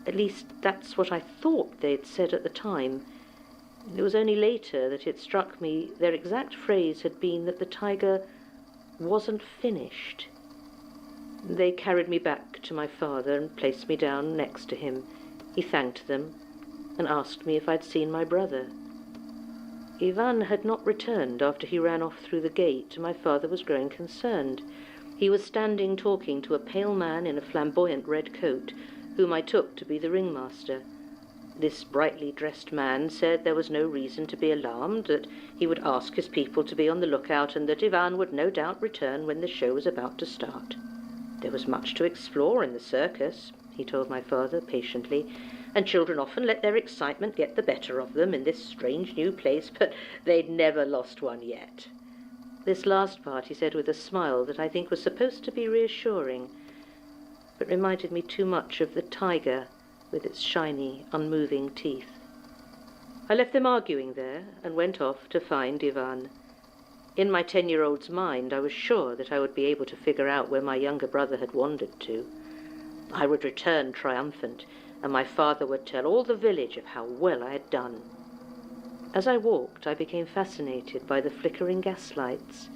At least that's what I thought they'd said at the time. It was only later that it struck me their exact phrase had been that the tiger wasn't finished. They carried me back to my father and placed me down next to him. He thanked them and asked me if I'd seen my brother. Ivan had not returned after he ran off through the gate, and my father was growing concerned. He was standing talking to a pale man in a flamboyant red coat, whom I took to be the ringmaster. This brightly dressed man said there was no reason to be alarmed, that he would ask his people to be on the lookout, and that Ivan would no doubt return when the show was about to start. There was much to explore in the circus, he told my father patiently, and children often let their excitement get the better of them in this strange new place, but they'd never lost one yet. This last part he said with a smile that I think was supposed to be reassuring, but reminded me too much of the tiger with its shiny, unmoving teeth. I left them arguing there and went off to find Ivan. In my 10-year-old's mind, I was sure that I would be able to figure out where my younger brother had wandered to. I would return triumphant, and my father would tell all the village of how well I had done. As I walked, I became fascinated by the flickering gaslights,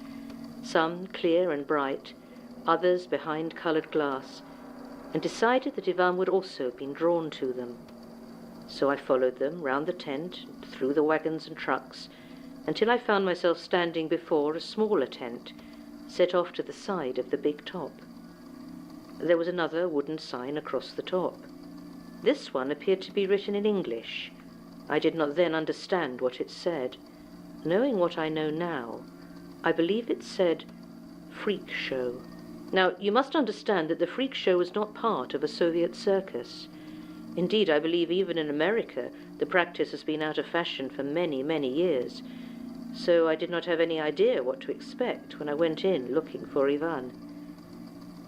some clear and bright, others behind coloured glass, and decided that Ivan would also have been drawn to them. So I followed them round the tent, through the wagons and trucks, until I found myself standing before a smaller tent, set off to the side of the big top. There was another wooden sign across the top. This one appeared to be written in English. I did not then understand what it said. Knowing what I know now, I believe it said freak show. Now, you must understand that the freak show was not part of a Soviet circus. Indeed, I believe even in America, the practice has been out of fashion for many, many years. So I did not have any idea what to expect when I went in looking for Ivan.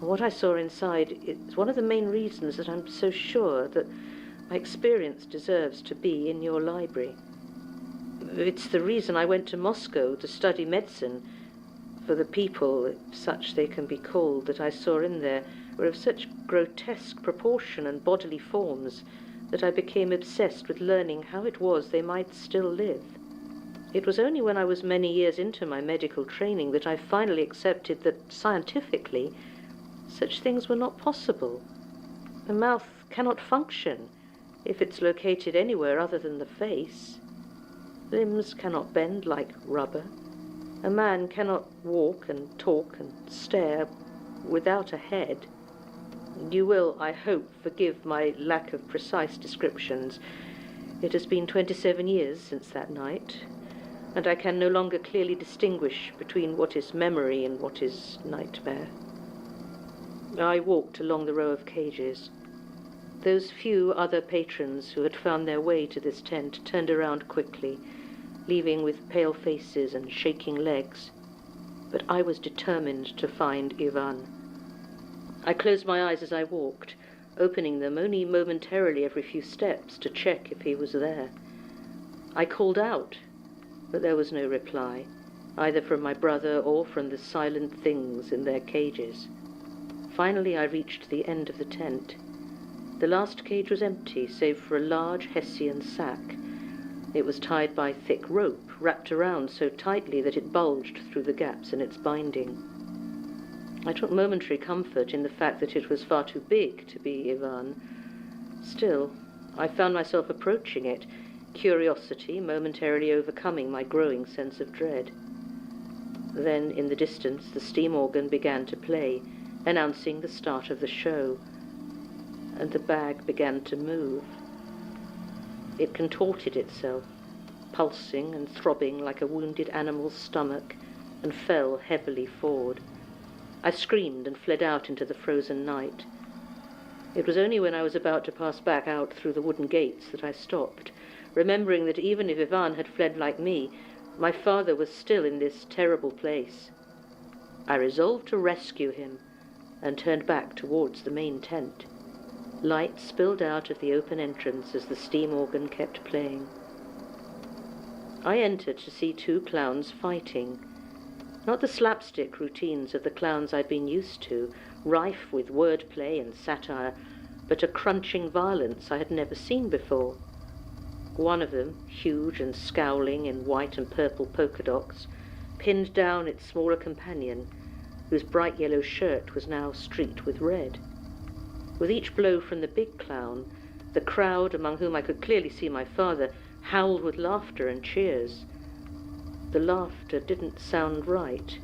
What I saw inside is one of the main reasons that I'm so sure that my experience deserves to be in your library. It's the reason I went to Moscow to study medicine, for the people, if such they can be called, that I saw in there were of such grotesque proportion and bodily forms that I became obsessed with learning how it was they might still live. It was only when I was many years into my medical training that I finally accepted that, scientifically, such things were not possible. A mouth cannot function if it's located anywhere other than the face. Limbs cannot bend like rubber. A man cannot walk and talk and stare without a head. You will, I hope, forgive my lack of precise descriptions. It has been 27 years since that night, and I can no longer clearly distinguish between what is memory and what is nightmare. I walked along the row of cages. Those few other patrons who had found their way to this tent turned around quickly, leaving with pale faces and shaking legs. But I was determined to find Ivan. I closed my eyes as I walked, opening them only momentarily every few steps to check if he was there. I called out, but there was no reply, either from my brother or from the silent things in their cages. Finally, I reached the end of the tent. The last cage was empty, save for a large Hessian sack. It was tied by thick rope, wrapped around so tightly that it bulged through the gaps in its binding. I took momentary comfort in the fact that it was far too big to be Ivan. Still, I found myself approaching it, curiosity momentarily overcoming my growing sense of dread. Then, in the distance, the steam organ began to play, announcing the start of the show, and the bag began to move. It contorted itself, pulsing and throbbing like a wounded animal's stomach, and fell heavily forward. I screamed and fled out into the frozen night. It was only when I was about to pass back out through the wooden gates that I stopped, remembering that even if Ivan had fled like me, my father was still in this terrible place. I resolved to rescue him, and turned back towards the main tent. Light spilled out of the open entrance as the steam organ kept playing. I entered to see two clowns fighting. Not the slapstick routines of the clowns I'd been used to, rife with wordplay and satire, but a crunching violence I had never seen before. One of them, huge and scowling in white and purple polka dots, pinned down its smaller companion, whose bright yellow shirt was now streaked with red. With each blow from the big clown, the crowd, among whom I could clearly see my father, howled with laughter and cheers. The laughter didn't sound right.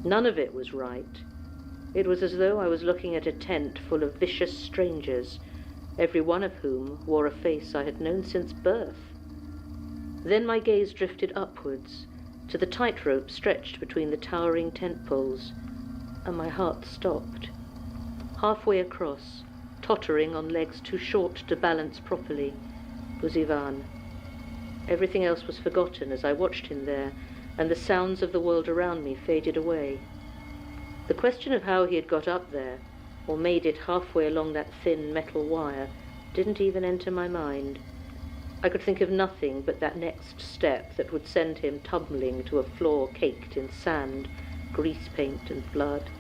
None of it was right. It was as though I was looking at a tent full of vicious strangers, every one of whom wore a face I had known since birth. Then my gaze drifted upwards, to the tightrope stretched between the towering tent poles, and my heart stopped. Halfway across, tottering on legs too short to balance properly, was Ivan. Everything else was forgotten as I watched him there, and the sounds of the world around me faded away. The question of how he had got up there, or made it halfway along that thin metal wire, didn't even enter my mind. I could think of nothing but that next step that would send him tumbling to a floor caked in sand, grease paint and blood.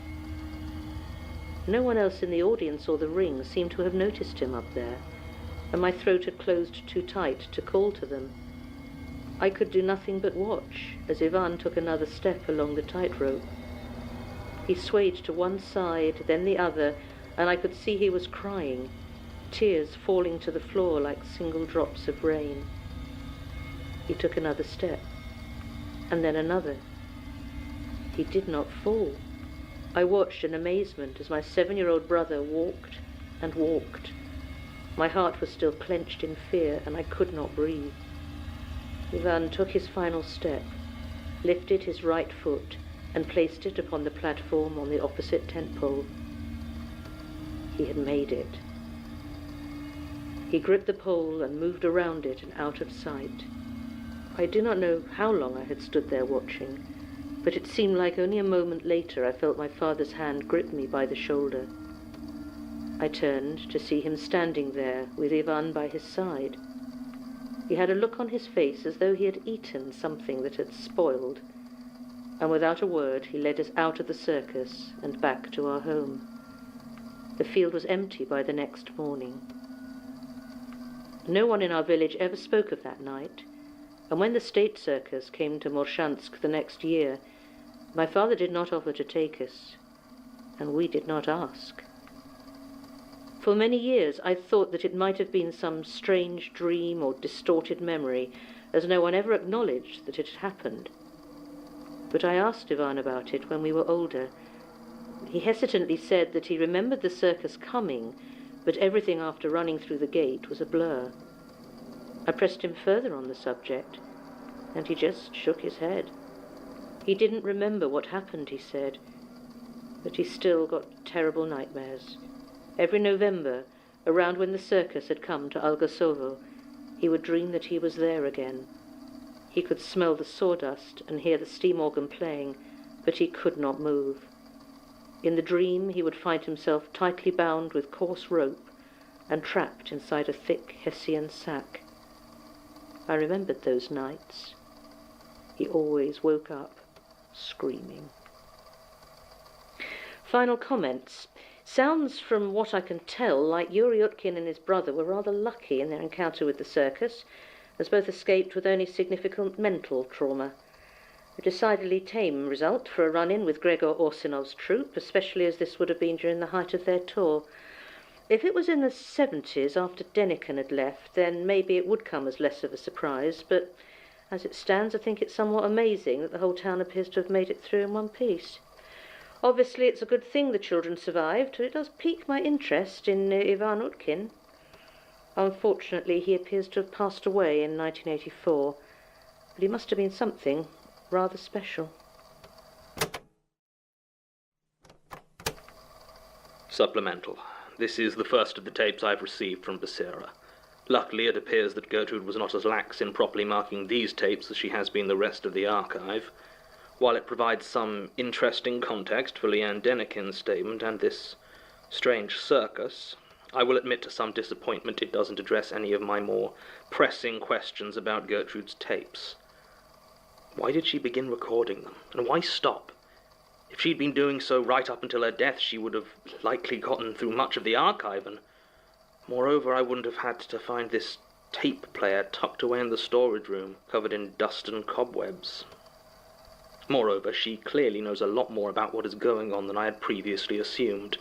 No one else in the audience or the ring seemed to have noticed him up there, and my throat had closed too tight to call to them. I could do nothing but watch as Ivan took another step along the tightrope. He swayed to one side, then the other, and I could see he was crying, tears falling to the floor like single drops of rain. He took another step, and then another. He did not fall. I watched in amazement as my 7-year-old brother walked and walked. My heart was still clenched in fear, and I could not breathe. Ivan took his final step, lifted his right foot, and placed it upon the platform on the opposite tent pole. He had made it. He gripped the pole and moved around it and out of sight. I do not know how long I had stood there watching, but it seemed like only a moment later I felt my father's hand grip me by the shoulder. I turned to see him standing there with Ivan by his side. He had a look on his face as though he had eaten something that had spoiled, and without a word he led us out of the circus and back to our home. The field was empty by the next morning. No one in our village ever spoke of that night, and when the state circus came to Morshansk the next year, my father did not offer to take us, and we did not ask. For many years I thought that it might have been some strange dream or distorted memory, as no one ever acknowledged that it had happened. But I asked Ivan about it when we were older. He hesitantly said that he remembered the circus coming, but everything after running through the gate was a blur. I pressed him further on the subject, and he just shook his head. He didn't remember what happened, he said, but he still got terrible nightmares. Every November, around when the circus had come to Algasovo, he would dream that he was there again. He could smell the sawdust and hear the steam organ playing, but he could not move. In the dream, he would find himself tightly bound with coarse rope and trapped inside a thick Hessian sack. I remembered those nights. He always woke up screaming. Final comments. Sounds, from what I can tell, like Yuri Utkin and his brother were rather lucky in their encounter with the circus, as both escaped with only significant mental trauma. A decidedly tame result for a run-in with Gregor Orsinov's troupe, especially as this would have been during the height of their tour. If it was in the 70s, after Deniken had left, then maybe it would come as less of a surprise, but as it stands, I think it's somewhat amazing that the whole town appears to have made it through in one piece. Obviously, it's a good thing the children survived, but it does pique my interest in Ivan Utkin. Unfortunately, he appears to have passed away in 1984, but he must have been something rather special. Supplemental. This is the first of the tapes I've received from Becerra. Luckily, it appears that Gertrude was not as lax in properly marking these tapes as she has been the rest of the archive. While it provides some interesting context for Leanne Deniken's statement and this strange circus, I will admit to some disappointment it doesn't address any of my more pressing questions about Gertrude's tapes. Why did she begin recording them, and why stop? If she'd been doing so right up until her death, she would have likely gotten through much of the archive, and moreover, I wouldn't have had to find this tape player tucked away in the storage room, covered in dust and cobwebs. Moreover, she clearly knows a lot more about what is going on than I had previously assumed.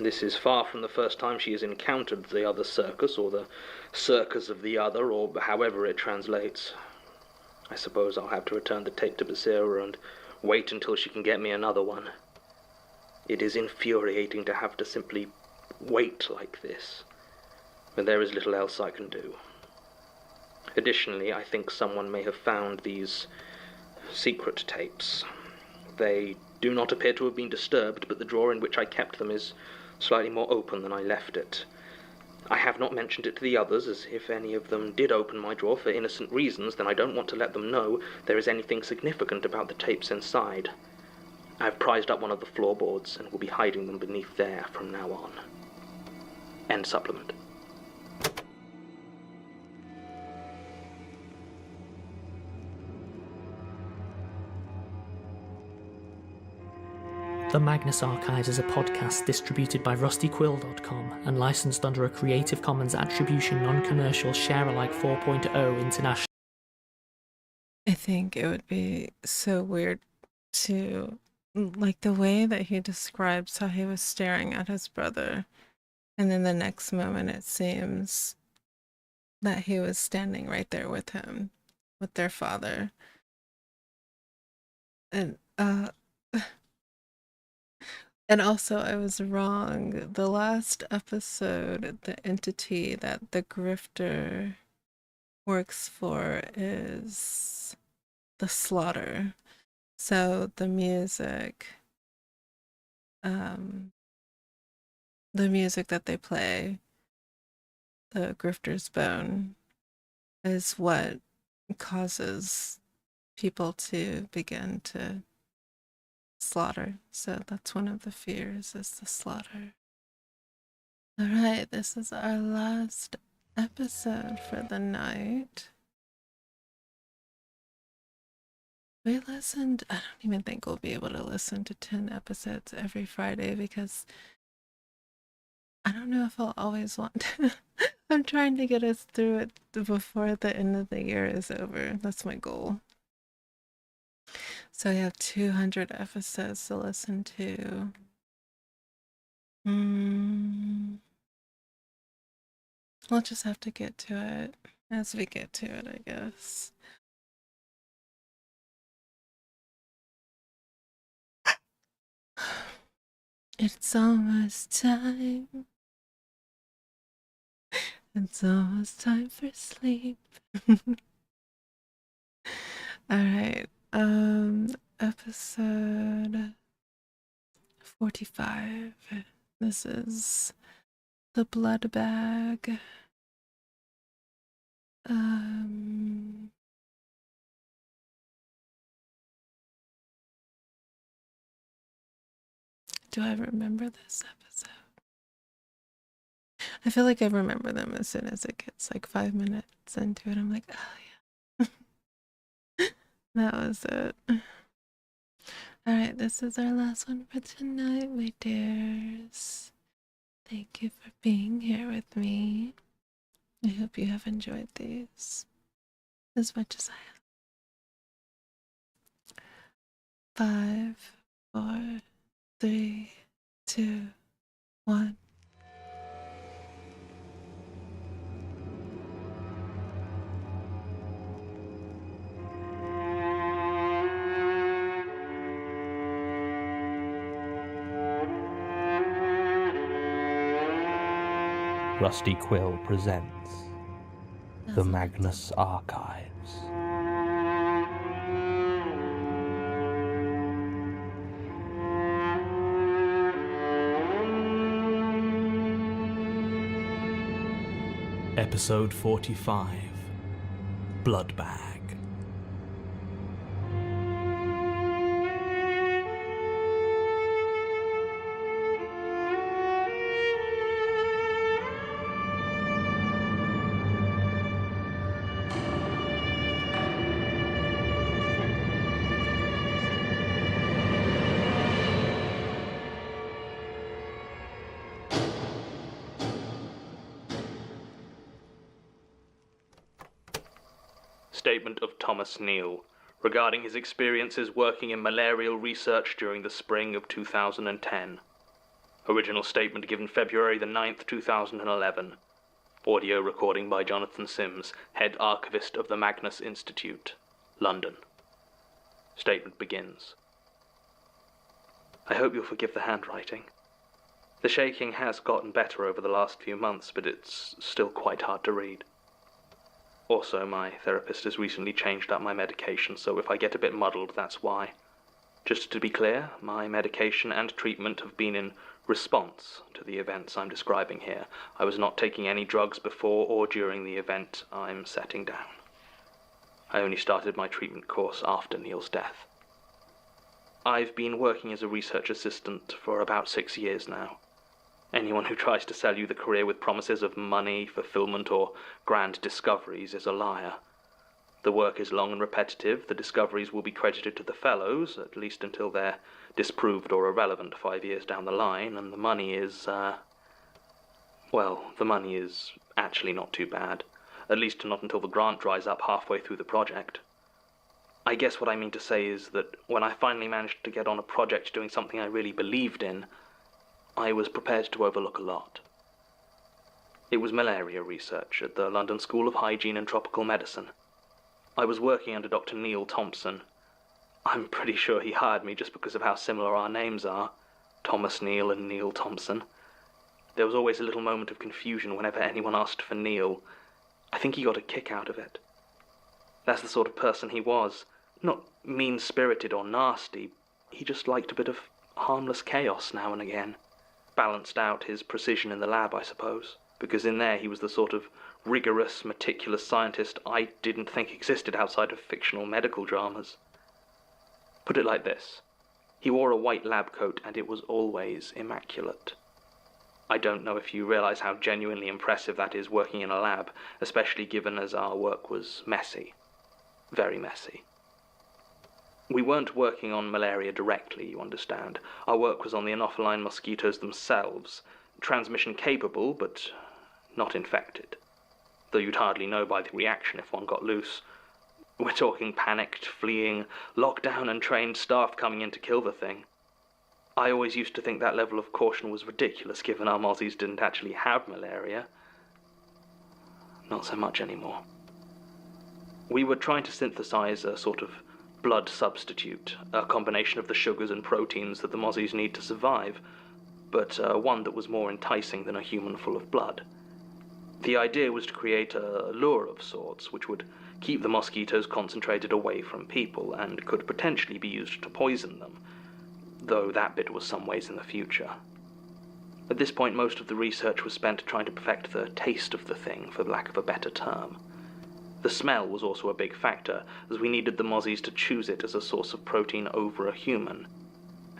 This is far from the first time she has encountered the other circus, or the circus of the other, or however it translates. I suppose I'll have to return the tape to Becerra and wait until she can get me another one. It is infuriating to have to simply wait like this, but there is little else I can do. Additionally, I think someone may have found these secret tapes. They do not appear to have been disturbed, but the drawer in which I kept them is slightly more open than I left it. I have not mentioned it to the others, as if any of them did open my drawer for innocent reasons, then I don't want to let them know there is anything significant about the tapes inside. I have prized up one of the floorboards and will be hiding them beneath there from now on. End supplement. The Magnus Archives is a podcast distributed by rustyquill.com and licensed under a Creative Commons Attribution Non-Commercial Share-alike 4.0 International. I think it would be so weird to, like, the way that he describes how he was staring at his brother, and then the next moment it seems that he was standing right there with him, with their father. And and also I was wrong. The last episode, the entity that the grifter works for is the slaughter. So the music that they play, the grifter's bone, is what causes people to begin to slaughter. So that's one of the fears, is the slaughter. All right, this is our last episode for the night. We listened, I don't even think we'll be able to listen to 10 episodes every Friday because I don't know if I'll always want to. I'm trying to get us through it before the end of the year is over. That's my goal. So we have 200 episodes to listen to. We'll just have to get to it as we get to it, I guess. It's almost time. It's almost time for sleep. All right. Episode 45. This is the blood bag. Do I remember this episode? I feel like I remember them as soon as it gets like 5 minutes into it. I'm like, oh yeah. That was it. Alright, this is our last one for tonight, my dears. Thank you for being here with me. I hope you have enjoyed these as much as I have. 5, 4, 3, 2, 1. Rusty Quill presents The Magnus Archives. Episode 45, Blood Bag. Statement of Thomas Neal regarding his experiences working in malarial research during the spring of 2010. Original statement given February the 9th, 2011. Audio recording by Jonathan Sims, head archivist of the Magnus Institute, London. Statement begins. I hope you'll forgive the handwriting. The shaking has gotten better over the last few months, but it's still quite hard to read. Also, my therapist has recently changed up my medication, so if I get a bit muddled, that's why. Just to be clear, my medication and treatment have been in response to the events I'm describing here. I was not taking any drugs before or during the event I'm setting down. I only started my treatment course after Neil's death. I've been working as a research assistant for about 6 years now. Anyone who tries to sell you the career with promises of money, fulfillment, or grand discoveries is a liar. The work is long and repetitive, the discoveries will be credited to the fellows, at least until they're disproved or irrelevant 5 years down the line, and the money is, the money is actually not too bad. At least not until the grant dries up halfway through the project. I guess what I mean to say is that when I finally managed to get on a project doing something I really believed in, I was prepared to overlook a lot. It was malaria research at the London School of Hygiene and Tropical Medicine. I was working under Dr. Neil Thompson. I'm pretty sure he hired me just because of how similar our names are, Thomas Neil and Neil Thompson. There was always a little moment of confusion whenever anyone asked for Neil. I think he got a kick out of it. That's the sort of person he was. Not mean-spirited or nasty. He just liked a bit of harmless chaos now and again. Balanced out his precision in the lab, I suppose, because in there he was the sort of rigorous, meticulous scientist I didn't think existed outside of fictional medical dramas. Put it like this. He wore a white lab coat and it was always immaculate. I don't know if you realise how genuinely impressive that is working in a lab, especially given as our work was messy. Very messy. We weren't working on malaria directly, you understand. Our work was on the Anopheline mosquitoes themselves, transmission capable, but not infected. Though you'd hardly know by the reaction if one got loose. We're talking panicked, fleeing, lockdown and trained staff coming in to kill the thing. I always used to think that level of caution was ridiculous, given our mozzies didn't actually have malaria. Not so much anymore. We were trying to synthesize a sort of blood substitute, a combination of the sugars and proteins that the mozzies need to survive, but one that was more enticing than a human full of blood. The idea was to create a lure of sorts, which would keep the mosquitoes concentrated away from people, and could potentially be used to poison them, though that bit was some ways in the future. At this point, most of the research was spent trying to perfect the taste of the thing, for lack of a better term. The smell was also a big factor, as we needed the mozzies to choose it as a source of protein over a human.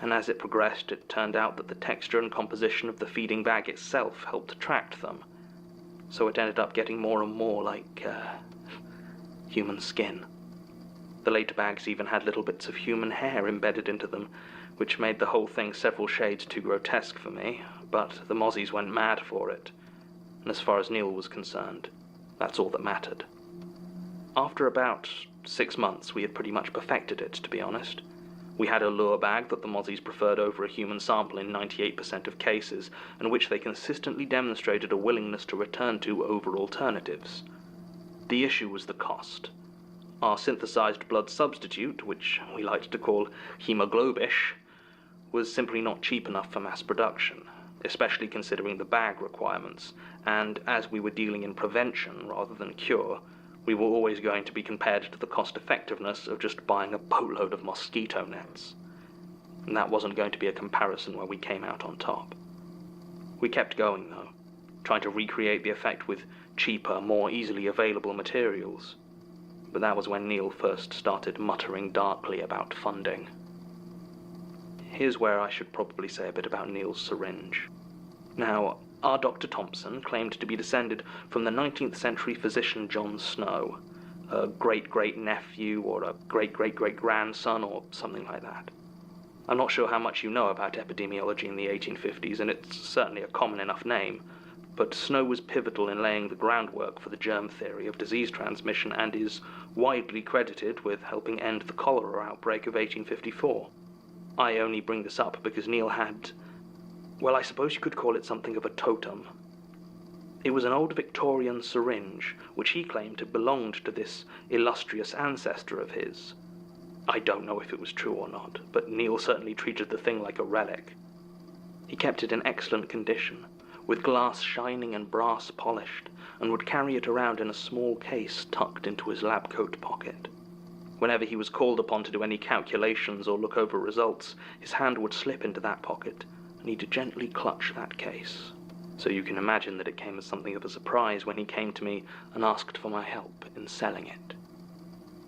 And as it progressed, it turned out that the texture and composition of the feeding bag itself helped attract them. So it ended up getting more and more like, human skin. The later bags even had little bits of human hair embedded into them, which made the whole thing several shades too grotesque for me, but the mozzies went mad for it. And as far as Neil was concerned, that's all that mattered. After about 6 months, we had pretty much perfected it, to be honest. We had a lure bag that the mozzies preferred over a human sample in 98% of cases, and which they consistently demonstrated a willingness to return to over alternatives. The issue was the cost. Our synthesized blood substitute, which we liked to call hemoglobish, was simply not cheap enough for mass production, especially considering the bag requirements, and as we were dealing in prevention rather than cure, we were always going to be compared to the cost-effectiveness of just buying a boatload of mosquito nets. And that wasn't going to be a comparison where we came out on top. We kept going, though, trying to recreate the effect with cheaper, more easily available materials. But that was when Neil first started muttering darkly about funding. Here's where I should probably say a bit about Neil's syringe. Now, our Dr. Thompson claimed to be descended from the 19th century physician John Snow, a great-great-nephew or a great-great-great-grandson or something like that. I'm not sure how much you know about epidemiology in the 1850s, and it's certainly a common enough name, but Snow was pivotal in laying the groundwork for the germ theory of disease transmission and is widely credited with helping end the cholera outbreak of 1854. I only bring this up because Neil had, well, I suppose you could call it something of a totem. It was an old Victorian syringe, which he claimed had belonged to this illustrious ancestor of his. I don't know if it was true or not, but Neil certainly treated the thing like a relic. He kept it in excellent condition, with glass shining and brass polished, and would carry it around in a small case tucked into his lab coat pocket. Whenever he was called upon to do any calculations or look over results, his hand would slip into that pocket, and he'd gently clutch that case. So you can imagine that it came as something of a surprise when he came to me and asked for my help in selling it.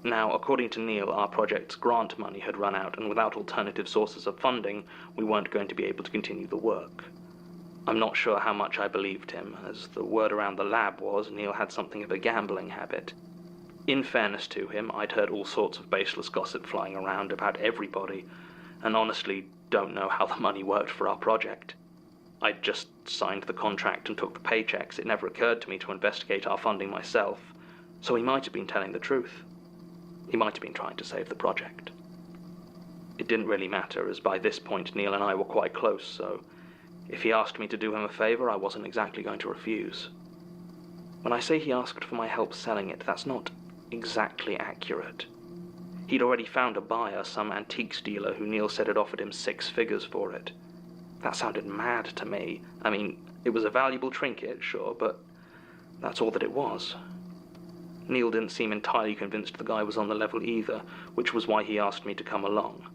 Now, according to Neil, our project's grant money had run out, and without alternative sources of funding, we weren't going to be able to continue the work. I'm not sure how much I believed him, as the word around the lab was Neil had something of a gambling habit. In fairness to him, I'd heard all sorts of baseless gossip flying around about everybody, and honestly don't know how the money worked for our project. I'd just signed the contract and took the paychecks. It never occurred to me to investigate our funding myself, so he might have been telling the truth. He might have been trying to save the project. It didn't really matter, as by this point Neil and I were quite close, so if he asked me to do him a favour, I wasn't exactly going to refuse. When I say he asked for my help selling it, that's not exactly accurate. He'd already found a buyer, some antiques dealer, who Neil said had offered him 6 figures for it. That sounded mad to me. I mean, it was a valuable trinket, sure, but that's all that it was. Neil didn't seem entirely convinced the guy was on the level either, which was why he asked me to come along.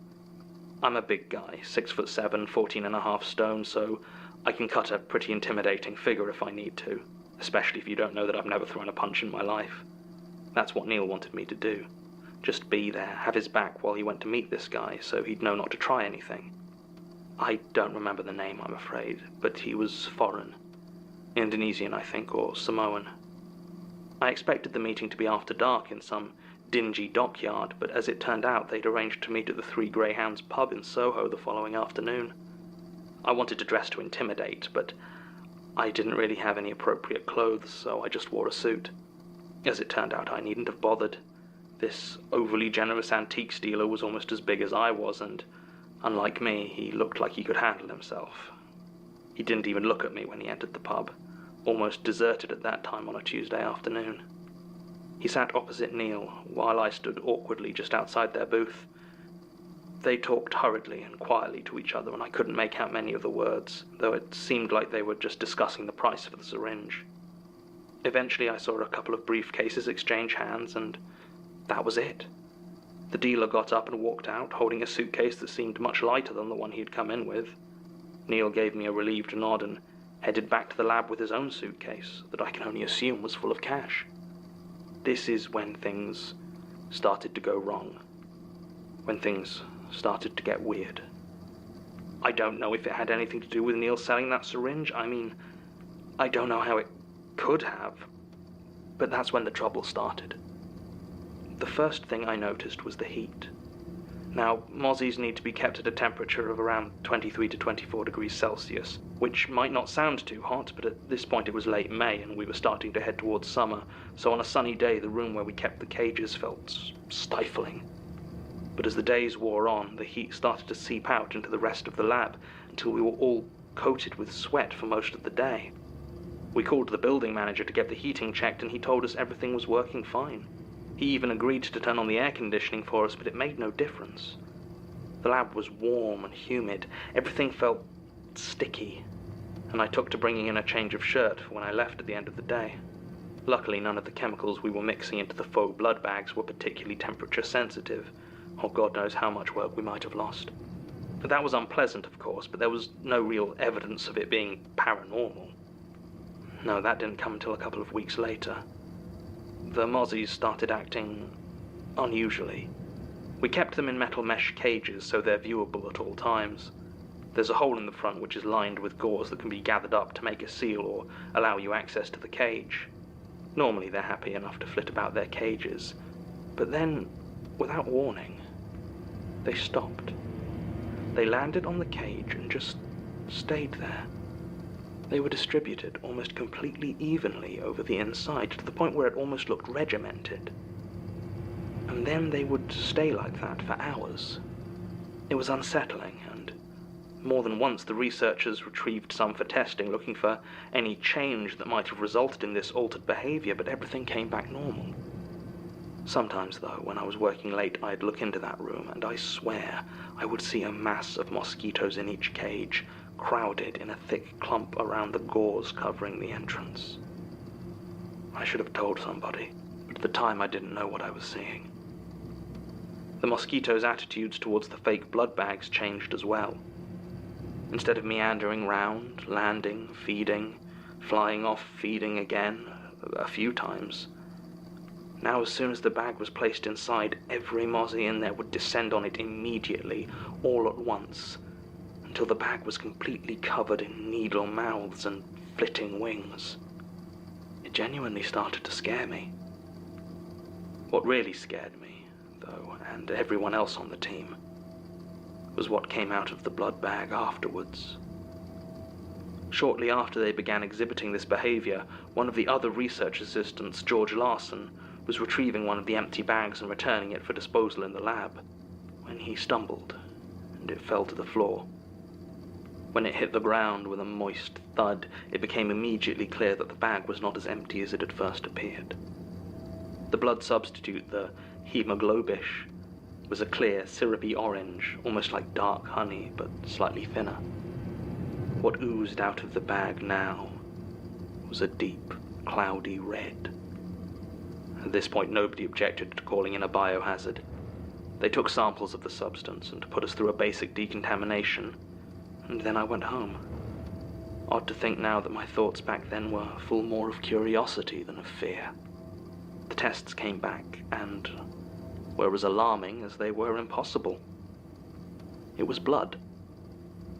I'm a big guy, 6'7", 14.5 stone, so I can cut a pretty intimidating figure if I need to, especially if you don't know that I've never thrown a punch in my life. That's what Neil wanted me to do. Just be there, have his back while he went to meet this guy, so he'd know not to try anything. I don't remember the name, I'm afraid, but he was foreign. Indonesian, I think, or Samoan. I expected the meeting to be after dark in some dingy dockyard, but as it turned out, they'd arranged to meet at the Three Greyhounds pub in Soho the following afternoon. I wanted to dress to intimidate, but I didn't really have any appropriate clothes, so I just wore a suit. As it turned out, I needn't have bothered. This overly generous antiques dealer was almost as big as I was, and unlike me, he looked like he could handle himself. He didn't even look at me when he entered the pub, almost deserted at that time on a Tuesday afternoon. He sat opposite Neil, while I stood awkwardly just outside their booth. They talked hurriedly and quietly to each other, and I couldn't make out many of the words, though it seemed like they were just discussing the price of the syringe. Eventually I saw a couple of briefcases exchange hands, and that was it. The dealer got up and walked out, holding a suitcase that seemed much lighter than the one he had come in with. Neil gave me a relieved nod and headed back to the lab with his own suitcase, that I can only assume was full of cash. This is when things started to go wrong. When things started to get weird. I don't know if it had anything to do with Neil selling that syringe. I mean, I don't know how it could have. But that's when the trouble started. The first thing I noticed was the heat. Now, mozzies need to be kept at a temperature of around 23 to 24 degrees Celsius, which might not sound too hot, but at this point it was late May and we were starting to head towards summer, so on a sunny day the room where we kept the cages felt stifling. But as the days wore on, the heat started to seep out into the rest of the lab until we were all coated with sweat for most of the day. We called the building manager to get the heating checked and he told us everything was working fine. He even agreed to turn on the air conditioning for us, but it made no difference. The lab was warm and humid. Everything felt sticky, and I took to bringing in a change of shirt for when I left at the end of the day. Luckily, none of the chemicals we were mixing into the faux blood bags were particularly temperature sensitive, or God knows how much work we might have lost. That was unpleasant, of course, but there was no real evidence of it being paranormal. No, that didn't come until a couple of weeks later. The mozzies started acting unusually. We kept them in metal mesh cages so they're viewable at all times. There's a hole in the front which is lined with gauze that can be gathered up to make a seal or allow you access to the cage. Normally they're happy enough to flit about their cages, but then, without warning, they stopped. They landed on the cage and just stayed there. They were distributed almost completely evenly over the inside, to the point where it almost looked regimented. And then they would stay like that for hours. It was unsettling, and more than once the researchers retrieved some for testing, looking for any change that might have resulted in this altered behavior, but everything came back normal. Sometimes, though, when I was working late, I'd look into that room, and I swear I would see a mass of mosquitoes in each cage, crowded in a thick clump around the gauze covering the entrance. I should have told somebody, but at the time I didn't know what I was seeing. The mosquitoes' attitudes towards the fake blood bags changed as well. Instead of meandering round, landing, feeding, flying off, feeding again, a few times, now as soon as the bag was placed inside, every mozzie in there would descend on it immediately, all at once, until the bag was completely covered in needle mouths and flitting wings. It genuinely started to scare me. What really scared me, though, and everyone else on the team, was what came out of the blood bag afterwards. Shortly after they began exhibiting this behavior, one of the other research assistants, George Larson, was retrieving one of the empty bags and returning it for disposal in the lab, when he stumbled, and it fell to the floor. When it hit the ground with a moist thud, it became immediately clear that the bag was not as empty as it had first appeared. The blood substitute, the hemoglobish, was a clear, syrupy orange, almost like dark honey, but slightly thinner. What oozed out of the bag now was a deep, cloudy red. At this point, nobody objected to calling in a biohazard. They took samples of the substance and put us through a basic decontamination, and then I went home. Odd to think now that my thoughts back then were full more of curiosity than of fear. The tests came back, and were as alarming as they were impossible. It was blood.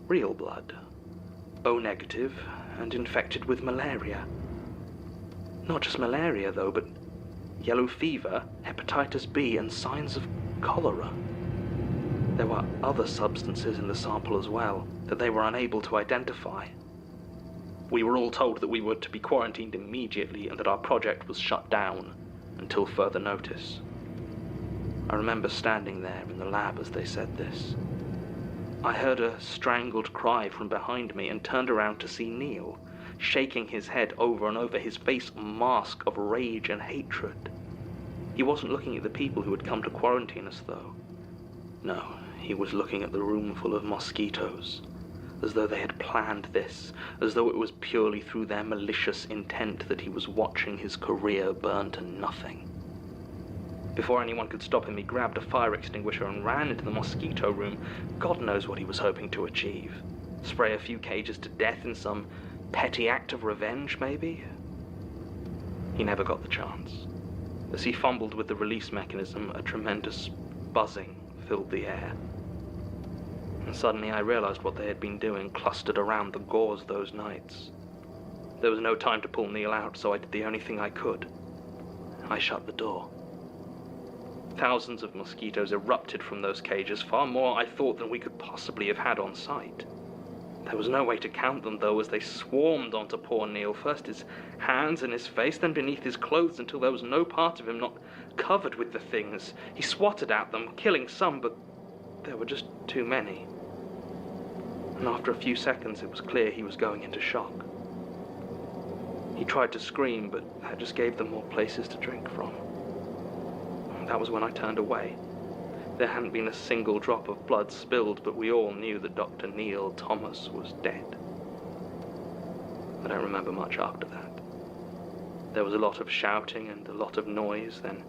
Real blood. O-negative, and infected with malaria. Not just malaria, though, but yellow fever, hepatitis B, and signs of cholera. There were other substances in the sample as well that they were unable to identify. We were all told that we were to be quarantined immediately and that our project was shut down until further notice. I remember standing there in the lab as they said this. I heard a strangled cry from behind me and turned around to see Neil, shaking his head over and over, his face a mask of rage and hatred. He wasn't looking at the people who had come to quarantine us, though. No, he was looking at the room full of mosquitoes, as though they had planned this, as though it was purely through their malicious intent that he was watching his career burn to nothing. Before anyone could stop him, he grabbed a fire extinguisher and ran into the mosquito room. God knows what he was hoping to achieve. Spray a few cages to death in some petty act of revenge, maybe? He never got the chance. As he fumbled with the release mechanism, a tremendous buzzing filled the air. And suddenly I realized what they had been doing clustered around the gauze those nights. There was no time to pull Neil out, so I did the only thing I could. I shut the door. Thousands of mosquitoes erupted from those cages, far more, I thought, than we could possibly have had on site. There was no way to count them, though, as they swarmed onto poor Neil, first his hands and his face, then beneath his clothes, until there was no part of him not covered with the things. He swatted at them, killing some, but there were just too many. And after a few seconds, it was clear he was going into shock. He tried to scream, but that just gave them more places to drink from. That was when I turned away. There hadn't been a single drop of blood spilled, but we all knew that Dr. Neil Thomas was dead. I don't remember much after that. There was a lot of shouting and a lot of noise, then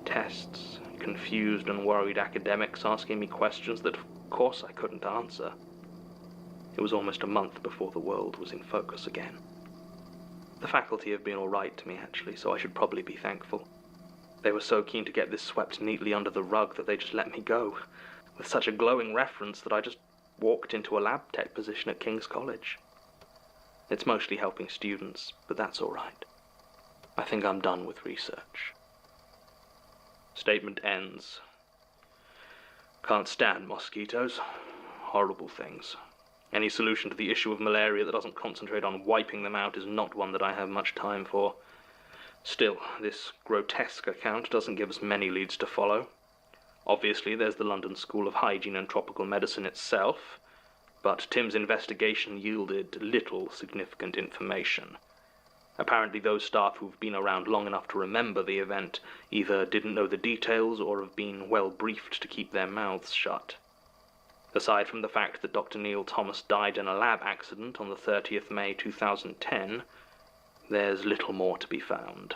tests, confused and worried academics asking me questions that, of course, I couldn't answer. It was almost a month before the world was in focus again. The faculty have been all right to me, actually, so I should probably be thankful. They were so keen to get this swept neatly under the rug that they just let me go, with such a glowing reference that I just walked into a lab tech position at King's College. It's mostly helping students, but that's all right. I think I'm done with research. Statement ends. Can't stand mosquitoes. Horrible things. Any solution to the issue of malaria that doesn't concentrate on wiping them out is not one that I have much time for. Still, this grotesque account doesn't give us many leads to follow. Obviously, there's the London School of Hygiene and Tropical Medicine itself, but Tim's investigation yielded little significant information. Apparently those staff who've been around long enough to remember the event either didn't know the details or have been well briefed to keep their mouths shut. Aside from the fact that Dr. Neil Thomas died in a lab accident on the 30th May 2010, there's little more to be found.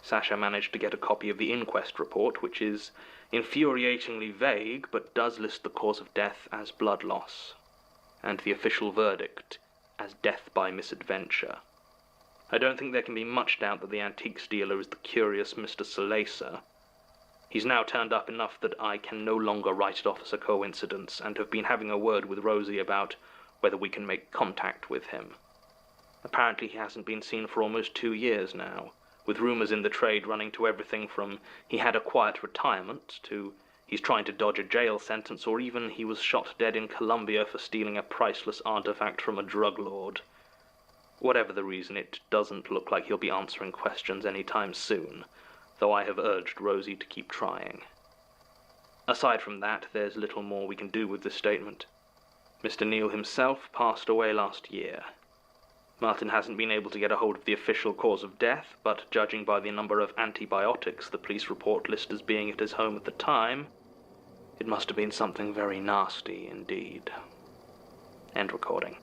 Sasha managed to get a copy of the inquest report, which is infuriatingly vague, but does list the cause of death as blood loss, and the official verdict as death by misadventure. I don't think there can be much doubt that the antiques dealer is the curious Mr. Salacer. He's now turned up enough that I can no longer write it off as a coincidence, and have been having a word with Rosie about whether we can make contact with him. Apparently he hasn't been seen for almost 2 years now, with rumours in the trade running to everything from he had a quiet retirement to he's trying to dodge a jail sentence, or even he was shot dead in Colombia for stealing a priceless artifact from a drug lord. Whatever the reason, it doesn't look like he'll be answering questions anytime soon, though I have urged Rosie to keep trying. Aside from that, there's little more we can do with this statement. Mr. Neal himself passed away last year. Martin hasn't been able to get a hold of the official cause of death, but judging by the number of antibiotics the police report list as being at his home at the time, it must have been something very nasty indeed. End recording.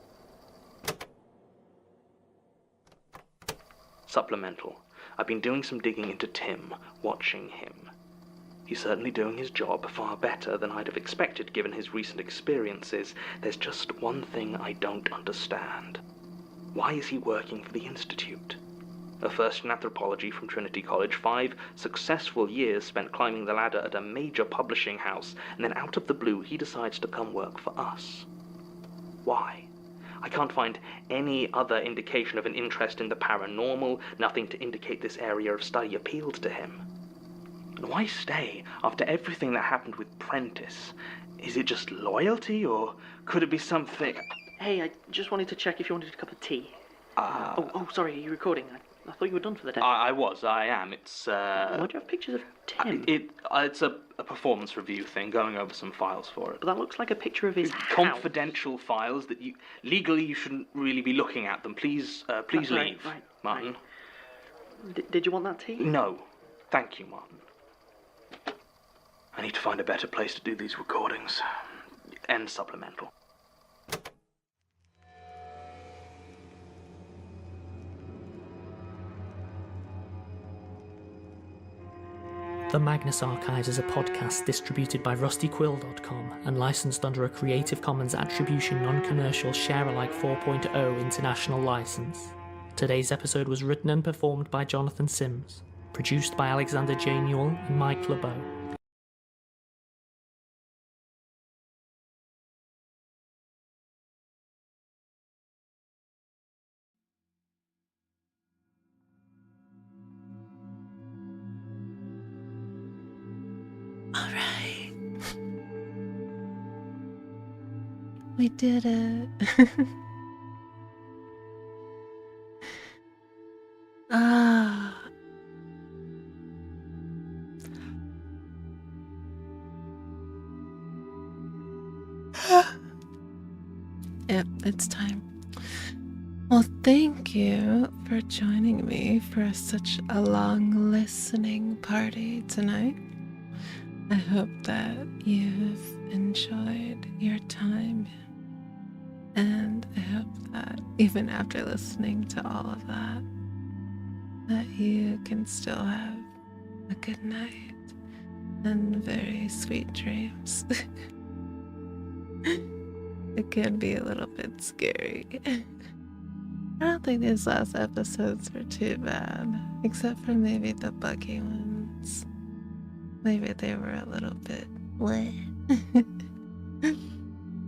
Supplemental. I've been doing some digging into Tim, watching him. He's certainly doing his job far better than I'd have expected given his recent experiences. There's just one thing I don't understand. Why is he working for the Institute? A first in anthropology from Trinity College, 5 successful years spent climbing the ladder at a major publishing house, and then out of the blue he decides to come work for us. Why? I can't find any other indication of an interest in the paranormal, nothing to indicate this area of study appealed to him. And why stay after everything that happened with Prentice? Is it just loyalty, or could it be something... Hey, I just wanted to check if you wanted a cup of tea. Sorry, are you recording? I thought you were done for the day. I am. It's, Why do you have pictures of Tim? It's a performance review thing, going over some files for it. But that looks like a picture of his house. Confidential files that you... Legally, you shouldn't really be looking at them. Please leave, right, Martin. Right. Did you want that tea? No. Thank you, Martin. I need to find a better place to do these recordings. End supplemental. The Magnus Archives is a podcast distributed by rustyquill.com and licensed under a Creative Commons Attribution Non-Commercial Share-alike 4.0 international license. Today's episode was written and performed by Jonathan Sims, produced by Alexander J. Newell and Mike LeBeau. Alright. We did it. Yep, it's time. Well, thank you for joining me for such a long listening party tonight. I hope that you've enjoyed your time, and I hope that even after listening to all of that, that you can still have a good night and very sweet dreams. It can be a little bit scary. I don't think these last episodes were too bad, except for maybe the buggy ones. Maybe they were a little bit bleh.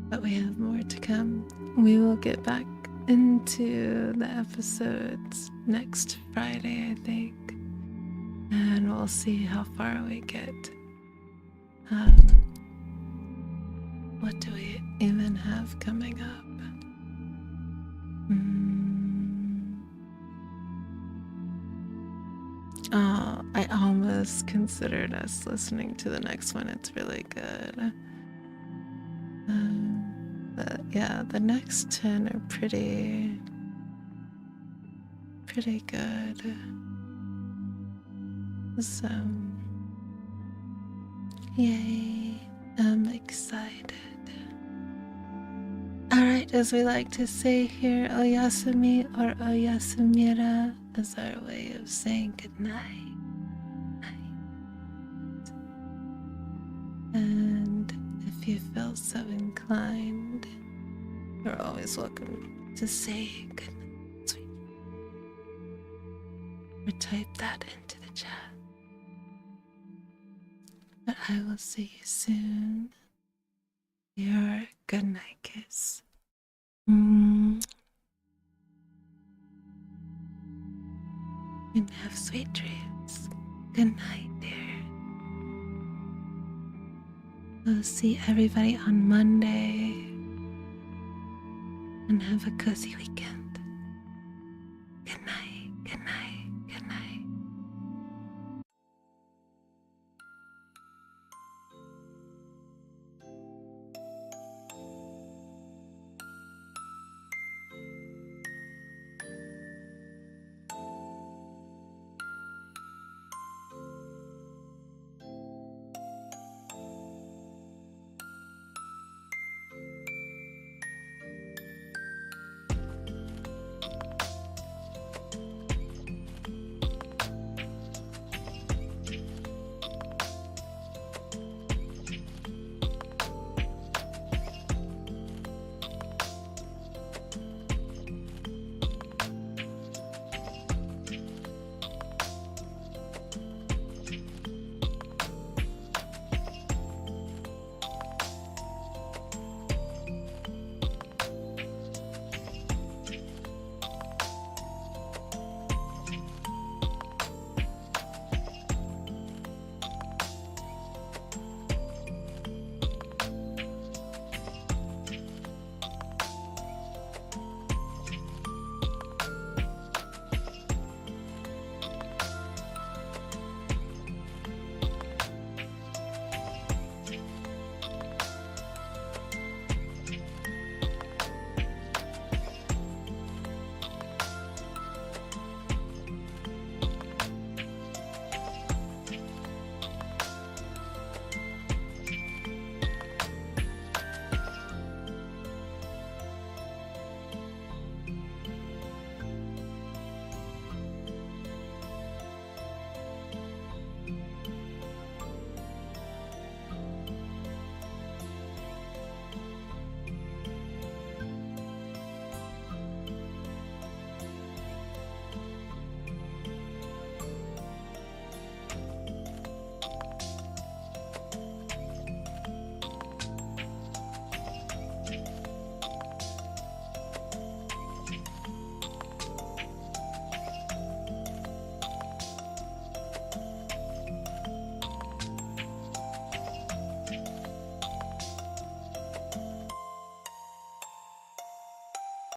But we have more to come. We will get back into the episodes next Friday, I think. And we'll see how far we get. What do we even have coming up? I almost considered us listening to the next one. It's really good. But yeah, the next 10 are pretty good. So, yay, I'm excited. Alright, as we like to say here, oyasumi or oyasumira is our way of saying goodnight. And if you feel so inclined, you're always welcome to say good night, sweet. Or type that into the chat. But I will see you soon. Your good night kiss. And have sweet dreams. Good night, dear. We'll see everybody on Monday. And have a cozy weekend. Good night, good night, good night.